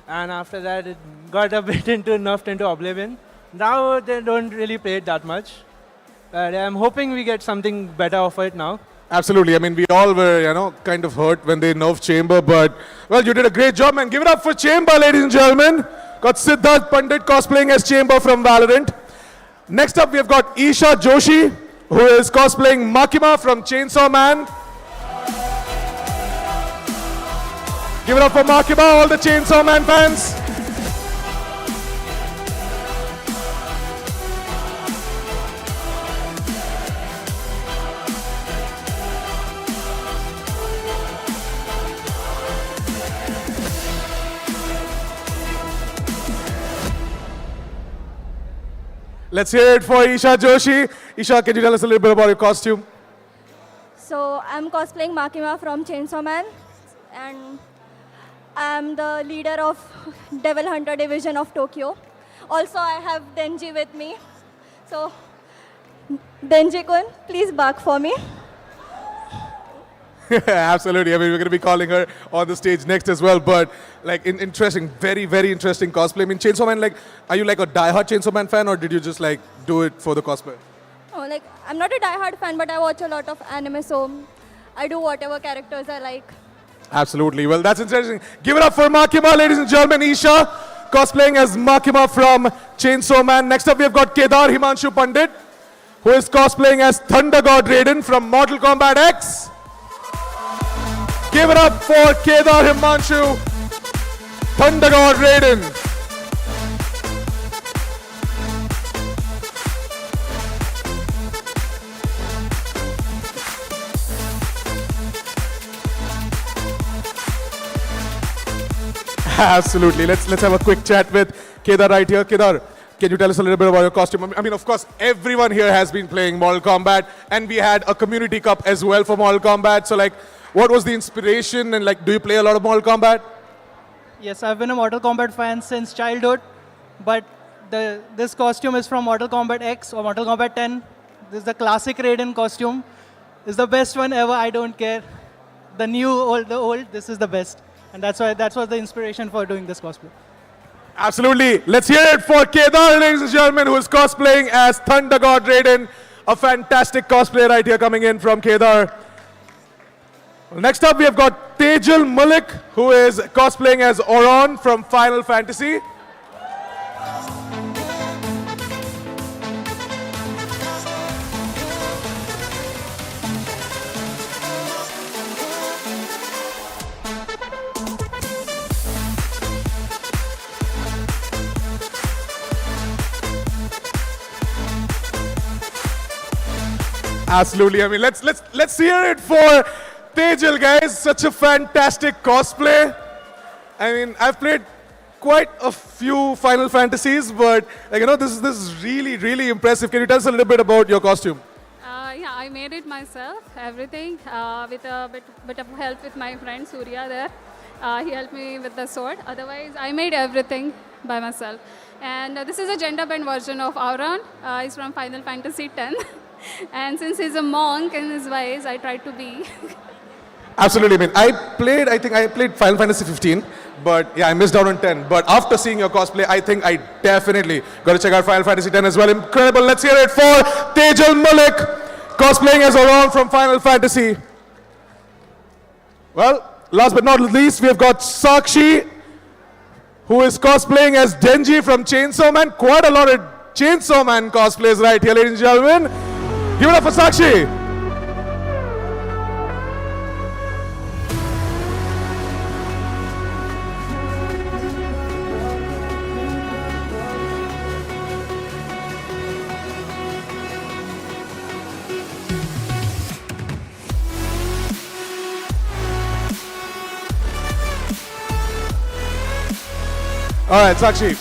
And after that, it got a bit nerfed into Oblivion. Now they don't really play it that much. But I'm hoping we get something better of it now. Absolutely. I mean, we all were, kind of hurt when they nerfed Chamber, but, well, you did a great job, man. Give it up for Chamber, ladies and gentlemen. Got Siddharth Pandit cosplaying as Chamber from Valorant. Next up, we have got Isha Joshi, who is cosplaying Makima from Chainsaw Man. Give it up for Makima, all the Chainsaw Man fans. Let's hear it for Isha Joshi. Isha, can you tell us a little bit about your costume? So I'm cosplaying Makima from Chainsaw Man, and I'm the leader of Devil Hunter Division of Tokyo. Also, I have Denji with me. So, Denji-kun, please bark for me. Absolutely. I mean, we're going to be calling her on the stage next as well. But like, interesting, very, very interesting cosplay. I mean, Chainsaw Man, like, are you like a die-hard Chainsaw Man fan, or did you just like do it for the cosplay? Oh, like, I'm not a die-hard fan, but I watch a lot of anime, so I do whatever characters I like. Absolutely. Well, that's interesting. Give it up for Makima, ladies and gentlemen. Isha cosplaying as Makima from Chainsaw Man. Next up, we have got Kedar Himanshu Pandit, who is cosplaying as Thunder God Raiden from Mortal Kombat X. Give it up for Kedar Himanshu, Thunder God Raiden. Absolutely. Let's have a quick chat with Kedar right here. Kedar, can you tell us a little bit about your costume? I mean, of course, everyone here has been playing Mortal Kombat, and we had a community cup as well for Mortal Kombat. So, like, what was the inspiration, and like, do you play a lot of Mortal Kombat? Yes, I've been a Mortal Kombat fan since childhood, but this costume is from Mortal Kombat X or Mortal Kombat 10. This is the classic Raiden costume. It's the best one ever, I don't care. The new, old, the old, this is the best. And that's was the inspiration for doing this cosplay. Absolutely. Let's hear it for Kedar, ladies and gentlemen, who is cosplaying as Thunder God Raiden. A fantastic cosplay right here coming in from Kedar. Next up, we have got Tejal Malik, who is cosplaying as Oron from Final Fantasy. Absolutely. I mean, let's hear it for Tejal, guys. Such a fantastic cosplay. I mean, I've played quite a few Final Fantasies, but like, you know, this is really, really impressive. Can you tell us a little bit about your costume? Yeah, I made it myself, everything, with a bit of help with my friend Surya there. He helped me with the sword. Otherwise, I made everything by myself. And this is a gender-bent version of Auron. He's from Final Fantasy X. And since he's a monk in his ways, I tried to be. Absolutely. I mean, I think I played Final Fantasy 15, but yeah, I missed out on 10. But after seeing your cosplay, I think I definitely got to check out Final Fantasy 10 as well. Incredible. Let's hear it for Tejal Malik, cosplaying as Auron from Final Fantasy. Well, last but not least, we have got Sakshi, who is cosplaying as Denji from Chainsaw Man. Quite a lot of Chainsaw Man cosplays right here, ladies and gentlemen. Give it up for Sakshi. All right, Sakshi.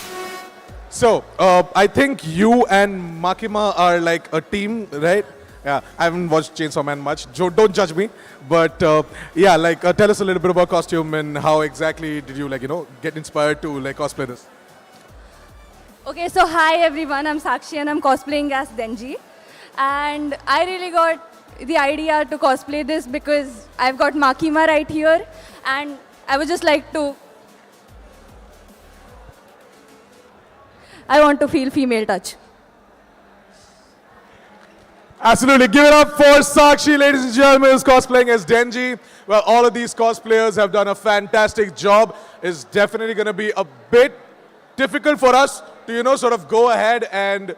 So, I think you and Makima are like a team, right? Yeah, I haven't watched Chainsaw Man much. Don't judge me. But yeah, like tell us a little bit about costume and how exactly did you, like, you know, get inspired to like cosplay this? Okay, so hi everyone, I'm Sakshi and I'm cosplaying as Denji. And I really got the idea to cosplay this because I've got Makima right here. And I would just like to... I want to feel female touch. Absolutely. Give it up for Sakshi, ladies and gentlemen, who's cosplaying as Denji. Well, all of these cosplayers have done a fantastic job. It's definitely going to be a bit difficult for us to, you know, sort of go ahead and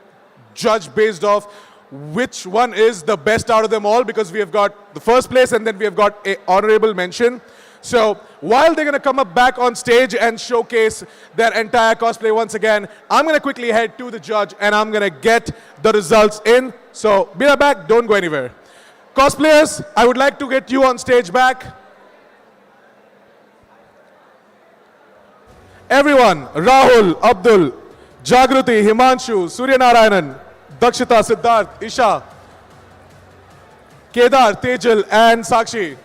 judge based off which one is the best out of them all, because we have got the first place and then we have got an honorable mention. So while they're going to come up back on stage and showcase their entire cosplay once again, I'm going to quickly head to the judge and I'm going to get the results in. So be right back, don't go anywhere. Cosplayers, I would like to get you on stage back. Everyone, Rahul, Abdul, Jagruti, Himanshu, Surya Narayanan, Dakshita, Siddharth, Isha, Kedar, Tejal and Sakshi.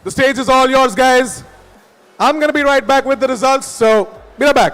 The stage is all yours, guys. I'm going to be right back with the results, so be right back.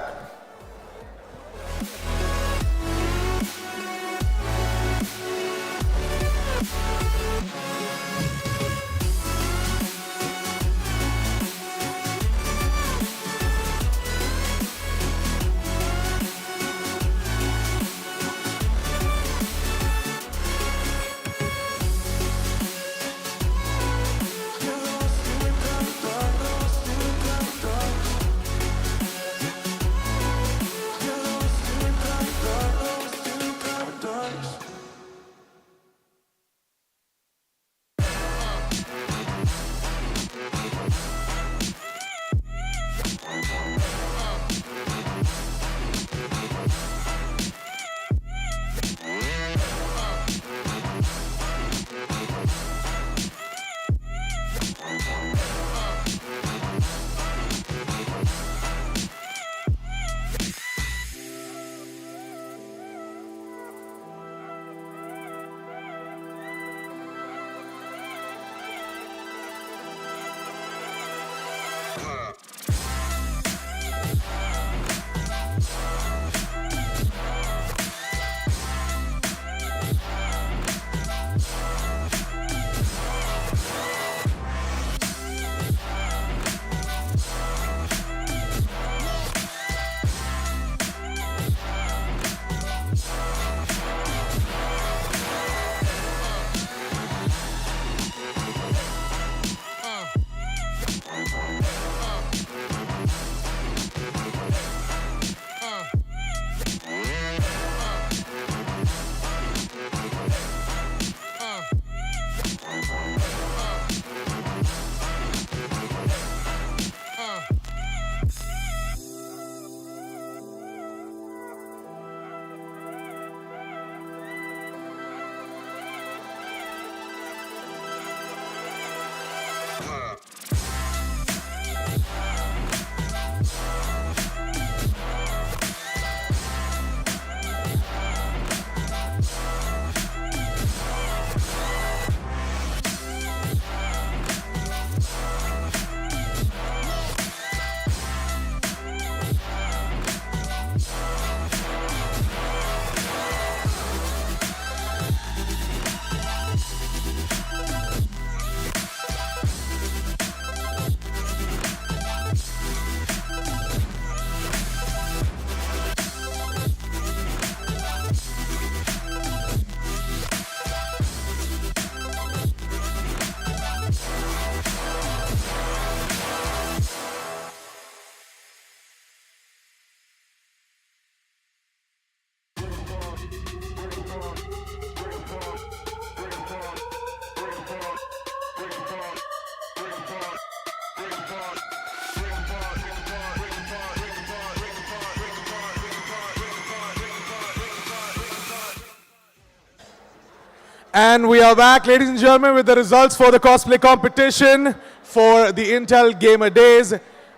And we are back, ladies and gentlemen, with the results for the cosplay competition for the Intel Gamer Days,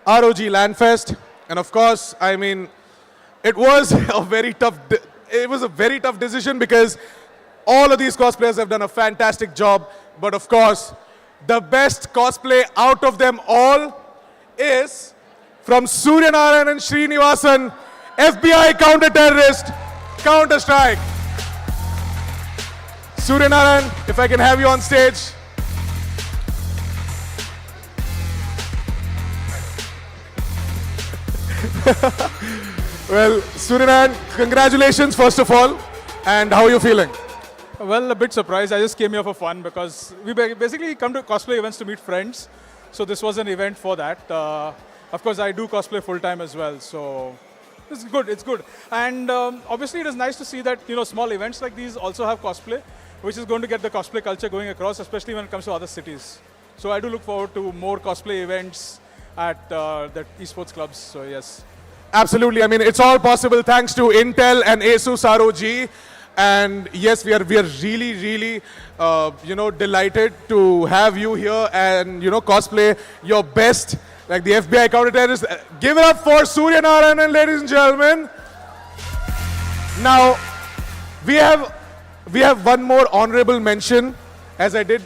ROG Lan Fest. And of course, I mean, it was a very tough decision because all of these cosplayers have done a fantastic job. But of course, the best cosplay out of them all is from Suryanarayan and Srinivasan, FBI counter-terrorist, Counter-Strike. Suryanarayan, if I can have you on stage. Well, Suryanarayan, congratulations first of all. And how are you feeling? Well, a bit surprised. I just came here for fun because we basically come to cosplay events to meet friends. So this was an event for that. Of course, I do cosplay full-time as well. So it's good. It's good. And obviously, it is nice to see that small events like these also have cosplay, which is going to get the cosplay culture going across, especially when it comes to other cities. So I do look forward to more cosplay events at the esports clubs. So yes. Absolutely. I mean, it's all possible thanks to Intel and Asus ROG. And yes, we are really, really, delighted to have you here and, cosplay your best, like the FBI counter-terrorist. Give it up for Suryanarayan, ladies and gentlemen. Now, we have one more honorable mention. As I did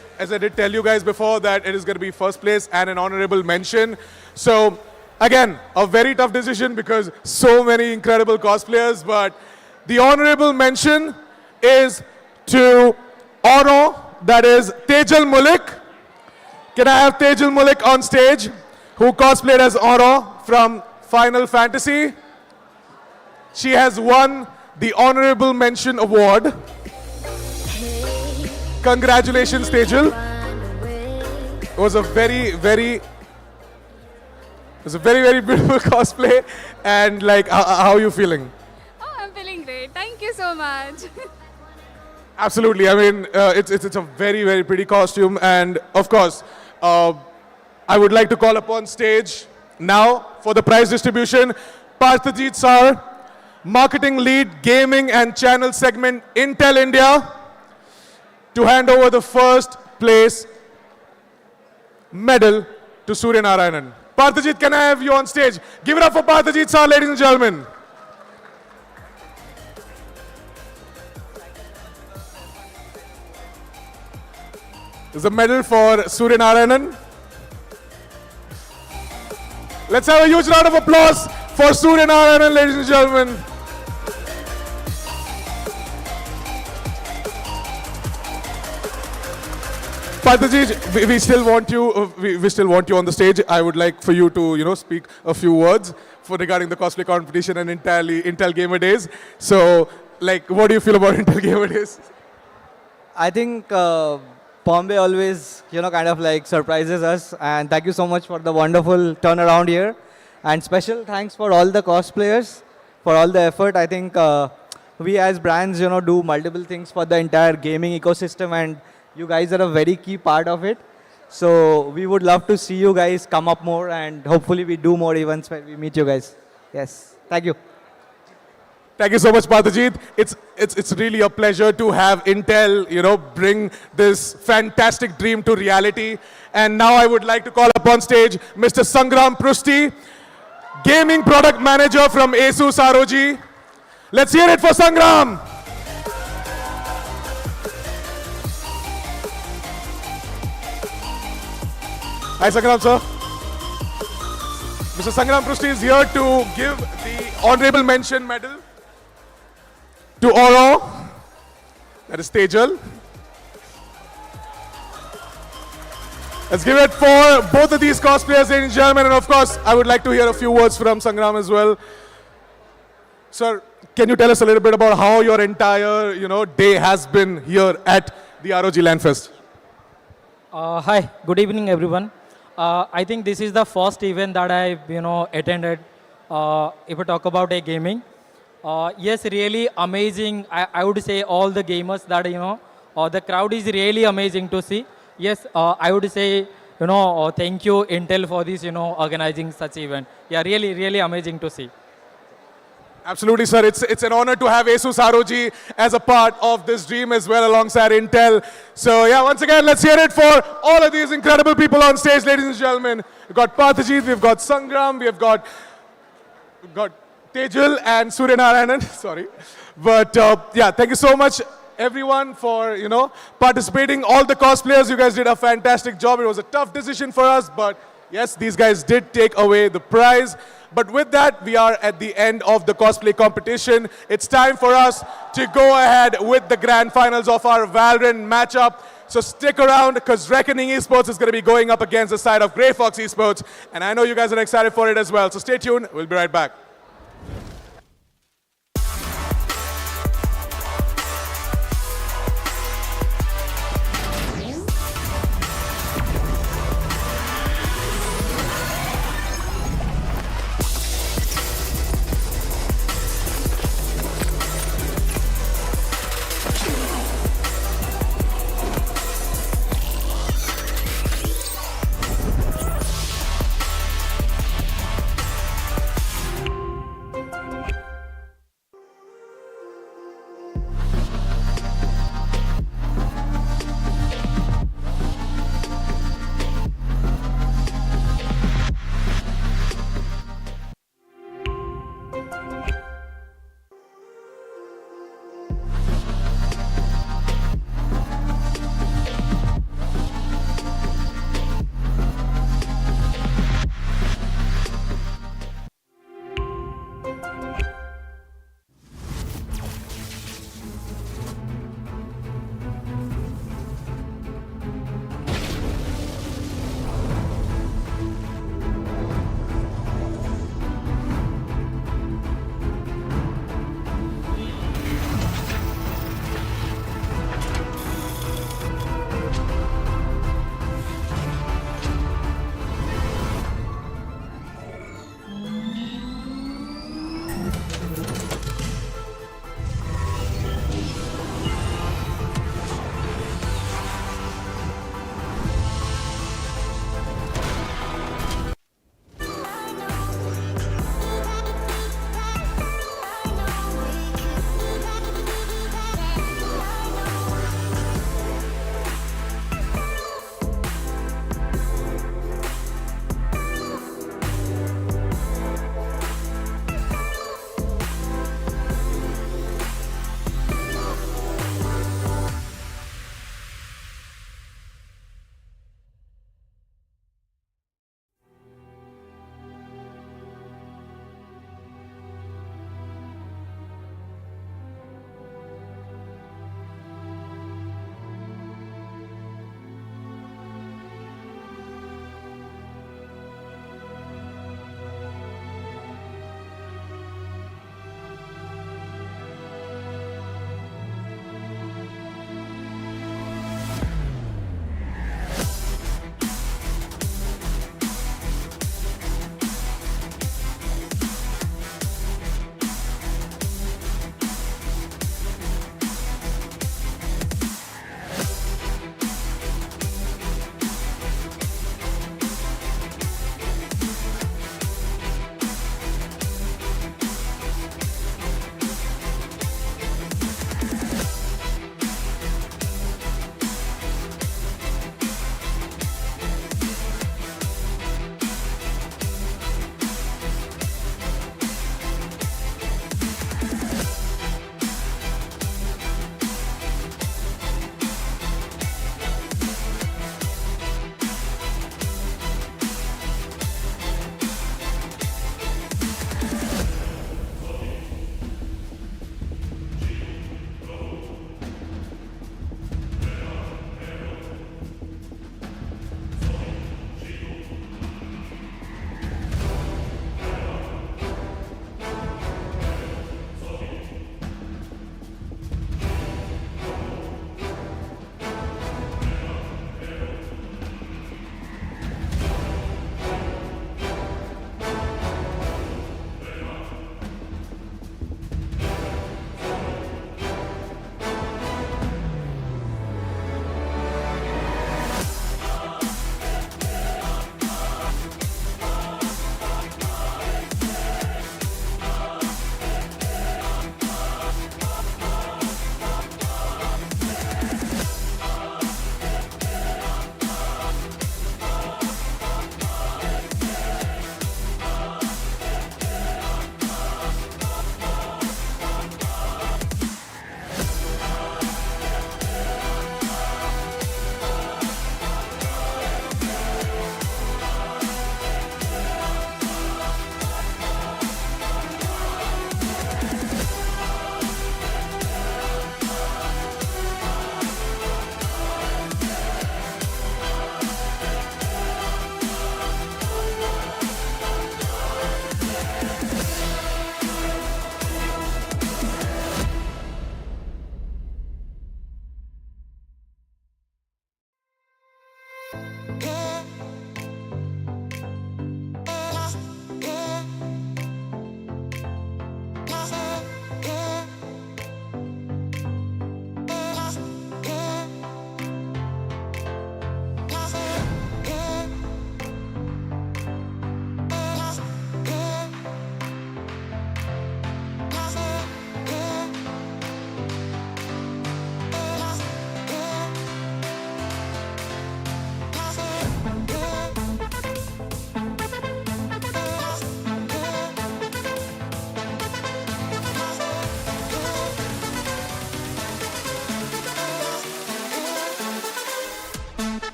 tell you guys before that it is going to be first place and an honorable mention. So, again, a very tough decision because so many incredible cosplayers, but the honorable mention is to Oro, that is Tejal Mulik. Can I have Tejal Mulik on stage, who cosplayed as Oro from Final Fantasy? She has won the honorable mention award. Congratulations, Tejal. It was a very, very beautiful cosplay. And like, how are you feeling? Oh, I'm feeling great. Thank you so much. Absolutely. I mean, it's a very, very pretty costume. And of course, I would like to call upon stage now for the prize distribution, Parthajit Sir, Marketing Lead, Gaming and Channel Segment, Intel India, to hand over the first place medal to Suryanarayanan. Parthajit, can I have you on stage? Give it up for Parthajit Sir, ladies and gentlemen. There's a medal for Suryanarayanan. Let's have a huge round of applause for Suryanarayanan, ladies and gentlemen. Parthajit, we still want you. We still want you on the stage. I would like for you to, speak a few words regarding the cosplay competition and Intel Gamer Days. So, like, what do you feel about Intel Gamer Days? I think Bombay always, kind of like surprises us. And thank you so much for the wonderful turnaround here. And special thanks for all the cosplayers for all the effort. I think we as brands, do multiple things for the entire gaming ecosystem, and you guys are a very key part of it. So we would love to see you guys come up more, and hopefully we do more events where we meet you guys. Yes. Thank you. Thank you so much, Parthajit. It's really a pleasure to have Intel, bring this fantastic dream to reality. And now I would like to call upon stage Mr. Sangram Prusti, Gaming Product Manager from Asus ROG. Let's hear it for Sangram. Hi, Sangram, sir. Mr. Sangram Prusti is here to give the honorable mention medal to Oro, that is Tejal. Let's give it for both of these cosplayers, ladies and gentlemen. And of course, I would like to hear a few words from Sangram as well. Sir, can you tell us a little bit about how your entire, day has been here at the ROG Lan Fest? Hi, good evening, everyone. I think this is the first event that I, attended. If we talk about a gaming, yes, really amazing. I would say all the gamers that, the crowd is really amazing to see. Yes, I would say, thank you, Intel, for this, organizing such event. Yeah, really, really amazing to see. Absolutely, sir. It's an honor to have Asus ROG as a part of this dream as well, alongside Intel. So yeah, once again, let's hear it for all of these incredible people on stage, ladies and gentlemen. We've got Pathajit, we've got Sangram, we've got Tejal and Suryanarayanan. Sorry, but yeah, thank you so much, everyone, for participating. All the cosplayers, you guys did a fantastic job. It was a tough decision for us, but yes, these guys did take away the prize. But with that, we are at the end of the cosplay competition. It's time for us to go ahead with the grand finals of our Valorant matchup. So stick around, because Reckoning Esports is going to be going up against the side of GrayFox Esports. And I know you guys are excited for it as well. So stay tuned. We'll be right back.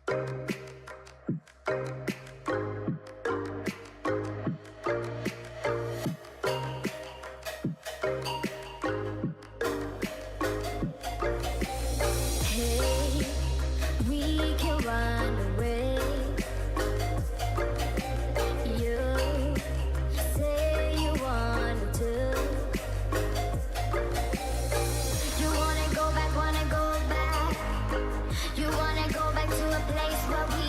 Hey, we can run away. You say you wanted to. You wanna go back, wanna go back. You wanna go back to a place where we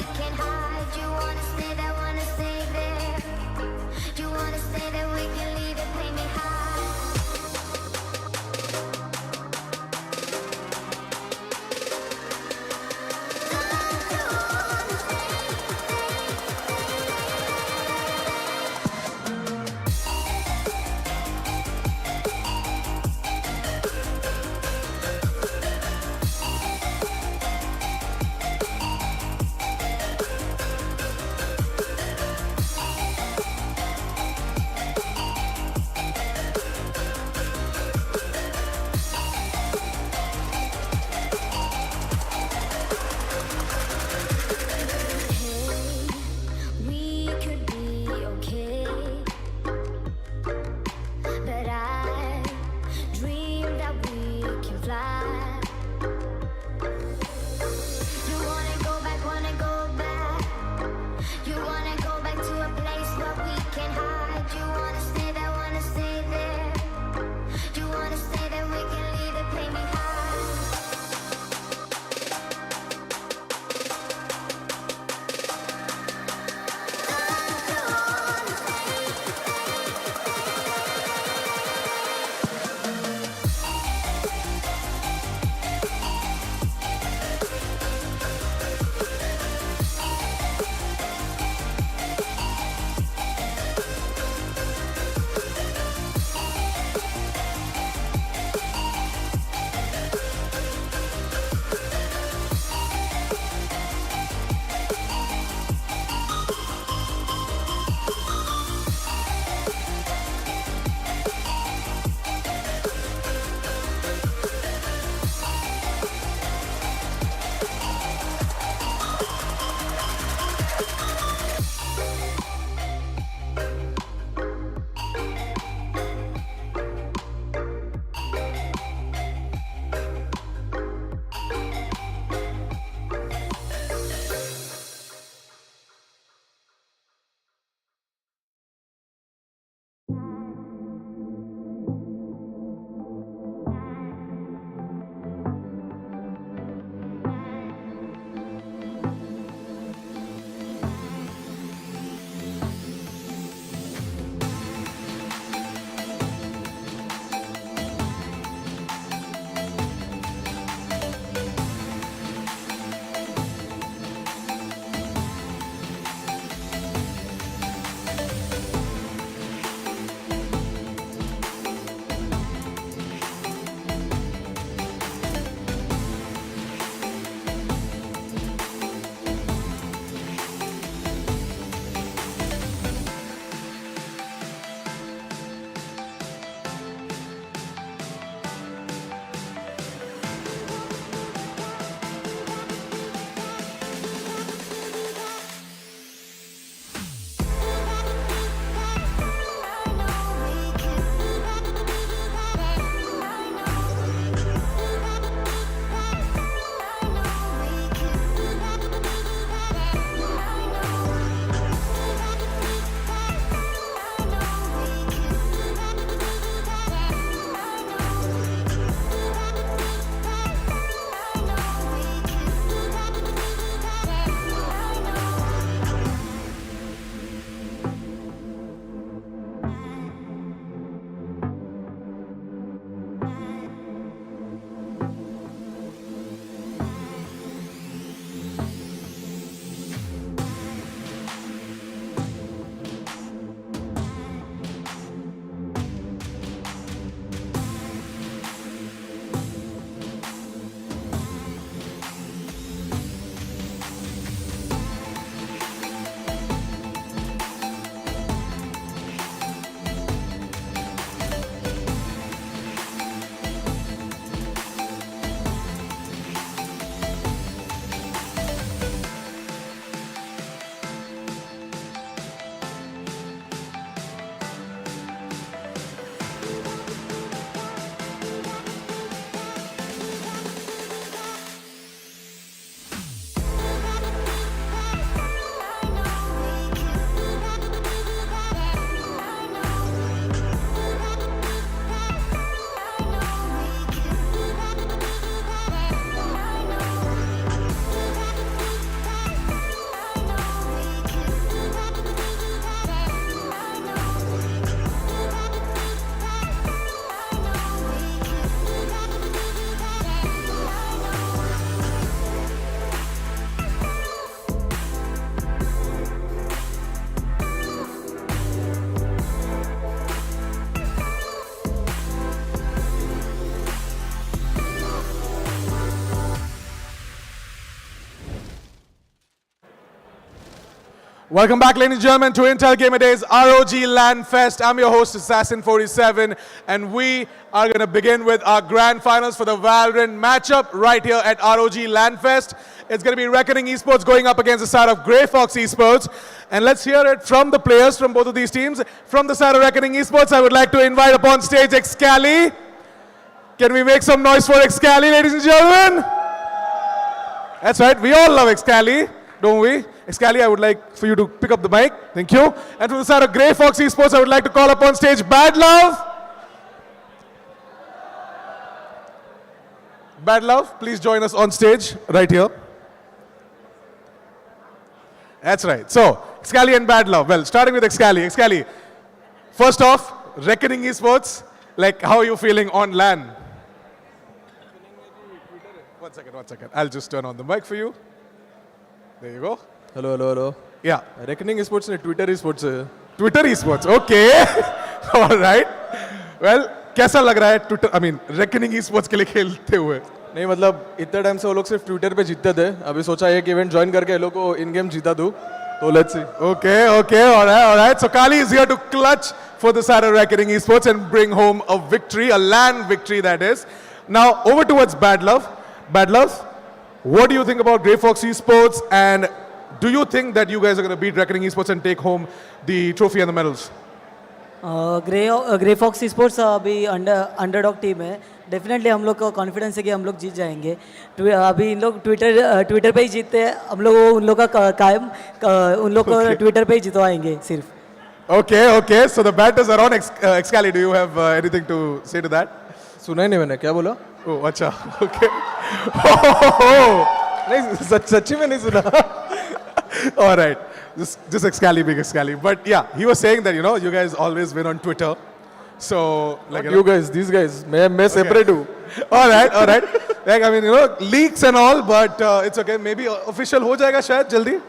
Welcome back, ladies and gentlemen, to Intel Gamer Days ROG Lan Fest. I'm your host, Assassin47, and we are going to begin with our grand finals for the Valorant matchup right here at ROG Lan Fest. It's going to be Reckoning Esports going up against the side of GrayFox Esports. And let's hear it from the players from both of these teams. From the side of Reckoning Esports, I would like to invite upon stage Excali. Can we make some noise for Excali, ladies and gentlemen? That's right, we all love Excali, don't we? Excali, I would like for you to pick up the mic. Thank you. And from the side of GrayFox Esports, I would like to call upon stage Bad Love. Bad Love, please join us on stage right here. That's right. So, Excali and Bad Love. Well, starting with Excali. Excali, first off, Reckoning Esports, like how are you feeling on LAN? One second. I'll just turn on the mic for you. There you go. Hello. Yeah. Reckoning Esports ने Twitter Esports है. Twitter Esports, okay. All right. Well, कैसा लग रहा है Twitter, I mean, Reckoning Esports के लिए खेलते हुए? नहीं मतलब इतने टाइम से वो लोग सिर्फ ट्विटर पे जीतते थे. अभी सोचा एक इवेंट ज्वाइन करके ये लोग को इन गेम जीता दूं. तो let's see. Okay. All right. So Kali is here to clutch for the side of Reckoning Esports and bring home a victory, a LAN victory that is. Now over towards Bad Love. Bad Love, what do you think about GrayFox Esports, and do you think that you guys are going to beat Reckoning Esports and take home the trophy and the medals? Greyfox sports अभी underdog team है. Definitely हम लोग को confidence है कि हम लोग जीत जाएंगे. अभी इन लोग ट्विटर पे ही जीतते हैं. हम लोग उन लोग का कायम उन लोग को ट्विटर पे ही जितवाएंगे सिर्फ. Okay. So the batters are on. Excali, do you have anything to say to that? सुना ही नहीं मैंने. क्या बोला? Oh, अच्छा. Okay. नहीं सच्ची में नहीं सुना. All right. Just Excali being Excali. But yeah, he was saying that, you guys always win on Twitter. So, like, you guys, these guys, मैं separate हूँ. All right. Like, I mean, leaks and all, but it's okay. Maybe official हो जाएगा शायद जल्दी.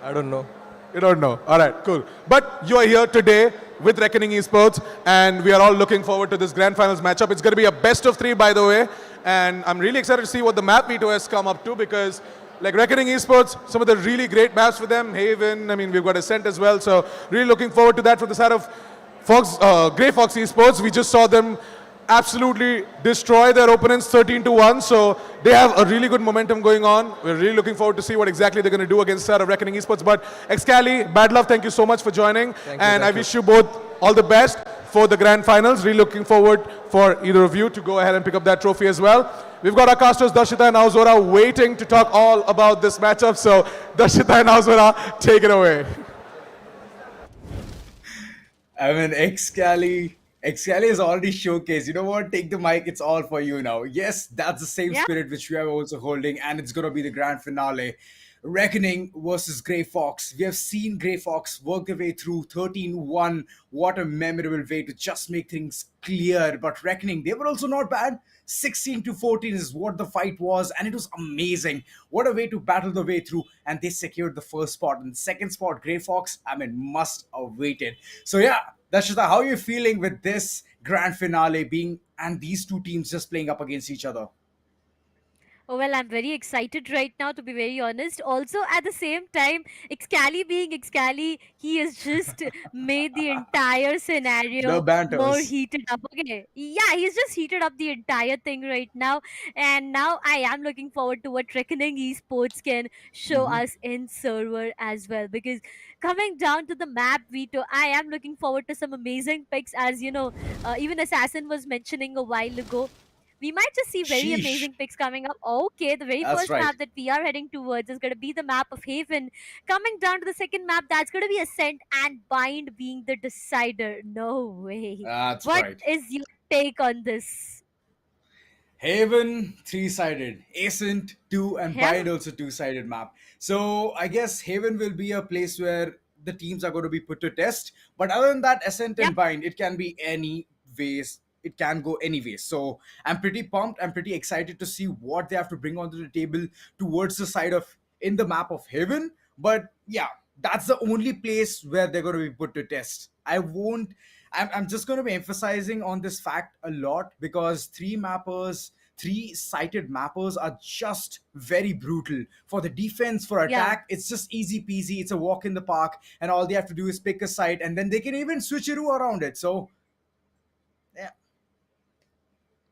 I don't know. You don't know. All right, cool. But you are here today with Reckoning Esports, and we are all looking forward to this grand finals matchup. It's going to be a best of 3, by the way, and I'm really excited to see what the map veto has come up to, because like Reckoning Esports, some of the really great maps for them, Haven, I mean, we've got Ascent as well, so really looking forward to that. From the side of GrayFox Esports, we just saw them absolutely destroy their opponents 13-1, so they have a really good momentum going on. We're really looking forward to see what exactly they're going to do against the side of Reckoning Esports. But Excali, Bad Love, thank you so much for joining, and I wish you both all the best for the grand finals. Really looking forward for either of you to go ahead and pick up that trophy as well. We've got our casters Darshita and Auzora waiting to talk all about this matchup, so Darshita and Auzora, take it away. I mean, Excali is already showcased. You know what? Take the mic. It's all for you now. Yes, that's the same spirit which we are also holding, and it's going to be the grand finale. Reckoning versus GrayFox. We have seen GrayFox work their way through 13-1. What a memorable way to just make things clear. But Reckoning, they were also not bad. 16-14 is what the fight was, and it was amazing. What a way to battle the way through, and they secured the first spot. And the second spot, GrayFox, I mean, must have waited. So yeah, Dashita, how are you feeling with this grand finale being, and these two teams just playing up against each other? Oh, well, I'm very excited right now, to be very honest. Also, at the same time, Excali being Excali, he has just made the entire scenario more heated up. Okay, yeah, he's just heated up the entire thing right now. And now I am looking forward to what Reckoning Esports can show us in server as well. Because coming down to the map veto, I am looking forward to some amazing picks, as even Assassin was mentioning a while ago. We might just see very amazing picks coming up. Okay, the very first map that we are heading towards is going to be the map of Haven. Coming down to the second map, that's going to be Ascent, and Bind being the decider. No way. That's What is your take on this? Haven, 3-sided. Ascent, 2, and Bind also 2-sided map. So I guess Haven will be a place where the teams are going to be put to test. But other than that, Ascent and Bind, it can be any ways. It can go anyway. So I'm pretty pumped. I'm pretty excited to see what they have to bring onto the table towards the side of in the map of Haven. But yeah, that's the only place where they're going to be put to test. I'm just going to be emphasizing on this fact a lot, because three three-sided mappers are just very brutal. For the defense, for attack, it's just easy peasy. It's a walk in the park, and all they have to do is pick a site, and then they can even switcheroo around it. So, yeah.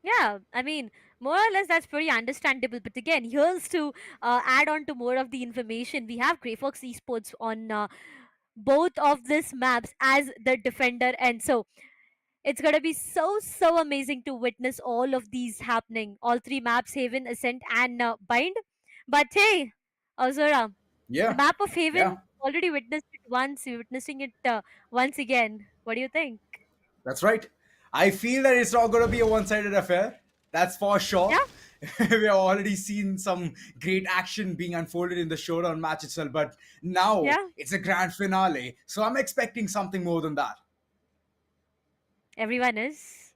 Yeah, I mean, more or less that's pretty understandable. But again, here's to add on to more of the information. We have GrayFox Esports on both of these maps as the defender, and so it's gonna be so amazing to witness all of these happening. All three maps: Haven, Ascent, and Bind. But hey, Azura, Yeah. the map of Haven Yeah. already witnessed it once. We're witnessing it once again. What do you think? That's right. I feel that it's not going to be a one-sided affair. That's for sure. We have already seen some great action being unfolded in the showdown match itself, but now it's a grand finale. So I'm expecting something more than that. Everyone is.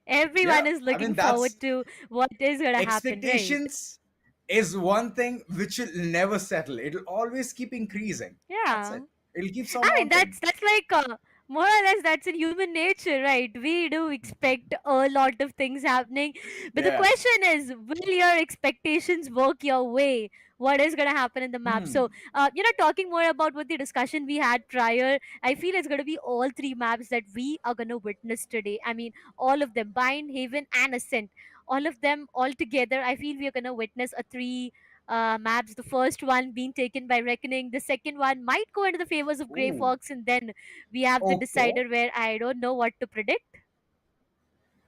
Everyone is looking forward to what is going to happen. Right? Expectations is one thing which will never settle. It'll always keep increasing. That's Yeah. it. It'll keep I mean, surmounting. that's like more or less that's in human nature, right? We do expect a lot of things happening, but the Yeah. question is, will your expectations work your way? What is going to happen in the map? So, talking more about what the discussion we had prior, I feel it's going to be all three maps that we are going to witness today. I mean, all of them: Bind, Haven, and Ascent. All of them all together. I feel we are going to witness a three maps. The first one being taken by Reckoning. The second one might go into the favors of Ooh. GrayFox, and then we have the Okay. decider where I don't know what to predict.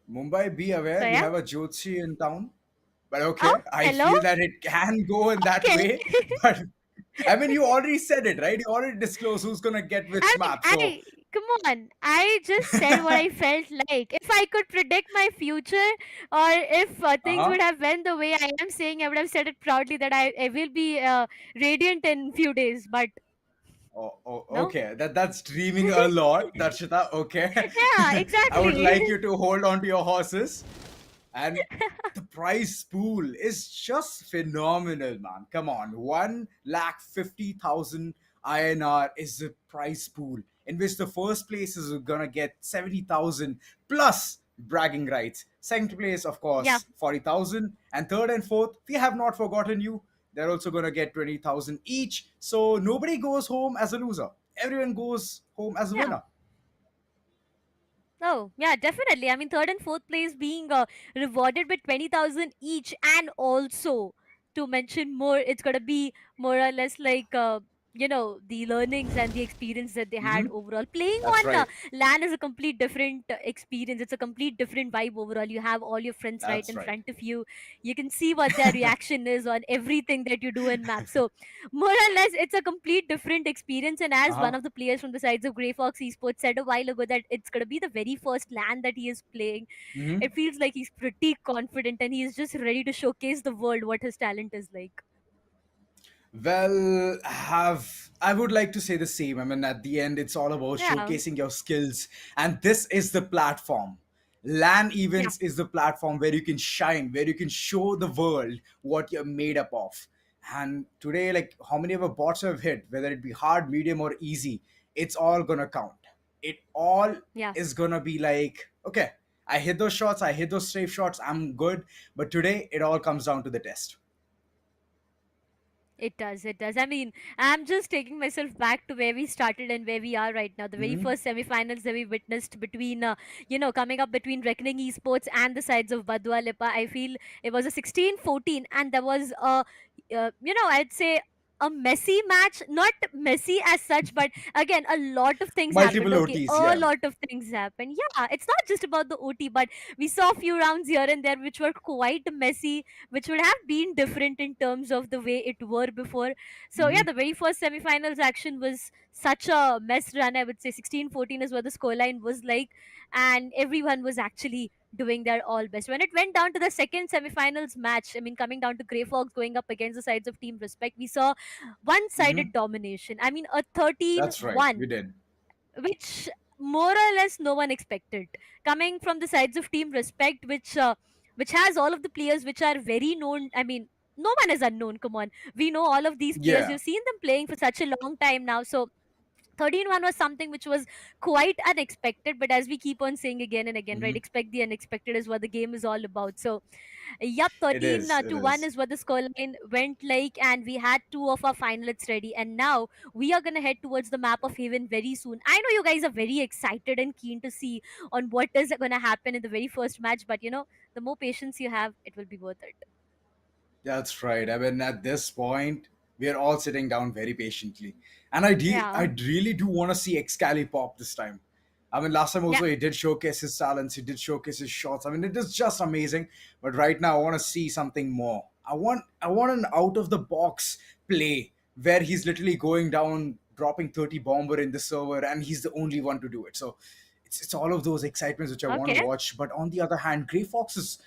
Mumbai, be aware, So we yeah. have a Jyotsi in town. But okay, Oh, I hello? feel that it can go in that Okay. way. But I mean, you already said it, right? You already disclosed who's gonna get which map. So Come on, I just said what I felt like. If I could predict my future, or if things Uh-huh. would have went the way I am saying, I would have said it proudly that I will be radiant in few days. But no, okay, that's dreaming a lot, Darshita. Okay, yeah, I would like exactly. you to hold on to your horses. And the prize pool is just phenomenal, man. Come on, 1,50,000 INR is the prize pool, in which the first place is gonna get 70,000 plus bragging rights. Second place, of Yeah. course, 40,000, and third and fourth, we have not forgotten you. They're also gonna get 20,000 each. So nobody goes home as a loser. Everyone goes home as a Yeah. winner. Oh, yeah, definitely. I mean, third and fourth place being rewarded with 20,000 each, and also to mention more, it's gonna be more or less like the learnings and the experience that they had Mhm. overall. Playing That's on right. LAN is a complete different experience. It's a complete different vibe overall. You have all your friends right That's in right. front of you. You can see what their reaction is on everything that you do in map. So more or less, it's a complete different experience. And as one Uh-huh. of the players from the sides of GrayFox Esports said a while ago, that it's gonna be the very first LAN that he is playing. Mhm. It feels like he's pretty confident and he's just ready to showcase the world what his talent is like. Well, have I would like to say the same. I mean, at the end, it's all about Yeah. showcasing your skills, and this is the platform. LAN Yeah. events is the platform where you can shine, where you can show the world what you're made up of. And today, like how many of our bots have hit, whether it be hard, medium, or easy, it's all gonna count. It all Yeah. is gonna be like, okay, I hit those shots, I hit those strafe shots, I'm good. But today, it all comes down to the test. It does, it does. I mean, I'm just taking myself back to where we started and where we are right now. The very Mhm. first semifinals that we witnessed between, coming up between Reckoning Esports and the sides of Badua Lipa. I feel it was a 16-14, and there was I'd say a messy match. Not messy as such, but again, a lot of things happened. Multiple Okay, OTs, a yeah. lot of things happened. Yeah, it's not just about the OT, but we saw a few rounds here and there which were quite messy, which would have been different in terms of the way it were before. So yeah, Mhm. the very first semifinals action was such a mess run. I would say 16-14 is what the scoreline was like, and everyone was actually doing their all best. When it went down to the second semifinals match, I mean, coming down to GrayFox going up against the sides of Team Respect, we saw one-sided Mhm. domination. I mean, a That's right. 13-1, We did. which more or less no one expected, coming from the sides of Team Respect, which has all of the players which are very known. I mean, no one is unknown. Come on, we know all of these players. Yeah. You've seen them playing for such a long time now. So 13-1 was something which was quite unexpected, but as we keep on saying again and again, right, Mhm. expect the unexpected is what the game is all about. So yep, It 13 is. It to 1 is. is what the scoreline went like, and we had two of our finalists ready, and now we are gonna head towards the map of Haven very soon. I know you guys are very excited and keen to see on what is gonna happen in the very first match, but the more patience you have, it will be worth it. That's right. I mean, at this point, we are all sitting down very patiently, and I Yeah. really do want to see Excali pop this time. I mean, last time Yeah. also he did showcase his talents, he did showcase his shots. I mean, it is just amazing. But right now, I want to see something more. I want an out of the box play where he's literally going down, dropping 30 bomber in the server, and he's the only one to do it. So it's all of those excitements which I want to Okay. watch. But on the other hand, GrayFox is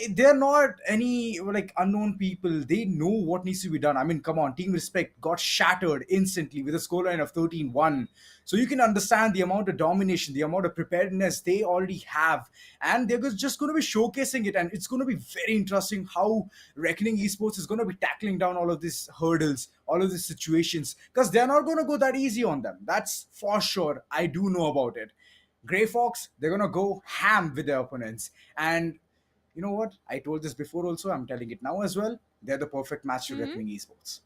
they're not any like unknown people. They know what needs to be done. I mean, come on, Team Respect got shattered instantly with a scoreline of 13-1. So you can understand the amount of domination, the amount of preparedness they already have, and they're just going to be showcasing it. And it's going to be very interesting how Reckoning Esports is going to be tackling down all of these hurdles, all of these situations, because they're not going to go that easy on them. That's for sure. I do know about it. GrayFox, they're gonna go ham with their opponents. And you know what? I told this before also, I'm telling it now as well. They're the perfect match to Mhm. Reckoning Esports.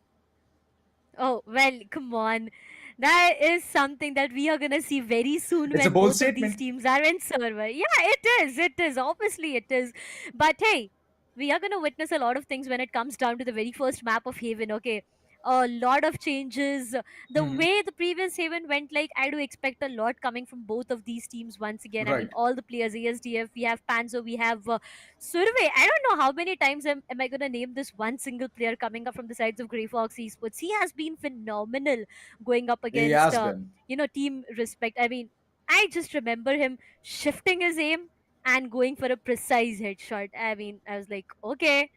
Oh, well, come on. That is something that we are going to see very soon It's a when bold both of these statement. teams are in server. Yeah, it is. It is. Obviously, it is. But hey, we are going to witness a lot of things when it comes down to the very first map of Haven, okay? A lot of changes. The Mhm. way the previous Haven went, like, I do expect a lot coming from both of these teams once again. I mean, Right. all the players, ASDF, we have Panzo, we have Survey. I don't know how many times am I going to name this one single player coming up from the sides of GrayFox Esports. He has been phenomenal going up He against, has been. Team Respect. I mean, I just remember him shifting his aim and going for a precise headshot. I mean, I was like, okay,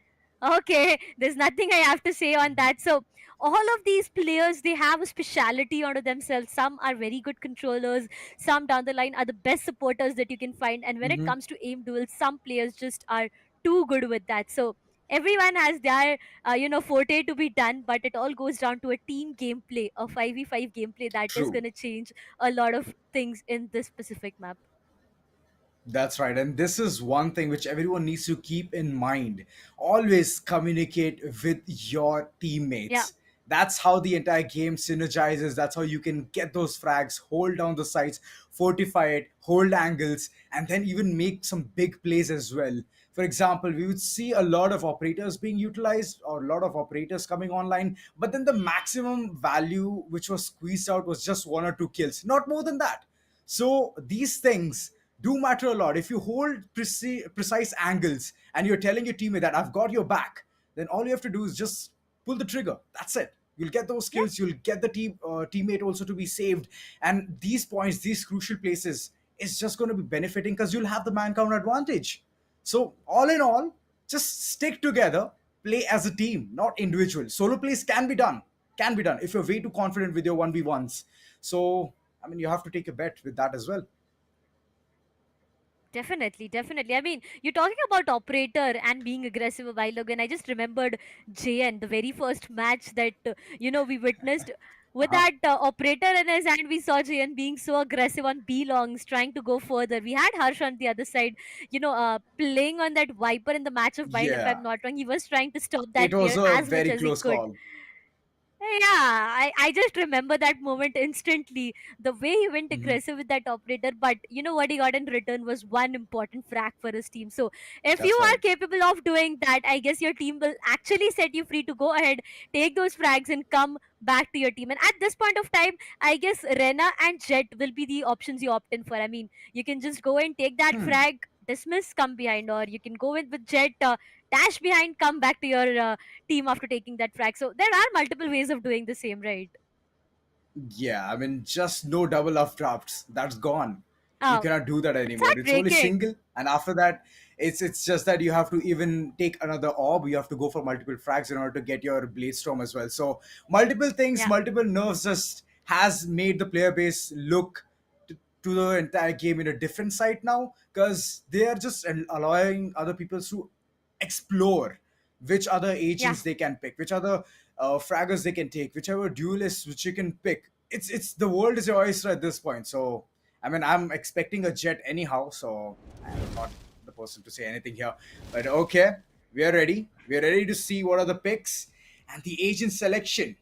there's nothing I have to say on that. So, all of these players, they have a speciality onto themselves. Some are very good controllers, some down the line are the best supporters that you can find. And when it Mhm. comes to aim duels, some players just are too good with that. So, everyone has their forte to be done, but it all goes down to a team gameplay, a 5v5 gameplay that is True. going to change a lot of things in this specific map. That's right. And this is one thing which everyone needs to keep in mind. Always communicate with your Yeah. teammates. That's how the entire game synergizes. That's how you can get those frags, hold down the sites, fortify it, hold angles, and then even make some big plays as well. For example, we would see a lot of operators being utilized or a lot of operators coming online, but then the maximum value which was squeezed out was just one or two kills, not more than that. So these things do matter a lot. If you hold precise angles and you're telling your teammate that I've got your back, then all you have to do is just pull the trigger. That's it. You'll get those kills. You'll get the teammate also to be saved. And these points, these crucial places, is just going to be benefiting because you'll have the man count advantage. So all in all, just stick together, play as a team, not individual. Solo plays can be done if you're way too confident with your 1v1s. So I mean, you have to take a bet with that as well. Definitely, definitely. I mean, you're talking about operator and being aggressive a while ago, and I just remembered JN, the very first match that we witnessed with Uh-huh. that operator in his hand. We saw JN being so aggressive on B longs, trying to go further. We had Harsh on the other side, playing on that Viper in the match of Bind. If I'm Yeah, not wrong, he was trying to stop it that was player a as much very as he close could. call. Yeah, I just remember that moment instantly. The way he went Mhm. aggressive with that operator, but you know what he got in return was one important frag for his team. So, if you That's are right. capable of doing that, I guess your team will actually set you free to go ahead, take those frags, and come back to your team. And at this point of time, I guess Rena and Jet will be the options you opt in for. I mean, you can just go and take that Hmm. frag, dismiss, come behind, or you can go in with Jet, dash behind, come back to your team after taking that frag. So there are multiple ways of doing the same, right? Yeah, I mean, just no double up drafts. That's gone. You Oh, cannot do that it's anymore. It's only heartbreaking. single, and after that, it's just that you have to even take another orb. You have to go for multiple frags in order to get your blade storm as well. So multiple things, Yeah, multiple nerves just has made the player base look to the entire game in a different site now because they are just allowing other people to explore which other yeah, agents they can pick, which other fraggers they can take, whichever duelists which you can pick. it's the world is your oyster at this point. So I mean, I'm expecting a jet anyhow. So I'm not the person to say anything here. But okay, we are ready. We are ready to see what are the picks and the agent selection.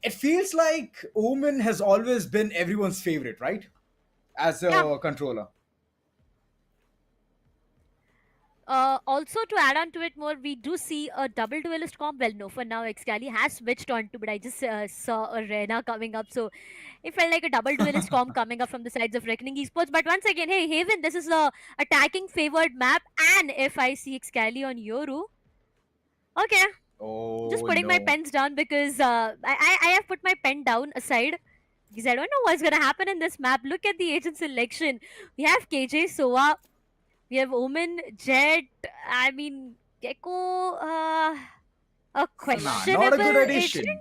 It feels like Omen has always been everyone's favorite, right? As a controller. Also, to add on to it more, we do see a double duelist comp. Well, no, for now, Excali has switched on to, but I just saw a Rena coming up, so it felt like a double duelist comp coming up from the sides of Reckoning Esports. But once again, hey, Haven, this is a attacking favored map, and if I see Excali on Yoru, okay, Oh, just putting my pens down because I have put my pen down aside because I don't know what's gonna happen in this map. Look at the agent selection. We have KJ, Sova, we have Omen, Jet, I mean, Gecko, a Nah, questionable not a good addition. agent?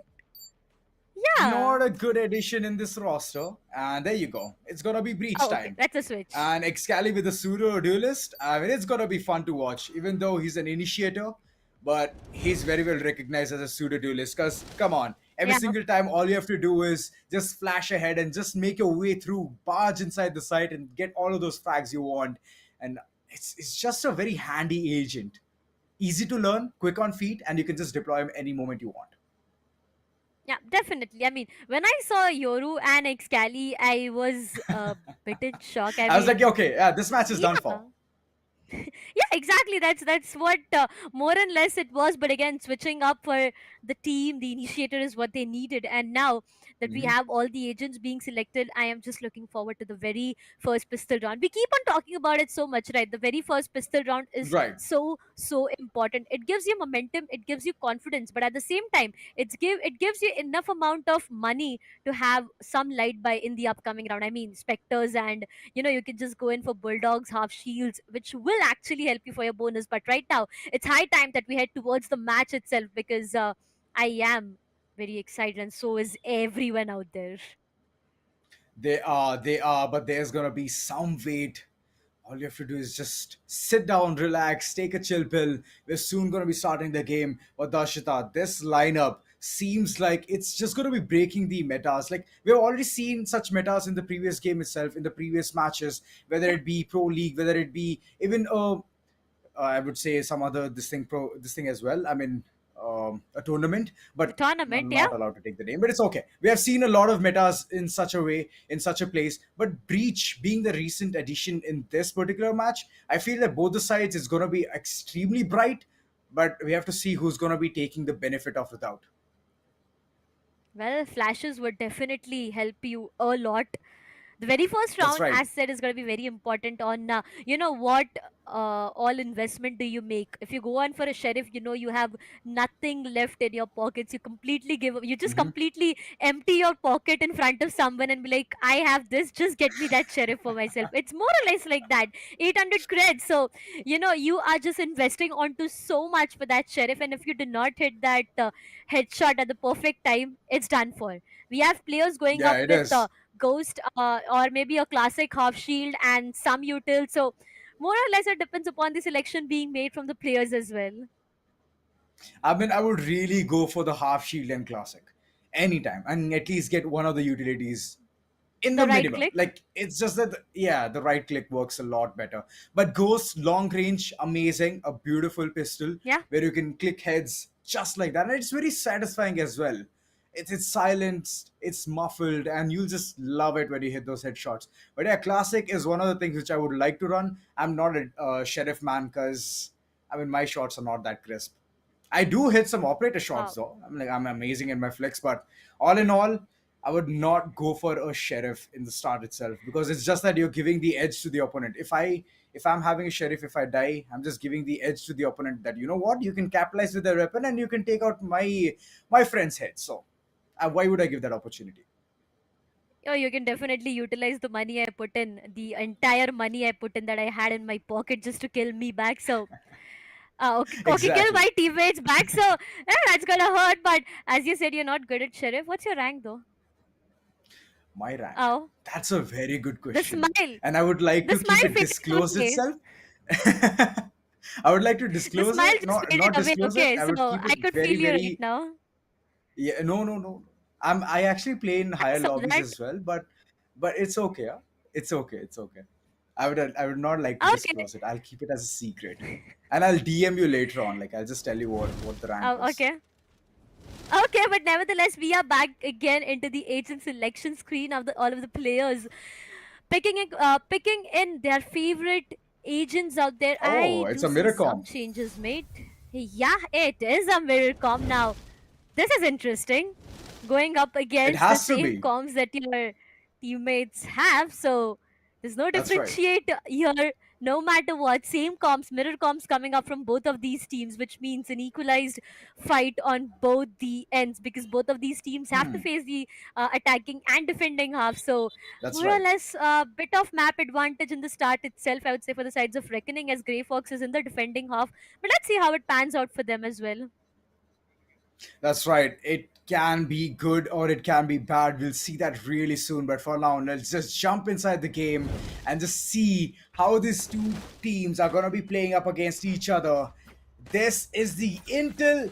Yeah. Not a good addition in this roster. And there you go. It's gonna be breach Okay, time. that's a switch. And Excali with a pseudo duelist. I mean, it's gonna be fun to watch, even though he's an initiator. But he's very well recognized as a pseudo duelist. Cause come on, every single time, all you have to do is just flash ahead and just make your way through, barge inside the site, and get all of those frags you want. And it's just a very handy agent. Easy to learn, quick on feet, and you can just deploy him any moment you want. Yeah, definitely. I mean, when I saw Yoru and Excali, I was a bit in shock. I was like, okay, yeah, this match is done for. Yeah, exactly. That's what more and less it was. But again, switching up for the team, the initiator is what they needed. And now that we have all the agents being selected, I am just looking forward to the very first pistol round. We keep on talking about it so much, right? The very first pistol round is so important. It gives you momentum, it gives you confidence, but at the same time, it gives you enough amount of money to have some light by in the upcoming round. I mean, specters, and you can just go in for bulldogs, half shields, which will actually help you for your bonus. But right now, it's high time that we head towards the match itself because I am very excited, and so is everyone out there. They are, but there's gonna be some wait. All you have to do is just sit down, relax, take a chill pill. We're soon gonna be starting the game. But Darshita, this lineup seems like it's just gonna be breaking the metas. Like we've already seen such metas in the previous game itself, in the previous matches, whether it be Pro League, whether it be even I would say some other this thing as well. I mean, a tournament, but I'm not allowed to take the name. But it's okay. We have seen a lot of metas in such a way, in such a place. But Breach being the recent addition in this particular match, I feel that both the sides is going to be extremely bright. But we have to see who's going to be taking the benefit of it out. Well, flashes would definitely help you a lot. The very first round, as said, is going to be very important on, what all investment do you make. If you go on for a sheriff, you have nothing left in your pockets. You completely give up. You just completely empty your pocket in front of someone and be like, I have this, just get me that sheriff for myself. It's more or less like that. 800 creds. So, you are just investing onto so much for that sheriff. And if you do not hit that headshot at the perfect time, it's done for. We have players going up with Ghost or maybe a classic half shield and some util. So more or less it depends upon the selection being made from the players as well. I mean, I would really go for the half shield and classic anytime, and at least get one of the utilities in the minimum. Like it's just that the right click works a lot better. But Ghost long range, amazing, a beautiful pistol where you can click heads just like that, and it's very satisfying as well. It's silenced, it's muffled, and you'll just love it when you hit those headshots. But yeah, classic is one of the things which I would like to run. I'm not a sheriff man because I mean my shots are not that crisp. I do hit some operator shots though. I'm amazing in my flicks, but all in all, I would not go for a sheriff in the start itself because it's just that you're giving the edge to the opponent. If I'm having a sheriff, if I die, I'm just giving the edge to the opponent that you know what, you can capitalize with their weapon and you can take out my friend's head. So why would I give that opportunity? Oh, you can definitely utilize the money I put in, the entire money I put in that I had in my pocket just to kill me back. So, okay, kill my teammates back. So, that's gonna hurt. But as you said, you're not good at sheriff. What's your rank though? My rank? Oh. That's a very good question. The smile. And I would like to keep it disclosed itself. I would like to disclose it. Not disclose it. I could feel you right now. Yeah, no. I actually play in higher So lobbies that as well, but it's okay. Huh? It's okay. It's okay. I would not like to okay. disclose it. I'll keep it as a secret, and I'll DM you later on. Like I'll just tell you what the rank Oh, is. okay. Okay, but nevertheless, we are back again into the agent selection screen of all of the players picking in their favorite agents out there. Oh, I it's do a see mirror some comp. changes made. Yeah, it is a mirror comp now. This is interesting. Going up against the has to same be. comps that your teammates have, so there's no That's right. differentiate here. No matter what, same comps, mirror comps coming up from both of these teams, which means an equalized fight on both the ends because both of these teams have to face the attacking and defending half. So That's more or right. less a bit of map advantage in the start itself, I would say, for the sides of Reckoning as GrayFox is in the defending half. But let's see how it pans out for them as well. That's right. It can be good or it can be bad. We'll see that really soon. But for now, let's just jump inside the game and just see how these two teams are going to be playing up against each other. This is the Intel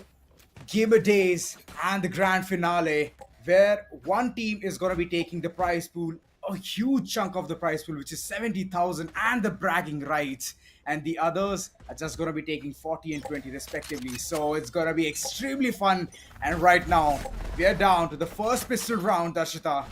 Gamer Days and the grand finale, where one team is going to be taking the prize pool, a huge chunk of the prize pool, which is 70,000 and the bragging rights, and the others are just going to be taking 40 and 20 respectively. So it's going to be extremely fun. And right now, we are down to the first pistol round, Darshita.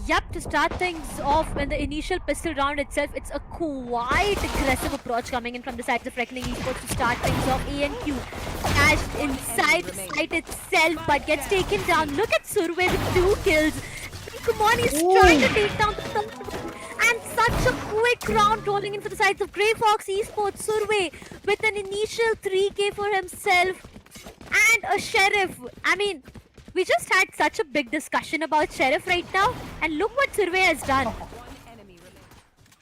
Yep, to start things off in the initial pistol round itself, it's a quite aggressive approach coming in from the sides of Reckoning Esports to start things off. ANQ dashed inside the site itself but gets taken down. Look at Survey with 2 kills. Come on, he's trying to take down the third one. And such a quick round rolling in for the sides of GrayFox Esports. Survey with an initial 3k for himself and a Sheriff. I mean, we just had such a big discussion about Sheriff right now, and look what Survey has done.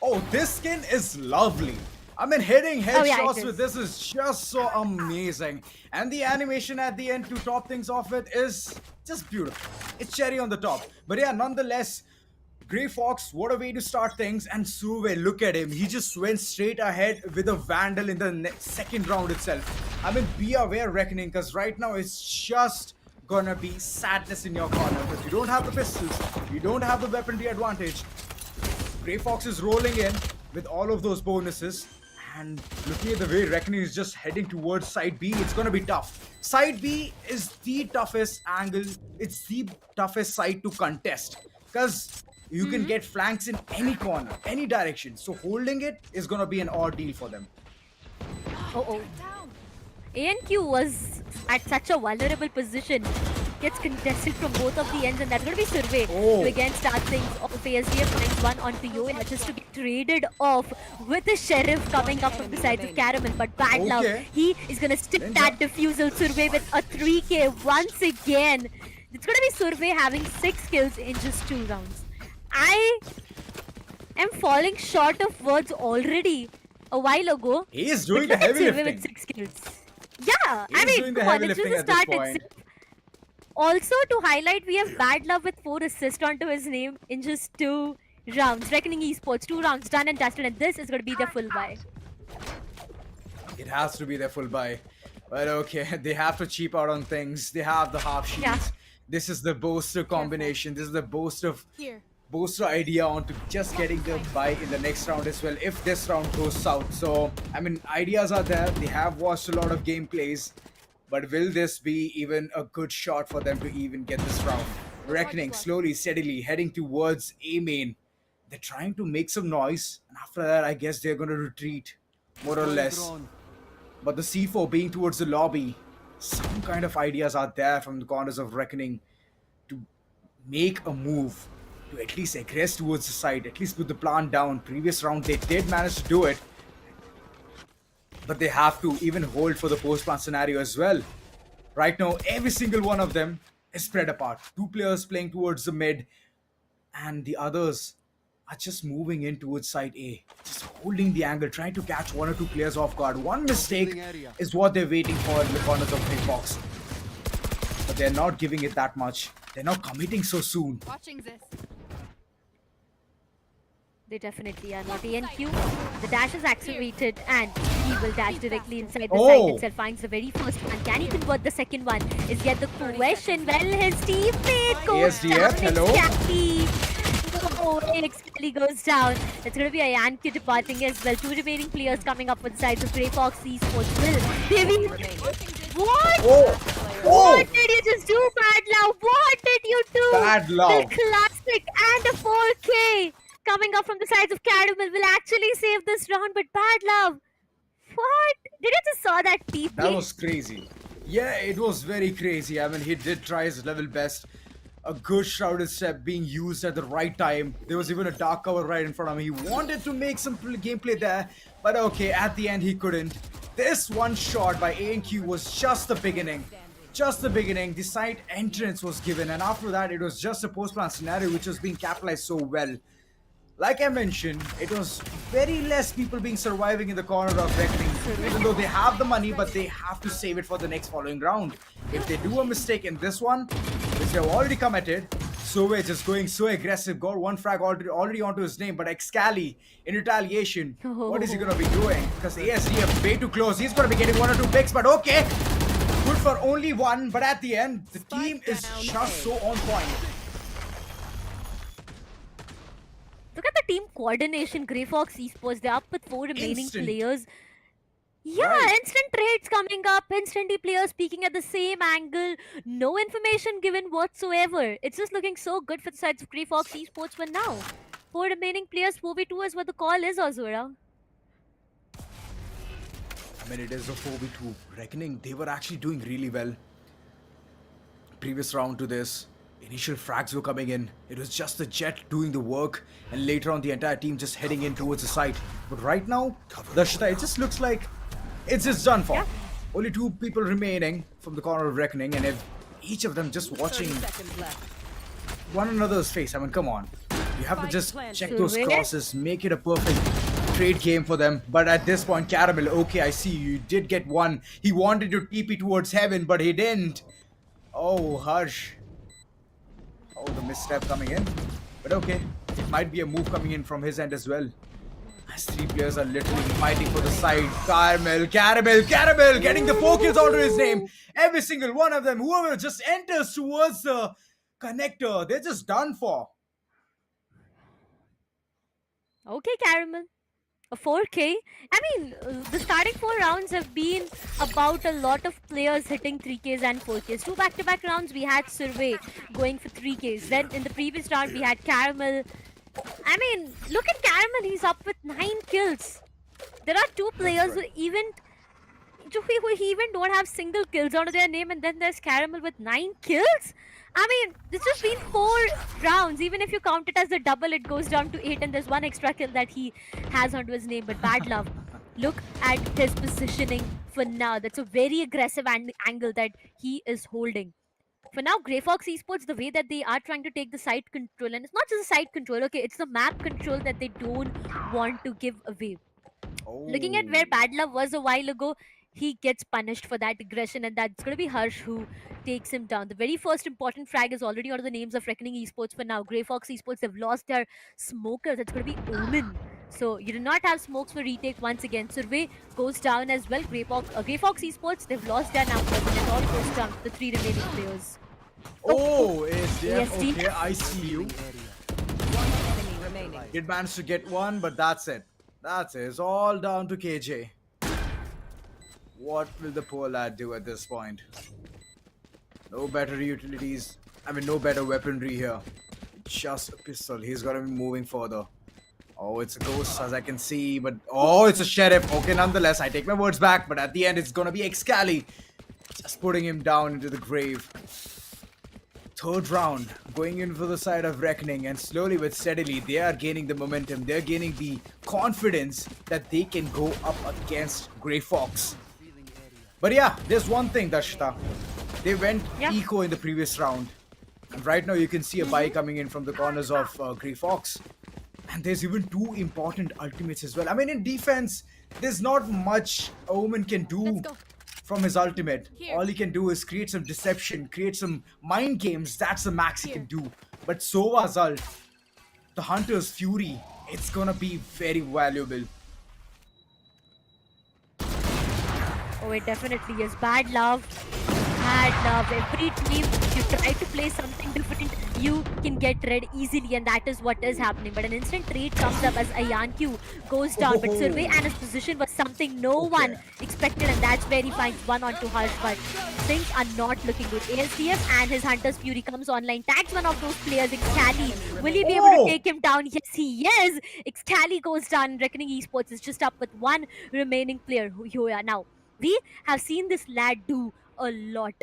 Oh, this skin is lovely. I mean, hitting Oh, yeah, headshots it with is. this is just so amazing. And the animation at the end to top things off it is just beautiful. It's cherry on the top. But yeah, nonetheless, GrayFox, what a way to start things. And Survey, look at him. He just went straight ahead with a Vandal in the second round itself. I mean, be aware, Reckoning, because right now it's just gonna be sadness in your corner because you don't have the pistols, you don't have the weaponry advantage. GrayFox is rolling in with all of those bonuses, and looking at the way Reckoning is just heading towards side B, it's gonna be tough. Side B is the toughest angle, it's the toughest side to contest because you can get flanks in any corner, any direction. So holding it is gonna be an ordeal for them. Uh-oh. ANQ was at such a vulnerable position. Gets contested from both of the ends, and that's going to be Survey to again start things off. ASDF finds one onto Yoel, just to be traded off with the Sheriff coming up from the sides of Caramel. But bad luck, he is going to stick that defusal. Survey with a 3k once again. It's going to be Survey having 6 kills in just 2 rounds. I am falling short of words already. A while ago, He is doing but the look at heavy Survey lifting. with 6 kills. Yeah, He I is mean, doing the come on, heavy it's just lifting the at this start point. itself. Also, to highlight, we have Bad Love with 4 assists onto his name in just 2 rounds. Reckoning Esports, 2 rounds done and dusted, and this is going to be their full buy. It has to be their full buy. But okay, they have to cheap out on things. They have the half shields. Yeah. This is the booster combination. This is the Here. booster idea onto just getting the buy in the next round as well if this round goes south. So I mean, ideas are there. They have watched a lot of gameplays, but will this be even a good shot for them to even get this round? Reckoning slowly, steadily heading towards A main. They're trying to make some noise, and after that, I guess they're gonna retreat, more or less. But the C4 being towards the lobby, some kind of ideas are there from the corners of Reckoning to make a move, to at least aggress towards the side, at least put the plan down. Previous round they did manage to do it, but they have to even hold for the post-plan scenario as well. Right now, every single one of them is spread apart. 2 players playing towards the mid, and the others are just moving in towards side A, just holding the angle, trying to catch 1 or 2 players off guard. One mistake is what they're waiting for in the corners of GrayFox. But they're not giving it that much. They're not committing so soon. Watching this. They definitely are not. ANQ, the dash is accelerated and he will dash directly inside the site itself. Finds the very first one. Can he convert the second one? Is yet the question. Well, his teammate goes down. hello. Exactly goes down. It's going to be ANQ departing as well. 2 remaining players coming up with sides of GrayFox Esports. What? What did you just do, Bad Love? What did you do? Bad Love. The classic and a 4K coming up from the sides of Caramel will actually save this round, but Bad Love. What? Did you just saw that TP? That was crazy. Yeah, it was very crazy. I mean, he did try his level best. A good shrouded step being used at the right time. There was even a dark cover right in front of him. He wanted to make some gameplay there, but okay, at the end he couldn't. This one shot by ANQ was just the beginning. Just the beginning. The site entrance was given, and after that it was just a post-plan scenario which was being capitalized so well. Like I mentioned, it was very less people being surviving in the corner of Reckoning, even though they have the money, but they have to save it for the next following round. If they do a mistake in this one, which they've already committed, Sove just going so aggressive, got one frag already onto his name, but Excali, in retaliation, what is he going to be doing? Because ASDF way too close, he's going to be getting 1 or 2 picks, but okay, good for only one, but at the end, the team is just so on point. Look at the team coordination. GrayFox Esports, they're up with 4 remaining players. Yeah, instant trades coming up, instantly players peeking at the same angle, no information given whatsoever. It's just looking so good for the sides of GrayFox Esports for now. 4 remaining players, 4v2 is what the call is, Azura. I mean, it is a 4v2. Reckoning, they were actually doing really well. Previous round to this, initial frags were coming in. It was just the Jet doing the work, and later on the entire team just heading in towards the site. But right now, Darshita, it just looks like it's just done for. Only 2 people remaining from the corner of Reckoning, and if each of them just watching one another's face. I mean, come on. You have to just check those crosses, make it a perfect trade game for them. But at this point, Caramel, okay, I see you did get one. He wanted to TP towards heaven, but he didn't. Oh, Harsh. Oh, the misstep coming in. But okay, it might be a move coming in from his end as well. As 3 players are literally fighting for the side. Caramel getting the 4 kills out of his name. Every single one of them, whoever just enters towards the connector, they're just done for. Okay, Caramel. A 4K. I mean, the starting 4 rounds have been about a lot of players hitting 3Ks and 4Ks. 2 back-to-back rounds, we had Survey going for 3Ks. Then in the previous round, we had Caramel. I mean, look at Caramel. He's up with 9 kills. There are 2 players who even don't have single kills under their name, and then there's Caramel with 9 kills. I mean, this has been 4 rounds. Even if you count it as a double, it goes down to 8, and there's 1 extra kill that he has onto his name. But Bad Love, look at his positioning for now. That's a very aggressive angle that he is holding. For now, GrayFox Esports, the way that they are trying to take the site control, and it's not just the site control, okay, it's the map control that they don't want to give away. Looking at where Bad Love was a while ago, he gets punished for that aggression, and that's going to be Harsh who takes him down. The very first important frag is already under the names of Reckoning Esports for now. GrayFox Esports have lost their smokers. It's going to be Omen. So you do not have smokes for retake once again. Survey goes down as well. GrayFox Esports, they've lost their numbers, and it all goes down to the 3 remaining players. Oh, ASDF, team. okay, I see you. Did manage to get one, but that's it. That's it. It's all down to KJ. What will the poor lad do at this point? No better utilities. I mean, no better weaponry here. Just a pistol. He's got to be moving further. Oh, it's a ghost as I can see, but oh, it's a sheriff. Okay, nonetheless, I take my words back, but at the end, it's going to be Excali. Just putting him down into the grave. 3rd round, going in for the side of Reckoning, and slowly but steadily, they are gaining the momentum. They're gaining the confidence that they can go up against GrayFox. But yeah, there's one thing, Darshita. They went eco in the previous round. And right now you can see a buy coming in from the corners of GrayFox. And there's even 2 important ultimates as well. I mean, in defense, there's not much Omen can do from his ultimate. All he can do is create some deception, create some mind games. That's the max he can do. But Sova's ult, the Hunter's Fury, it's gonna be very valuable. Oh, it definitely is. Bad love. Bad love. Every team, you try to play something different, you can get red easily, and that is what is happening. But an instant trade comes up as Ayanq goes down. But Survey and his position was something no one expected, and that's where he finds one onto Harsh. But things are not looking good. ASDF and his Hunter's Fury comes online, tags one of those players, Excali. Will he be able to take him down? Yes, he is. Excali goes down. Reckoning Esports is just up with one remaining player. Who are now. We have seen this lad do a lot.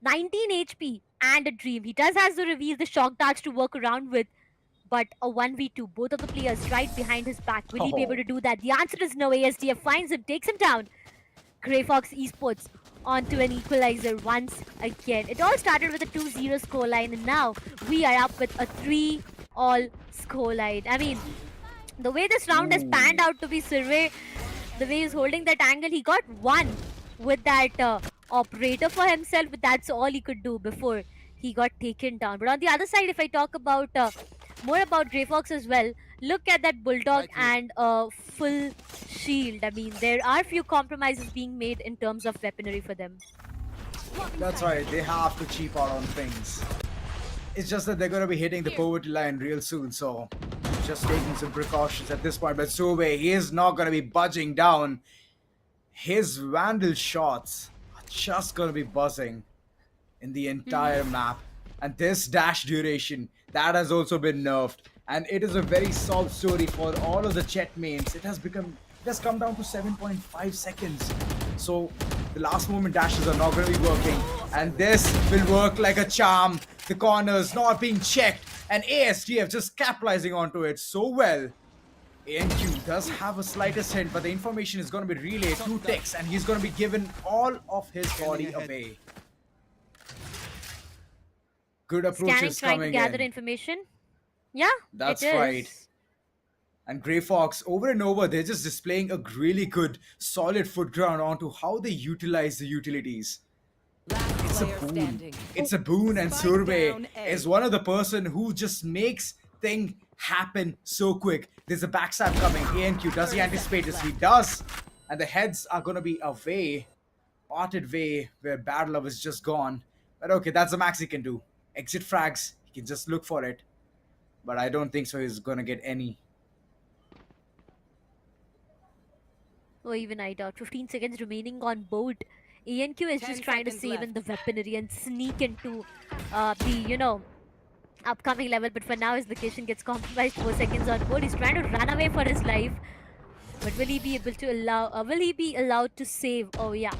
19 HP and a dream. He does has the reveal, the shock darts to work around with, but a 1v2. Both of the players right behind his back. Will he be able to do that? The answer is no. ASDF finds him, takes him down. GrayFox Esports onto an equalizer once again. It all started with a 2-0 scoreline, and now we are up with a 3-all scoreline. I mean, the way this round has panned out to be Survey, the way he's holding that angle, he got one with that operator for himself, but that's all he could do before he got taken down. But on the other side, if I talk about more about GrayFox as well, look at that Bulldog and full shield. I mean, there are few compromises being made in terms of weaponry for them. That's right, they have to cheap out on things. It's just that they're going to be hitting the poverty line real soon, so just taking some precautions at this point. But Survey, he is not going to be budging down. His Vandal shots are just going to be buzzing in the entire map. And this dash duration, that has also been nerfed. And it is a very soft story for all of the Jet mains. It has come down to 7.5 seconds. So the last moment dashes are not going to be working. And this will work like a charm. The corners not being checked. And ASGF just capitalizing onto it so well. ANQ does have a slightest hint, but the information is going to be relayed through text, and he's going to be given all of his body away. Good approaches Scanning, coming trying to gather in. information. Yeah, That's it is. right. And GrayFox, over and over, they're just displaying a really good, solid foot ground onto how they utilize the utilities. It's a boon. It's a boon, and Survey is one of the person who just makes things happen so quick. There's a backstab coming. ANQ, does he anticipate this? He does. And the heads are going to be away. Parted way where Bad Love is just gone. But okay, that's the max he can do. Exit frags, he can just look for it. But I don't think so he's going to get any. Oh, even I doubt. 15 seconds remaining on board. ANQ is just trying to save in the weaponry and sneak into the, upcoming level. But for now, his location gets compromised. 4 seconds on board. He's trying to run away for his life. But will he be able to will he be allowed to save? Oh, yeah.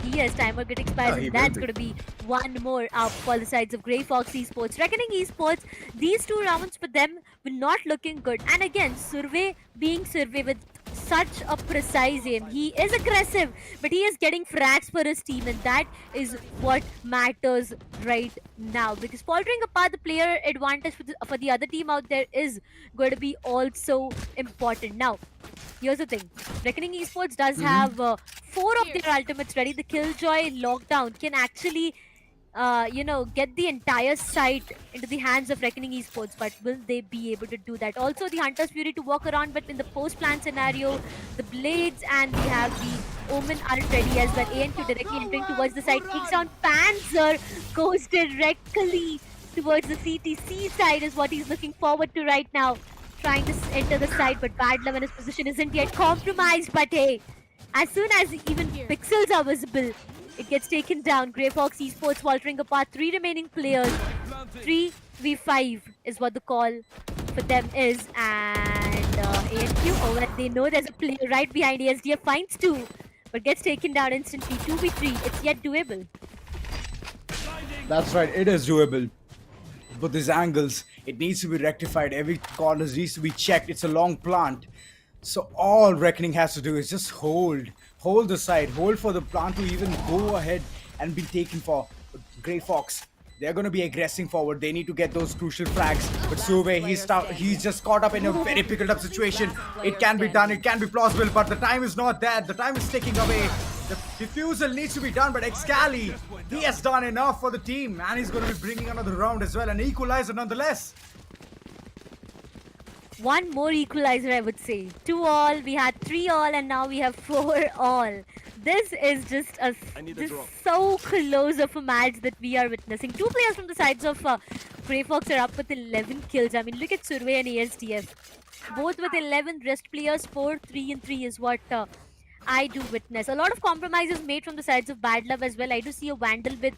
He has timer get expires, and that's going to be one more up for the sides of GrayFox Esports. Reckoning Esports, these 2 rounds for them were not looking good. And again, Survey being Survey with such a precise aim. He is aggressive, but he is getting frags for his team, and that is what matters right now. Because faltering apart the player advantage for the other team out there is going to be also important. Now, here's the thing. Reckoning Esports does have 4 of their ultimates ready. The Killjoy Lockdown can actually get the entire site into the hands of Reckoning Esports, but will they be able to do that? Also, the Hunter's Fury to walk around, but in the post-plan scenario, the Blades and we have the Omen aren't ready as well. ANQ directly entering towards the side, takes down Panzer, goes directly towards the CTC side is what he's looking forward to right now. Trying to enter the side, but Bad Love in his position isn't yet compromised, but hey, as soon as even pixels are visible, it gets taken down. GrayFox Esports faltering apart. 3 remaining players. 3v5 is what the call for them is. And ANQ, and they know there's a player right behind. ASDF finds 2, but gets taken down instantly. 2v3. It's yet doable. That's right, it is doable. But these angles, it needs to be rectified. Every corner needs to be checked. It's a long plant. So all Reckoning has to do is just hold the side, hold for the plant to even go ahead and be taken for. GrayFox, they're going to be aggressing forward. They need to get those crucial frags. But Survey, he's just caught up in a very pickled up situation. It can be done, it can be plausible, but the time is not there. The time is ticking away. The defusal needs to be done, but Excali, he has done enough for the team, and he's going to be bringing another round as well, an equalizer nonetheless. One more equalizer, I would say. 2-all, we had 3-all, and now we have 4-all. This is just so close of a match that we are witnessing. Two players from the sides of GrayFox are up with 11 kills. I mean, look at Survey and ASDF. Both with 11, rest players 4, 3 and 3 is what I do witness. A lot of compromises made from the sides of Bad Love as well. I do see a Vandal with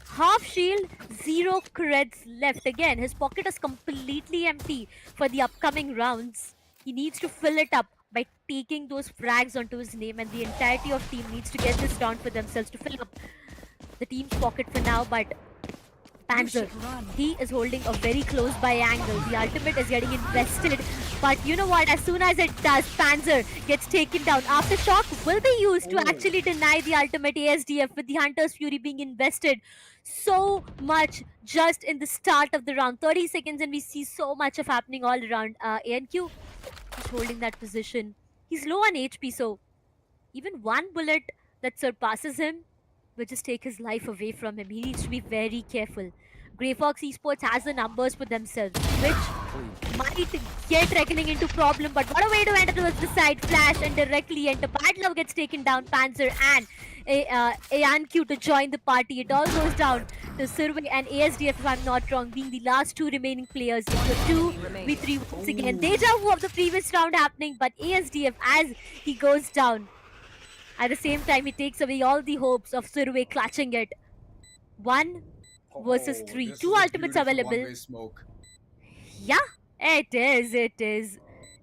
half shield, 0 creds left. Again, his pocket is completely empty for the upcoming rounds. He needs to fill it up by taking those frags onto his name, and the entirety of team needs to get this round for themselves to fill up the team's pocket for now. But Panzer, he is holding a very close by angle. The ultimate is getting invested, but you know what? As soon as it does, Panzer gets taken down. Aftershock will be used to actually deny the ultimate ASDF, with the Hunter's Fury being invested so much just in the start of the round. 30 seconds and we see so much of happening all around. ANQ is holding that position. He's low on HP, so even one bullet that surpasses him will just take his life away from him. He needs to be very careful. GrayFox Esports has the numbers for themselves, which might get Reckoning into problem, but what a way to enter towards the side. Flash and directly enter. Bad Love gets taken down. Panzer and ANQ to join the party. It all goes down to Survey and ASDF, if I'm not wrong, being the last two remaining players. It's a 2v3 once again. Deja vu of the previous round happening, but ASDF, as he goes down, at the same time, he takes away all the hopes of Survey clutching it. 1 versus 3. This 2 is a ultimates beautiful available. one-way smoke. Yeah, it is.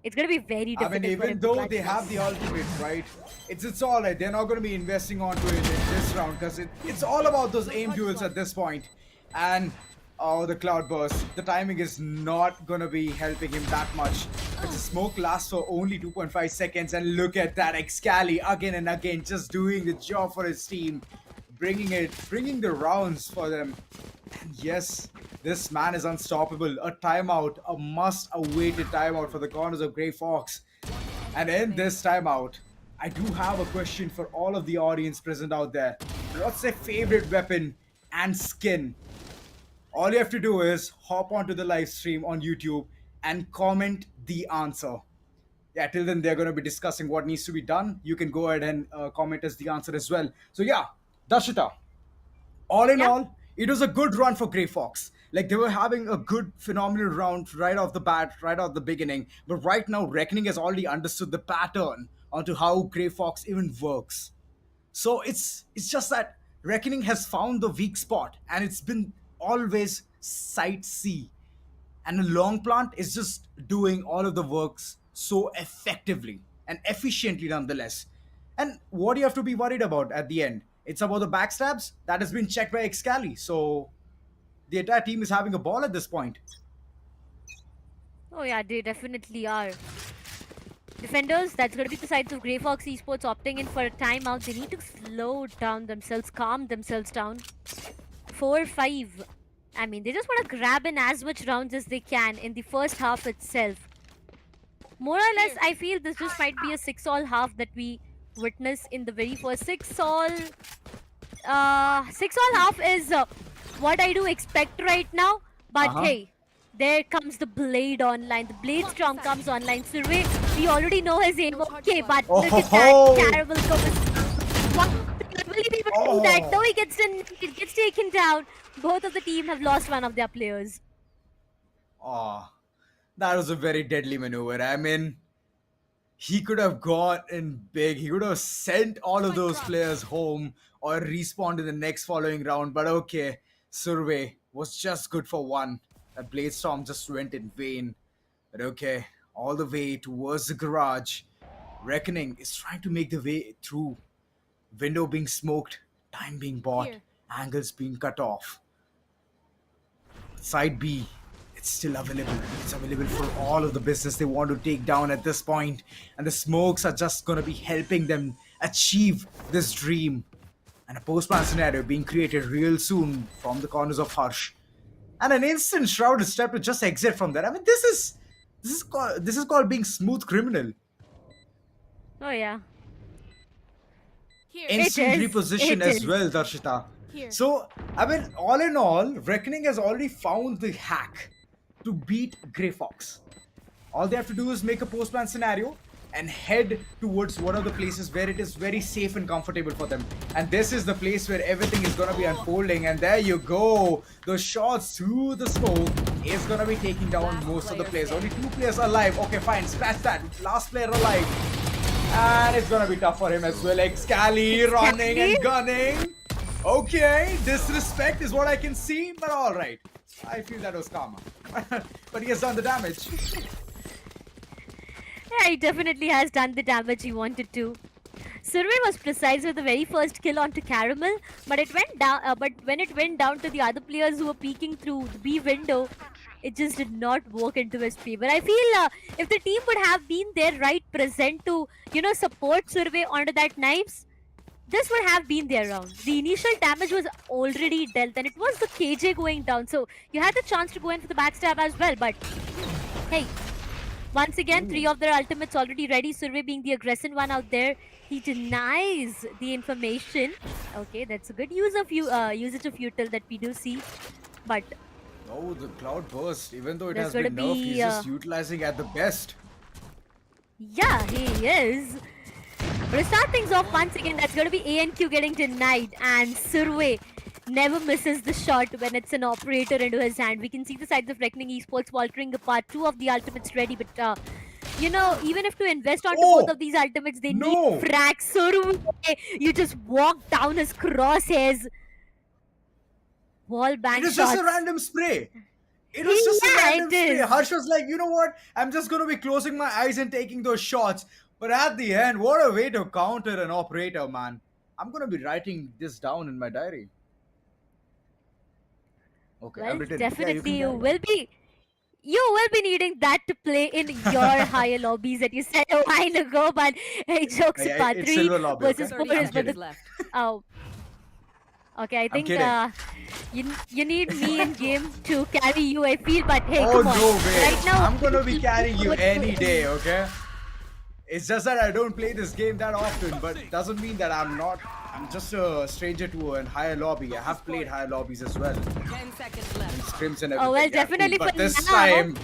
It's going to be very difficult. I mean, even though they have the ultimate, right? It's all right. They're not going to be investing onto it in this round, because it's all about those aim duels at this point. And oh, the cloudburst. The timing is not going to be helping him that much. But the smoke lasts for only 2.5 seconds, and look at that, Excali again and again, just doing the job for his team, bringing the rounds for them. And yes, this man is unstoppable. A timeout, a must-awaited timeout for the corners of GrayFox. And in this timeout, I do have a question for all of the audience present out there. What's their favorite weapon and skin? All you have to do is hop onto the live stream on YouTube and comment the answer. Yeah, till then they're going to be discussing what needs to be done. You can go ahead and comment as the answer as well. So yeah, Darshita, all in all, it was a good run for GrayFox. Like, they were having a good, phenomenal round right off the bat, right off the beginning. But right now, Reckoning has already understood the pattern onto how GrayFox even works. So it's just that Reckoning has found the weak spot, and it's been always side C. And a long plant is just doing all of the works so effectively and efficiently nonetheless. And what do you have to be worried about at the end? It's about the backstabs that has been checked by Excali. So the entire team is having a ball at this point. Oh yeah, they definitely are. Defenders, that's going to be the sides of GrayFox Esports opting in for a timeout. They need to slow down themselves, calm themselves down. 4-5. I mean, they just want to grab in as much rounds as they can in the first half itself. More or less, I feel this just might be a 6-all half that we witness in the very first 6-all. 6-all half is what I do expect right now. But hey, there comes the Blade online. The Blade Storm comes online. Survey, we already know his aim. Okay, but look at that terrible cover. Will he be able to do that? No, he gets taken down. Both of the team have lost one of their players. Oh, that was a very deadly maneuver. I mean, he could have gone in big. He could have sent all of those players home or respawned in the next following round. But okay, Survey was just good for one. That Blade Storm just went in vain. But okay, all the way towards the garage. Reckoning is trying to make the way through. Window being smoked, time being bought, angles being cut off. Side B, it's still available. It's available for all of the business they want to take down at this point. And the smokes are just going to be helping them achieve this dream. And a post-plan scenario being created real soon from the corners of Harsh. And an instant Shrouded step to just exit from there. I mean, this is called being smooth criminal. Oh yeah. Instant reposition as well, Darshita. So, I mean, all in all, Reckoning has already found the hack to beat GrayFox. All they have to do is make a post-plan scenario and head towards one of the places where it is very safe and comfortable for them. And this is the place where everything is gonna be unfolding. And there you go. The shots through the smoke is gonna be taking down most of the players. Only 2 players alive. Okay, fine. Scratch that. Last player alive. And it's gonna be tough for him as well. Excali running and gunning. Okay, disrespect is what I can see, but alright. I feel that was karma. But he has done the damage. Yeah, he definitely has done the damage he wanted to. Survey was precise with the very first kill onto Caramel, but it went down. But when it went down to the other players who were peeking through the B window, it just did not work into his favor. I feel if the team would have been there right present to, support Survey onto that knives, this would have been their round. The initial damage was already dealt, and it was the KJ going down, so you had the chance to go in for the backstab as well, but hey. Once again, 3 of their ultimates already ready. Survey being the aggressive one out there. He denies the information. Okay, that's a good usage of util that we do see. But oh, the cloud burst. Even though it has been nerfed, he's just utilizing at the best. Yeah, he is. But to start things off once again, that's going to be ANQ getting denied. And Survey never misses the shot when it's an operator into his hand. We can see the sides of Reckoning Esports faltering apart. 2 of the ultimates ready, but even if to invest onto both of these ultimates, they need frags. Survey, you just walk down his crosshairs. Wall bang shots. It was just a random spray. It was just a random spray. Harsh was like, you know what? I'm just going to be closing my eyes and taking those shots. But at the end, what a way to counter an operator, man. I'm going to be writing this down in my diary. Okay, well, definitely you will be needing that to play in your higher lobbies that you said a while ago, but hey, jokes apart, 3 versus 4 is for the... Oh. Okay, I think you need me in game to carry you, I feel, but hey, come on. No way. Right now, I'm gonna be carrying you any day, okay? It's just that I don't play this game that often, but it doesn't mean that I'm just a stranger to a higher lobby. I have played higher lobbies as well. 10 seconds left. And scrims and everything. Oh, well, definitely but for this now. time,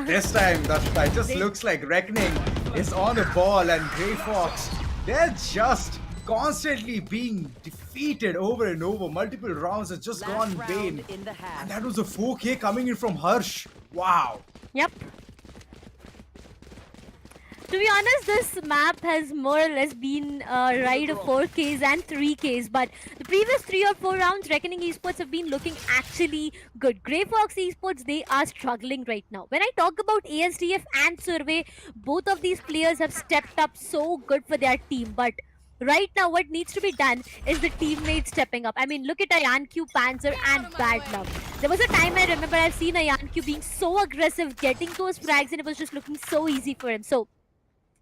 this time, that just looks like Reckoning is on the ball and GrayFox, they're just constantly being defeated over and over. Multiple rounds have just gone in vain. And that was a 4K coming in from Harsh. Wow. Yep. To be honest, this map has more or less been a ride of 4Ks and 3Ks, but the previous 3 or 4 rounds, Reckoning Esports have been looking actually good. GrayFox Esports, they are struggling right now. When I talk about ASDF and Survey, both of these players have stepped up so good for their team, but right now what needs to be done is the teammates stepping up. I mean, look at IonQ, Panzer and Bad Love. There was a time I remember I've seen IonQ being so aggressive, getting those frags, and it was just looking so easy for him. So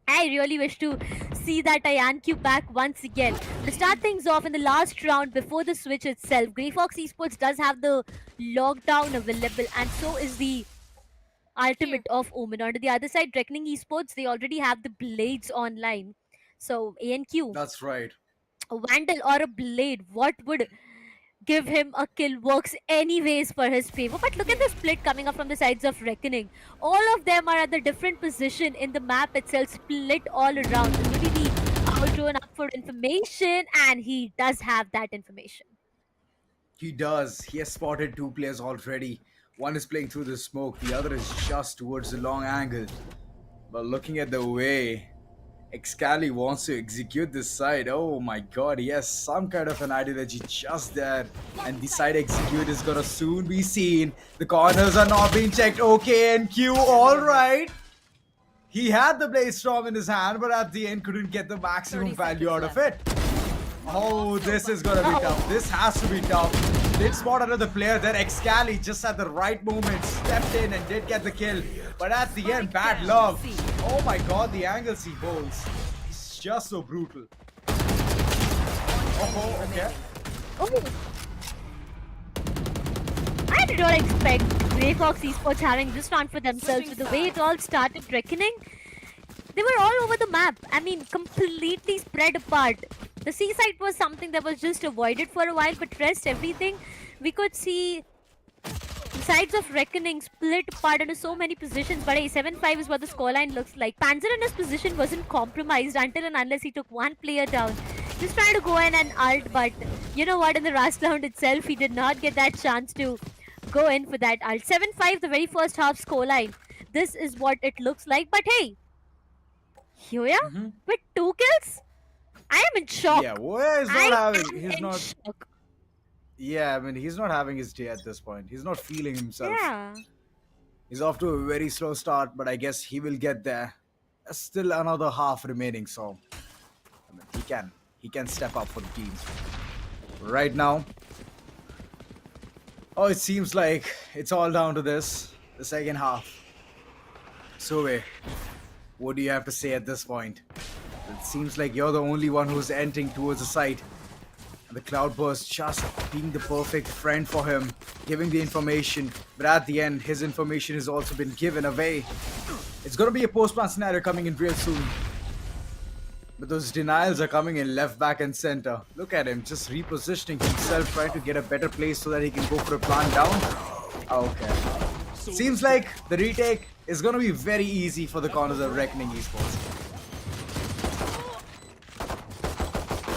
I really wish to see that IonQ back once again. To start things off in the last round before the switch itself, GrayFox Esports does have the lockdown available, and so is the ultimate of Omen. On to the other side, Reckoning Esports, they already have the blades online. So ANQ. That's right. A Vandal or a Blade, what would give him a kill works anyways for his favor. But look at the split coming up from the sides of Reckoning. All of them are at the different position in the map itself, split all around. Maybe the outdrawn up for information, and he does have that information. He does. He has spotted 2 players already. One is playing through the smoke, the other is just towards the long angle. But looking at the way Excali wants to execute this side, oh my god, he has some kind of an ideology just there. And the side execute is gonna soon be seen. The corners are not being checked. Okay, and Q, alright. He had the Blaze Storm in his hand, but at the end couldn't get the maximum value out of it. Oh, this is gonna be tough. This has to be tough. Did spot another player there. Excali just at the right moment stepped in and did get the kill. But at the end, Bad Love. Oh my god, the angles he holds. It's just so brutal. Oh, okay. Oh. I did not expect GrayFox Esports having this round for themselves. With the way it all started, Reckoning, they were all over the map. I mean, completely spread apart. The seaside was something that was just avoided for a while, but rest everything, we could see Sides of Reckoning split apart into so many positions, but hey, 7-5 is what the scoreline looks like. Panzer in his position wasn't compromised until and unless he took one player down. Just trying to go in and ult, but you know what, in the last round itself, he did not get that chance to go in for that ult. 7-5, the very first half scoreline. This is what it looks like, but hey, Hyoya with 2 kills? I am in shock. Yeah, Woya is not having. He's in not. shock. Yeah, I mean, he's not having his day at this point. He's not feeling himself. Yeah. He's off to a very slow start, but I guess he will get there. There's still another half remaining, so I mean, he can step up for the team. Right now, oh, it seems like it's all down to this, the second half. Sove, what do you have to say at this point? It seems like you're the only one who's entering towards the site. And the Cloudburst just being the perfect friend for him, giving the information, but at the end, his information has also been given away. It's gonna be a post-plan scenario coming in real soon. But those denials are coming in left, back, and center. Look at him, just repositioning himself, trying to get a better place so that he can go for a plant down. Okay. Seems like the retake is gonna be very easy for the corners of Reckoning Esports.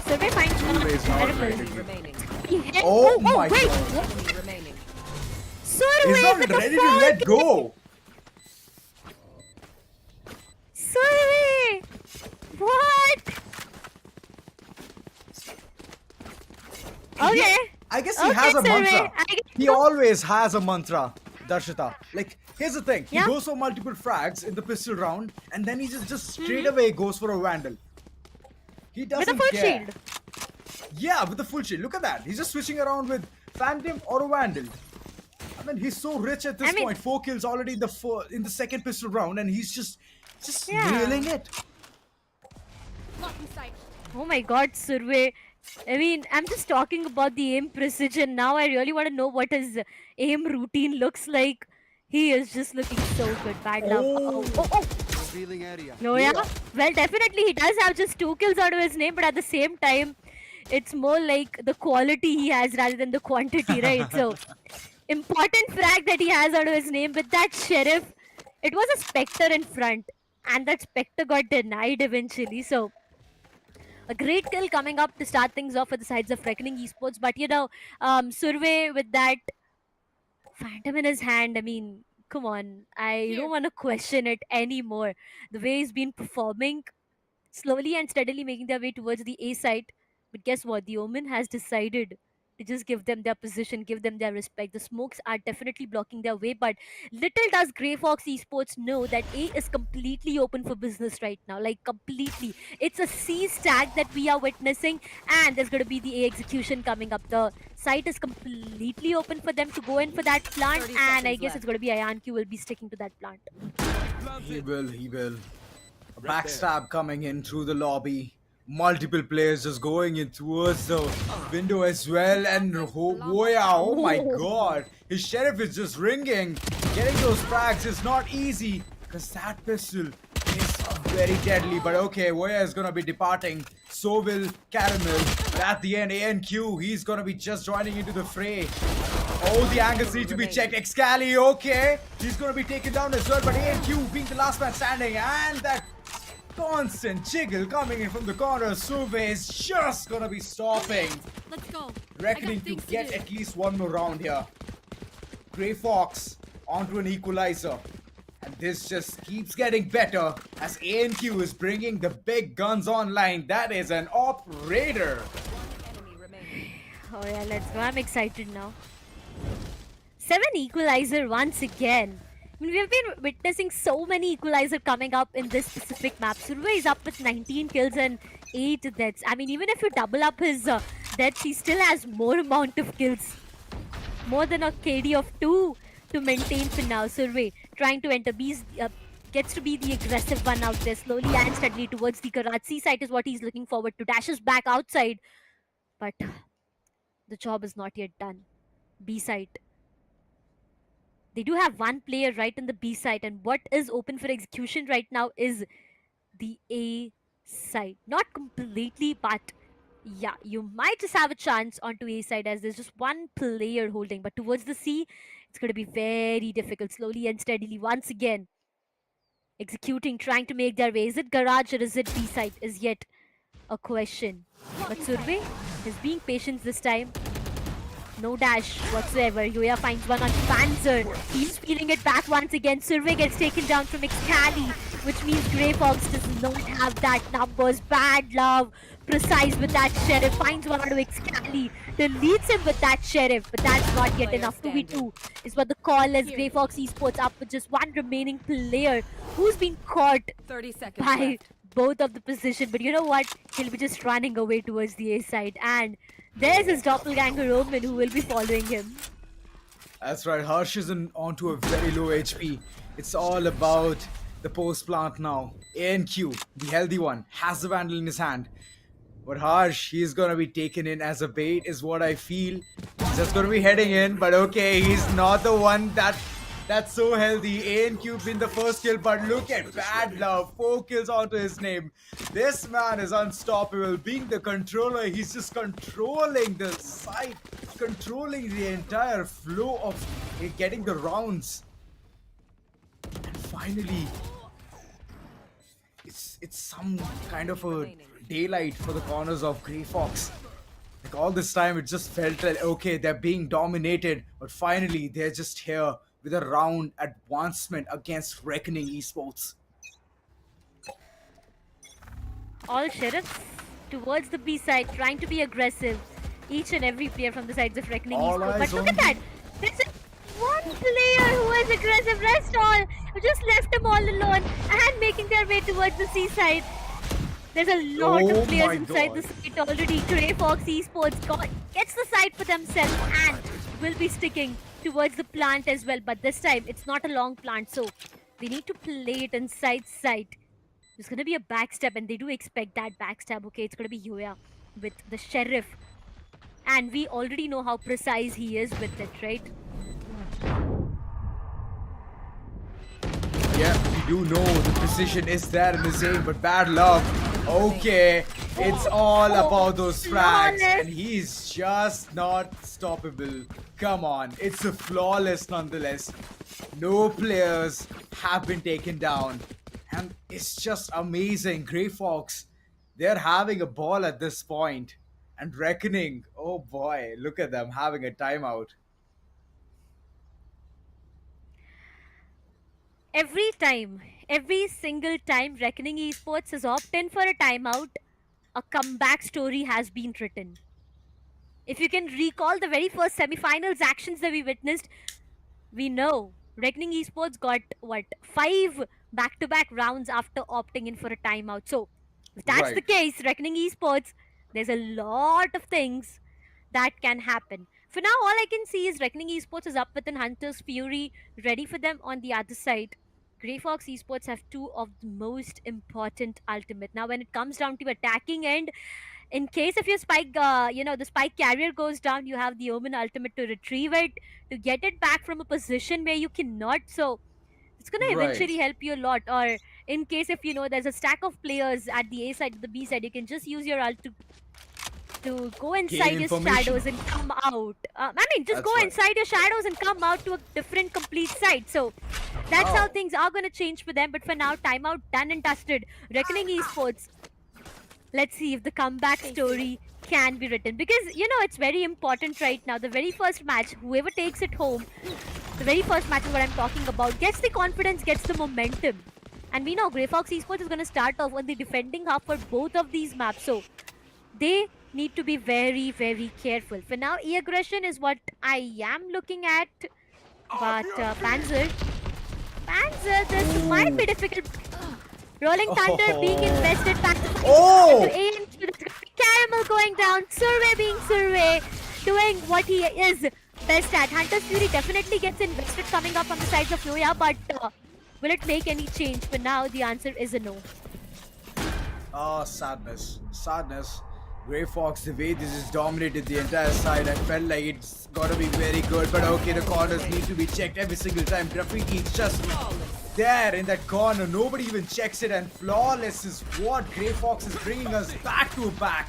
Survey finds Survey is not terrible. ready to give. He hit- Oh my wait. god! Survey He's not with the ready to fall let kick. go! Survey! What? Okay. I guess he has a Survey. mantra. He always has a mantra, Darshita. Like, here's the thing. He goes for multiple frags in the pistol round, and then he just straight away goes for a vandal. He doesn't With a full care. shield. Yeah, with the full shield. Look at that. He's just switching around with Phantom or a vandal. I mean, he's so rich at this point. 4 kills already in the second pistol round, and he's just nailing it. Oh my god, Survey. I mean, I'm just talking about the aim precision. Now I really want to know what his aim routine looks like. He is just looking so good. Bad luck. Revealing area. No, yeah. Well, definitely he does have just 2 kills out of his name, but at the same time, it's more like the quality he has rather than the quantity, right? So, important frag that he has out of his name with that Sheriff. It was a Spectre in front, and that Spectre got denied eventually. So, a great kill coming up to start things off for the sides of Reckoning Esports. But you know, Survey with that Phantom in his hand, I mean, come on. I don't want to question it anymore. The way he's been performing, slowly and steadily making their way towards the A site. But guess what? The Omen has decided to just give them their position, give them their respect. The smokes are definitely blocking their way, but little does GrayFox Esports know that A is completely open for business right now, like completely. It's a C stack that we are witnessing, and there's going to be the A execution coming up. The site is completely open for them to go in for that plant, and I guess it's going to be IonQ will be sticking to that plant. He will. A backstab coming in through the lobby. Multiple players just going in towards the window as well, and oh my god, his Sheriff is just ringing. Getting those frags is not easy because that pistol is very deadly. But okay, Woya is gonna be departing, so will Caramel. But at the end, ANQ, he's gonna be just joining into the fray. Oh, the angles need to be checked. Excali, okay, he's gonna be taken down as well, but ANQ being the last man standing, and that constant jiggle coming in from the corner. Suve is just gonna be stopping. Let's go. Reckoning to get at least one more round here. GrayFox onto an equalizer. And this just keeps getting better as ANQ is bringing the big guns online. That is an operator. Oh yeah, let's go. I'm excited now. 7 equalizer once again. I mean, we've been witnessing so many equalizer coming up in this specific map. Survey is up with 19 kills and 8 deaths. I mean, even if you double up his deaths, he still has more amount of kills. More than a KD of 2 to maintain for now. Survey trying to enter B's, gets to be the aggressive one out there. Slowly and steadily towards the Karachi site is what he's looking forward to. Dashes back outside. But the job is not yet done. B site. They do have one player right in the B site, and what is open for execution right now is the A site. Not completely, but yeah, you might just have a chance onto A side as there's just one player holding. But towards the C, It's going to be very difficult, slowly and steadily, once again. Executing, trying to make their way. Is it garage or is it B-side is yet a question. But Survey is being patient this time. No dash whatsoever. Yoya finds one on Panzer. He's feeling it back once again. Survey gets taken down from Excali, which means GrayFox does not have that numbers. Bad love. Precise with that Sheriff. Finds one onto Excali. Deletes him with that Sheriff. But that's not yet enough. 2v2 is what the call is. GrayFox Esports up with just one remaining player who's been caught 30 seconds by left. both of the position. But you know what? He'll be just running away towards the A side. And there's his doppelganger Roman who will be following him. That's right, Harsh is onto a very low HP. It's all about the post plant now. ANQ, the healthy one, has the vandal in his hand. But Harsh, he's gonna be taken in as a bait is what I feel. He's just gonna be heading in, but okay, he's not the one that's so healthy. ANQ been the first kill, but look at Bad Love. 4 kills onto his name. This man is unstoppable. Being the controller, he's just controlling the site, controlling the entire flow of getting the rounds. And finally, it's some kind of a daylight for the corners of GrayFox. Like all this time, it just felt like, okay, they're being dominated, but finally, they're just here with a round advancement against Reckoning Esports. All Sheriffs towards the B side, trying to be aggressive. Each and every player from the sides of Reckoning All Esports. But eyes look on at that! There's one player who is aggressive. Rest all just left them all alone and making their way towards the C side. There's a lot Oh of players my inside God. the site already. GrayFox Esports gets the site for themselves and will be sticking towards the plant as well. But this time, it's not a long plant, so they need to play it inside sight. There's going to be a backstab, and they do expect that backstab. Okay, it's going to be Yoya with the Sheriff. And we already know how precise he is with it, right? Yeah, we do know the precision is there in his aim, but Bad Luck. Okay, it's all about those frags, and he's just not stoppable. Come on, it's a flawless nonetheless. No players have been taken down, and it's just amazing. GrayFox, they're having a ball at this point, and Reckoning, oh boy, look at them having a timeout. Every single time Reckoning Esports has opted in for a timeout, a comeback story has been written. If you can recall the very first semi-finals actions that we witnessed, we know Reckoning Esports got, 5 back-to-back rounds after opting in for a timeout. So, if that's the case, Reckoning Esports, there's a lot of things that can happen. For now, all I can see is Reckoning Esports is up within Hunter's Fury, ready for them on the other side. GrayFox Esports have 2 of the most important ultimate. Now, when it comes down to attacking end, in case if your spike, the spike carrier goes down, you have the Omen ultimate to retrieve it, to get it back from a position where you cannot. So, it's going to eventually help you a lot. Or in case if, there's a stack of players at the A side, the B side, you can just use your ult to go inside your shadows and come out. Go inside your shadows and come out to a different complete side. So that's how things are going to change for them. But for now, timeout done and dusted. Reckoning Esports. Let's see if the comeback story can be written. Because, it's very important right now. The very first match, whoever takes it home, the very first match is what I'm talking about, gets the confidence, gets the momentum. And we know GrayFox Esports is going to start off on the defending half for both of these maps. So they need to be very, very careful. For now, E-aggression is what I am looking at. But Panzer, this might be difficult. Rolling Thunder being invested back to Caramel going down. Survey being Survey, doing what he is best at. Hunter's Fury definitely gets invested coming up on the sides of Yoya, but will it make any change? For now, the answer is a no. Oh, sadness. GrayFox, the way this is dominated the entire side, I felt like it's gotta be very good, but okay, the corners need to be checked every single time. Graffiti is just there in that corner, nobody even checks it, and flawless is what GrayFox is bringing us back to back.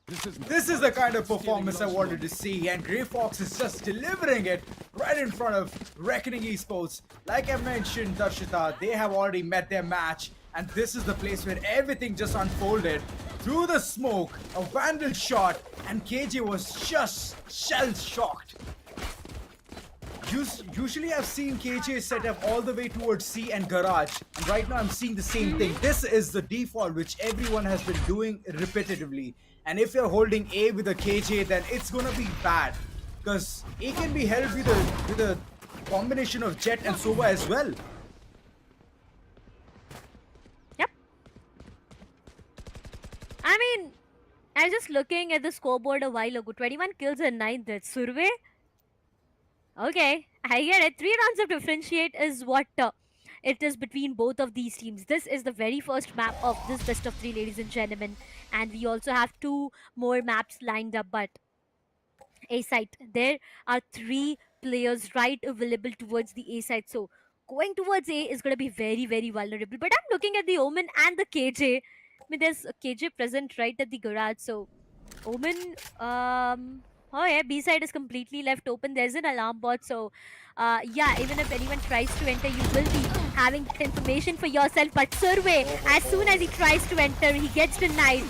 This is the kind of performance I wanted to see, and GrayFox is just delivering it right in front of Reckoning Esports. Like I mentioned, Darshita, they have already met their match, and this is the place where everything just unfolded. Through the smoke, a Vandal shot, and KJ was just shell-shocked. Usually I've seen KJ set up all the way towards C and Garage, and right now I'm seeing the same thing. This is the default which everyone has been doing repetitively. And if you're holding A with a KJ, then it's gonna be bad, because A can be held with a combination of Jet and Sova as well. Yep. I mean, I was just looking at the scoreboard a while ago. 21 kills and 9 deaths. Survey? Okay, I get it. 3 rounds of differentiate is what it is between both of these teams. This is the very first map of this best of 3, ladies and gentlemen. And we also have 2 more maps lined up, but A site. There are 3 players right available towards the A site. So going towards A is going to be very, very vulnerable. But I'm looking at the Omen and the KJ. I mean, there's a KJ present right at the garage. So Omen, oh yeah, B side is completely left open. There's an alarm bot. So yeah, even if anyone tries to enter, you will be having that information for yourself. But Survey, as soon as he tries to enter, he gets denied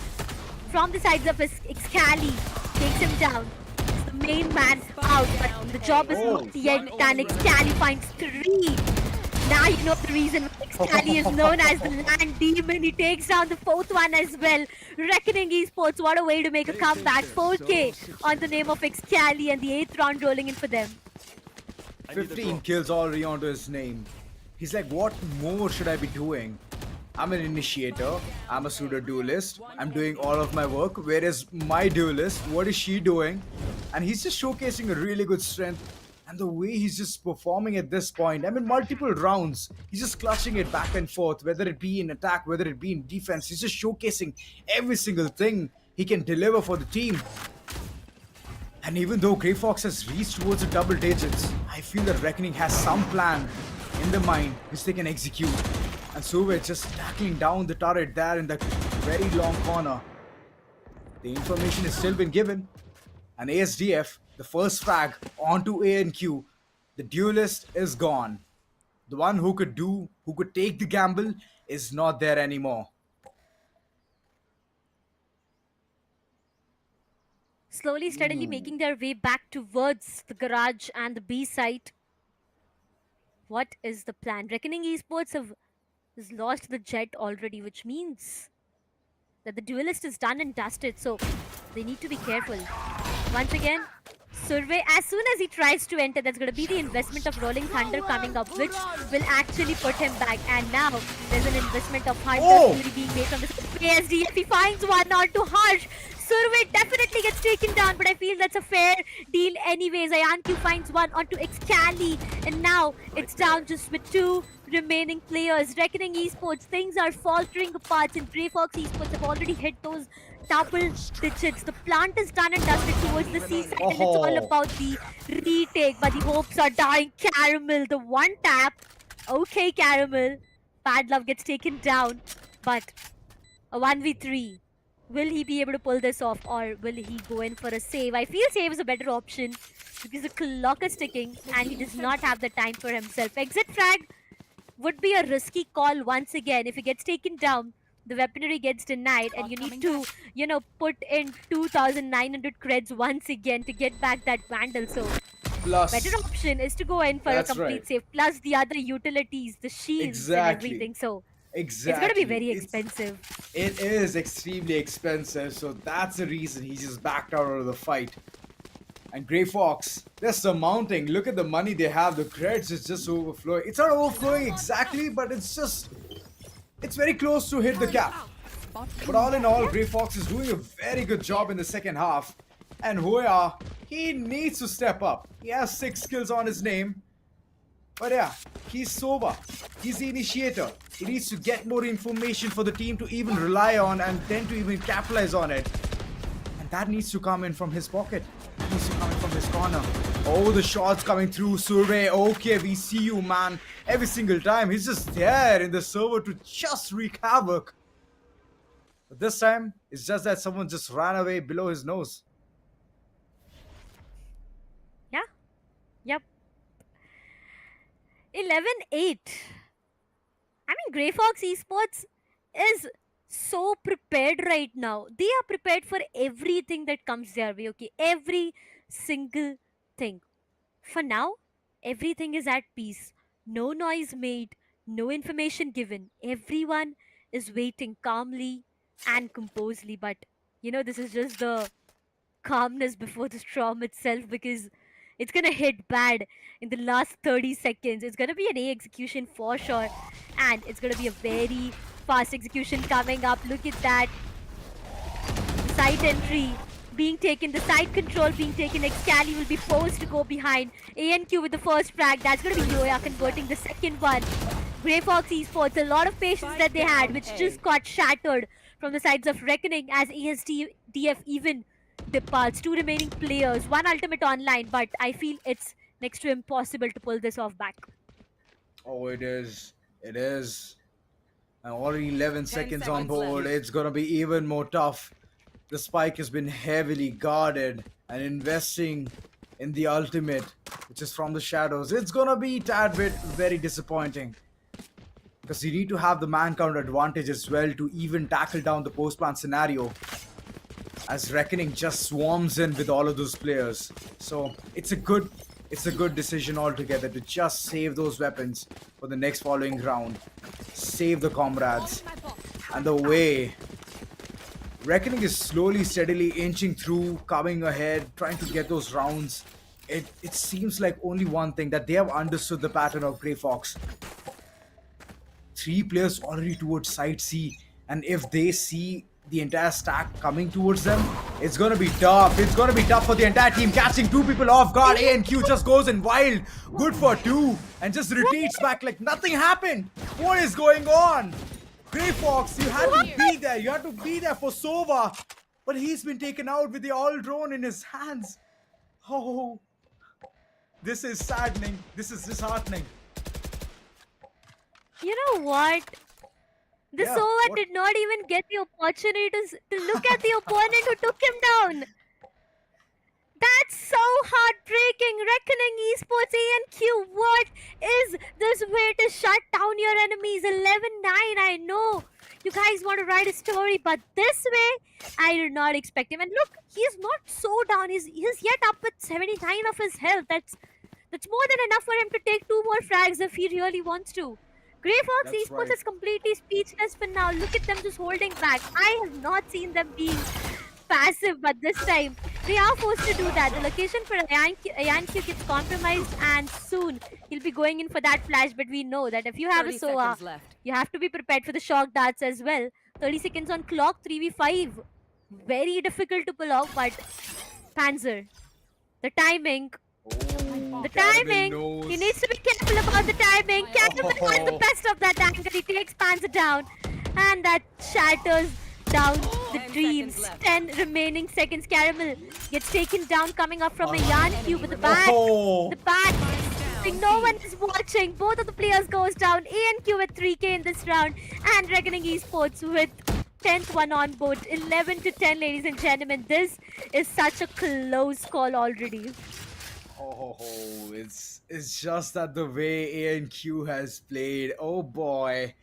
from the sides of his Excali. Takes him down. It's the main man out, but the job is not yet done. Excali finds 3. Now you know the reason Excali is known as the Land Demon. He takes down the 4th one as well. Reckoning Esports, what a way to make a comeback. 4K on the name of Excali, and the 8th round rolling in for them. 15 kills already onto his name. He's like, what more should I be doing? I'm an initiator, I'm a pseudo duelist, I'm doing all of my work, whereas my duelist, what is she doing? And he's just showcasing a really good strength, and the way he's just performing at this point, I mean multiple rounds, he's just clutching it back and forth, whether it be in attack, whether it be in defense, he's just showcasing every single thing he can deliver for the team. And even though GrayFox has reached towards the double digits, I feel that Reckoning has some plan in the mind which they can execute. And so we're just tackling down the turret there in the very long corner. The information has still been given. And ASDF, the first frag onto A and Q, the duelist is gone. The one who could take the gamble is not there anymore. Slowly, steadily making their way back towards the garage and the B site. What is the plan? Reckoning Esports has lost the Jet already, which means that the duelist is done and dusted, so they need to be careful. Once again, Survey, as soon as he tries to enter, that's going to be the investment of Rolling Thunder coming up, which will actually put him back. And now there's an investment of Hunter Fury being made from the PSD. If he finds one onto Harsh, Survey definitely gets taken down, but I feel that's a fair deal anyways. IonQ finds one onto Excali, and now it's down just with 2 remaining players. Reckoning Esports, things are faltering apart, and GrayFox Esports have already hit those double digits. The plant is done and dusted towards the seaside, and it's all about the retake, but the hopes are dying. Caramel, the one tap. Okay, Caramel. Bad Love gets taken down, but a 1v3. Will he be able to pull this off, or will he go in for a save? I feel save is a better option because the clock is ticking and he does not have the time for himself. Exit frag would be a risky call once again. If he gets taken down, the weaponry gets denied, and you need to, you know, put in 2,900 creds once again to get back that Vandal. So Plus, better option is to go in for a complete save, plus the other utilities, the shields and everything. So it's going to be very expensive. It is extremely expensive, so that's the reason he just backed out of the fight. And GrayFox, they're surmounting. Look at the money they have. The creds is just overflowing. It's not overflowing exactly, but it's very close to hit the cap. But all in all, GrayFox is doing a very good job in the second half. And Hoya, he needs to step up. He has 6 kills on his name. But yeah, he's sober. He's the initiator. He needs to get more information for the team to even rely on, and then to even capitalize on it. And that needs to come in from his pocket. It needs to come in from his corner. Oh, the shots coming through. Survey, okay, we see you, man. Every single time, he's just there in the server to just wreak havoc. But this time, it's just that someone just ran away below his nose. Yeah. Yep. 11-8. I mean, GrayFox Esports is so prepared right now. They are prepared for everything that comes their way, okay? Every single thing. For now, everything is at peace. No noise made, no information given. Everyone is waiting calmly and composedly. But, this is just the calmness before the storm itself, because it's gonna hit bad in the last 30 seconds. It's gonna be an A execution for sure, and it's gonna be a very fast execution coming up. Look at that. The side entry being taken, the side control being taken. Excali will be forced to go behind. ANQ with the first frag. That's gonna be Yoya converting the second one. GrayFox Esports, a lot of patience that they had, which just got shattered from the sides of Reckoning as ASDF even departs. Two remaining players, one ultimate online, but I feel it's next to impossible to pull this off back. Oh, it is. It is. And already 11 seconds on seconds board. left. It's gonna be even more tough. The spike has been heavily guarded, and investing in the ultimate, which is from the shadows, it's gonna be a tad bit very disappointing. Because you need to have the man count advantage as well to even tackle down the post-plant scenario, as Reckoning just swarms in with all of those players. So it's a good decision altogether to just save those weapons for the next following round. Save the comrades. And the way Reckoning is slowly, steadily inching through, coming ahead, trying to get those rounds. It seems like only one thing, that they have understood the pattern of GrayFox. 3 players already towards side C, and if they see the entire stack coming towards them, it's gonna be tough. It's gonna be tough for the entire team. Catching 2 people off guard. ANQ just goes in wild. Good for 2. And just retreats back like nothing happened. What is going on? GrayFox, you had to be there. You had to be there for Sova. But he's been taken out with the all drone in his hands. Oh. This is saddening. This is disheartening. You know what? The Yeah, Sova what- did not even get the opportunity to look at the opponent who took him down. That's so heartbreaking. Reckoning Esports ANQ, what is this way to shut down your enemies? 11-9, I know you guys want to write a story, but this way, I did not expect him. And look, he's not so down. He's yet up with 79 of his health. That's more than enough for him to take 2 more frags if he really wants to. GrayFox That's Esports right. is completely speechless for now. Look at them just holding back. I have not seen them being passive, but this time they are forced to do that. The location for Ayanq gets compromised, and soon he'll be going in for that flash. But we know that if you have a 30 SOA, seconds left. you have to be prepared for the shock darts as well. 30 seconds on clock, 3v5. Very difficult to pull off, but Panzer, the timing. The timing! knows. He needs to be careful about the timing. Caramel got the best of that angle. He takes Panzer down, and that shatters down the 10 dreams. seconds left. 10 remaining seconds. Caramel gets taken down, coming up from a Yanq with the back. Oh. The back. No one is watching. Both of the players goes down. ANQ with 3k in this round, and Reckoning Esports with 10th one on board. 11-10, ladies and gentlemen. This is such a close call already. Oh, it's just that the way ANQ has played, oh boy.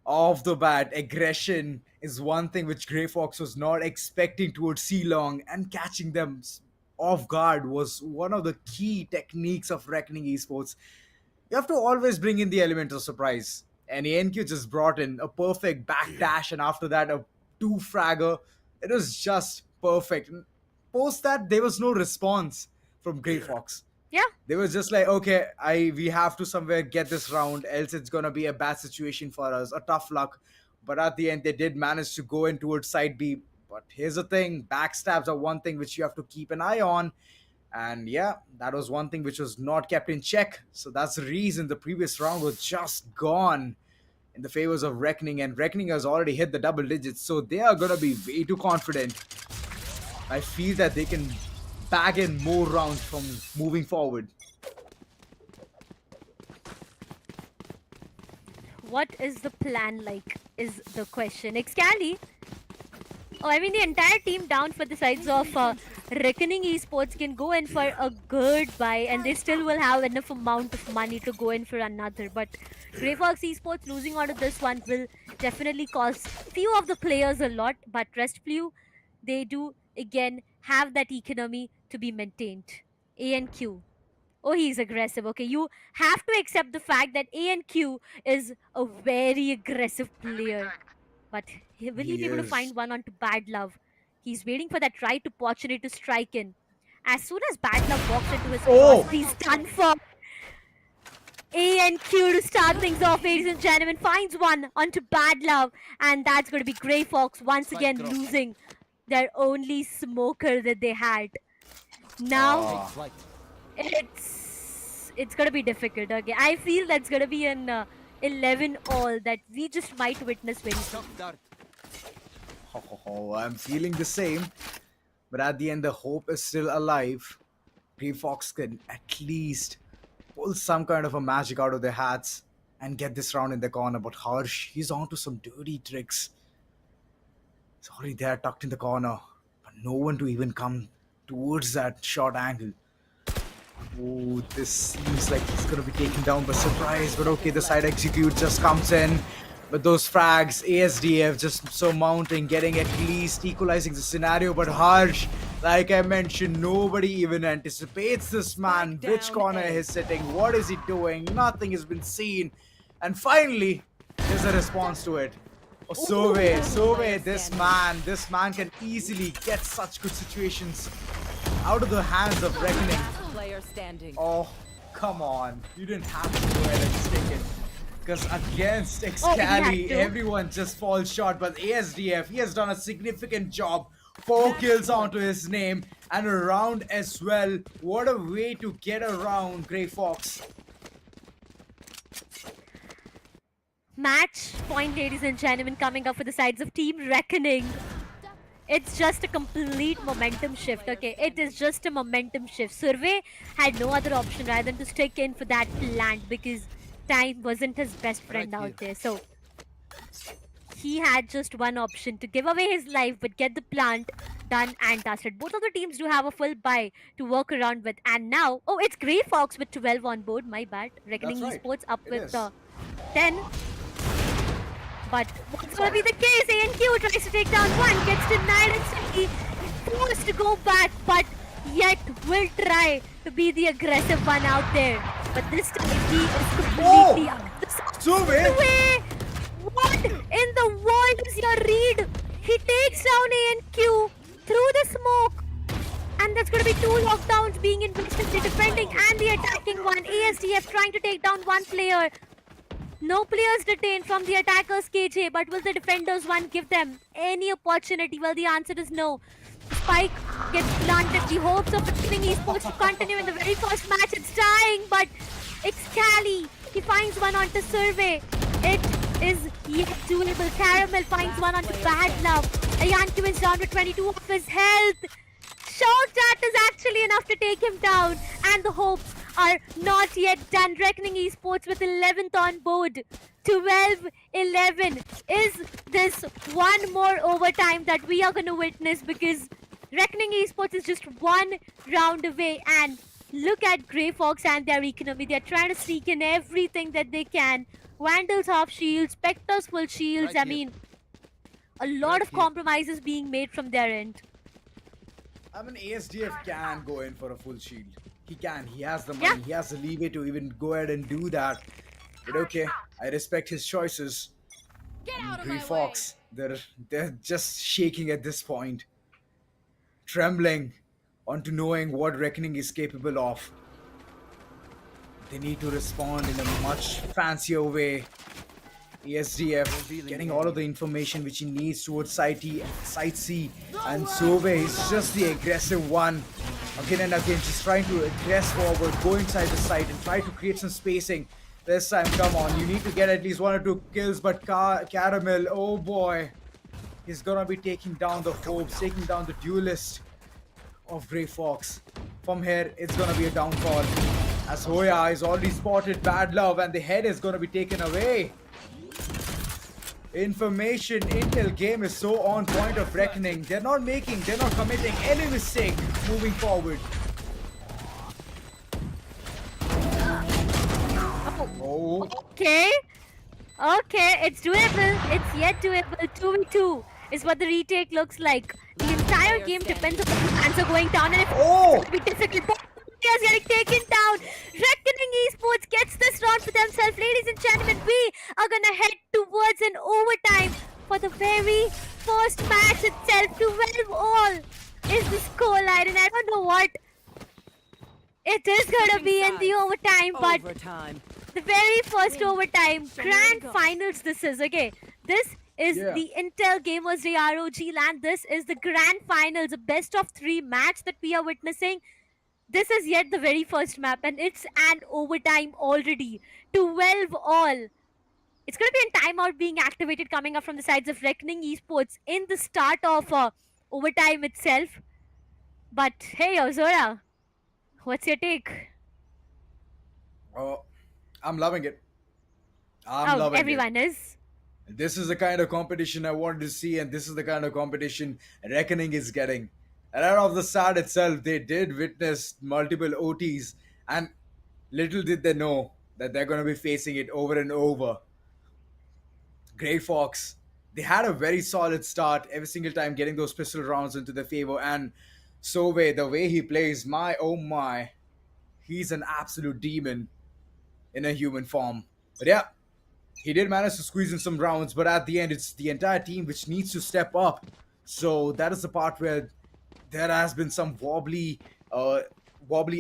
Off the bat, aggression is one thing which GrayFox was not expecting towards C-Long, and catching them off guard was one of the key techniques of Reckoning Esports. You have to always bring in the element of surprise, and ANQ just brought in a perfect backdash, and after that a 2-fragger. It was just perfect. Post that, there was no response from GrayFox. Yeah. They were just like, okay, we have to somewhere get this round, else it's gonna be a bad situation for us, a tough luck. But at the end, they did manage to go in towards side B. But here's the thing, backstabs are one thing which you have to keep an eye on. And yeah, that was one thing which was not kept in check. So that's the reason the previous round was just gone in the favors of Reckoning. And Reckoning has already hit the double digits, so they are gonna be way too confident. I feel that they can bag in more rounds from moving forward. What is the plan like is the question. Excali Oh, I mean, the entire team down for the sides of Reckoning Esports can go in for a good buy, and they still will have enough amount of money to go in for another. But GrayFox Esports losing out of this one will definitely cost few of the players a lot, but rest few, they do again have that economy to be maintained. A and Q. Oh, he's aggressive. Okay, you have to accept the fact that A and Q is a very aggressive player. But will he be able to find one onto Bad Love? He's waiting for that right opportunity to strike in. As soon as Bad Love walks into his cross, he's done for. A and Q to start things off, ladies and gentlemen. Finds one onto Bad Love. And that's going to be GrayFox once again losing their only smoker that they had. Now, it's going to be difficult. Okay, I feel that's going to be an 11-all that we just might witness very soon. Oh, I'm feeling the same. But at the end, the hope is still alive. GrayFox can at least pull some kind of a magic out of their hats and get this round in the corner. But Harsh, he's on to some dirty tricks. He's already there, tucked in the corner. But no one to even come towards that short angle. Oh, this seems like he's going to be taken down by surprise. But okay, the side execute just comes in. But those frags, ASDF just surmounting, getting at least equalizing the scenario. But Harsh, like I mentioned, nobody even anticipates this man. Which corner he's sitting, what is he doing? Nothing has been seen. And finally, there's a response to it. Oh, Sove, this man can easily get such good situations out of the hands of Reckoning. Player standing. Oh, come on. You didn't have to go ahead and stick it. Because against Excali, everyone just falls short. But ASDF, he has done a significant job. 4 kills onto his name. And a round as well. What a way to get around GrayFox. Match point, ladies and gentlemen, coming up for the sides of Team Reckoning. It's just a complete momentum shift, okay? It is just a momentum shift. Survey had no other option rather than to stick in for that plant because time wasn't his best friend out there. So he had just one option to give away his life but get the plant done and dusted. Both of the teams do have a full buy to work around with. And now, oh, it's GrayFox with 12 on board. My bad. Reckoning Esports up with 10. But what's going to be the case? A&Q tries to take down one, gets denied instantly, forced to go back, but yet will try to be the aggressive one out there. But this time he is completely away. What in the world is your read? He takes down A&Q through the smoke. And that's going to be 2 lockdowns being invested, the defending and the attacking one. ASDF trying to take down one player. No players detained from the attackers KJ, but will the defenders one give them any opportunity? Well, the answer is no. Spike gets planted. The hopes of Reckoning Esports to continue in the very first match. It's dying, but Excali, he finds one onto Survey. It is yet doable. Caramel finds one onto Bad Love. Ayanku is down to 22 of his health. Shock that is actually enough to take him down, and the hopes are not yet done. Reckoning Esports with 11th on board. 12-11. Is this one more overtime that we are going to witness? Because Reckoning Esports is just one round away. And look at GrayFox and their economy. They're trying to sneak in everything that they can. Vandals half shields, Spectres full shields. I mean, a lot of compromises being made from their end. I mean, ASDF can go in for a full shield. He can. He has the money. He has the leeway to even go ahead and do that. But okay, I respect his choices. GrayFox, they're just shaking at this point. Trembling onto knowing what Reckoning is capable of. They need to respond in a much fancier way. ESDF getting all of the information which he needs towards Site C, and Sove is just the aggressive one. Again and again, just trying to aggress forward, go inside the site and try to create some spacing. This time, come on, you need to get at least 1 or 2 kills, but Caramel, oh boy. He's gonna be taking down the hopes, taking down the duelist of GrayFox. From here, it's gonna be a downfall. As Hoya is already spotted Bad Love and the head is gonna be taken away. Information, Intel game is so on point of reckoning. They're not committing any mistake moving forward. Oh. Okay. Okay, it's doable. It's yet doable. 2v2 is what the retake looks like. The entire game depends on the answer going down, and if it's be difficult. Players getting taken down. Reckoning Esports gets this round for themselves. Ladies and gentlemen, we are gonna head towards an overtime for the very first match itself. 12-all is the scoreline, and I don't know what it is gonna be in the overtime, but the very first overtime, grand finals this is, okay? This is the Intel Gamers Day ROG Lan. This is the grand finals, a best of 3 match that we are witnessing. This is yet the very first map, and it's an overtime already. 12-all. It's going to be a timeout being activated coming up from the sides of Reckoning Esports in the start of overtime itself. But hey, Ozora, what's your take? Oh, I'm loving it. I'm loving everyone it. is. This is the kind of competition I wanted to see, and this is the kind of competition Reckoning is getting. And out of the start itself, they did witness multiple OTs, and little did they know that they're going to be facing it over and over. GrayFox, they had a very solid start every single time, getting those pistol rounds into their favor. And Sove, the way he plays, my oh my, he's an absolute demon in a human form. But yeah, he did manage to squeeze in some rounds, but at the end, it's the entire team which needs to step up. So that is the part where there has been some wobbly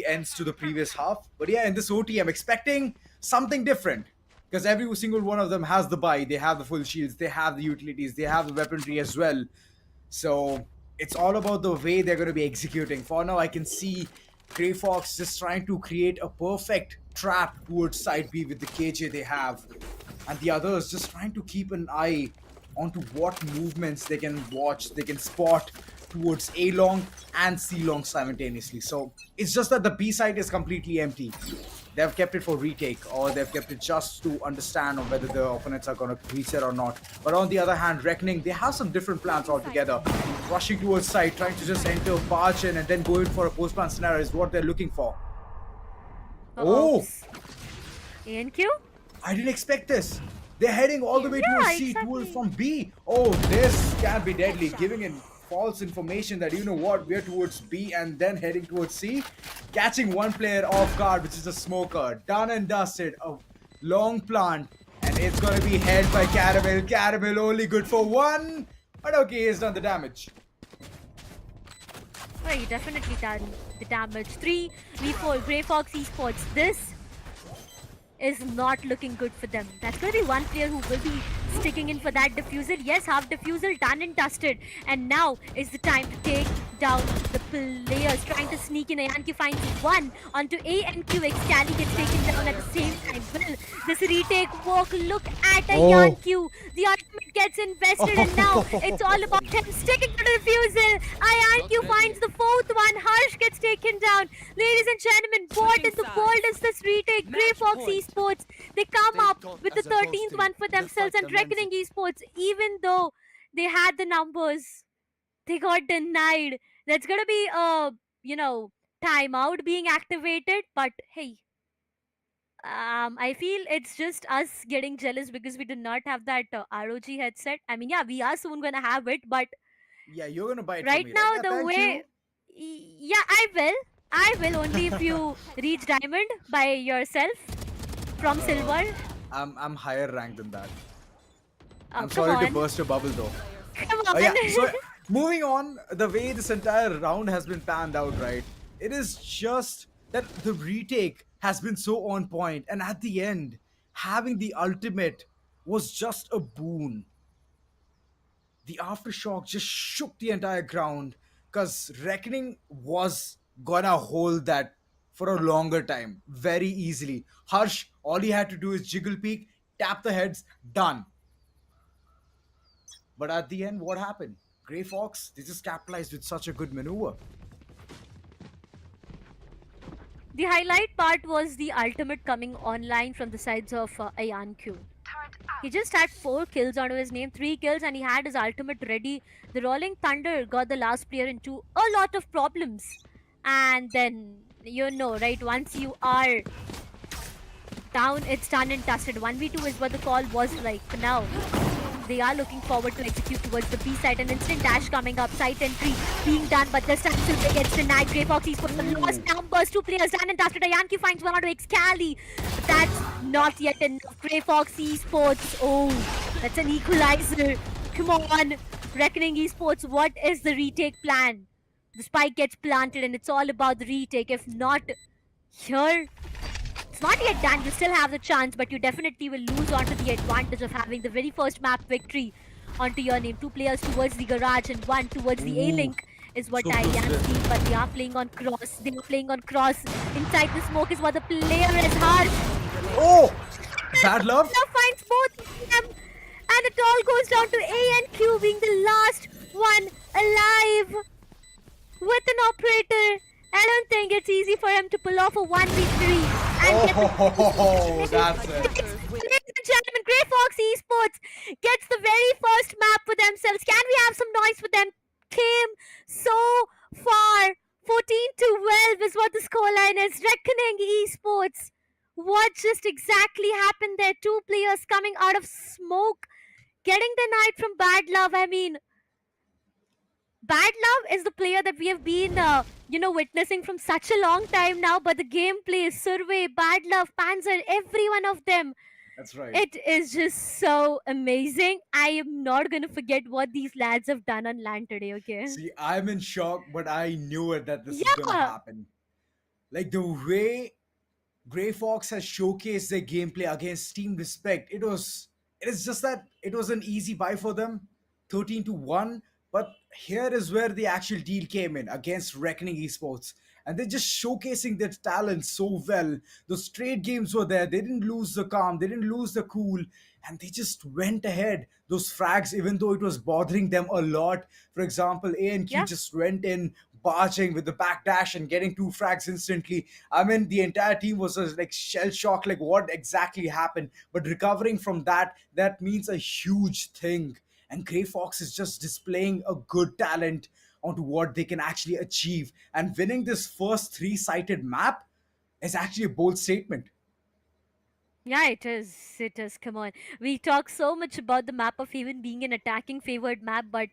ends to the previous half. But yeah, in this OT, I'm expecting something different, because every single one of them has the buy. They have the full shields, they have the utilities, they have the weaponry as well. So it's all about the way they're going to be executing. For now, I can see GrayFox just trying to create a perfect trap towards side B with the KJ they have, and the others just trying to keep an eye onto what movements they can watch, they can spot towards A long and C long simultaneously. So it's just that the B side is completely empty. They've kept it for retake, or they've kept it just to understand on whether the opponents are going to reach it or not. But on the other hand, Reckoning, they have some different plans altogether. Rushing towards side, trying to just enter, barge in, and then go in for a post-plan scenario is what they're looking for. Oh! ANQ? I didn't expect this. They're heading all the way towards C, towards from B. Oh, this can be deadly. Giving in false information that, you know what, we're towards B and then heading towards C. Catching one player off guard, which is a smoker. Done and dusted. A long plant. And it's going to be held by Caramel. Caramel only good for 1. But okay, he's done the damage. Well, you definitely done the damage. 3v4 GrayFox Esports. This is not looking good for them. That's going to be one player who will be sticking in for that defusal. Yes, half defusal done and dusted. And now is the time to take down the players. Trying to sneak in. ANQ finds one onto ANQ. Excali gets taken down at the same time. Will this retake work? Look at ANQ. The ultimate gets invested, and now it's all about him sticking to the defusal. ANQ finds the 4th one. Harsh gets taken down. Ladies and gentlemen, what in the world is this retake? GrayFox Esports, they come up with the 13th one for themselves, and Reckoning Esports, even though they had the numbers, they got denied. That's gonna be a, timeout being activated, but hey, I feel it's just us getting jealous because we did not have that ROG headset. I mean, yeah, we are soon gonna have it, but yeah, you're gonna buy it right for me, now, right? Yeah, the way, yeah, I will only if you reach diamond by yourself from silver. I'm higher ranked than that. I'm come sorry to on. burst your bubble though. Come on. Yeah, so moving on, the way this entire round has been panned out, right? It is just that the retake has been so on point, and at the end, having the ultimate was just a boon. The aftershock just shook the entire ground, because Reckoning was gonna hold that for a longer time, very easily. Harsh, all he had to do is jiggle peek, tap the heads, done. But at the end, what happened? GrayFox, they just capitalized with such a good maneuver. The highlight part was the ultimate coming online from the sides of ANQ. He just had 4 kills onto his name, 3 kills, and he had his ultimate ready. The Rolling Thunder got the last player into a lot of problems. And then, you know, right, once you are down, it's done and dusted. 1v2 is what the call was like for now. They are looking forward to execute towards the B side. An instant dash coming up, site entry being done, but this time Silver gets denied. GrayFox Esports the lost numbers, 2 players done and dusted. Ayanki finds one onto Excali. But that's not yet enough. GrayFox Esports, oh, that's an equalizer. Come on, Reckoning Esports, what is the retake plan? The spike gets planted and it's all about the retake. If not here, it's not yet done. You still have the chance, but you definitely will lose onto the advantage of having the very first map victory onto your name. 2 players towards the garage and 1 towards the A-Link is what I am seeing, but they are playing on cross. They are playing on cross. Inside the smoke is what the player is hard. Oh! Bad love? Love finds both of them. And it all goes down to A and Q being the last one alive. With an operator, I don't think it's easy for him to pull off a 1v3. Oh, that's it. Ladies and gentlemen, GrayFox Esports gets the very first map for themselves. Can we have some noise for them? Came so far. 14-12 is what the scoreline is. Reckoning Esports. What just exactly happened there? 2 players coming out of smoke, getting denied from Bad Love. I mean, Bad Love is the player that we have been, witnessing from such a long time now. But the gameplay, Survey, Bad Love, Panzer, every one of them. That's right. It is just so amazing. I am not going to forget what these lads have done on LAN today, okay? See, I'm in shock, but I knew it that this is going to happen. Like the way GrayFox has showcased their gameplay against Team Respect, it is just that it was an easy buy for them, 13-1. But here is where the actual deal came in against Reckoning Esports. And they're just showcasing their talent so well. Those trade games were there. They didn't lose the calm. They didn't lose the cool. And they just went ahead. Those frags, even though it was bothering them a lot. For example, A&Q just went in, barging with the backdash and getting 2 frags instantly. I mean, the entire team was just like shell-shocked, like what exactly happened. But recovering from that means a huge thing. And GrayFox is just displaying a good talent onto what they can actually achieve. And winning this first 3-sided map is actually a bold statement. Yeah, it is. It is. Come on. We talk so much about the map of even being an attacking favored map, but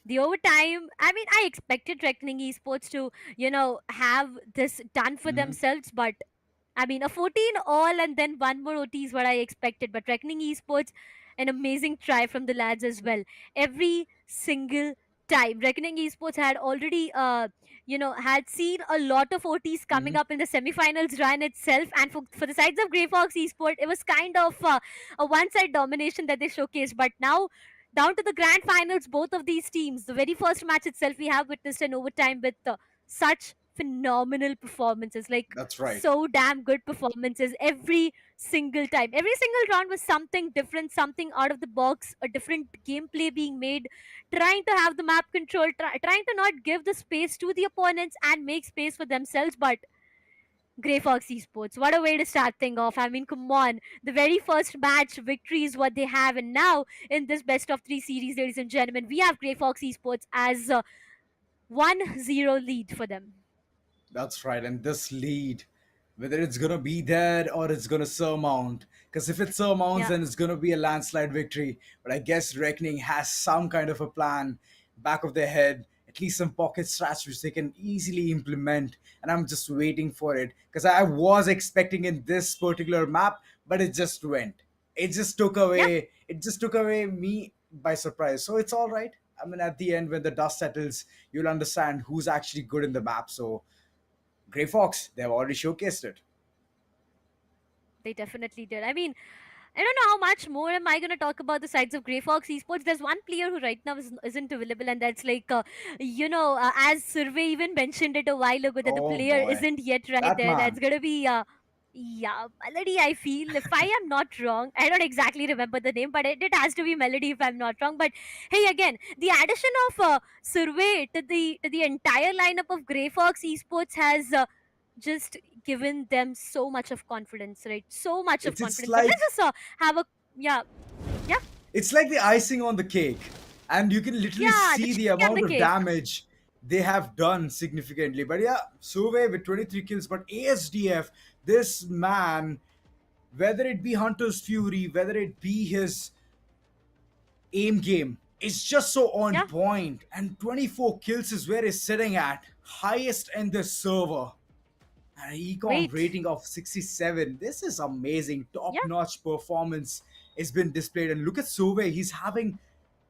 the overtime, I mean, I expected Reckoning Esports to, have this done for themselves, but I mean, a 14 all and then 1 more OT is what I expected. But Reckoning Esports, an amazing try from the lads as well. Every single time. Reckoning Esports had already, had seen a lot of OTs coming up in the semifinals run itself. And for the sides of GrayFox Esports, it was kind of a one-side domination that they showcased. But now, down to the grand finals, both of these teams, the very first match itself, we have witnessed an overtime with such phenomenal performances, like that's right, so damn good performances every single time. Every single round was something different, something out of the box, a different gameplay being made, trying to have the map control, trying to not give the space to the opponents and make space for themselves. But GrayFox Esports, what a way to start thing off. I mean, come on, the very first match victory is what they have, and now in this best of 3 series, ladies and gentlemen, we have GrayFox Esports as a 1-0 lead for them. That's right. And this lead, whether it's going to be there or it's going to surmount. Because if it surmounts, then it's going to be a landslide victory. But I guess Reckoning has some kind of a plan back of their head, at least some pocket strats which they can easily implement. And I'm just waiting for it. Because I was expecting in this particular map, but it just went. It just took away, it just took away me by surprise. So it's all right. I mean, at the end, when the dust settles, you'll understand who's actually good in the map. So GrayFox, they've already showcased it. They definitely did. I mean, I don't know how much more am I going to talk about the sides of GrayFox Esports. There's one player who right now isn't available, and that's like, as Survey even mentioned it a while ago, that the player isn't yet right there. That's going to be, Melody, I feel. If I am not wrong, I don't exactly remember the name, but it has to be Melody if I'm not wrong. But hey, again, the addition of Survey to the entire lineup of GrayFox Esports has just given them so much of confidence, right? So much of confidence. But let's just have a Yeah. It's like the icing on the cake. And you can literally Yeah, see the cherry on amount the of cake. damage they have done significantly. But yeah, Suve with 23 kills. But ASDF, this man, whether it be Hunter's Fury, whether it be his aim game, it's just so on point. And 24 kills is where he's sitting at. Highest in the server. And econ rating of 67. This is amazing. Top-notch performance has been displayed. And look at Suve. He's having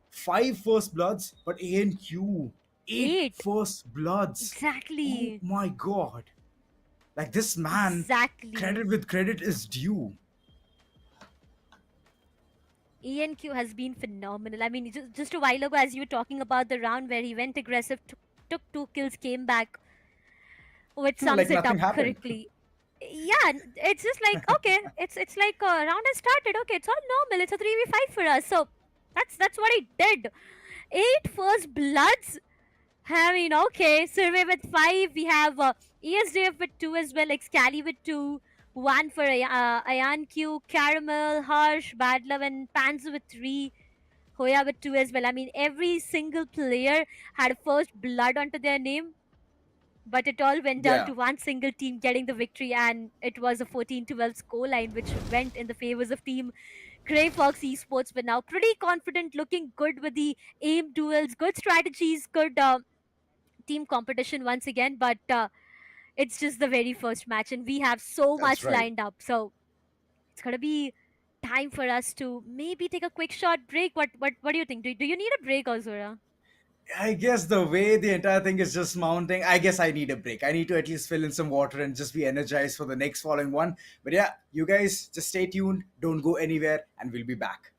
5 first bloods, but ANQ 8 first bloods. Exactly. Oh my god. Like this man, Exactly. credit with credit is due. ENQ has been phenomenal. I mean, just a while ago, as you were talking about the round where he went aggressive, took 2 kills, came back, which sums Like it up nothing happened. correctly. Yeah, it's just like, okay, it's like a round has started. Okay, it's all normal. It's a 3v5 for us. So that's what he did. 8 first bloods. I mean, okay, Survey with 5. We have ESDF with 2 as well. Excali with 2. 1 for Ayan Q, Caramel, Harsh, Bad Love, and Panzu with 3. Hoya with 2 as well. I mean, every single player had a first blood onto their name. But it all went down to one single team getting the victory, and it was a 14-12 scoreline, which went in the favors of team GrayFox Esports. But now pretty confident, looking good with the aim duels, good strategies, good team competition once again. But it's just the very first match, and we have so much lined up. So it's gonna be time for us to maybe take a quick short break. What do you think? Do you need a break, Azura? I guess the way the entire thing is just mounting, I guess I need a break. I need to at least fill in some water and just be energized for the next following one. But yeah, you guys just stay tuned, don't go anywhere, and we'll be back.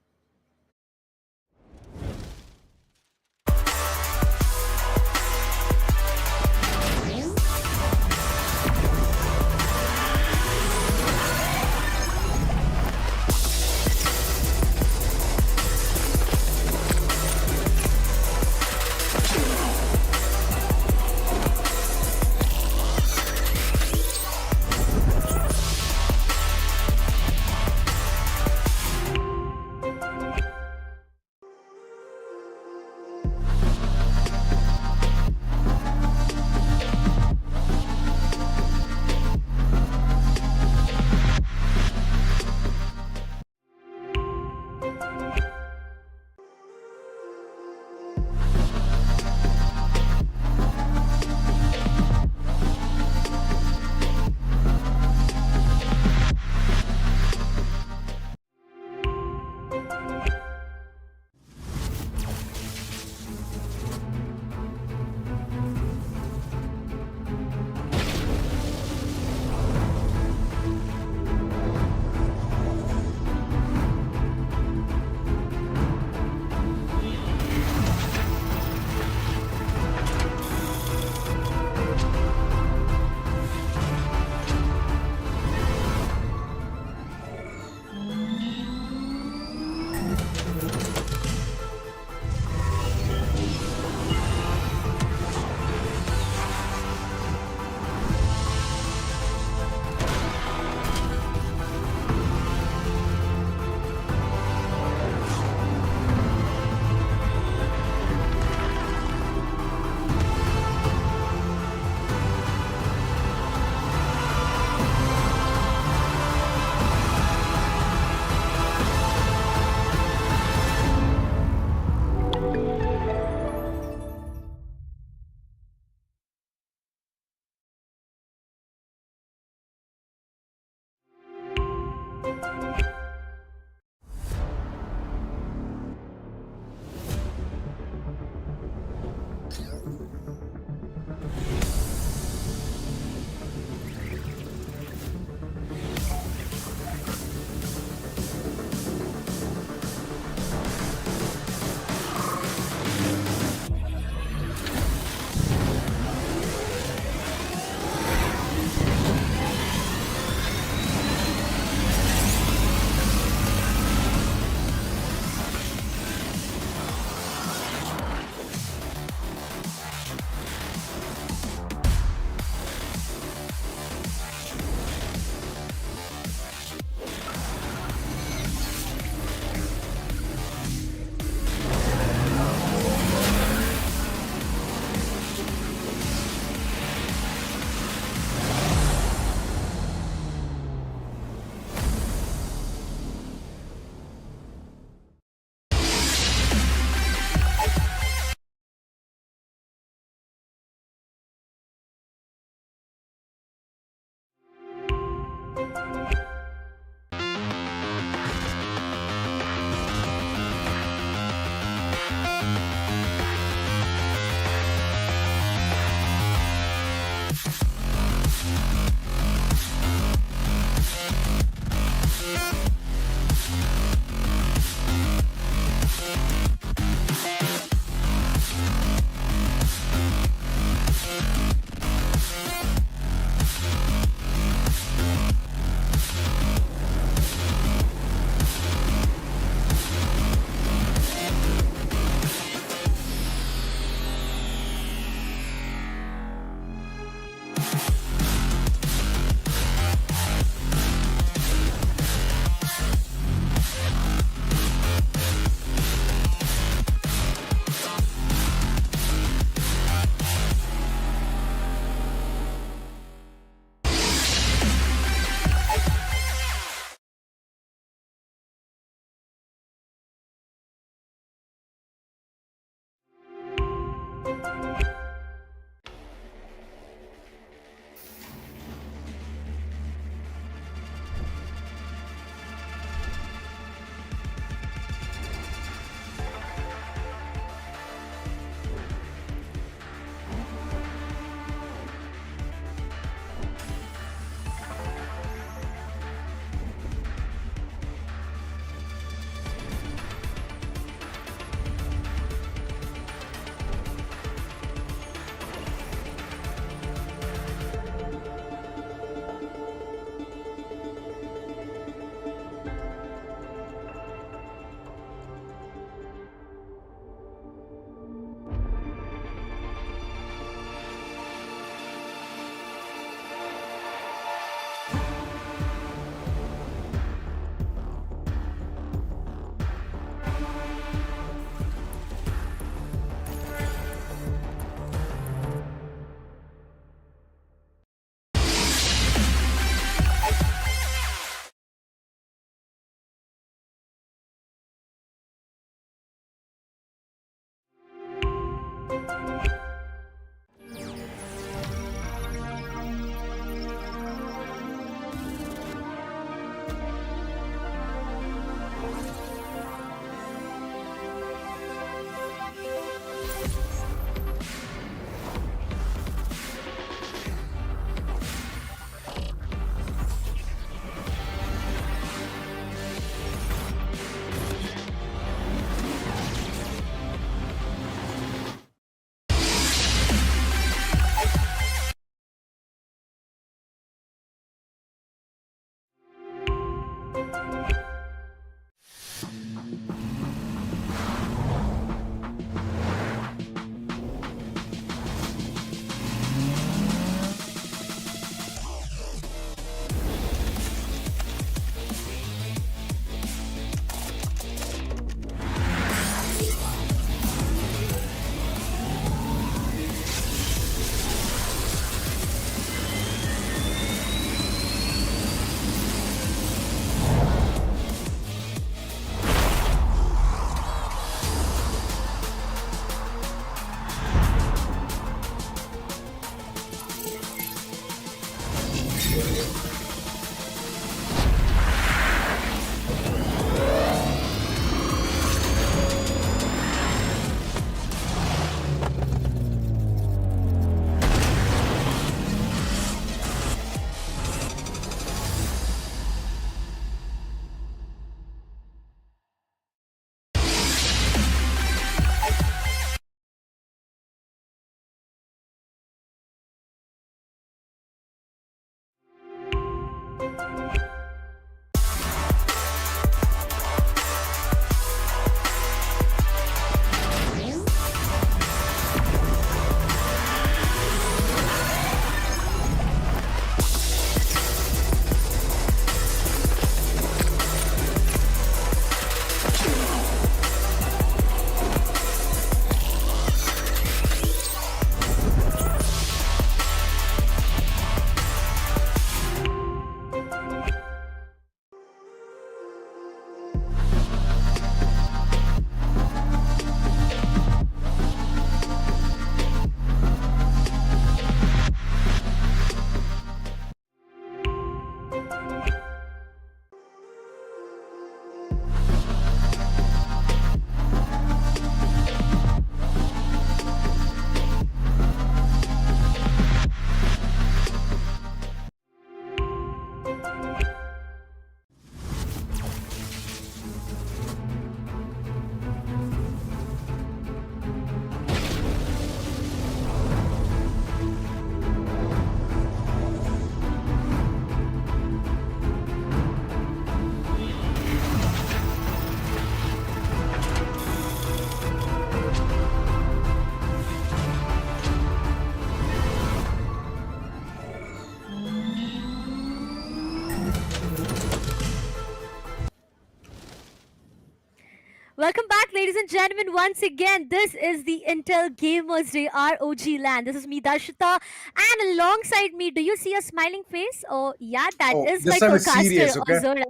ladies and gentlemen, once again, this is the Intel Gamers Day ROG Lan. This is me, Darshita, and alongside me, do you see a smiling face? Oh, yeah, that is my this time it's co-caster, serious, okay? Azura.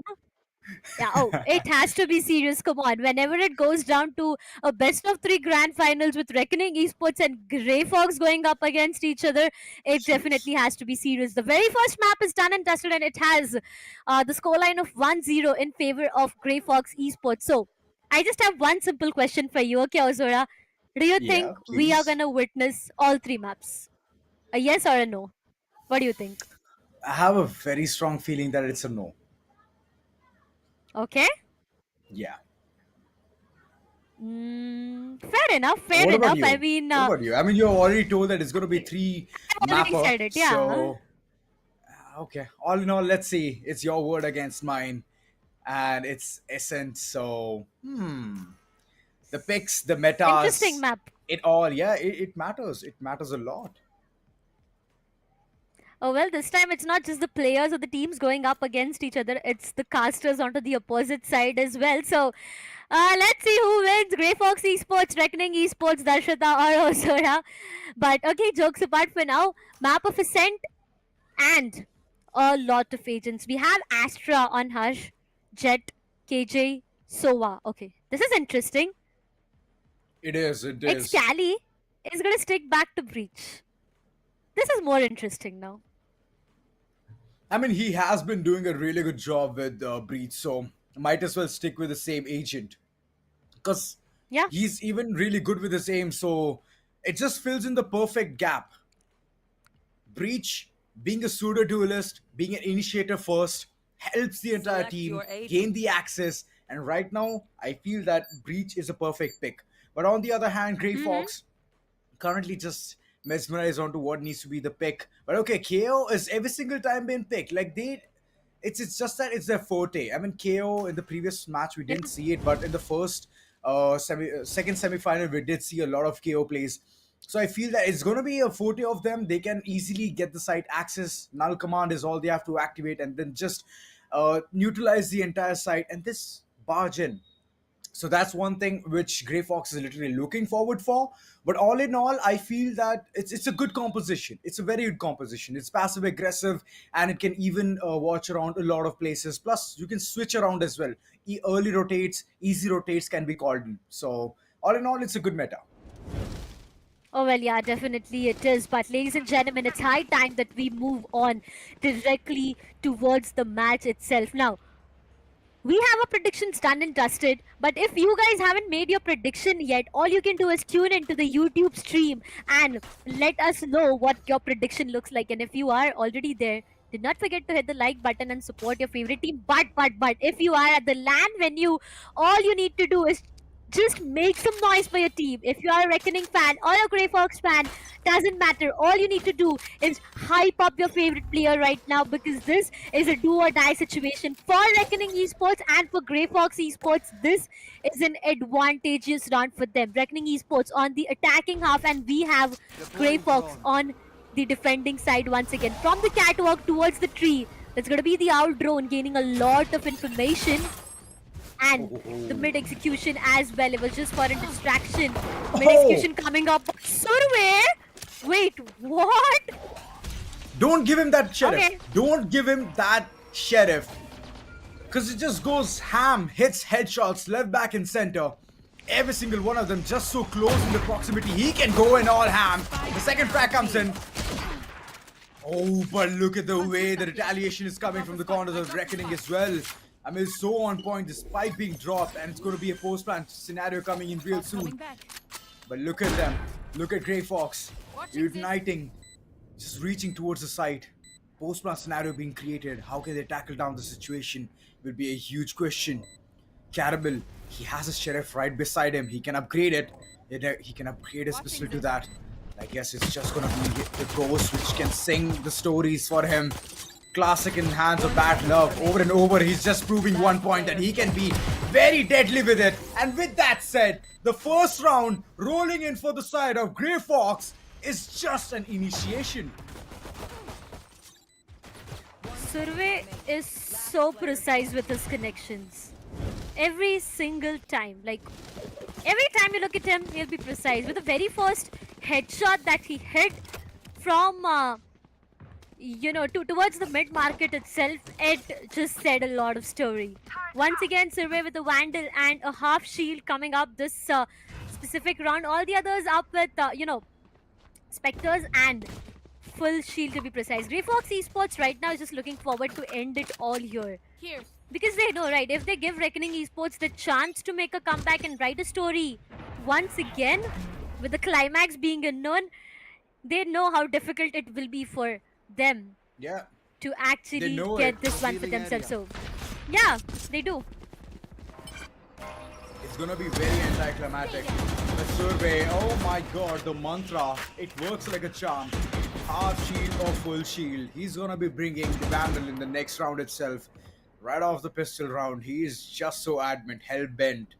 Yeah, oh, it has to be serious. Come on. Whenever it goes down to a best of 3 grand finals with Reckoning Esports and GrayFox going up against each other, it definitely has to be serious. The very first map is done and dusted, and it has the scoreline of 1-0 in favor of GrayFox Esports. So, I just have one simple question for you, okay, Ozora? Do you Yeah, think we are please. going to witness all 3 maps? A yes or a no? What do you think? I have a very strong feeling that it's a no. Okay? Yeah. Fair enough, fair What enough. about you? I mean, What about you? I mean, you already told that it's going to be 3 I've already mapper. said it, yeah. So, okay. All in all, let's see. It's your word against mine, and it's Essence. So, the picks, the metas, interesting map. it all. Yeah, it matters. It matters a lot. Oh, well, this time it's not just the players or the teams going up against each other, it's the casters onto the opposite side as well. So, let's see who wins. GrayFox Esports, Reckoning Esports, Darshita or Ozora. But, okay, jokes apart for now. Map of Ascent and a lot of agents. We have Astra on Hush, Jet, KJ, Sova. Okay, this is interesting. It is. It is. Excali is going to stick back to Breach. This is more interesting now. I mean, he has been doing a really good job with Breach, so might as well stick with the same agent. Because yeah, he's even really good with his aim, so it just fills in the perfect gap. Breach, being a pseudo duelist, being an initiator first, helps the entire Select team your agent. gain the access, and right now, I feel that Breach is a perfect pick. But on the other hand, GrayFox currently just mesmerized onto what needs to be the pick. But okay, KO is every single time been picked. Like it's just that it's their forte. I mean, KO in the previous match we didn't see it, but in the first second semi-final we did see a lot of KO plays. So I feel that it's going to be a forte of them. They can easily get the site access. Null command is all they have to activate, and then just neutralize the entire site and this barge in. So that's one thing which GrayFox is literally looking forward for. But all in all, I feel that it's a good composition. It's a very good composition. It's passive aggressive, and it can even watch around a lot of places. Plus, you can switch around as well. Early rotates, easy rotates can be called in. So all in all, it's a good meta. Oh, well, yeah, definitely it is. But ladies and gentlemen, it's high time that we move on directly towards the match itself. Now, we have our predictions done and dusted, but if you guys haven't made your prediction yet, all you can do is tune into the YouTube stream and let us know what your prediction looks like. And if you are already there, do not forget to hit the like button and support your favorite team. But if you are at the LAN venue, all you need to do is just make some noise for your team. If you are a Reckoning fan or a GrayFox fan, doesn't matter. All you need to do is hype up your favorite player right now, because this is a do or die situation for Reckoning Esports and for GrayFox Esports. This is an advantageous round for them. Reckoning Esports on the attacking half, and we have GrayFox on the defending side once again. From the catwalk towards the tree, that's going to be the Owl drone gaining a lot of information. And the mid execution as well. It was just for a distraction. Mid execution coming up. Survey? Wait, what? Don't give him that sheriff. Okay. Don't give him that sheriff. Because it just goes ham, hits headshots left, back, and center. Every single one of them just so close in the proximity. He can go in all ham. The second frag comes in. Oh, but look at the way the retaliation is coming from the corners of Reckoning as well. I mean, it's so on point, the spike being dropped, and it's going to be a post-plant scenario coming in real soon. But look at them. Look at GrayFox. Uniting. Just reaching towards the site. Post-plant scenario being created. How can they tackle down the situation? Will be a huge question. Caramel, he has a sheriff right beside him. He can upgrade it. He can upgrade his pistol to that. I guess it's just going to be the ghost which can sing the stories for him. Classic in hands of bad love. Over and over, he's just proving one point that he can be very deadly with it. And with that said, the first round rolling in for the side of GrayFox is just an initiation. Survey is so precise with his connections. Every single time. Like, every time you look at him, he'll be precise. With the very first headshot that he hit from, towards the mid-market itself, it just said a lot of story. Once again, Survey with a Vandal and a half shield coming up this specific round. All the others up with, Spectres and full shield to be precise. GrayFox Esports right now is just looking forward to end it all here. Because they know, right, if they give Reckoning Esports the chance to make a comeback and write a story once again, with the climax being unknown, they know how difficult it will be for them to actually get this one for themselves. So, yeah, they do. It's gonna be very anticlimactic. The Survey, oh my god, the mantra, it works like a charm. Half shield or full shield. He's gonna be bringing the Vandal in the next round itself. Right off the pistol round, he is just so adamant, hell-bent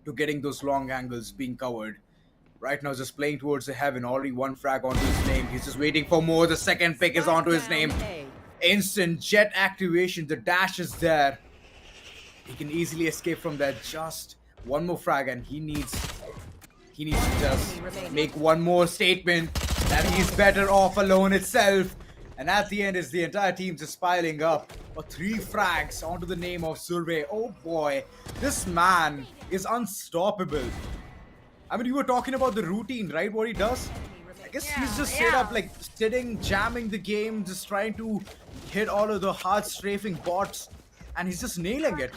to getting those long angles being covered. Right now, just playing towards the heaven, already one frag onto his name. He's just waiting for more. The second pick is onto his name. Instant jet activation, the dash is there. He can easily escape from that. Just one more frag and he needs to just make one more statement that he's better off alone itself. And at the end is the entire team just piling up. 3 frags onto the name of Survey. Oh boy, this man is unstoppable. I mean, you were talking about the routine, right? What he does? I guess he's just straight up like sitting, jamming the game, just trying to hit all of the hard strafing bots, and he's just nailing it.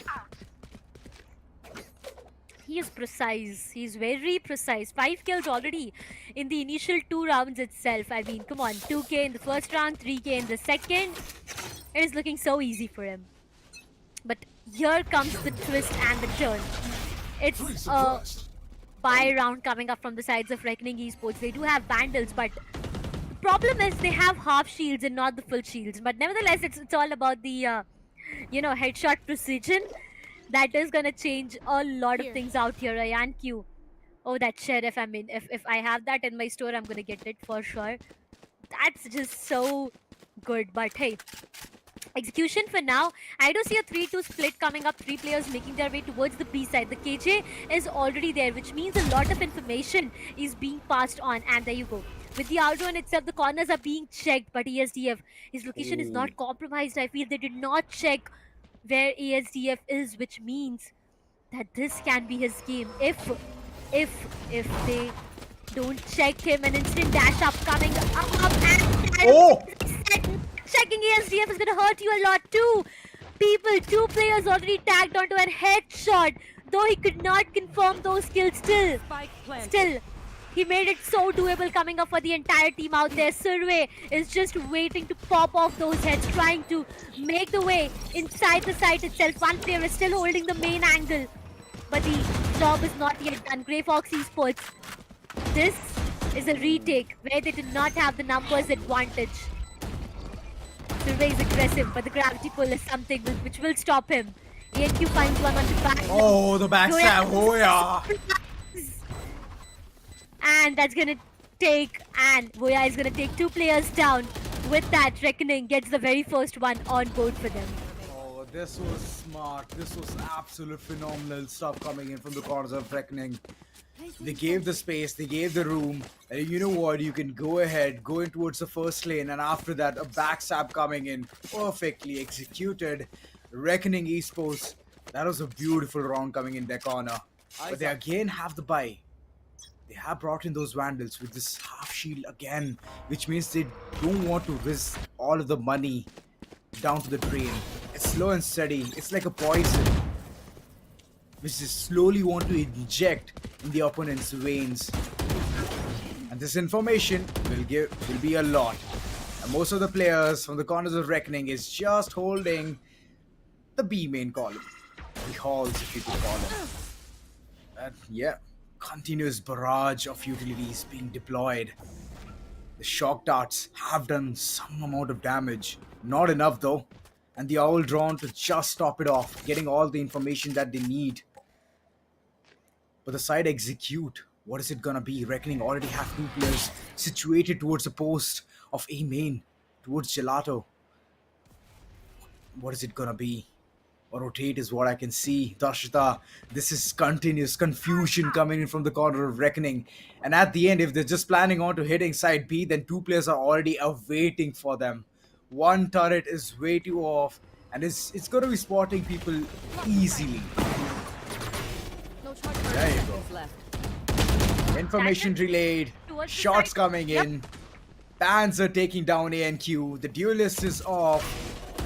He is precise. He's very precise. 5 kills already in the initial 2 rounds itself. I mean, come on. 2k in the first round, 3k in the second. It is looking so easy for him. But here comes the twist and the turn. It's a buy round coming up from the sides of Reckoning Esports. They do have Vandals, but the problem is they have half shields and not the full shields. But nevertheless, it's all about the, headshot precision. That is gonna change a lot of things out here. Ryan Q. Oh, that sheriff. I mean, if I have that in my store, I'm gonna get it for sure. That's just so good. But hey, execution for now. I do see a 3-2 split coming up. 3 players making their way towards the B side. The KJ is already there, which means a lot of information is being passed on. And there you go. With the outrun itself, the corners are being checked. But ESDF, his location is not compromised. I feel they did not check where ESDF is, which means that this can be his game. If they don't check him, an instant dash up coming up and checking ESDF is gonna hurt you a lot too. People, 2 players already tagged onto a headshot, though he could not confirm those kills. Still, he made it so doable coming up for the entire team out there. Survey is just waiting to pop off those heads, trying to make the way inside the site itself. One player is still holding the main angle, but the job is not yet done. GrayFox Esports, this is a retake where they did not have the numbers advantage. Survey is aggressive, but the gravity pull is something which will stop him. ANQ finds one on the back. Oh, the backstab. Oh, yeah. And that's gonna take, and Voya is gonna take 2 players down. With that, Reckoning gets the very first one on board for them. Oh, this was smart. This was absolute phenomenal stuff coming in from the corners of Reckoning. They gave the space, they gave the room, and you know what? You can go ahead, go in towards the first lane, and after that, a backstab coming in, perfectly executed. Reckoning Esports, that was a beautiful round coming in their corner. But they again have the buy. They have brought in those Vandals with this half shield again, which means they don't want to risk all of the money down to the drain. It's slow and steady. It's like a poison, which they slowly want to inject in the opponent's veins. And this information will be a lot. And most of the players from the corners of Reckoning is just holding the B main column. The halls, if you could call them. And yeah. Continuous barrage of utilities being deployed. The shock darts have done some amount of damage. Not enough though. And the owl drawn to just stop it off, getting all the information that they need. But the side execute, what is it gonna be? Reckoning already have 2 players situated towards the post of A main, towards Gelato. What is it gonna be? or rotate is what I can see. Darshita, this is continuous confusion coming in from the corner of Reckoning. And at the end, if they're just planning on to hitting side B, then two players are already awaiting for them. One turret is way too off, and it's going to be spotting people easily. There you go. Information relayed, shots coming in. Panzer taking down ANQ. The duelist is off.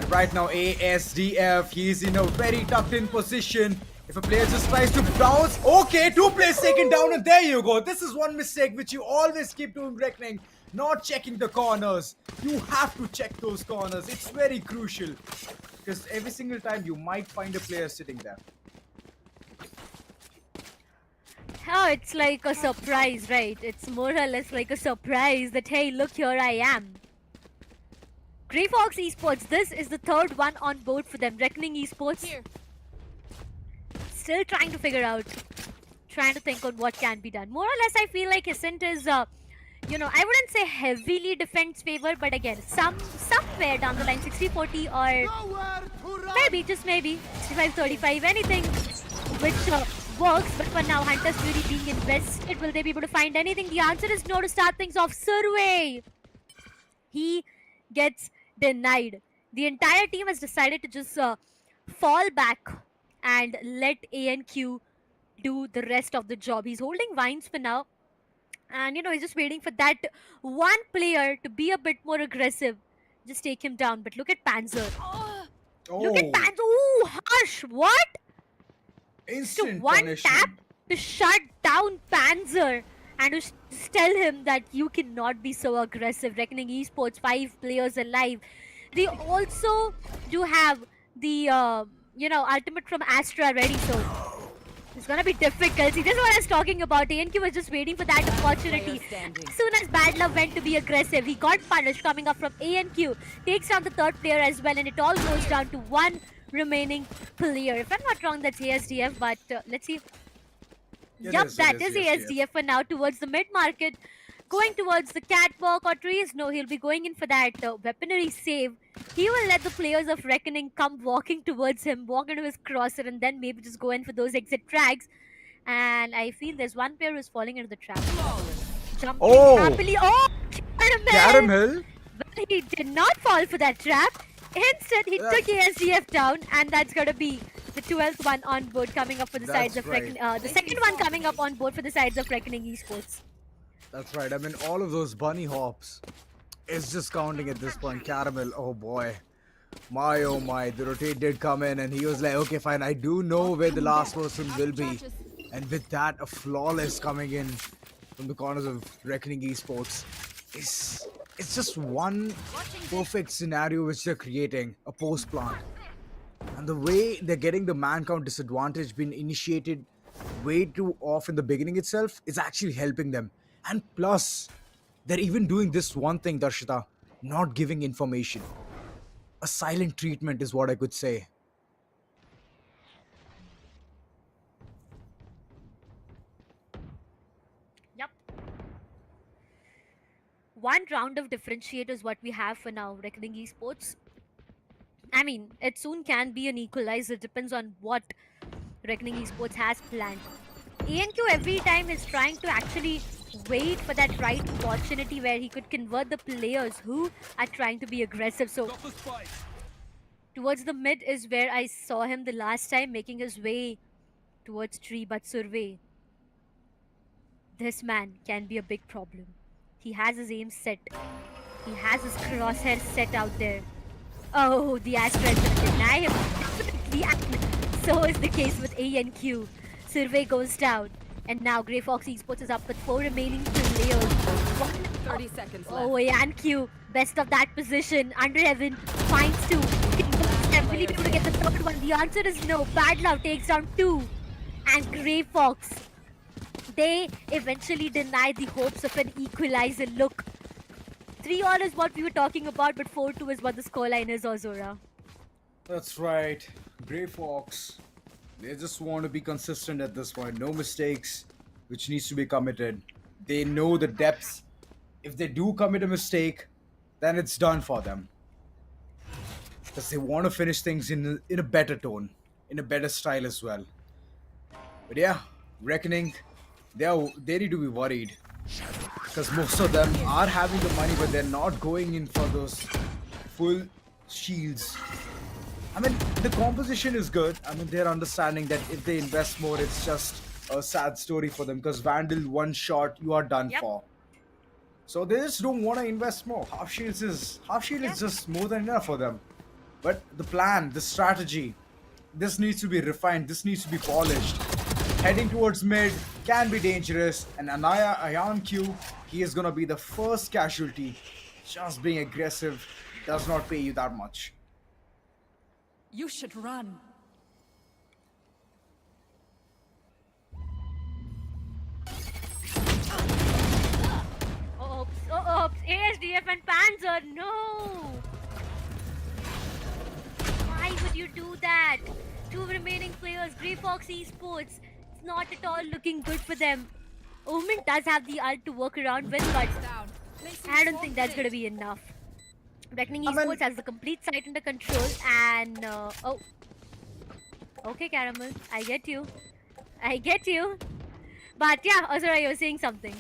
And right now, ASDF, he's in a very tucked in position. If a player just tries to bounce, okay, two players taken down, and there you go. This is one mistake which you always keep doing, Reckoning. Not checking the corners. You have to check those corners. It's very crucial. Because every single time you might find a player sitting there. Oh, it's like a surprise, right? It's more or less like a surprise that, hey, look, here I am. GrayFox Esports, this is the third one on board for them. Reckoning Esports. Still trying to figure out, trying to think on what can be done. More or less, I feel like Hissant is, you know, I wouldn't say heavily defense favor, but again, somewhere down the line, 60-40 or maybe, just maybe, 65-35, anything which works. But for now, Hunter's Fury being invested, will they be able to find anything? The answer is no to start things off. Survey! He gets denied. The entire team has decided to just fall back and let ANQ do the rest of the job. He's holding vines for now. And, you know, he's just waiting for that one player to be a bit more aggressive. Just take him down. But look at Panzer. Look at Panzer. Ooh, harsh. What? Instant one punishment. tap to shut down Panzer and to just tell him that you cannot be so aggressive. Reckoning Esports, 5 players alive. They also do have the, you know, ultimate from Astra ready, so it's gonna be difficult. See, this is what I was talking about. ANQ was just waiting for that opportunity. As soon as Bad Love went to be aggressive, he got punished coming up from ANQ. Takes down the third player as well, and it all goes down to one remaining player. If I'm not wrong, that's ASDF, but let's see. Yup, that is ASDF for now towards the mid-market. Going towards the catwalk or trees. No, he'll be going in for that weaponry save. He will let the players of Reckoning come walking towards him, walk into his crosser, and then maybe just go in for those exit tracks. And I feel there's one player who's falling into the trap. Jumping happily. Oh, Caramel! Well, he did not fall for that trap. Instead, he took ASDF down, and that's going to be the 12th one on board coming up for the sides of Reckoning. The second one coming up on board for the sides of Reckoning Esports. That's right. I mean, all of those bunny hops is just counting at this point. Caramel, oh boy. My, oh my. The rotate did come in, and he was like, okay, fine. I do know where the last person will be. And with that, a flawless coming in from the corners of Reckoning Esports. It's just one perfect scenario which they're creating, a post plant. And the way they're getting the man count disadvantage being initiated way too off in the beginning itself is actually helping them. And plus, they're even doing this one thing, Darshita, not giving information. A silent treatment is what I could say. Yep. One round of differentiate is what we have for now, Reckoning Esports. I mean, it soon can be an equalizer. Depends on what Reckoning Esports has planned. ANQ every time is trying to actually wait for that right opportunity where he could convert the players who are trying to be aggressive. So towards the mid is where I saw him the last time, making his way towards tree. But Survey, this man can be a big problem. He has his aim set. He has his crosshair set out there. Oh, the Astra is going to deny him. Definitely. So is the case with ANQ. Survey goes down. And now GrayFox Esports is up with 4 remaining players. 30 seconds left. Oh, ANQ, best of that position. Under Heaven finds 2. Will he be able to get the third one? The answer is no. Bad Love takes down 2. And GrayFox, they eventually deny the hopes of an equalizer. Look, 3-all is what we were talking about, but 4-2 is what the scoreline is, Ozora. That's right. GrayFox. They just want to be consistent at this point. No mistakes, which needs to be committed. They know the depths. If they do commit a mistake, then it's done for them. because they want to finish things in a better tone, in a better style as well. But yeah, Reckoning, they need to be worried because most of them are having the money, but they're not going in for those full shields. I mean, the composition is good. I mean, they're understanding that if they invest more, it's just a sad story for them because Vandal, one shot, you are done for. So they just don't want to invest more. Half shield is just more than enough for them. But the plan, the strategy, this needs to be refined. This needs to be polished. Heading towards mid can be dangerous, and Ion Q, he is gonna be the first casualty. Just being aggressive does not pay you that much. You should run. Oops, ASDF and Panzer, no! Why would you do that? 2 remaining players, GrayFox Esports. It's not at all looking good for them. Omen does have the ult to work around with, but I don't think that's gonna be enough. Reckoning Esports has the complete site under control, and oh, okay, Caramel, I get you. But yeah, Azura, you're saying something.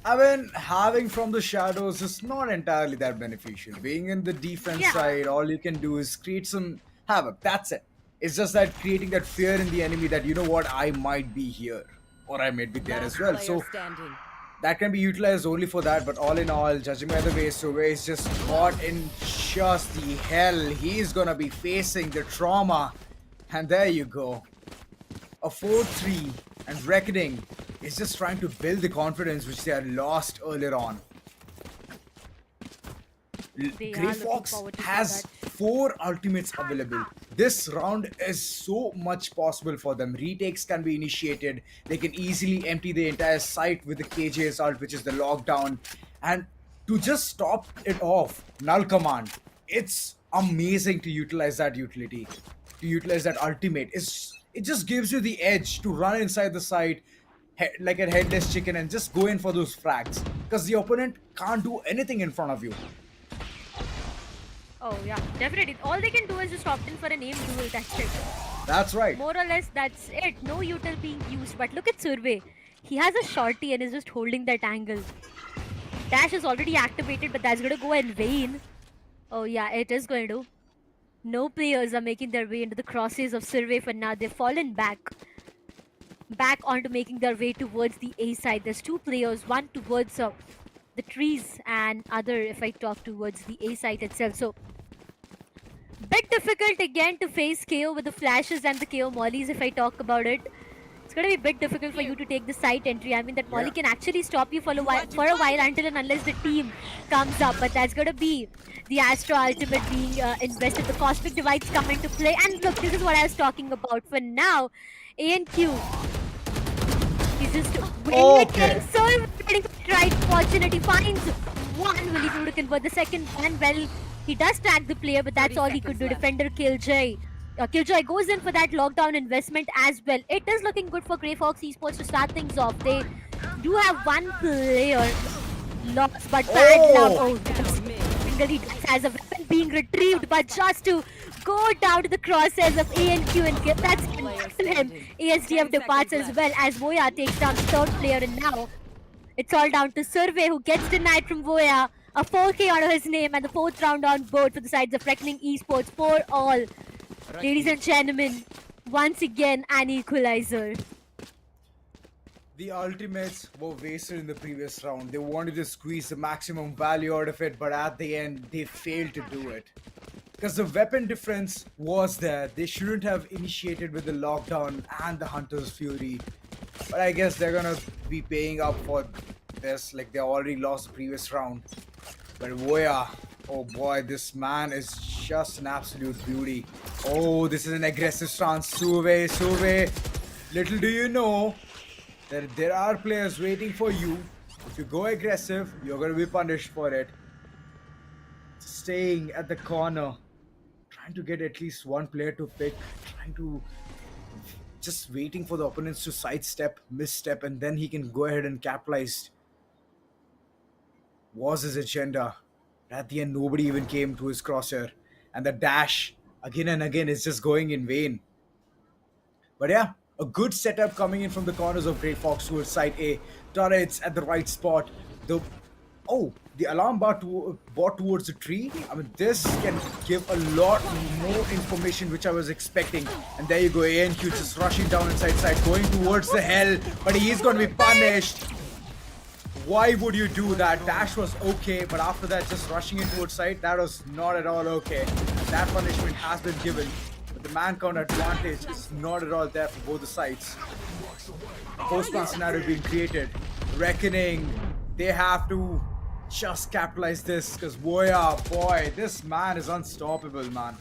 I mean, having from the shadows is not entirely that beneficial. Being in the defense side, all you can do is create some havoc. That's it. It's just that creating that fear in the enemy that, you know what, I might be here or I might be there as well. So that can be utilized only for that. But all in all, judging by the way Survey is just caught in just the hell he's gonna be facing, the trauma. And there you go. A 4-3 and Reckoning is just trying to build the confidence which they had lost earlier on. GrayFox has 4 ultimates available. This round is so much possible for them. Retakes can be initiated. They can easily empty the entire site with the KJ assault, which is the lockdown. And to just stop it off, Null Command, it's amazing to utilize that utility. To utilize that ultimate. It just gives you the edge to run inside the site like a headless chicken and just go in for those frags. Because the opponent can't do anything in front of you. Oh yeah, definitely. All they can do is just opt in for an aim duel, that's it. That's right. More or less, that's it. No util being used. But look at Survey. He has a shorty and is just holding that angle. Dash is already activated, but that's going to go in vain. Oh yeah, it is going to. No players are making their way into the crosses of Survey for now. They've fallen back onto making their way towards the A side. There's 2 players, one towards the trees and other, if I talk, towards the A site itself. So bit difficult again to face KO with the flashes and the KO mollies, if I talk about it. It's going to be a bit difficult for you to take the site entry. I mean, that molly can actually stop you for a while until and unless the team comes up. But that's going to be the Astro ultimate being invested. The cosmic divides come into play. And look, this is what I was talking about. For now, ANQ is just waiting. So waiting for the right opportunity. Finds one. Will he be able to convert the second one? Well, he does tag the player, but that's all he could do. Defender Killjoy. Killjoy goes in for that lockdown investment as well. It is looking good for GrayFox Esports to start things off. They do have one player lost, but bad luck. Oh, he has a weapon being retrieved, but just to go down to the crosshairs of ANQ and get that's to him. ASDF departs as well as Voya takes down the 3rd player, and now it's all down to Survey, who gets denied from Voya. A 4K out of his name and the 4th round on board for the sides of Reckoning Esports for all. Ladies and gentlemen, once again an equalizer. The ultimates were wasted in the previous round. They wanted to squeeze the maximum value out of it, but at the end they failed to do it. Because the weapon difference was there. They shouldn't have initiated with the lockdown and the Hunter's Fury. But I guess they're gonna be paying up for this, like they already lost the previous round. But Voya, oh boy, this man is just an absolute beauty. Oh, this is an aggressive stance. Suve. Little do you know that there are players waiting for you. If you go aggressive, you're going to be punished for it. Staying at the corner, trying to get at least one player to pick, just waiting for the opponents to sidestep, misstep, and then he can go ahead and capitalize. Was his agenda. At the end, nobody even came to his crosshair. and the dash again and again is just going in vain. But yeah, a good setup coming in from the corners of GrayFox towards side A. Turrets at the right spot. The alarm bar bought towards the tree. I mean, this can give a lot more information which I was expecting. And there you go, ANQ just rushing down inside side, going towards the hell, but he is going to be punished. Why would you do that? Dash was okay, but after that, just rushing in towards side, that was not at all okay. And that punishment has been given. But the man count advantage is not at all there for both the sides. Post-plan scenario being created. Reckoning, they have to just capitalize this, because Voya, boy, this man is unstoppable, man.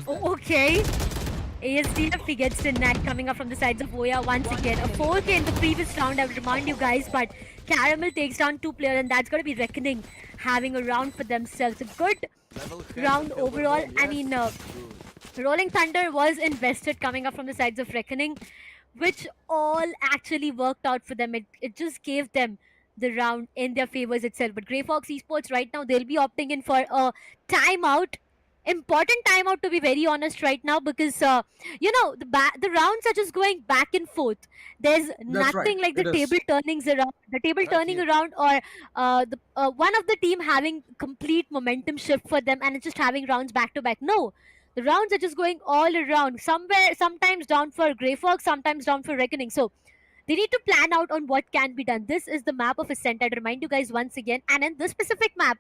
Okay. ASDF gets the net coming up from the sides of Voya once again. A 4K in the previous round, I would remind you guys, but Caramel takes down 2 players, and that's going to be Reckoning having a round for themselves. A good round overall. I mean, Rolling Thunder was invested coming up from the sides of Reckoning, which all actually worked out for them. It just gave them the round in their favors itself. But GrayFox Esports right now, they'll be opting in for a timeout. Important timeout, to be very honest, right now, because the rounds are just going back and forth. There's nothing like the table turning around, or one of the team having complete momentum shift for them, and it's just having rounds back to back. No, the rounds are just going all around. Sometimes down for GrayFox, sometimes down for Reckoning. So they need to plan out on what can be done. This is the map of Ascent. I'd remind you guys once again, and in this specific map,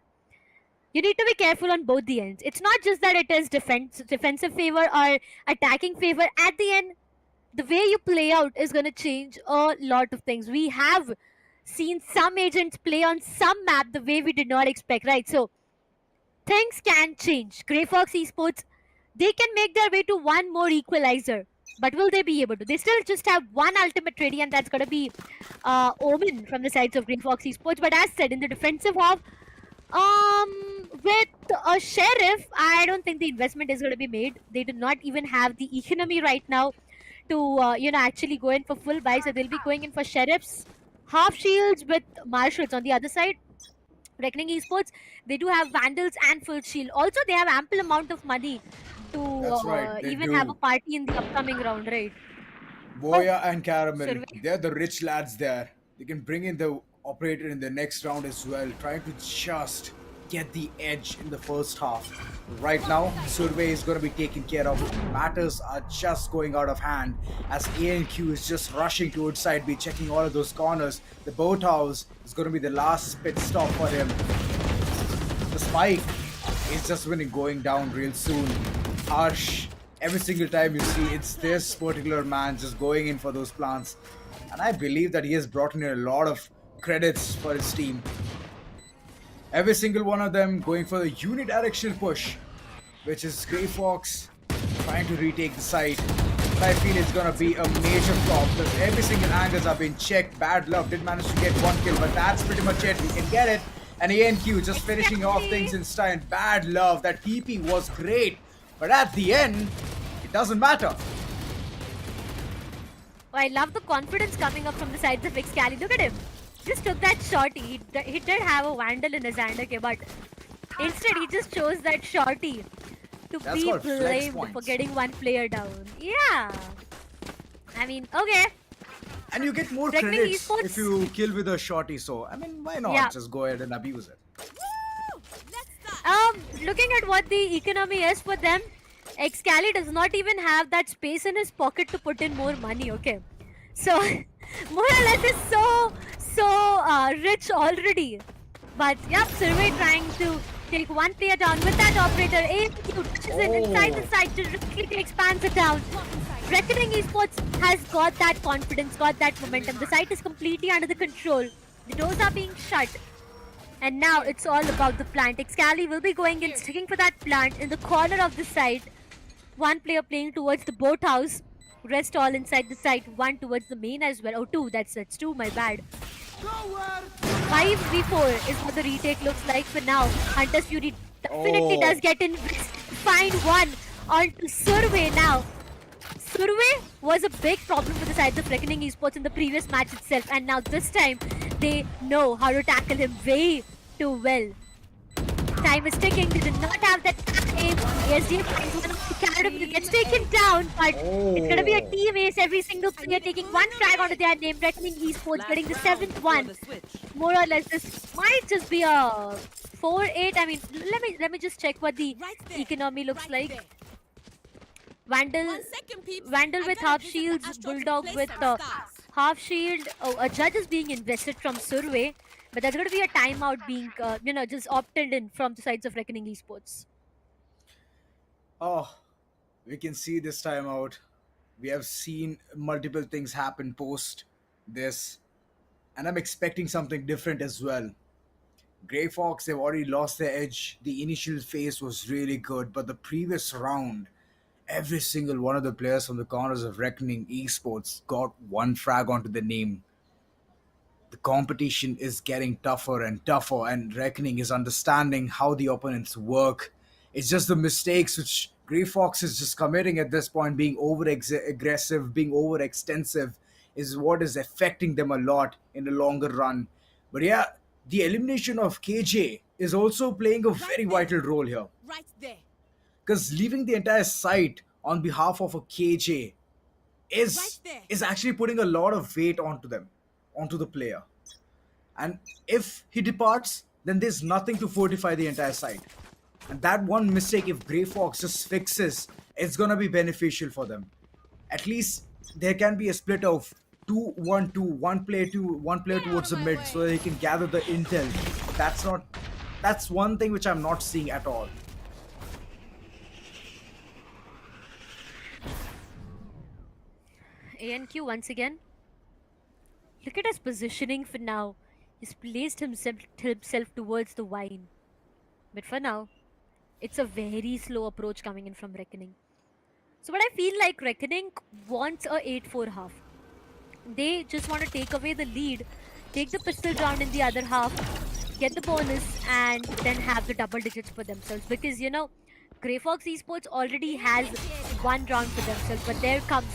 you need to be careful on both the ends. It's not just that it is defensive favor or attacking favor. At the end, the way you play out is going to change a lot of things. We have seen some agents play on some map the way we did not expect, right? So things can change. GrayFox Esports, they can make their way to one more equalizer. But will they be able to? They still just have one ultimate ready, and that's going to be Omen from the sides of GrayFox Esports. But as said, in the defensive half, with a Sheriff, I don't think the investment is going to be made. They do not even have the economy right now to actually go in for full buy. So they'll be going in for Sheriffs, half shields with Marshals on the other side. Reckoning Esports, they do have Vandals and full shield. Also, they have ample amount of money to even have a party in the upcoming round, right? Voya and Caramel, they're the rich lads there. They can bring in the operator in the next round as well, trying to just get the edge in the first half. Right now, Survey is going to be taken care of. Matters are just going out of hand as ANQ is just rushing towards side B, checking all of those corners. The boathouse is going to be the last pit stop for him. The spike is just going down real soon. Harsh, every single time you see, it's this particular man just going in for those plants. And I believe that he has brought in a lot of credits for his team. Every single one of them going for the unidirectional push, which is GrayFox trying to retake the site. But I feel it's gonna be a major flop because every single angles are being checked. Bad Love did manage to get 1 kill, but that's pretty much it. We can get it. And ANQ just finishing off things in style. Bad Love, that TP was great, but at the end, it doesn't matter. Oh, I love the confidence coming up from the sides of Excali. Look at him. Just took that shorty. He did have a Vandal in his hand, okay, but instead he just chose that shorty to be blamed for getting 1 player down. Yeah. I mean, okay. And you get more credits if you kill with a shorty, so I mean, why not just go ahead and abuse it? Looking at what the economy is for them, Excali does not even have that space in his pocket to put in more money, okay? So, more or less is so rich already. But, yep, Survey trying to take 1 player down with that operator. ANQ touches in inside the site, directly expands it down. Reckoning Esports has got that confidence, got that momentum. The site is completely under the control. The doors are being shut. And now it's all about the plant. Excali will be going in, sticking for that plant in the corner of the site. 1 player playing towards the boathouse. Rest all inside the site. 1 towards the main as well. Oh, 2. That's 2. My bad. 5v4 is what the retake looks like for now. Hunter's Fury definitely does get in. Find 1 onto Survey now. Survey was a big problem for the sides of Reckoning Esports in the previous match itself. And now this time, they know how to tackle him way too well. Time is ticking. They did not have that aim. ESG finds one of the Caramel, gets taken down, but it's going to be a team ace. Every single player taking one frag onto their name, Reckoning Esports getting the 7th one. More or less, this might just be a 4-8. I mean, let me just check what the economy looks like. Vandal with half shields, Bulldog with half shield. Oh, a judge is being invested from Survey, but there's going to be a timeout being, just opted in from the sides of Reckoning Esports. Oh, we can see this timeout. We have seen multiple things happen post this, and I'm expecting something different as well. GrayFox, they've already lost their edge. The initial phase was really good, but the previous round, every single one of the players from the corners of Reckoning Esports got one frag onto the name. The competition is getting tougher and tougher, and Reckoning is understanding how the opponents work. It's just the mistakes which GrayFox is just committing at this point, being over-aggressive, being over-extensive, is what is affecting them a lot in the longer run. But yeah, the elimination of KJ is also playing a very vital role here. Right there. Because leaving the entire site on behalf of a KJ is actually putting a lot of weight onto them, onto the player. And if he departs, then there's nothing to fortify the entire site. And that one mistake, if GrayFox just fixes, it's gonna be beneficial for them. At least there can be a split of 2-1-2, one player towards the mid, so they can gather the intel. That's one thing which I'm not seeing at all. ANQ once again. Look at his positioning for now. He's placed himself towards the wine. But for now, it's a very slow approach coming in from Reckoning. So what I feel like Reckoning wants a 8-4 half. They just want to take away the lead, take the pistol round in the other half, get the bonus, and then have the double digits for themselves. Because, GrayFox Esports already has one round for themselves, but there comes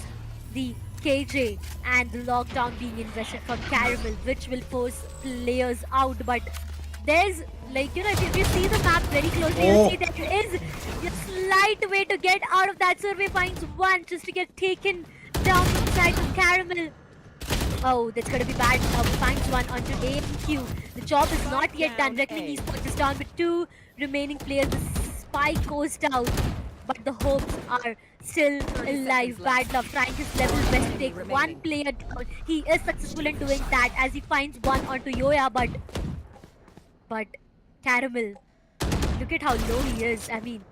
the KJ and the lockdown being invested from Caramel, which will force players out. But there's, if you see the map very closely, you'll see that there is a slight way to get out of that. Survey finds one just to get taken down from the side of Caramel. Oh, that's going to be bad. Now he finds one onto AMQ. The job is not yet done. Reckoning Esports is down with 2 remaining players. The spike goes down, but the hopes are still alive. Bad Love trying his level best to take one player down. He is successful in doing that as he finds one onto Yoya, but Caramel, look at how low he is. I mean,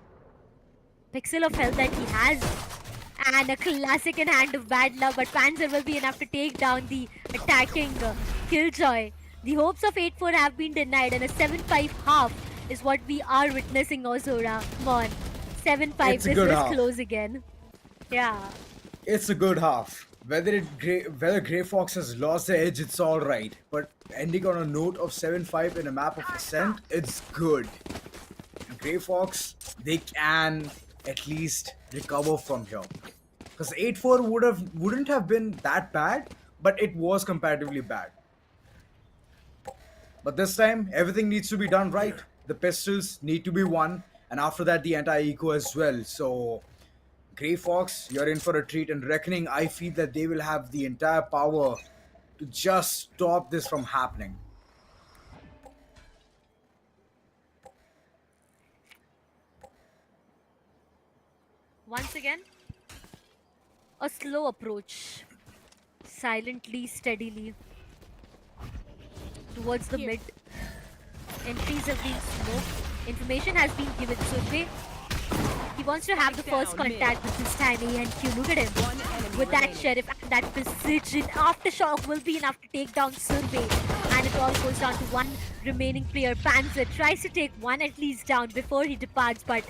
pixel of health that he has, and a classic in hand of Bad Luck, but Panzer will be enough to take down the attacking Killjoy. The hopes of 8-4 have been denied, and a 7-5 half is what we are witnessing, Ozora. Come on, 7-5, this is close again. Yeah. It's a good half. Whether GrayFox has lost the edge, it's alright. But ending on a note of 7-5 in a map of Ascent, it's good. GrayFox, they can at least recover from here. Because 8-4 wouldn't have been that bad, but it was comparatively bad. But this time, everything needs to be done right. The pistols need to be won, and after that, the anti-eco as well. So, GrayFox, you're in for a treat, and Reckoning, I feel that they will have the entire power to just stop this from happening. Once again, a slow approach, silently, steadily, towards the mid. Entries have been smoked. Information has been given. Survey, he wants to have the first contact with this time. ANQ, look at him. With that Sheriff and that precision, Aftershock will be enough to take down Survey. And it all goes down to one remaining player. Panzer tries to take one at least down before he departs, but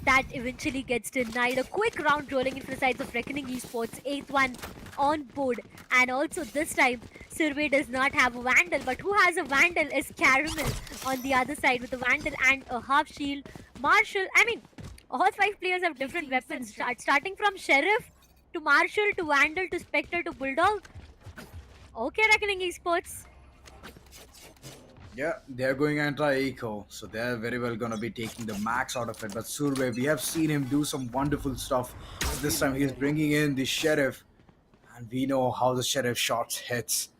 that eventually gets denied. A quick round rolling in for the sides of Reckoning Esports. 8th one on board. And also this time, Survey does not have a Vandal. But who has a Vandal is Caramel on the other side with a Vandal and a half shield. Marshall, I mean, all 5 players have different weapons. Starting from Sheriff to Marshall to Vandal to Spectre to Bulldog. Okay, Reckoning Esports. Yeah, they're going anti-eco, so they're very well gonna be taking the max out of it. But Survey, we have seen him do some wonderful stuff. This time he's bringing in the Sheriff, and we know how the Sheriff shots hits.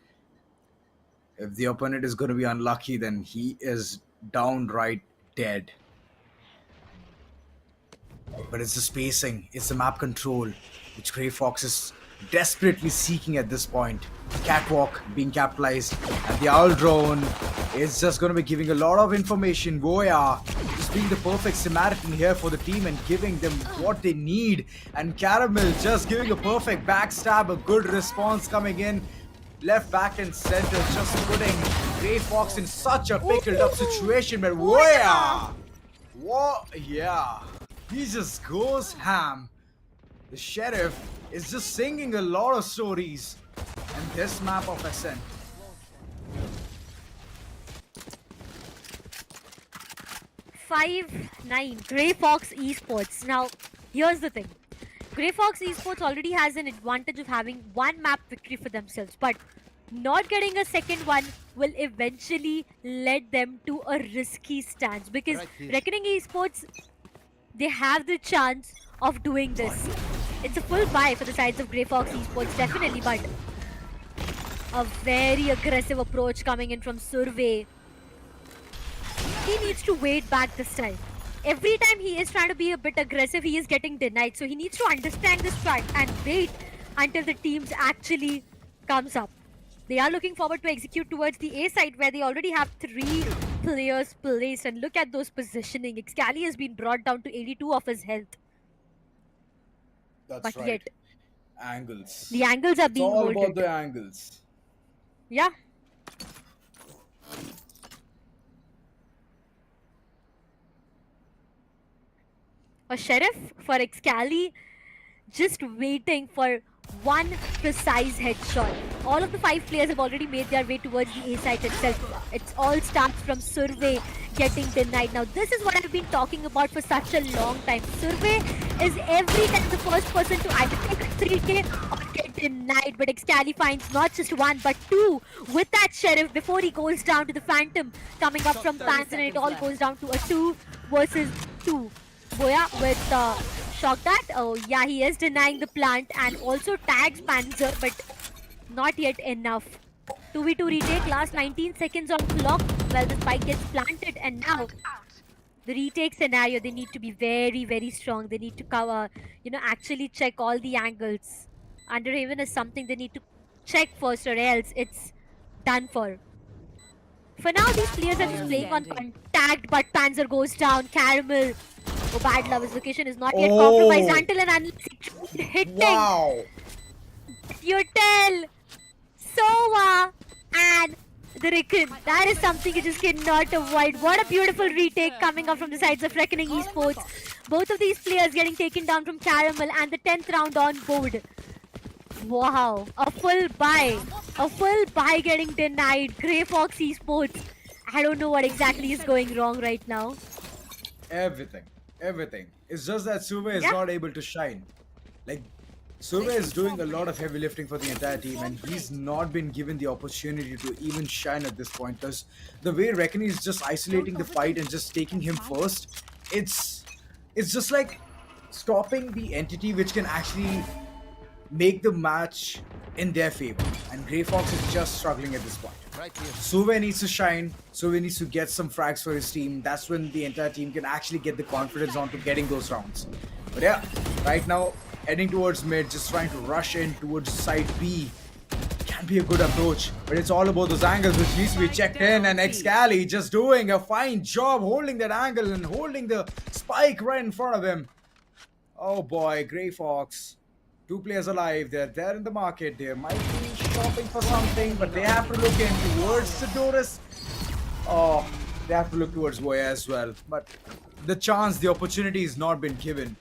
If the opponent is gonna be unlucky, then he is downright dead. But it's the spacing, it's the map control, which GrayFox is desperately seeking at this point. Catwalk being capitalized, and the Owl Drone is just going to be giving a lot of information. Voya just being the perfect Samaritan here for the team and giving them what they need. And Caramel just giving a perfect backstab, a good response coming in. Left, back, and center, just putting GrayFox in such a pickled up situation. But Voya! What? Yeah. He just goes ham. The Sheriff is just singing a lot of stories. And this map of Ascent. (5-9) GrayFox Esports. Now, here's the thing. GrayFox Esports already has an advantage of having one map victory for themselves, but not getting a second one will eventually lead them to a risky stance, because Reckoning Esports, they have the chance of doing this. It's a full buy for the sides of GrayFox Esports, definitely, but a very aggressive approach coming in from Survey. He needs to wait back this time. Every time he is trying to be a bit aggressive, he is getting denied. So he needs to understand this fact and wait until the teams actually comes up. They are looking forward to execute towards the A side, where they already have 3 players placed. And look at those positioning. Excali has been brought down to 82 of his health. That's but right. Yet, angles. The angles are being It's all holded. about the angles. Yeah. A Sheriff for Excali, just waiting for one precise headshot. All of the 5 players have already made their way towards the A site itself. It all starts from Survey getting denied. Now, this is what I've been talking about for such a long time. Survey is every time the first person to either take a 3K or get denied. But Excali finds not just 1 but 2 with that Sheriff before he goes down to the Phantom coming up from Pants, and it all goes down to a 2 versus 2. Boya with shock dart. Oh yeah, he is denying the plant and also tags Panzer, but not yet enough. 2v2 retake, last 19 seconds on clock. Well, the spike gets planted, and now the retake scenario, they need to be very, very strong. They need to cover, actually check all the angles. Underhaven is something they need to check first, or else it's done for. For now, these players are just playing on contact, but Panzer goes down. Caramel. Oh, bad luck. His location is not yet compromised until and unless he hitting. Wow. You tell. Sova and the Ricken. That is something you just cannot avoid. What a beautiful retake coming up from the sides of Reckoning Esports. Both of these players getting taken down from Caramel, and the 10th round on board. Wow. A full buy. A full buy getting denied. GrayFox Esports. I don't know what exactly is going wrong right now. Everything. It's just that Suve is not able to shine. Like, Suve is doing a lot of heavy lifting for the entire team, and he's not been given the opportunity to even shine at this point, because the way Reckoning is just isolating the fight and just taking him first, it's just like stopping the entity which can actually make the match in their favor, and GrayFox is just struggling at this point. Suve needs to shine. Suve needs to get some frags for his team. That's when the entire team can actually get the confidence onto getting those rounds. But yeah, right now, heading towards mid, just trying to rush in towards side B. Can be a good approach, but it's all about those angles which needs to be checked in, and Excali just doing a fine job holding that angle and holding the spike right in front of him. Oh boy, GrayFox. 2 players alive, they're there in the market, they might be shopping for something, but they have to look in towards Sidoris. Oh, they have to look towards Voya as well, but the opportunity has not been given.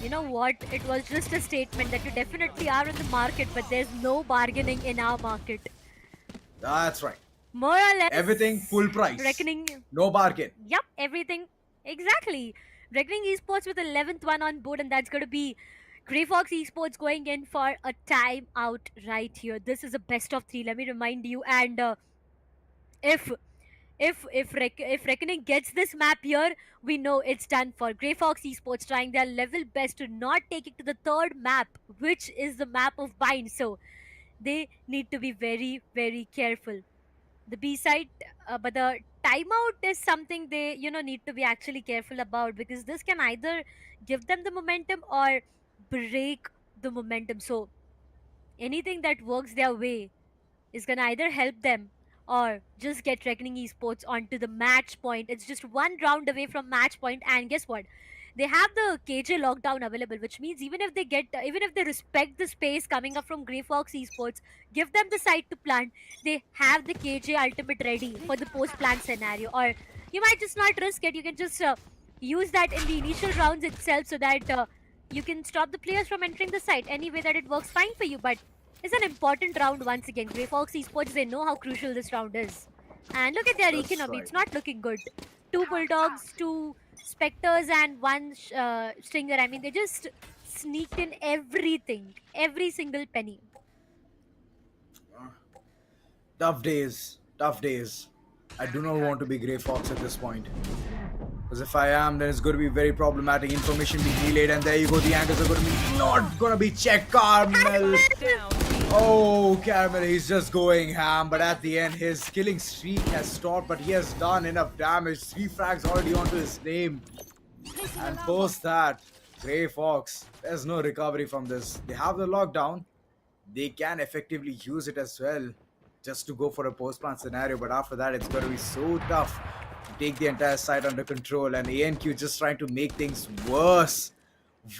You know what? It was just a statement that you definitely are in the market, but there's no bargaining in our market. That's right. More or less. Everything full price. Reckoning. No bargain. Yep, everything. Exactly. Reckoning Esports with 11th one on board, and that's going to be GrayFox Esports going in for a timeout right here. This is a best of 3, let me remind you. And If if Reckoning gets this map here, we know it's done for. GrayFox Esports trying their level best to not take it to the third map, which is the map of Bind. So they need to be very, very careful. The B side, but the timeout is something they need to be actually careful about, because this can either give them the momentum or break the momentum. So anything that works their way is gonna either help them or just get Reckoning Esports onto the match point. It's just one round away from match point, and guess what? They have the KJ lockdown available, which means even if they respect the space coming up from GrayFox Esports, give them the site to plant, they have the KJ ultimate ready for the post plant scenario. Or you might just not risk it. You can just use that in the initial rounds itself, so that you can stop the players from entering the site any way that it works fine for you. But it's an important round once again. GrayFox Esports, they know how crucial this round is. And look at their That's economy. right. It's not looking good. 2 Bulldogs, 2 Spectres, and 1 Stinger. I mean, they just sneaked in everything. Every single penny. Tough days. Tough days. I do not want to be Grey Fox at this point. Because if I am, then it's going to be very problematic. Information being relayed, and there you go. The angles are going to be not going to be checked. Carmel. Oh, Caramel, he's just going ham. But at the end, his killing streak has stopped. But he has done enough damage. 3 frags already onto his name. And post that, Grey Fox, there's no recovery from this. They have the lockdown. They can effectively use it as well, just to go for a post-plant scenario. But after that, it's going to be so tough to take the entire site under control. And ANQ just trying to make things worse.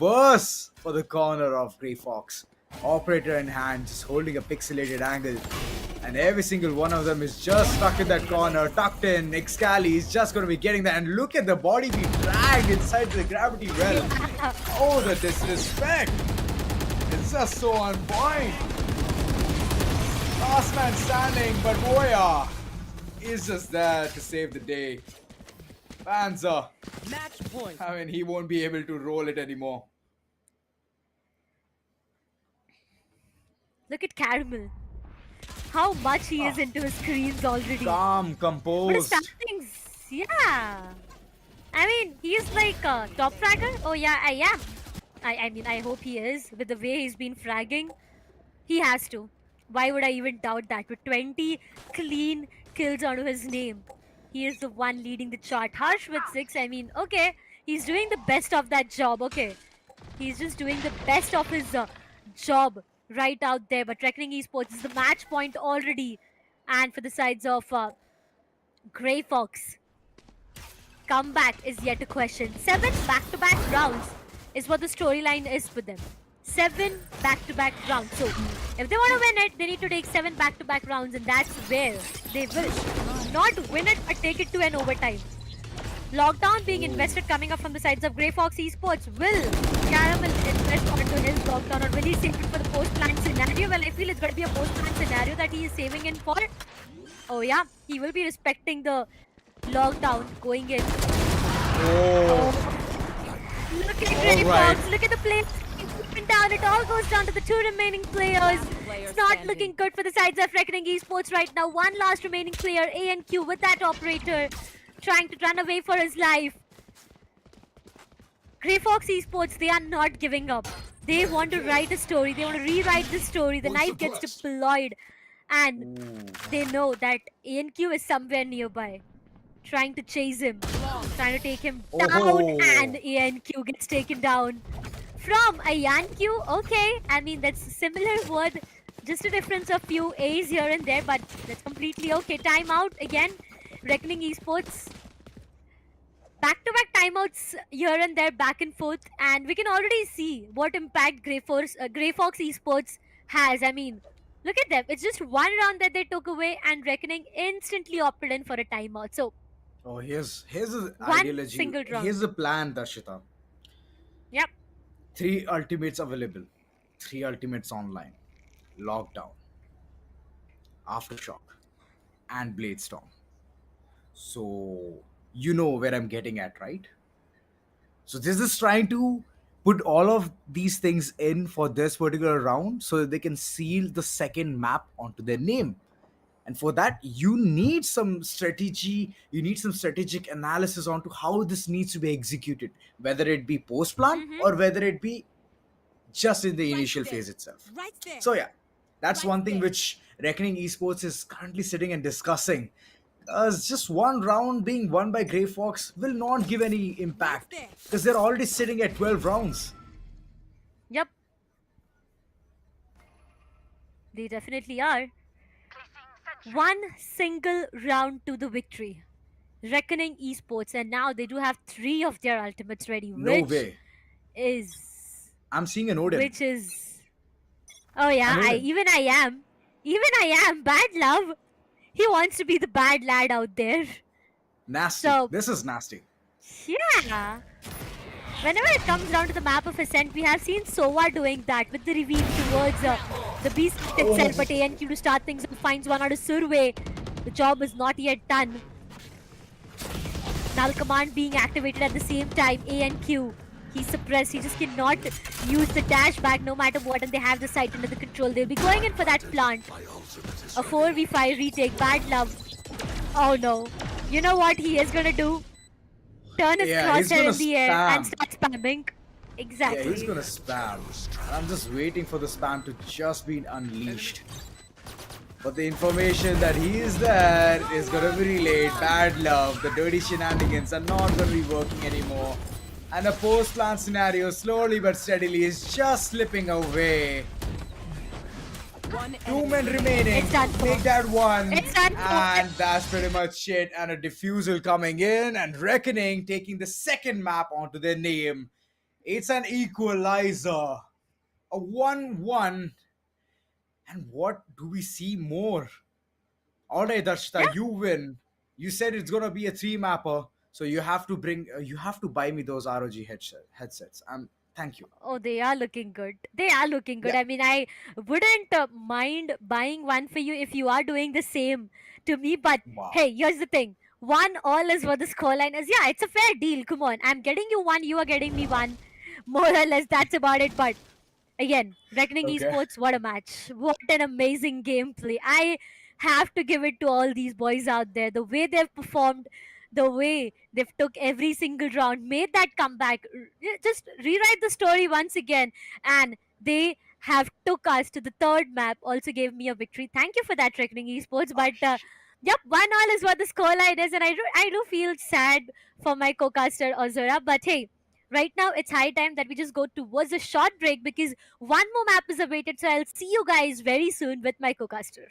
Worse for the corner of Grey Fox. Operator in hand, just holding a pixelated angle. And every single one of them is just stuck in that corner, tucked in. Excali is just going to be getting that. And look at the body being dragged inside the gravity well. Oh, the disrespect. It's just so on point. Last man standing, but Boya is just there to save the day. Panzer. Match point. I mean, he won't be able to roll it anymore. Look at Caramel. How much he is into his screens already. Calm, But his composed. tappings, yeah. I mean, he is like a top fragger. Oh yeah, yeah. I mean, I hope he is. With the way he's been fragging, he has to. Why would I even doubt that? With 20 clean kills onto his name, he is the one leading the chart. Harsh with 6. I mean, okay, he's doing the best of that job. Okay, he's just doing the best of his job right out there. But Reckoning Esports is the match point already. And for the sides of GrayFox, comeback is yet a question. 7 back-to-back rounds is what the storyline is for them. 7 back-to-back rounds. So if they want to win it, they need to take 7 back-to-back rounds, and that's where they will not win it but take it to an overtime. Lockdown being invested coming up from the sides of GrayFox Esports. Will Caramel invest onto his lockdown, or will he save it for the post-plant scenario? Well, I feel it's going to be a post-plant scenario that he is saving in for. Oh yeah, he will be respecting the lockdown going in. Look at GrayFox, look at the play. Down, it all goes down to the 2 remaining players. It's not looking good for the sides of Reckoning Esports right now. One last remaining player, ANQ, with that operator trying to run away for his life. GrayFox Esports, they are not giving up. They want to write a story. They want to rewrite the story. The knife gets deployed, and they know that ANQ is somewhere nearby, trying to chase him, trying to take him down, and ANQ gets taken down from a Yanq. Okay, I mean, that's a similar word, just a difference of few A's here and there, but that's completely okay. Timeout again. Reckoning Esports, back-to-back timeouts here and there, back and forth, and we can already see what impact GrayFox Esports has. I mean, look at them. It's just one round that they took away, and Reckoning instantly opted in for a timeout. So, Here's the One ideology. single round. Here's the plan, Darshita. yep. 3 ultimates available. 3 ultimates online. Lockdown, Aftershock, and Bladestorm. So, you know where I'm getting at, right? So this is trying to put all of these things in for this particular round so that they can seal the second map onto their name. And for that, you need some strategy, you need some strategic analysis onto how this needs to be executed, whether it be post plan or whether it be just in the initial phase itself. So yeah, that's one thing which Reckoning Esports is currently sitting and discussing. Just one round being won by GrayFox will not give any impact because they're already sitting at 12 rounds. Yep. They definitely are. One single round to the victory. Reckoning Esports, and now they do have 3 of their ultimates ready. No which way. Is I'm seeing an Odin. which is oh yeah, An Odin. I am bad love. He wants to be the bad lad out there. Nasty. So- This is nasty. Yeah. Whenever it comes down to the map of Ascent, we have seen Sova doing that with the reveal towards the beast itself. But ANQ to start things off finds one out of Survey. The job is not yet done. Null command being activated at the same time. ANQ, he's suppressed. He just cannot use the dash back no matter what, and they have the sight under the control. They'll be going in for that plant. A 4v5 retake. Bad love. Oh no. You know what he is gonna do? Turn his Yeah, he's crosshair gonna in the air and spam. start spamming. Exactly. Yeah, he's gonna spam. And I'm just waiting for the spam to just be unleashed. But the information that he is there is gonna be relayed. Bad love. The dirty shenanigans are not gonna be working anymore. And the post-plan scenario, slowly but steadily, is just slipping away. 2 men remaining. It's done for. Make that one. It's done for. And that's pretty much it. And a defusal coming in, and Reckoning taking the second map onto their name. It's an equalizer. A 1-1. And what do we see more? Alright, Darshita, you win. You said it's gonna be a 3-mapper, so you have to buy me those ROG headsets. Thank you. Oh, they are looking good. They are looking good. Yeah. I mean, I wouldn't mind buying one for you if you are doing the same to me. But hey, here's the thing. 1-1 is what the scoreline is. Yeah, it's a fair deal. Come on. I'm getting you one. You are getting me one. More or less, that's about it. But again, Reckoning Okay. Esports, what a match. What an amazing gameplay. I have to give it to all these boys out there. The way they've performed, the way they've took every single round, made that comeback, just rewrite the story once again, and they have took us to the 3rd map, also gave me a victory. Thank you for that, Reckoning Esports. But yep, 1-1 is what the scoreline is, and I do feel sad for my co-caster Ozora. But hey, right now it's high time that we just go towards a short break because one more map is awaited. So I'll see you guys very soon with my co-caster.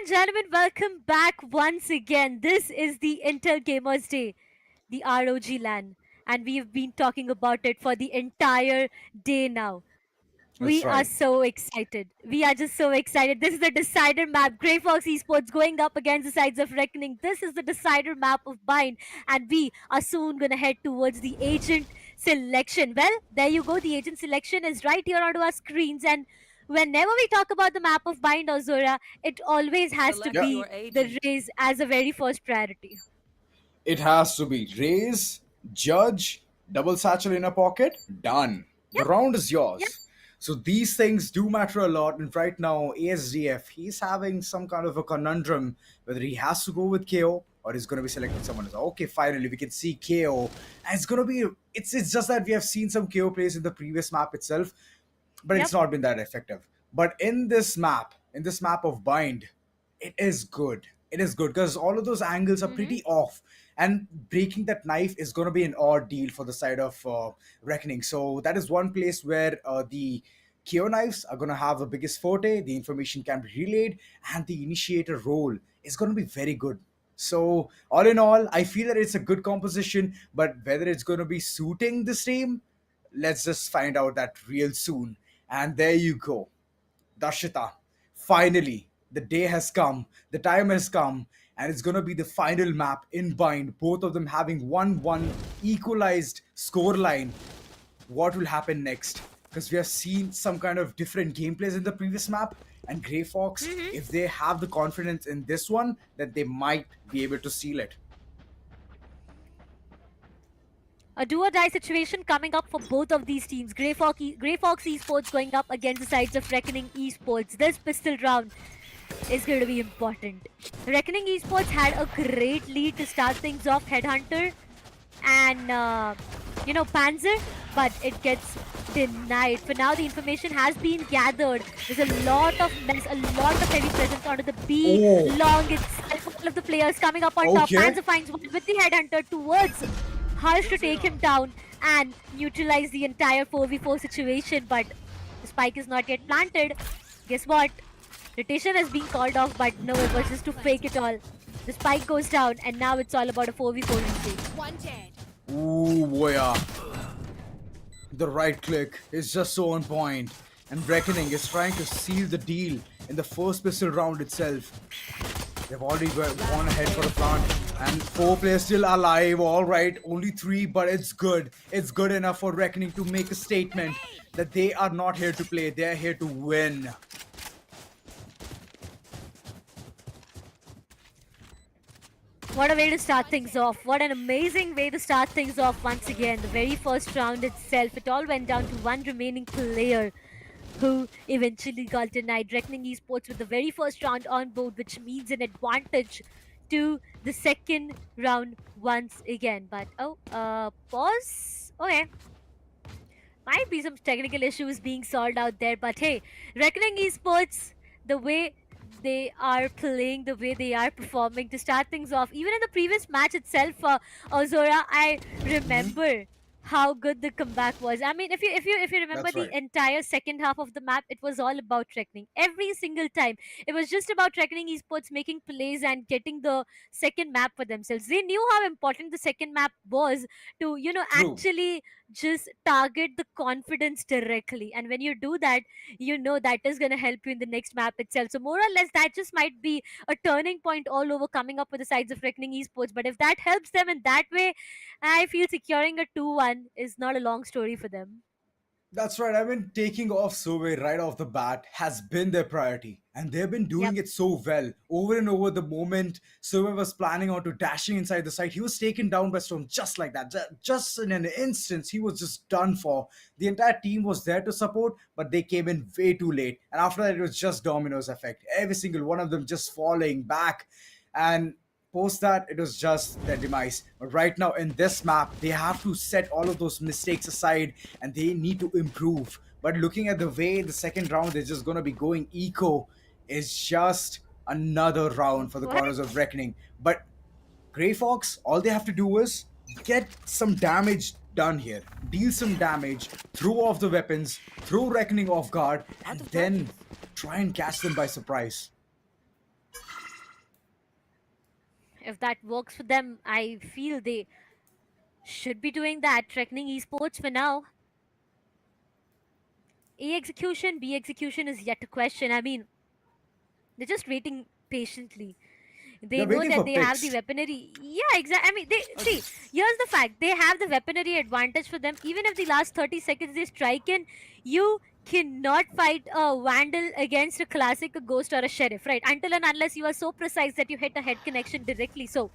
and gentlemen, welcome back once again. This is the Intel Gamers Day, the ROG Lan, and we've been talking about it for the entire day now. We are so excited. We are just so excited. This is the decider map. GrayFox Esports going up against the sides of Reckoning. This is the decider map of Bind. And we are soon going to head towards the agent selection. Well, there you go. The agent selection is right here onto our screens. And whenever we talk about the map of Bind or Zora, it always has to be the raise as a very first priority. It has to be raise, judge, double satchel in a pocket, done. The round is yours. So these things do matter a lot. And right now, ASDF, he's having some kind of a conundrum whether he has to go with KO or he's going to be selecting someone else. Okay, finally, we can see KO. And it's going to be, it's just that we have seen some KO plays in the previous map itself, but it's not been that effective. But in this map of Bind, it is good. It is good because all of those angles are pretty off. And breaking that knife is going to be an odd deal for the side of Reckoning. So that is one place where the KO knives are going to have the biggest forte. The information can be relayed. And the initiator role is going to be very good. So all in all, I feel that it's a good composition. But whether it's going to be suiting this team, let's just find out that real soon. And there you go. Darshita, finally, the day has come. The time has come. And it's going to be the final map in Bind. Both of them having 1-1 equalized scoreline. What will happen next? Because we have seen some kind of different gameplays in the previous map. And GrayFox, if they have the confidence in this one, that they might be able to seal it. A do-or-die situation coming up for both of these teams. GrayFox Esports going up against the sides of Reckoning Esports. This pistol round is going to be important. Reckoning Esports had a great lead to start things off, Headhunter and Panzer, but it gets denied. For now, the information has been gathered. There's a lot of mess, a lot of heavy presence onto the B. Long itself, all of the players coming up on top. Panzer finds one with the Headhunter towards Harsh to take him down and neutralize the entire 4v4 situation, but the spike is not yet planted. Guess what? Rotation has been called off, but no, it was just to fake it all. The spike goes down, and now it's all about a 4v4 retake. Ooh, boy. The right click is just so on point. And Reckoning is trying to seal the deal in the first pistol round itself. They've already gone ahead for the plant. And 4 players still alive. All right, only 3, but it's good. It's good enough for Reckoning to make a statement that they are not here to play. They're here to win. What a way to start things off. What an amazing way to start things off once again. The very first round itself, it all went down to one remaining player who eventually got denied. Reckoning Esports with the very first round on board, which means an advantage to the second round once again. But, pause? Okay. Might be some technical issues being solved out there, but hey, Reckoning Esports, the way they are playing, the way they are performing to start things off. Even in the previous match itself, Zora, I remember how good the comeback was. I mean, if you remember the entire second half of the map, it was all about Reckoning. Every single time, it was just about Reckoning Esports making plays and getting the second map for themselves. They knew how important the second map was to, actually just target the confidence directly. And when you do that, that is going to help you in the next map itself. So more or less, that just might be a turning point all over coming up with the sides of Reckoning Esports. But if that helps them in that way, I feel securing a 2-1 is not a long story for them. That's right. I mean, taking off Survey right off the bat has been their priority. And they've been doing it so well. Over and over, the moment Survey was planning on to dashing inside the site, he was taken down by Storm just like that. Just in an instance, he was just done for. The entire team was there to support, but they came in way too late. And after that, it was just dominoes effect. Every single one of them just falling back. And post that, it was just their demise. But right now in this map, they have to set all of those mistakes aside and they need to improve. But looking at the way the second round is just going to be going eco, is just another round for the corners of Reckoning. But GrayFox, all they have to do is get some damage done here. Deal some damage, throw off the weapons, throw Reckoning off guard, and then try and catch them by surprise. if that works for them, I feel they should be doing that. Threatening Esports for now. A execution, B execution is yet to question. I mean, they're just waiting patiently. They They're know waiting that for they have picks. the weaponry. Yeah, exactly. I mean, they see. Here's the fact: they have the weaponry advantage for them. Even if the last 30 seconds they strike in, you cannot fight a Vandal against a classic, a Ghost, or a Sheriff, right? Until and unless you are so precise that you hit a head connection directly. So,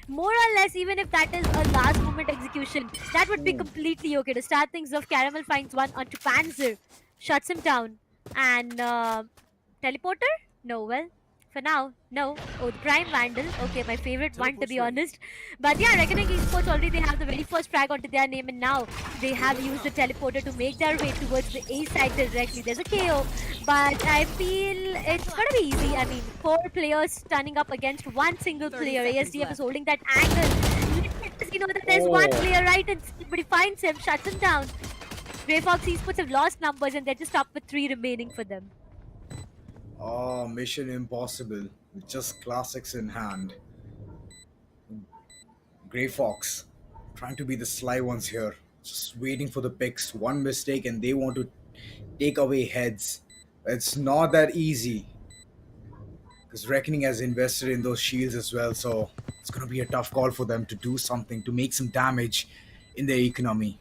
more or less, even if that is a last moment execution, that would be completely okay. To start things off, Caramel finds one onto Panzer, shuts him down, and teleporter? No, well, for now, no. Oh, the Prime Vandal. Okay, my favorite one, to be honest. But yeah, Reckoning Esports already, they have the very first frag onto their name, and now they have used the teleporter to make their way towards the A side directly. There's a KO, but I feel it's gonna be easy. I mean, 4 players standing up against one single player. ASDF is holding that angle. You know that there's one player right, and but he finds him, shuts him down. GrayFox Esports have lost numbers, and they're just up with 3 remaining for them. Oh, Mission Impossible with just classics in hand. GrayFox trying to be the sly ones here, just waiting for the picks. One mistake and they want to take away heads. It's not that easy because Reckoning has invested in those shields as well, so it's gonna be a tough call for them to do something to make some damage in their economy.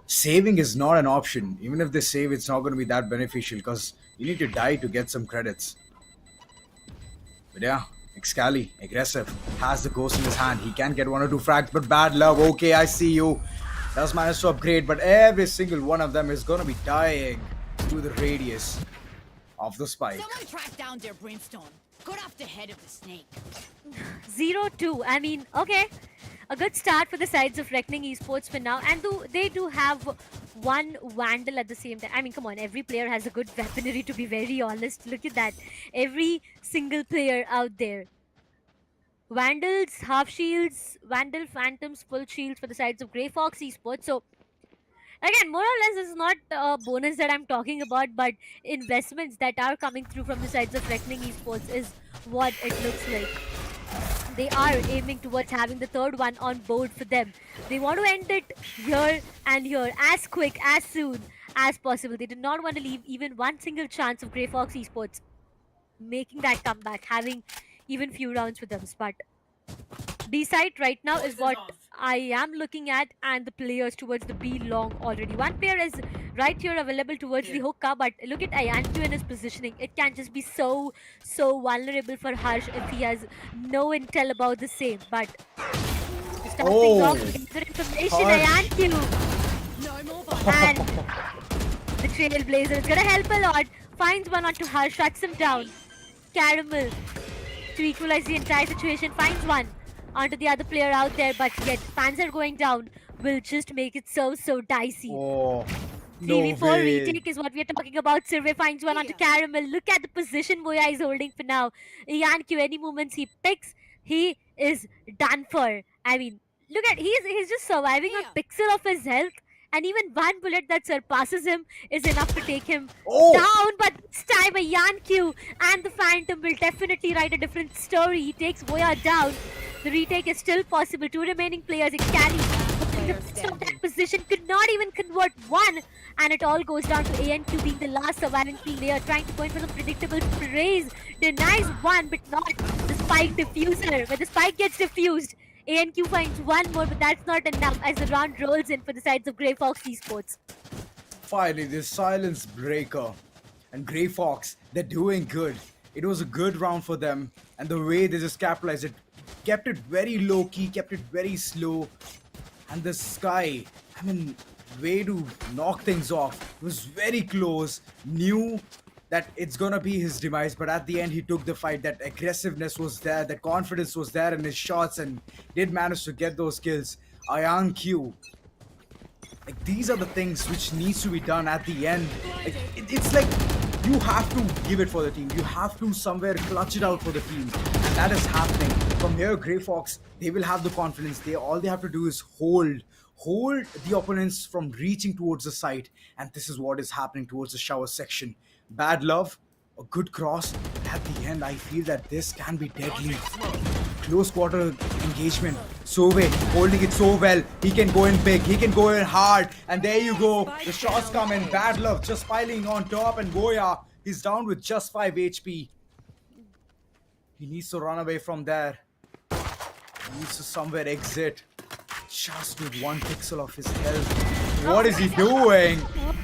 Saving is not an option. Even if they save, it's not going to be that beneficial because you need to die to get some credits. But yeah, Excali, aggressive, has the ghost in his hand. He can get 1 or 2 frags, but bad luck. Okay, I see you. Does manage to upgrade, but every single one of them is going to be dying to the radius of the spike. Someone track down their brimstone. Cut off the head of the snake. 0-2. I mean, okay. A good start for the sides of Reckoning Esports for now, and they do have one Vandal at the same time. I mean, come on, every player has a good weaponry, to be very honest. Look at that. Every single player out there. Vandals, half shields, Vandal, Phantoms, full shields for the sides of GrayFox Esports. So, again, more or less, this is not a bonus that I'm talking about, but investments that are coming through from the sides of Reckoning Esports is what it looks like. They are aiming towards having the 3rd one on board for them. They want to end it here and here as quick, as soon as possible. They do not want to leave even one single chance of GrayFox Esports making that comeback, having even few rounds with them. But B side right now is what I am looking at, and the players towards the B long already. One player is right here available towards the hookah, but look at Ayantu in his positioning. It can just be so vulnerable for Harsh if he has no intel about the same. But to start things off with the information, Ayantu and the Trailblazer is gonna help a lot. Finds one onto Harsh, shuts him down. Caramel to equalize the entire situation, finds one onto the other player out there, but yet Panzer going down will just make it so dicey. Oh, no 3v4 way. retake is what we are talking about. Survey finds one onto Caramel. Look at the position Moya is holding for now. Yanq, any moments he picks, he is done for. I mean, look at, he's just surviving on pixel of his health. And even one bullet that surpasses him is enough to take him down. But this time a Yanq and the Phantom will definitely write a different story. He takes Voya down. The retake is still possible. 2 remaining players. It carries. But that position could not even convert one. And it all goes down to ANQ being the last surviving player, trying to go in for some predictable praise. Denies one, but not the spike diffuser. When the spike gets diffused, ANQ finds one more, but that's not enough as the round rolls in for the sides of GrayFox Esports. Finally, this silence breaker. And GrayFox, they're doing good. It was a good round for them. And the way they just capitalized it, kept it very low-key, kept it very slow. And the Sky, I mean, way to knock things off. It was very close. Knew that it's gonna be his demise, but at the end he took the fight. That aggressiveness was there, that confidence was there in his shots, and did manage to get those kills. Ayanq, like, these are the things which needs to be done at the end. Like, it's like you have to give it for the team. You have to somewhere clutch it out for the team, and that is happening. From here, GrayFox, they will have the confidence. All they have to do is hold the opponents from reaching towards the site, and this is what is happening towards the shower section. Bad love, a good cross, but at the end I feel that this can be deadly. close quarter engagement. Sove holding it so well. He can go in big. He can go in hard. And there you go. The shots come in. Bad Love just piling on top. And Goya, he's down with just 5 HP. He needs to run away from there. He needs to somewhere exit. Just with 1 pixel of his health. What is he doing?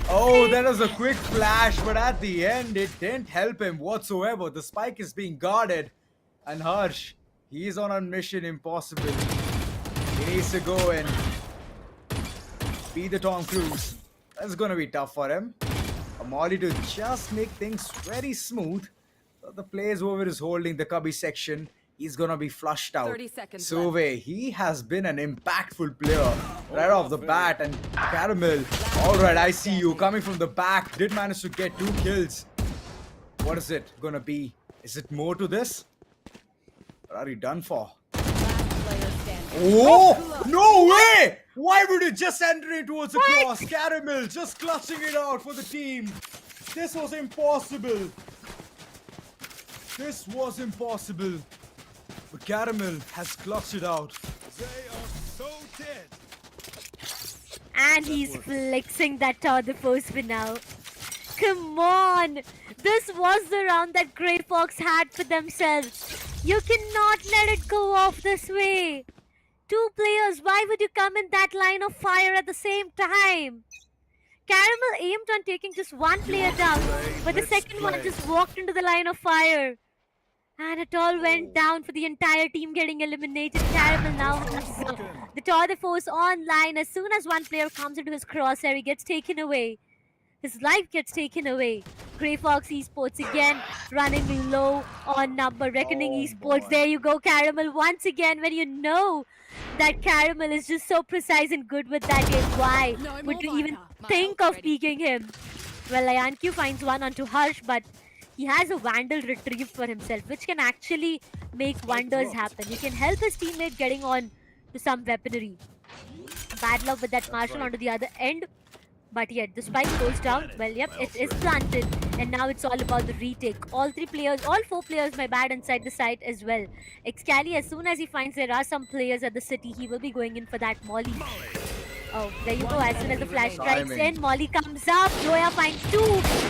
Oh, that was a quick flash. But at the end, it didn't help him whatsoever. The spike is being guarded. And Harsh, he's on a mission impossible. He needs to go and be the Tom Cruise. That's gonna be tough for him. A Molly to just make things very smooth. The players whoever is holding the cubby section, he's gonna be flushed out. 30 seconds Sove, he has been an impactful player right off the bat. And Caramel, alright, I see you coming from the back. Did manage to get 2 kills. What is it gonna be? Is it more to this? What are you done for? Oh! No way! Why would you just enter it towards the cross? Caramel just clutching it out for the team. This was impossible. This was impossible. But Caramel has clutched it out. They are so dead. And he's flexing that tower the force for now. Come on! This was the round that GrayFox had for themselves. You cannot let it go off this way. 2 players, why would you come in that line of fire at the same time? Caramel aimed on taking just 1 player down, but the second one just walked into the line of fire. And it all went down for the entire team getting eliminated. Caramel now has the tour de force online. As soon as 1 player comes into his crosshair, he gets taken away. His life gets taken away. GrayFox Esports again running low on number. Reckoning Esports. There you go, Caramel. Once again, when you know that Caramel is just so precise and good with that game, why would you even think of peeking him? Well, IonQ finds one onto Harsh, but he has a Vandal retrieved for himself, which can actually make wonders happen. He can help his teammate getting on to some weaponry. Bad luck with that Marshall onto the other end. But yet, the spike goes down. Well, yep, it is planted. And now it's all about the retake. All 4 players, my bad, inside the site as well. Excali, as soon as he finds there are some players at the city, he will be going in for that Molly. Oh, there you go. As soon as the flash strikes in, Molly comes up. Zoya finds 2.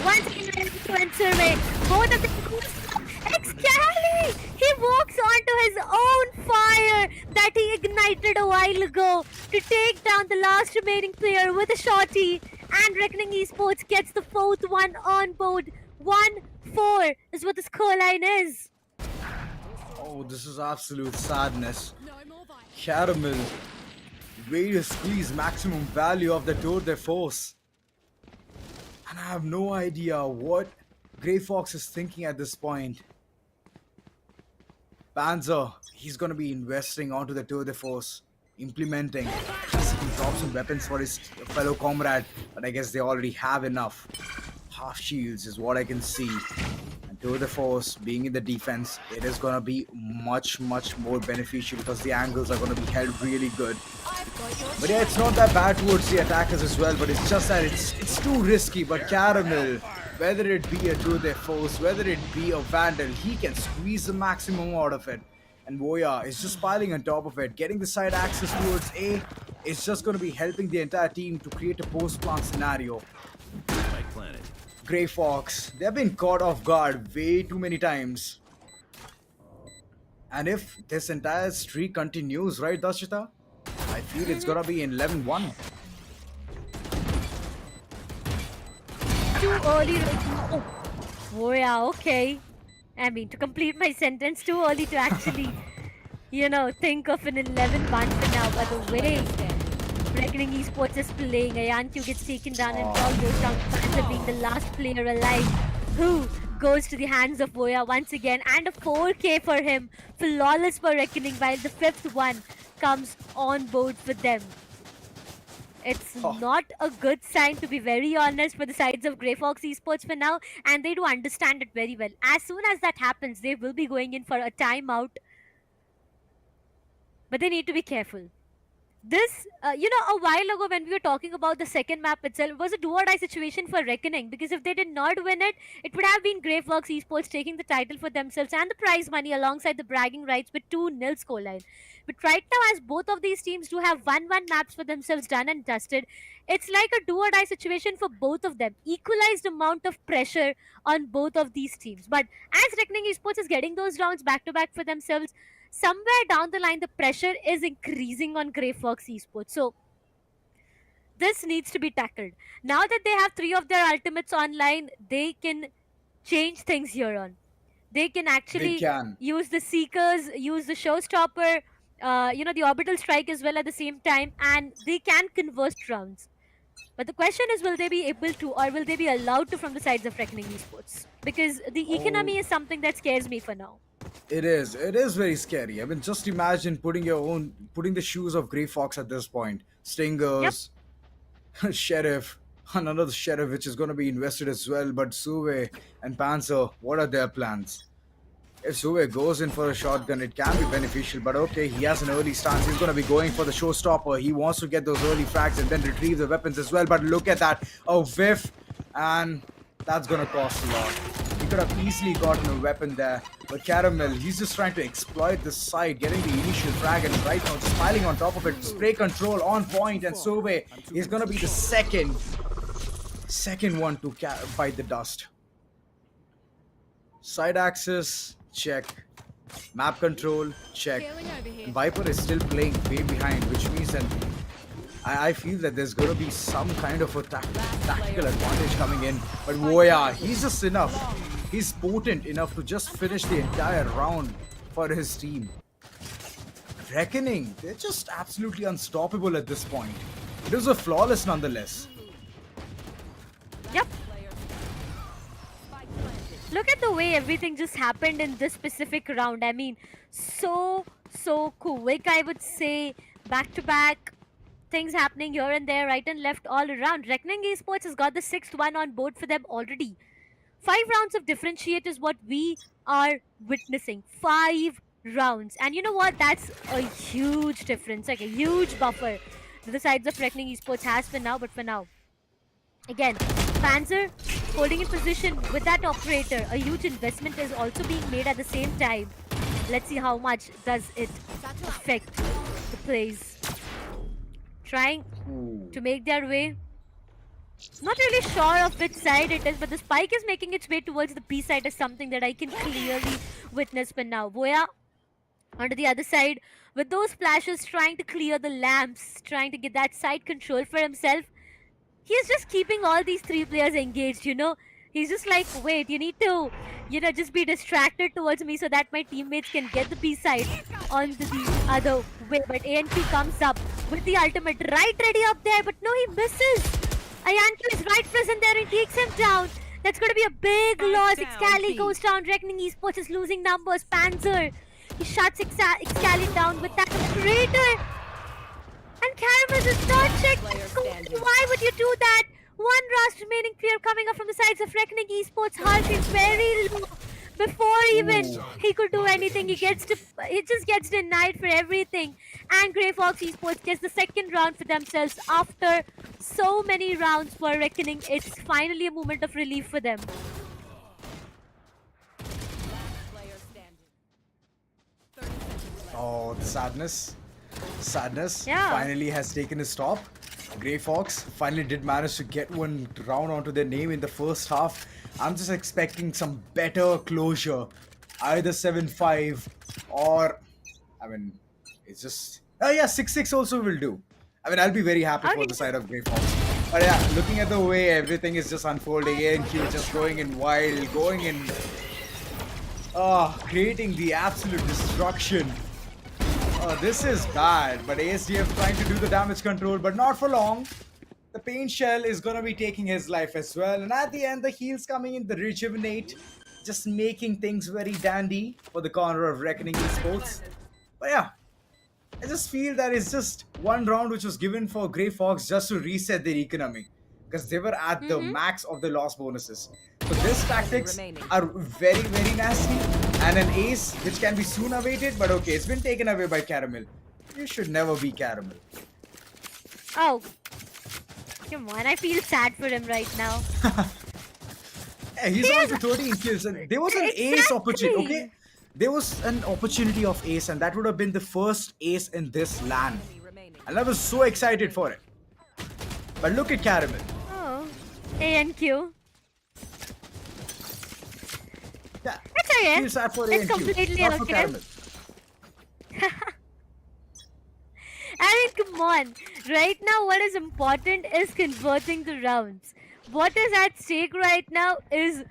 Once again, to enter away. Both of them goes up. Excali! He walks onto his own fire that he ignited a while ago to take down the last remaining player with a shotty. And Reckoning Esports gets the 4th one on board. 1-4 is what the scoreline is. Oh, this is absolute sadness. Caramel, way to squeeze maximum value of the tour de force. And I have no idea what GrayFox is thinking at this point. Panzer, he's gonna be investing onto the tour de force, implementing. He can drop some weapons for his fellow comrade, but I guess they already have enough. Half shields is what I can see. And tour de force being in the defense, it is gonna be much more beneficial because the angles are gonna be held really good. But yeah, it's not that bad towards the attackers as well, but it's just that it's too risky. But Caramel, whether it be a tour de force, whether it be a Vandal, he can squeeze the maximum out of it. And Voya is just piling on top of it. Getting the side access towards A is just going to be helping the entire team to create a post-plant scenario. GrayFox, they've been caught off guard way too many times. And if this entire streak continues, right, Dashita? I feel it's going to be in 11-1. Too early. Oh yeah, okay. I mean, to complete my sentence, too early to actually, think of an 11-1 for now. By the way, Reckoning Esports is playing. IonQ gets taken down and all goes down to Panzer being the last player alive who goes to the hands of Voya once again. And a 4K for him. Flawless for Reckoning, while the 5th one comes on board for them. It's not a good sign, to be very honest, for the sides of GrayFox Esports for now, and they do understand it very well. As soon as that happens, they will be going in for a timeout. But they need to be careful. this, a while ago when we were talking about the second map itself, it was a do or die situation for Reckoning, because if they did not win it, it would have been GrayFox Esports taking the title for themselves and the prize money alongside the bragging rights with 2-0 scoreline. But right now, as both of these teams do have 1-1 maps for themselves done and dusted, it's like a do or die situation for both of them. Equalized amount of pressure on both of these teams. But as Reckoning Esports is getting those rounds back to back for themselves, somewhere down the line, the pressure is increasing on GrayFox Esports. So this needs to be tackled. Now that they have 3 of their ultimates online, they can change things here on. They can actually use the Seekers, use the Showstopper, the Orbital Strike as well at the same time, and they can convert rounds. But the question is, will they be able to, or will they be allowed to from the sides of Reckoning Esports? Because the economy is something that scares me for now. It is very scary. I mean, just imagine putting the shoes of GrayFox at this point. Stingers, Sheriff, another Sheriff which is going to be invested as well. But Suve and Panzer, what are their plans? If Suve goes in for a shotgun, it can be beneficial. But okay, he has an early stance. He's going to be going for the showstopper. He wants to get those early frags and then retrieve the weapons as well. But look at that, a whiff, and that's going to cost a lot. He could have easily gotten a weapon there. But Caramel, he's just trying to exploit this side, getting the initial frag, and right now just piling on top of it. Spray control on point, and Suve is going to be the second one to bite the dust. Side axis, check. Map control, check. And Viper is still playing way behind, which means that I feel that there's going to be some kind of a tactical advantage coming in. But Voya, he's just enough. He's potent enough to just finish the entire round for his team. Reckoning, they're just absolutely unstoppable at this point. It was a flawless nonetheless. Yep. Look at the way everything just happened in this specific round. I mean, so quick, I would say. Back to back. Things happening here and there, right and left, all around. Reckoning Esports has got the 6th one on board for them already. 5 rounds of differentiate is what we are witnessing. 5 rounds. And you know what? That's a huge difference, like a huge buffer that the sides of Reckoning Esports has for now. But for now, again, Panzer holding in position with that operator. A huge investment is also being made at the same time. Let's see how much does it affect the plays. Trying to make their way. Not really sure of which side it is, but the spike is making its way towards the B side is something that I can clearly witness for now. Voya onto the other side with those flashes, trying to clear the lamps, trying to get that side control for himself. He's just keeping all these 3 players engaged, He's just like, wait, you need to, just be distracted towards me so that my teammates can get the B side on the other way. But ANQ comes up with the ultimate right ready up there, but no, he misses. Ayanku is right present there and takes him down. That's going to be a big loss. Excali goes down. Reckoning Esports is losing numbers. Panzer, he shuts Excali down with that operator. And Caramel does not check. Why would you do that? 1 Rust remaining player coming up from the sides of Reckoning Esports. Heart is very low. Before even he could do anything, he just gets denied for everything. And GrayFox Esports gets the 2nd round for themselves after so many rounds for Reckoning. It's finally a moment of relief for them. Oh, the sadness finally has taken a stop. GrayFox finally did manage to get 1 round onto their name in the first half. I'm just expecting some better closure. Either 7-5 or, it's just... Oh yeah, 6-6 also will do. I'll be very happy for the side of GrayFox. But yeah, looking at the way everything is just unfolding, ANQ just going in wild, going in... creating the absolute destruction. This is bad, but ASDF trying to do the damage control, but not for long. The paint shell is going to be taking his life as well. And at the end, the heals coming in, the rejuvenate, just making things very dandy for the corner of Reckoning Esports. But yeah, I just feel that it's just 1 round which was given for GrayFox just to reset their economy. Because they were at the max of the loss bonuses. So these tactics are very, very nasty. And an ace which can be soon awaited, but okay, it's been taken away by Caramel. You should never be Caramel. Oh, come on. I feel sad for him right now. He's on to 13 kills, and there was an ace opportunity. Okay, there was an opportunity of ace, and that would have been the first ace in this LAN, and I was so excited for it. But look at Caramel. Oh, ANQ. Yeah, it's okay. feel sad for It's ANQ, completely not for okay. Caramel. I mean, come on. Right now, what is important is converting the rounds. What is at stake right now is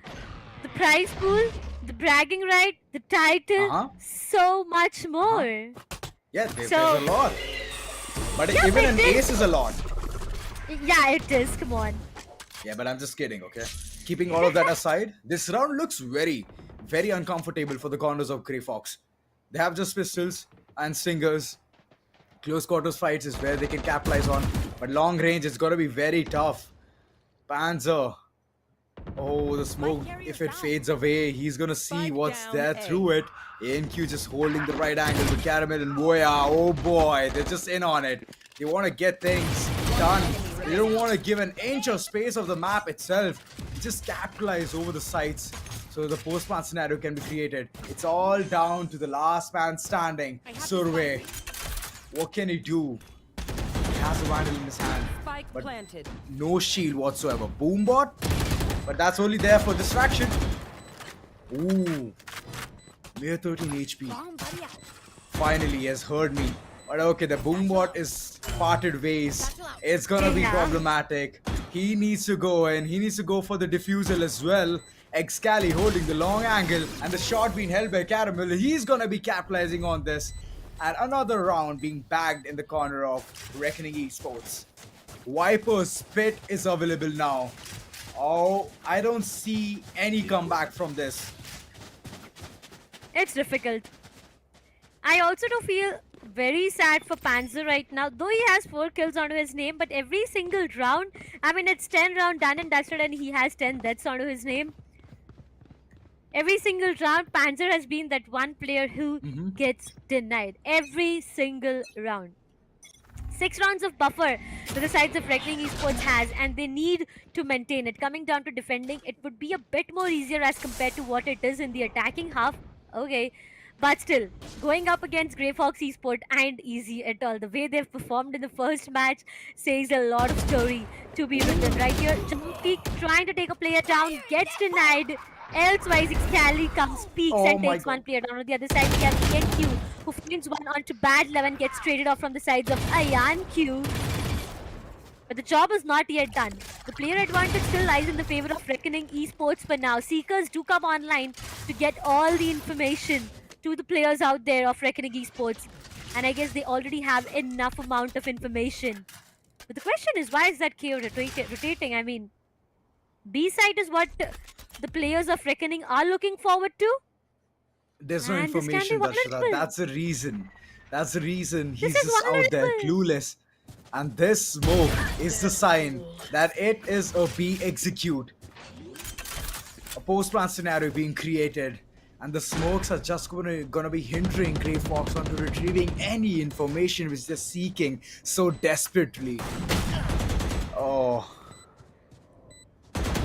the prize pool, the bragging right, the title, so much more. Yeah, there's a lot. But Yeah, even but an this- ace is a lot. Yeah, it is. Come on. Yeah, but I'm just kidding, okay? Keeping all of that aside, this round looks very, very uncomfortable for the corners of GrayFox. They have just pistols and stingers. Close quarters fights is where they can capitalize on. But long range, it's gonna be very tough. Panzer. Oh, the smoke, if it fades away, he's gonna see what's there through it. ANQ just holding the right angle with Caramel and Boya. Oh boy, they're just in on it. They want to get things done. They don't want to give an inch of space of the map itself. Just capitalize over the sites so the post-plant scenario can be created. It's all down to the last man standing. Survey. What can he do? He has a vandal in his hand, but no shield whatsoever. Boombot, but that's only there for distraction. Ooh, mere 13 HP. Finally, he has heard me. But okay, the Boombot is parted ways. It's gonna be problematic. He needs to go in. He needs to go for the defusal as well. Excali holding the long angle and the shot being held by Caramel. He's gonna be capitalizing on this. And another round being bagged in the corner of Reckoning Esports. Viper's Spit is available now. Oh, I don't see any comeback from this. It's difficult. I also do feel very sad for Panzer right now. Though he has 4 kills onto his name, but every single round, I mean, it's 10 round done and dusted and he has 10 deaths onto his name. Every single round, Panzer has been that one player who gets denied. Every single round. 6 rounds of buffer that the sides of Reckoning Esports has, and they need to maintain it. Coming down to defending, it would be a bit more easier as compared to what it is in the attacking half. Okay. But still, going up against GrayFox Esports ain't easy at all. The way they've performed in the first match says a lot of story to be written. Right here, Jumpy trying to take a player down, gets denied. Elsewise, Excali comes, peeks and takes one player down. On the other side, we have ANQ, who finds one onto Bad 11, gets traded off from the sides of IonQ. But the job is not yet done. The player advantage still lies in the favor of Reckoning Esports for now. Seekers do come online to get all the information to the players out there of Reckoning Esports. And I guess they already have enough amount of information. But the question is, why is that KO rotating? I mean, B side is what the players of Reckoning are looking forward to. There's no information, Darshita. That's the reason. That's the reason he's just out there, clueless. And this smoke is the sign that it is a B execute. A post-plant scenario being created. And the smokes are just gonna be hindering GrayFox onto retrieving any information which they're seeking so desperately. Oh.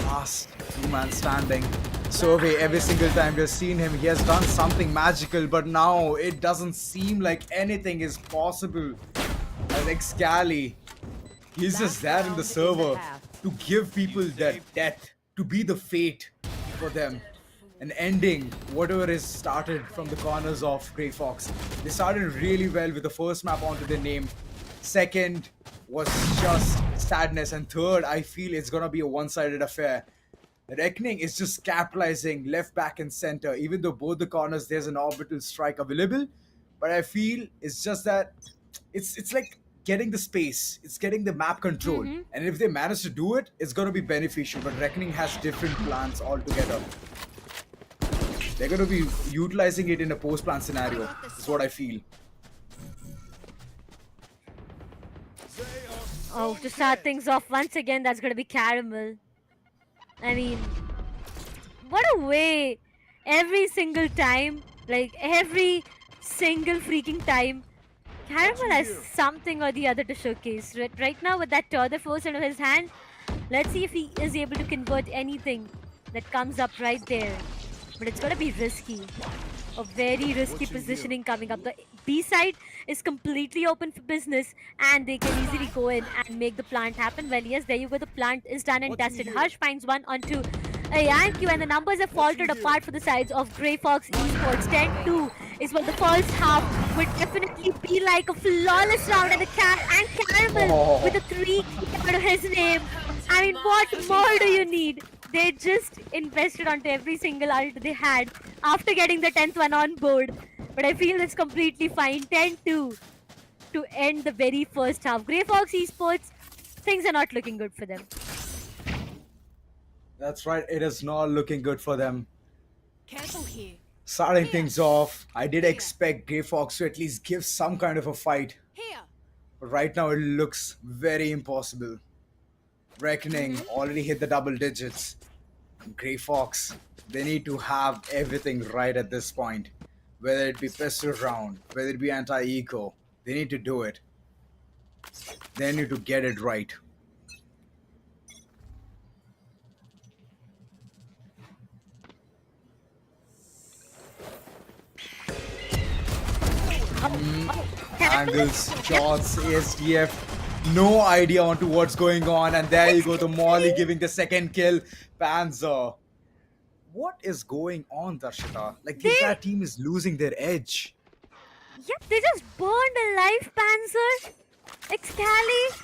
Last 2-man standing. Survey every single time we've seen him, he has done something magical, but now it doesn't seem like anything is possible. As Excali, he's just there in the server to give people their death, to be the fate for them. And ending whatever is started from the corners of GrayFox. They started really well with the first map onto their name. Second was just sadness. And third, I feel it's gonna be a one-sided affair. Reckoning is just capitalizing left, back, and center. Even though both the corners there's an orbital strike available, but I feel it's just that it's like getting the space. It's getting the map control. And if they manage to do it, it's gonna be beneficial. But Reckoning has different plans altogether. They're going to be utilizing it in a post-plant scenario, is what I feel. Oh, to start things off once again, that's going to be Caramel. I mean, what a way. Every single time, like every single freaking time, Caramel has something or the other to showcase. Right now with that Tether force in his hand, let's see if he is able to convert anything that comes up right there. But it's gonna be risky. A very risky positioning coming up. The B side is completely open for business and they can easily go in and make the plant happen. Well, yes, there you go. The plant is done and dusted. Harsh finds one onto a Yankee and the numbers have faltered apart for the sides of GrayFox Esports. 10-2 is what the first half would definitely be like. A flawless round and Caramel with a 3 out of his name. I mean, what more do you need? They just invested onto every single ult they had after getting the 10th one on board. But I feel it's completely fine. 10-2 to end the very first half. GrayFox Esports, things are not looking good for them. That's right, it is not looking good for them. Careful here. Starting things off, I did expect GrayFox to at least give some kind of a fight. Here. But right now it looks very impossible. Reckoning already hit the double digits. GrayFox, they need to have everything right at this point. Whether it be pistol round, whether it be anti-eco, they need to do it. They need to get it right. Angles, shots, ASDF, no idea onto what's going on, and there you go, the Molly giving the second kill. Panzer, what is going on, Darshita? Like, the entire team is losing their edge. Yep, they just burned alive, Panzer. Excali.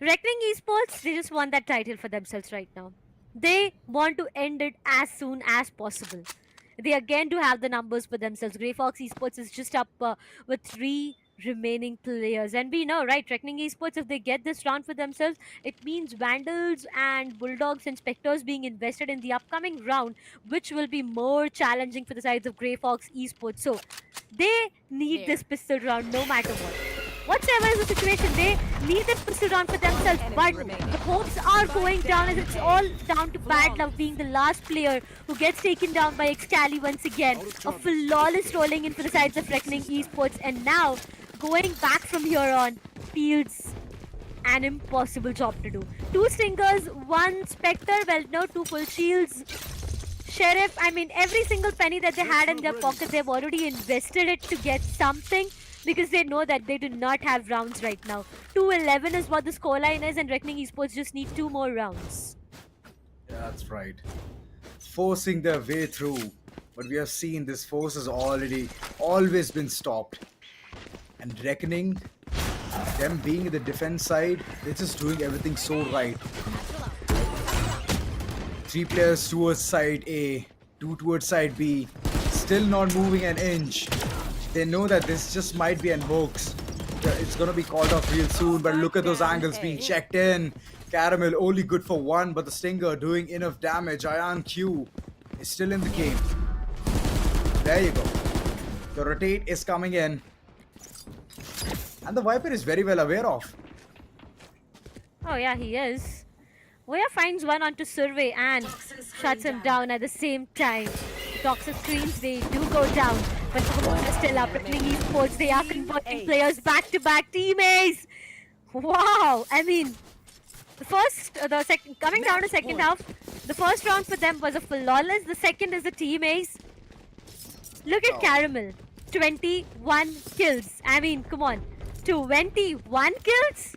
Reckoning Esports, they just want that title for themselves right now. They want to end it as soon as possible. They again do have the numbers for themselves. GrayFox Esports is just up with 3 remaining players. And we know, right, Reckoning Esports, if they get this round for themselves, it means Vandals and Bulldogs and Spectres being invested in the upcoming round, which will be more challenging for the sides of GrayFox Esports. So they need this pistol round no matter what. Whatever is the situation, they need this pistol round for themselves, but the hopes are going down as it's all down to Bad Love being the last player who gets taken down by Excali once again. A flawless rolling in for the sides of Reckoning Esports, and now going back from here on feels an impossible job to do. 2 Stingers, 1 Spectre, well no, 2 full shields. Sheriff, I mean every single penny that they had in their pocket, they've already invested it to get something, because they know that they do not have rounds right now. 2-11 is what the scoreline is, and Reckoning Esports just need 2 more rounds. Yeah, that's right. Forcing their way through. But we have seen this force has always been stopped. And Reckoning, them being in the defense side, they're just doing everything so right. 3 players towards side A, 2 towards side B, still not moving an inch. They know that this just might be an hoax. It's gonna be called off real soon, but look at those angles being checked in. Caramel only good for 1, but the Stinger doing enough damage. Ion Q is still in the game. There you go. The rotate is coming in. And the Viper is very well aware of. Oh yeah, he is. Voya finds one onto Survey and shuts him down at the same time. Toxic screens, they do go down. But Pokemon is still up. Reckoning Esports, they are converting players back-to-back teammates. Wow, I mean, coming down to second half, the first round for them was a flawless. The second is the team ace. Look at Caramel, 21 kills. I mean, come on, 21 kills?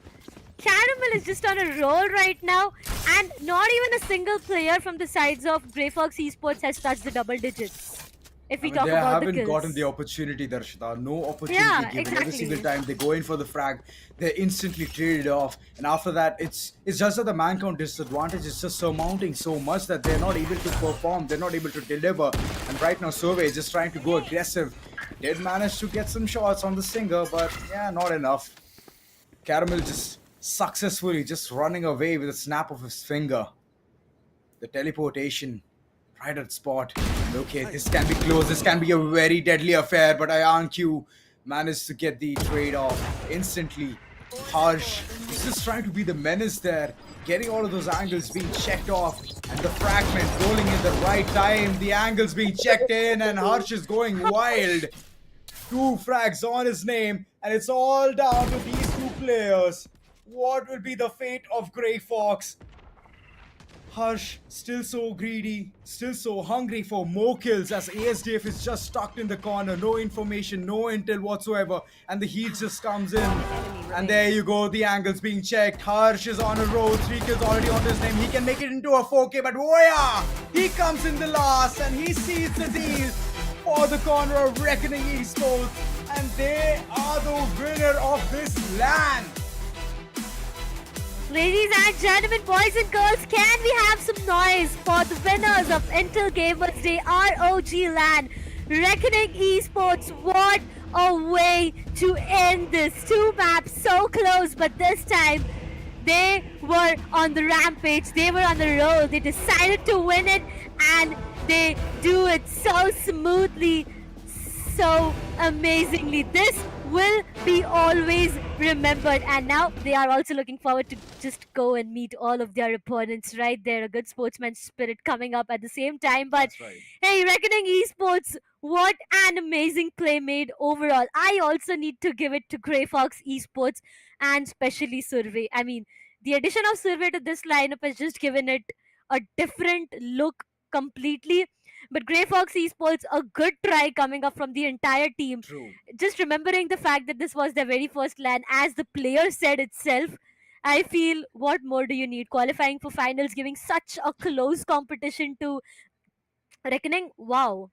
Caramel is just on a roll right now, and not even a single player from the sides of GrayFox Esports has touched the double digits. If we talk about the kills. They haven't gotten the opportunity, Darshita. No opportunity given. Every single time they go in for the frag, they're instantly traded off. And after that, it's just that the man count disadvantage is just surmounting so much that they're not able to perform. They're not able to deliver. And right now, Survey is just trying to go aggressive. Did manage to get some shots on the Stinger, but yeah, not enough. Caramel just successfully just running away with a snap of his finger. The teleportation right at spot. Okay, this can be close. This can be a very deadly affair, but Ion Q managed to get the trade off instantly. Harsh is just trying to be the menace there, getting all of those angles being checked off, and the fragment rolling in the right time. The angles being checked in, and Harsh is going wild. 2 frags on his name, and it's all down to these 2 players. What will be the fate of GrayFox? Harsh, still so greedy, still so hungry for more kills as ASDF is just stuck in the corner. No information, no intel whatsoever, and the heat just comes in. And there you go, the angles being checked. Harsh is on a roll, 3 kills already on his name. He can make it into a 4K, but Voya! He comes in the last and he sees the deal for the corner of Reckoning Esports, and they are the winner of this LAN. Ladies and gentlemen, boys and girls, can we have some noise for the winners of Intel Gamers Day ROG LAN? Reckoning Esports, what a way to end this. 2 maps so close, but this time they were on the rampage, they were on the roll, they decided to win it, and they do it so smoothly, so amazingly. This will be always remembered, and now they are also looking forward to just go and meet all of their opponents right there. A good sportsman spirit coming up at the same time. But hey, Reckoning Esports, what an amazing play made overall. I also need to give it to GrayFox Esports and especially Survey. I mean, the addition of Survey to this lineup has just given it a different look completely. But GrayFox Esports, a good try coming up from the entire team. True. Just remembering the fact that this was their very first LAN, as the player said itself, I feel what more do you need? Qualifying for finals, giving such a close competition to Reckoning. Wow.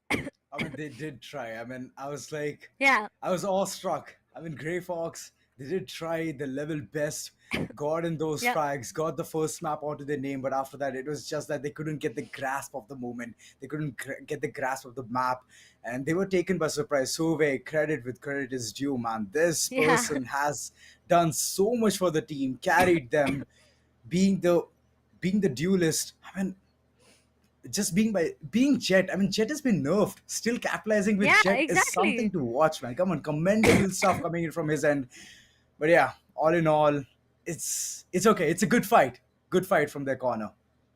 I mean, they did try. I mean, I was like, Yeah. I was awestruck. I mean, GrayFox, they did try the level best, got in those Yeah. frags, got the first map onto their name, but after that, it was just that they couldn't get the grasp of the moment. They couldn't get the grasp of the map, and they were taken by surprise. So, credit with credit is due, man. This Yeah. person has done so much for the team, carried them, being the duelist. I mean, just being Jet. I mean, Jet has been nerfed. Still capitalizing with Yeah, Jet is exactly. something to watch, man. Come on, commendable stuff coming in from his end. But yeah, all in all, it's okay. It's a good fight. Good fight from their corner.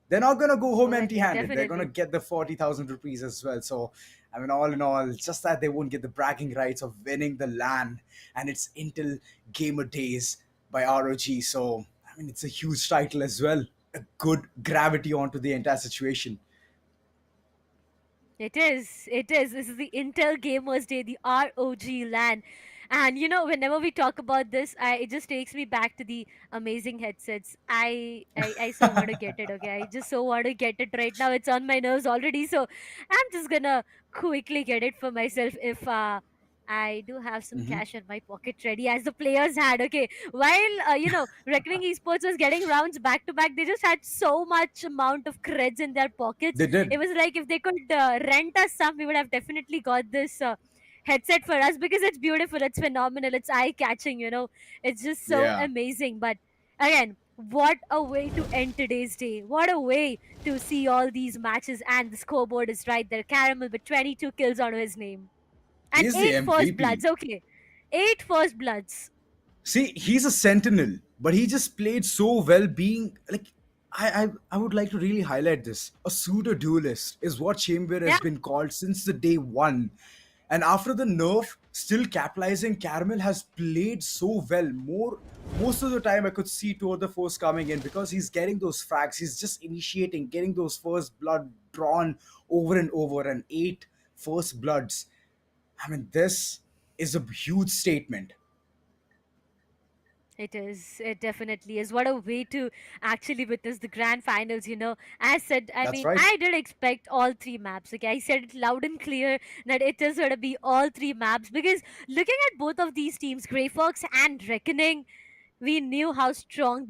They're not gonna go home empty-handed. They're gonna definitely. get the 40,000 rupees as well. So, I mean, all in all, it's just that they won't get the bragging rights of winning the LAN, and it's Intel Gamer Days by ROG. So, I mean, it's a huge title as well. A good gravity onto the entire situation. It is. It is. This is the Intel Gamers Day, the ROG LAN. And you know, whenever we talk about this, it just takes me back to the amazing headsets. I so want to get it, okay? I just so want to get it right now. It's on my nerves already. So I'm just gonna quickly get it for myself if I do have some cash in my pocket ready, as the players had. Okay, while Reckoning Esports was getting rounds back to back, they just had so much amount of creds in their pockets. They did. It was like if they could rent us some, we would have definitely got this headset for us, because it's beautiful, it's phenomenal, it's eye catching. It's just so Yeah. amazing. But again, what a way to end today's day. What a way to see all these matches, and the scoreboard is right there. Caramel with 22 kills on his name. And He's the 8 first MVP. bloods. Okay. 8 first bloods. See, he's a sentinel, but he just played so well being like I would like to really highlight this. A pseudo duelist is what Chamber has been called since the day one. And after the nerf, still capitalizing, Caramel has played so well. Most of the time I could see two of the foes coming in because he's getting those frags. He's just initiating, getting those first blood drawn over and over, and 8 first bloods. I mean, this is a huge statement. It is. It definitely is. What a way to actually witness the grand finals, As said, I That's mean, right. I did expect all 3 maps. Okay, I said it loud and clear that it is going to be all 3 maps, because looking at both of these teams, GrayFox and Reckoning, we knew how strong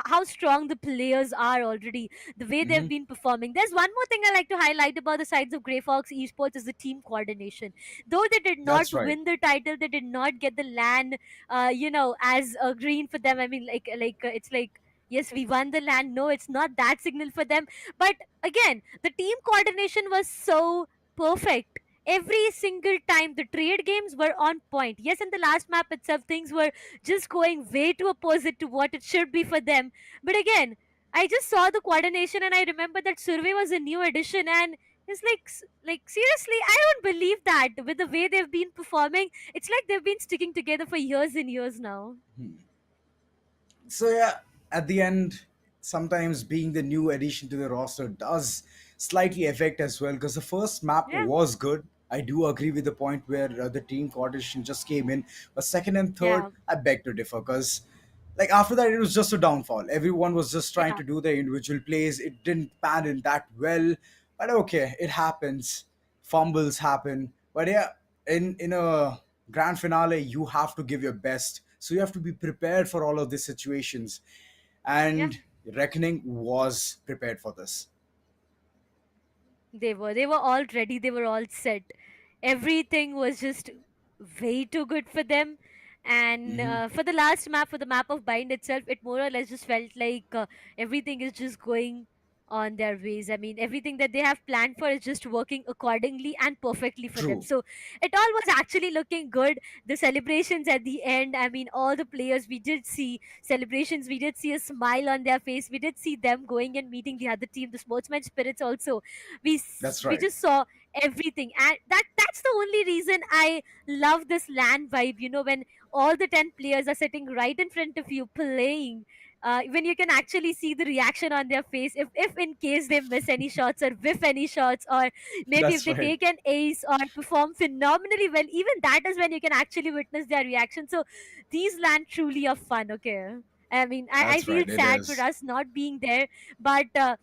how strong the players are already, the way they've been performing. There's one more thing I like to highlight about the sides of GrayFox Esports is the team coordination. Though they did not That's right. win the title, they did not get the LAN, as a green for them. I mean, it's like, yes, we won the LAN. No, it's not that signal for them. But again, the team coordination was so perfect. Every single time the trade games were on point. Yes, in the last map itself, things were just going way too opposite to what it should be for them. But again, I just saw the coordination, and I remember that Survey was a new addition, and It's like seriously, I don't believe that with the way they've been performing. It's like they've been sticking together for years and years now. So yeah, at the end, sometimes being the new addition to the roster does slightly affect as well, because the first map Yeah. was good. I do agree with the point where the team coordination just came in, but second and third, Yeah. I beg to differ, because like after that it was just a downfall. Everyone was just trying Yeah. to do their individual plays. It didn't pan in that well, but okay, it happens. Fumbles happen, but yeah, in a grand finale, you have to give your best. So you have to be prepared for all of these situations, Yeah. and Reckoning was prepared for this. They were all ready, they were all set. Everything was just way too good for them. And for the last map, for the map of Bind itself, it more or less just felt like everything is just going on their ways. I mean, everything that they have planned for is just working accordingly and perfectly for them. True. So it all was actually looking good. The celebrations at the end, I mean, all the players, we did see celebrations, we did see a smile on their face, we did see them going and meeting the other team, the sportsman spirits also. That's We right. just saw everything, and that's the only reason I love this LAN vibe. When all the 10 players are sitting right in front of you playing, when you can actually see the reaction on their face, if in case they miss any shots or whiff any shots, or maybe if That's they right. take an ace or perform phenomenally well, even that is when you can actually witness their reaction. So these LAN truly are fun. Okay, I mean, I That's feel right. It sad for is. us not being there, but the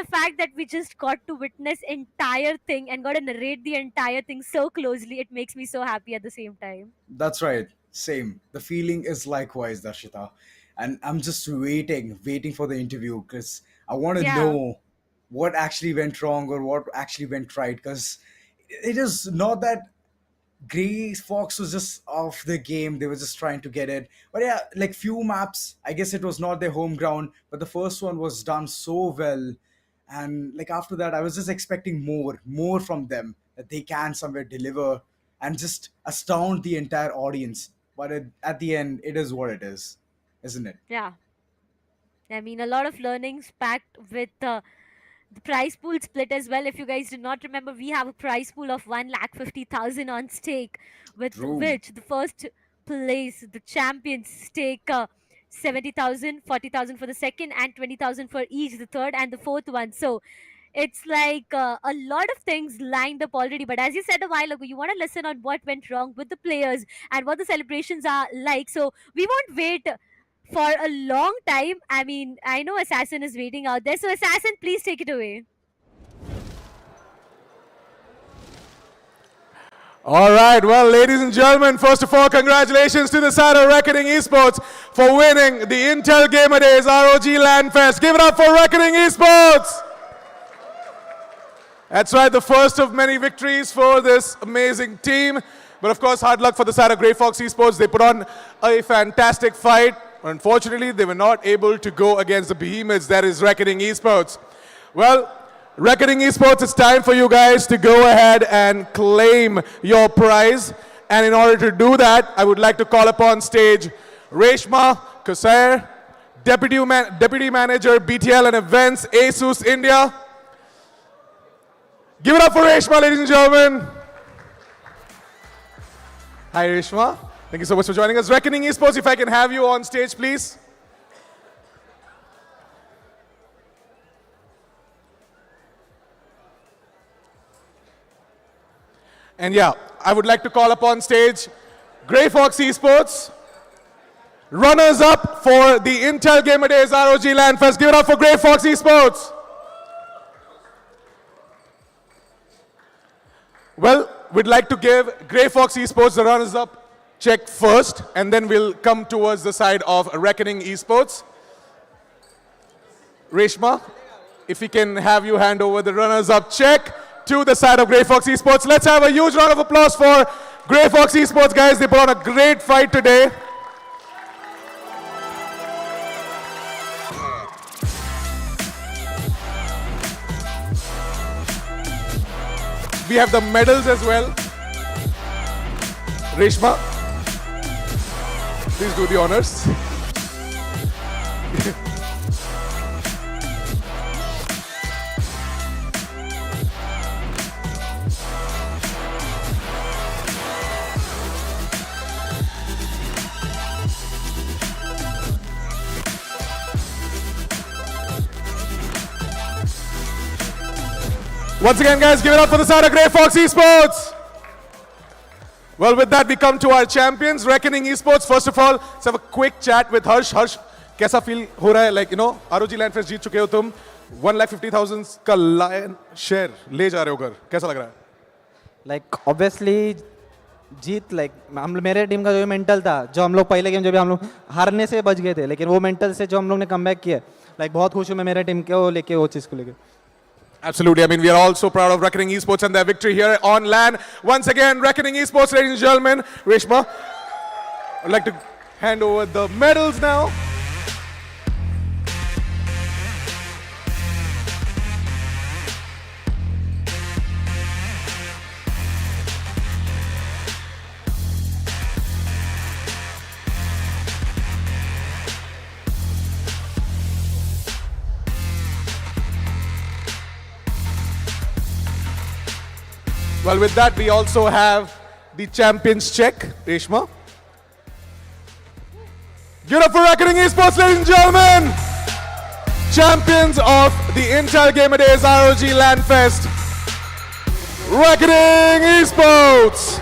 fact that we just got to witness entire thing and got to narrate the entire thing so closely, it makes me so happy at the same time. That's right. Same. The feeling is likewise, Darshita. And I'm just waiting for the interview, because I want to Yeah. know what actually went wrong or what actually went right. Because it is not that GrayFox was just off the game. They were just trying to get it. But yeah, like few maps, I guess it was not their home ground, but the first one was done so well. And like after that, I was just expecting more from them, that they can somewhere deliver and just astound the entire audience. But at the end, it is what it is, isn't it? Yeah. I mean, a lot of learnings packed with the prize pool split as well. If you guys did not remember, we have a prize pool of 1,50,000 on stake, with True. which the first place, the champions, stake 70,000, 40,000 for the second, and 20,000 for each, the third and the fourth one. So it's like a lot of things lined up already. But as you said a while ago, you want to listen on what went wrong with the players and what the celebrations are like. So we won't wait for a long time. I mean, I know Assassin is waiting out there. So Assassin, please take it away. All right, well, ladies and gentlemen, first of all, congratulations to the side of Reckoning Esports for winning the Intel Gamer Days ROG Lan Fest. Give it up for Reckoning Esports. That's right, the first of many victories for this amazing team. But of course, hard luck for the side of GrayFox Esports. They put on a fantastic fight. Unfortunately, they were not able to go against the behemoths that is Reckoning Esports. Well, Reckoning Esports, it's time for you guys to go ahead and claim your prize. And in order to do that, I would like to call upon stage Reshma Kosair, Deputy Manager, BTL and Events, ASUS India. Give it up for Reshma, ladies and gentlemen. Hi, Reshma. Thank you so much for joining us. Reckoning Esports, if I can have you on stage, please. And yeah, I would like to call upon stage GrayFox Esports, runners up for the Intel Gamer Days ROG Lan Fest. Give it up for GrayFox Esports. Well, we'd like to give GrayFox Esports the runners up check first, and then we'll come towards the side of Reckoning Esports. Reshma, if we can have you hand over the runners up check to the side of GrayFox Esports. Let's have a huge round of applause for GrayFox Esports, guys. They put on a great fight today. We have the medals as well. Reshma, please do the honors. Once again, guys, give it up for the side of GrayFox Esports. Well, with that, we come to our champions, Reckoning Esports. First of all, let's have a quick chat with Harsh. Harsh, कैसा feel हो रहा है? Like, you know, ROG Lan Fest जीत चुके हो तुम. 1,50,000 का lion share ले जा रहे हो घर. कैसा लग रहा है? Like, obviously, जीत like मेरे टीम का जो मेंटल था, जो हम लोग पहले गेम जो भी हम लोग हारने से बच गए थे, लेकिन वो मेंटल से जो हम लोग ने कमबैक किया, like बहुत खुश हूँ मैं मेरे टीम को लेके वो चीज़ को लेके. Absolutely. I mean, we are all so proud of Reckoning Esports and their victory here on LAN. Once again, Reckoning Esports, ladies and gentlemen. Reshma, I'd like to hand over the medals now. Well, with that, we also have the champions check. Reshma. Give it up for Reckoning Esports, ladies and gentlemen. Champions of the Intel Gamer Days ROG Lan Fest. Reckoning Esports.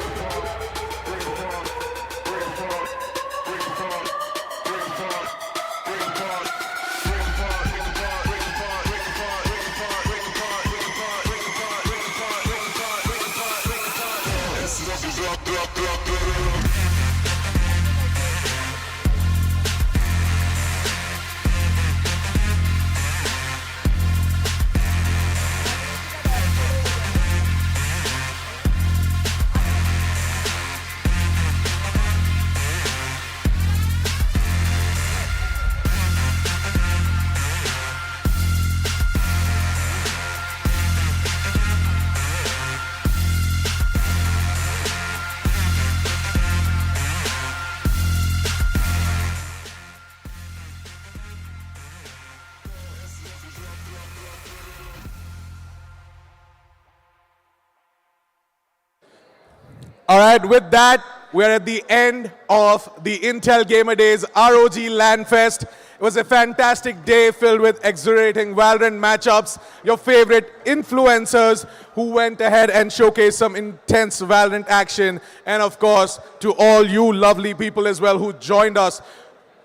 All right, with that, we're at the end of the Intel Gamer Days ROG Lan Fest. It was a fantastic day filled with exhilarating Valorant matchups, your favorite influencers who went ahead and showcased some intense Valorant action, and of course, to all you lovely people as well who joined us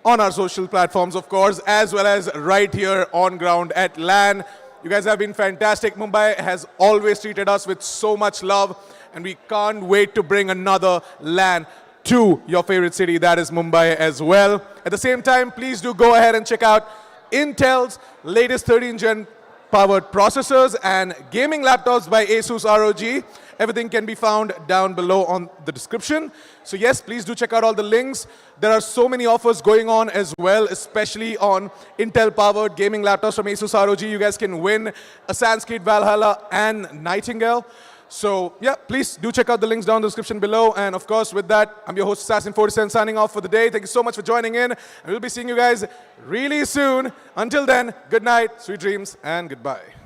on our social platforms, of course, as well as right here on ground at LAN. You guys have been fantastic. Mumbai has always treated us with so much love, and we can't wait to bring another LAN to your favorite city, that is Mumbai as well. At the same time, please do go ahead and check out Intel's latest 13th-gen powered processors and gaming laptops by Asus ROG. Everything can be found down below on the description. So yes, please do check out all the links. There are so many offers going on as well, especially on Intel-powered gaming laptops from Asus ROG. You guys can win a Sanskrit, Valhalla, and Nightingale. So yeah, please do check out the links down in the description below. And of course, with that, I'm your host, Assassin47, signing off for the day. Thank you so much for joining in. And we'll be seeing you guys really soon. Until then, good night, sweet dreams, and goodbye.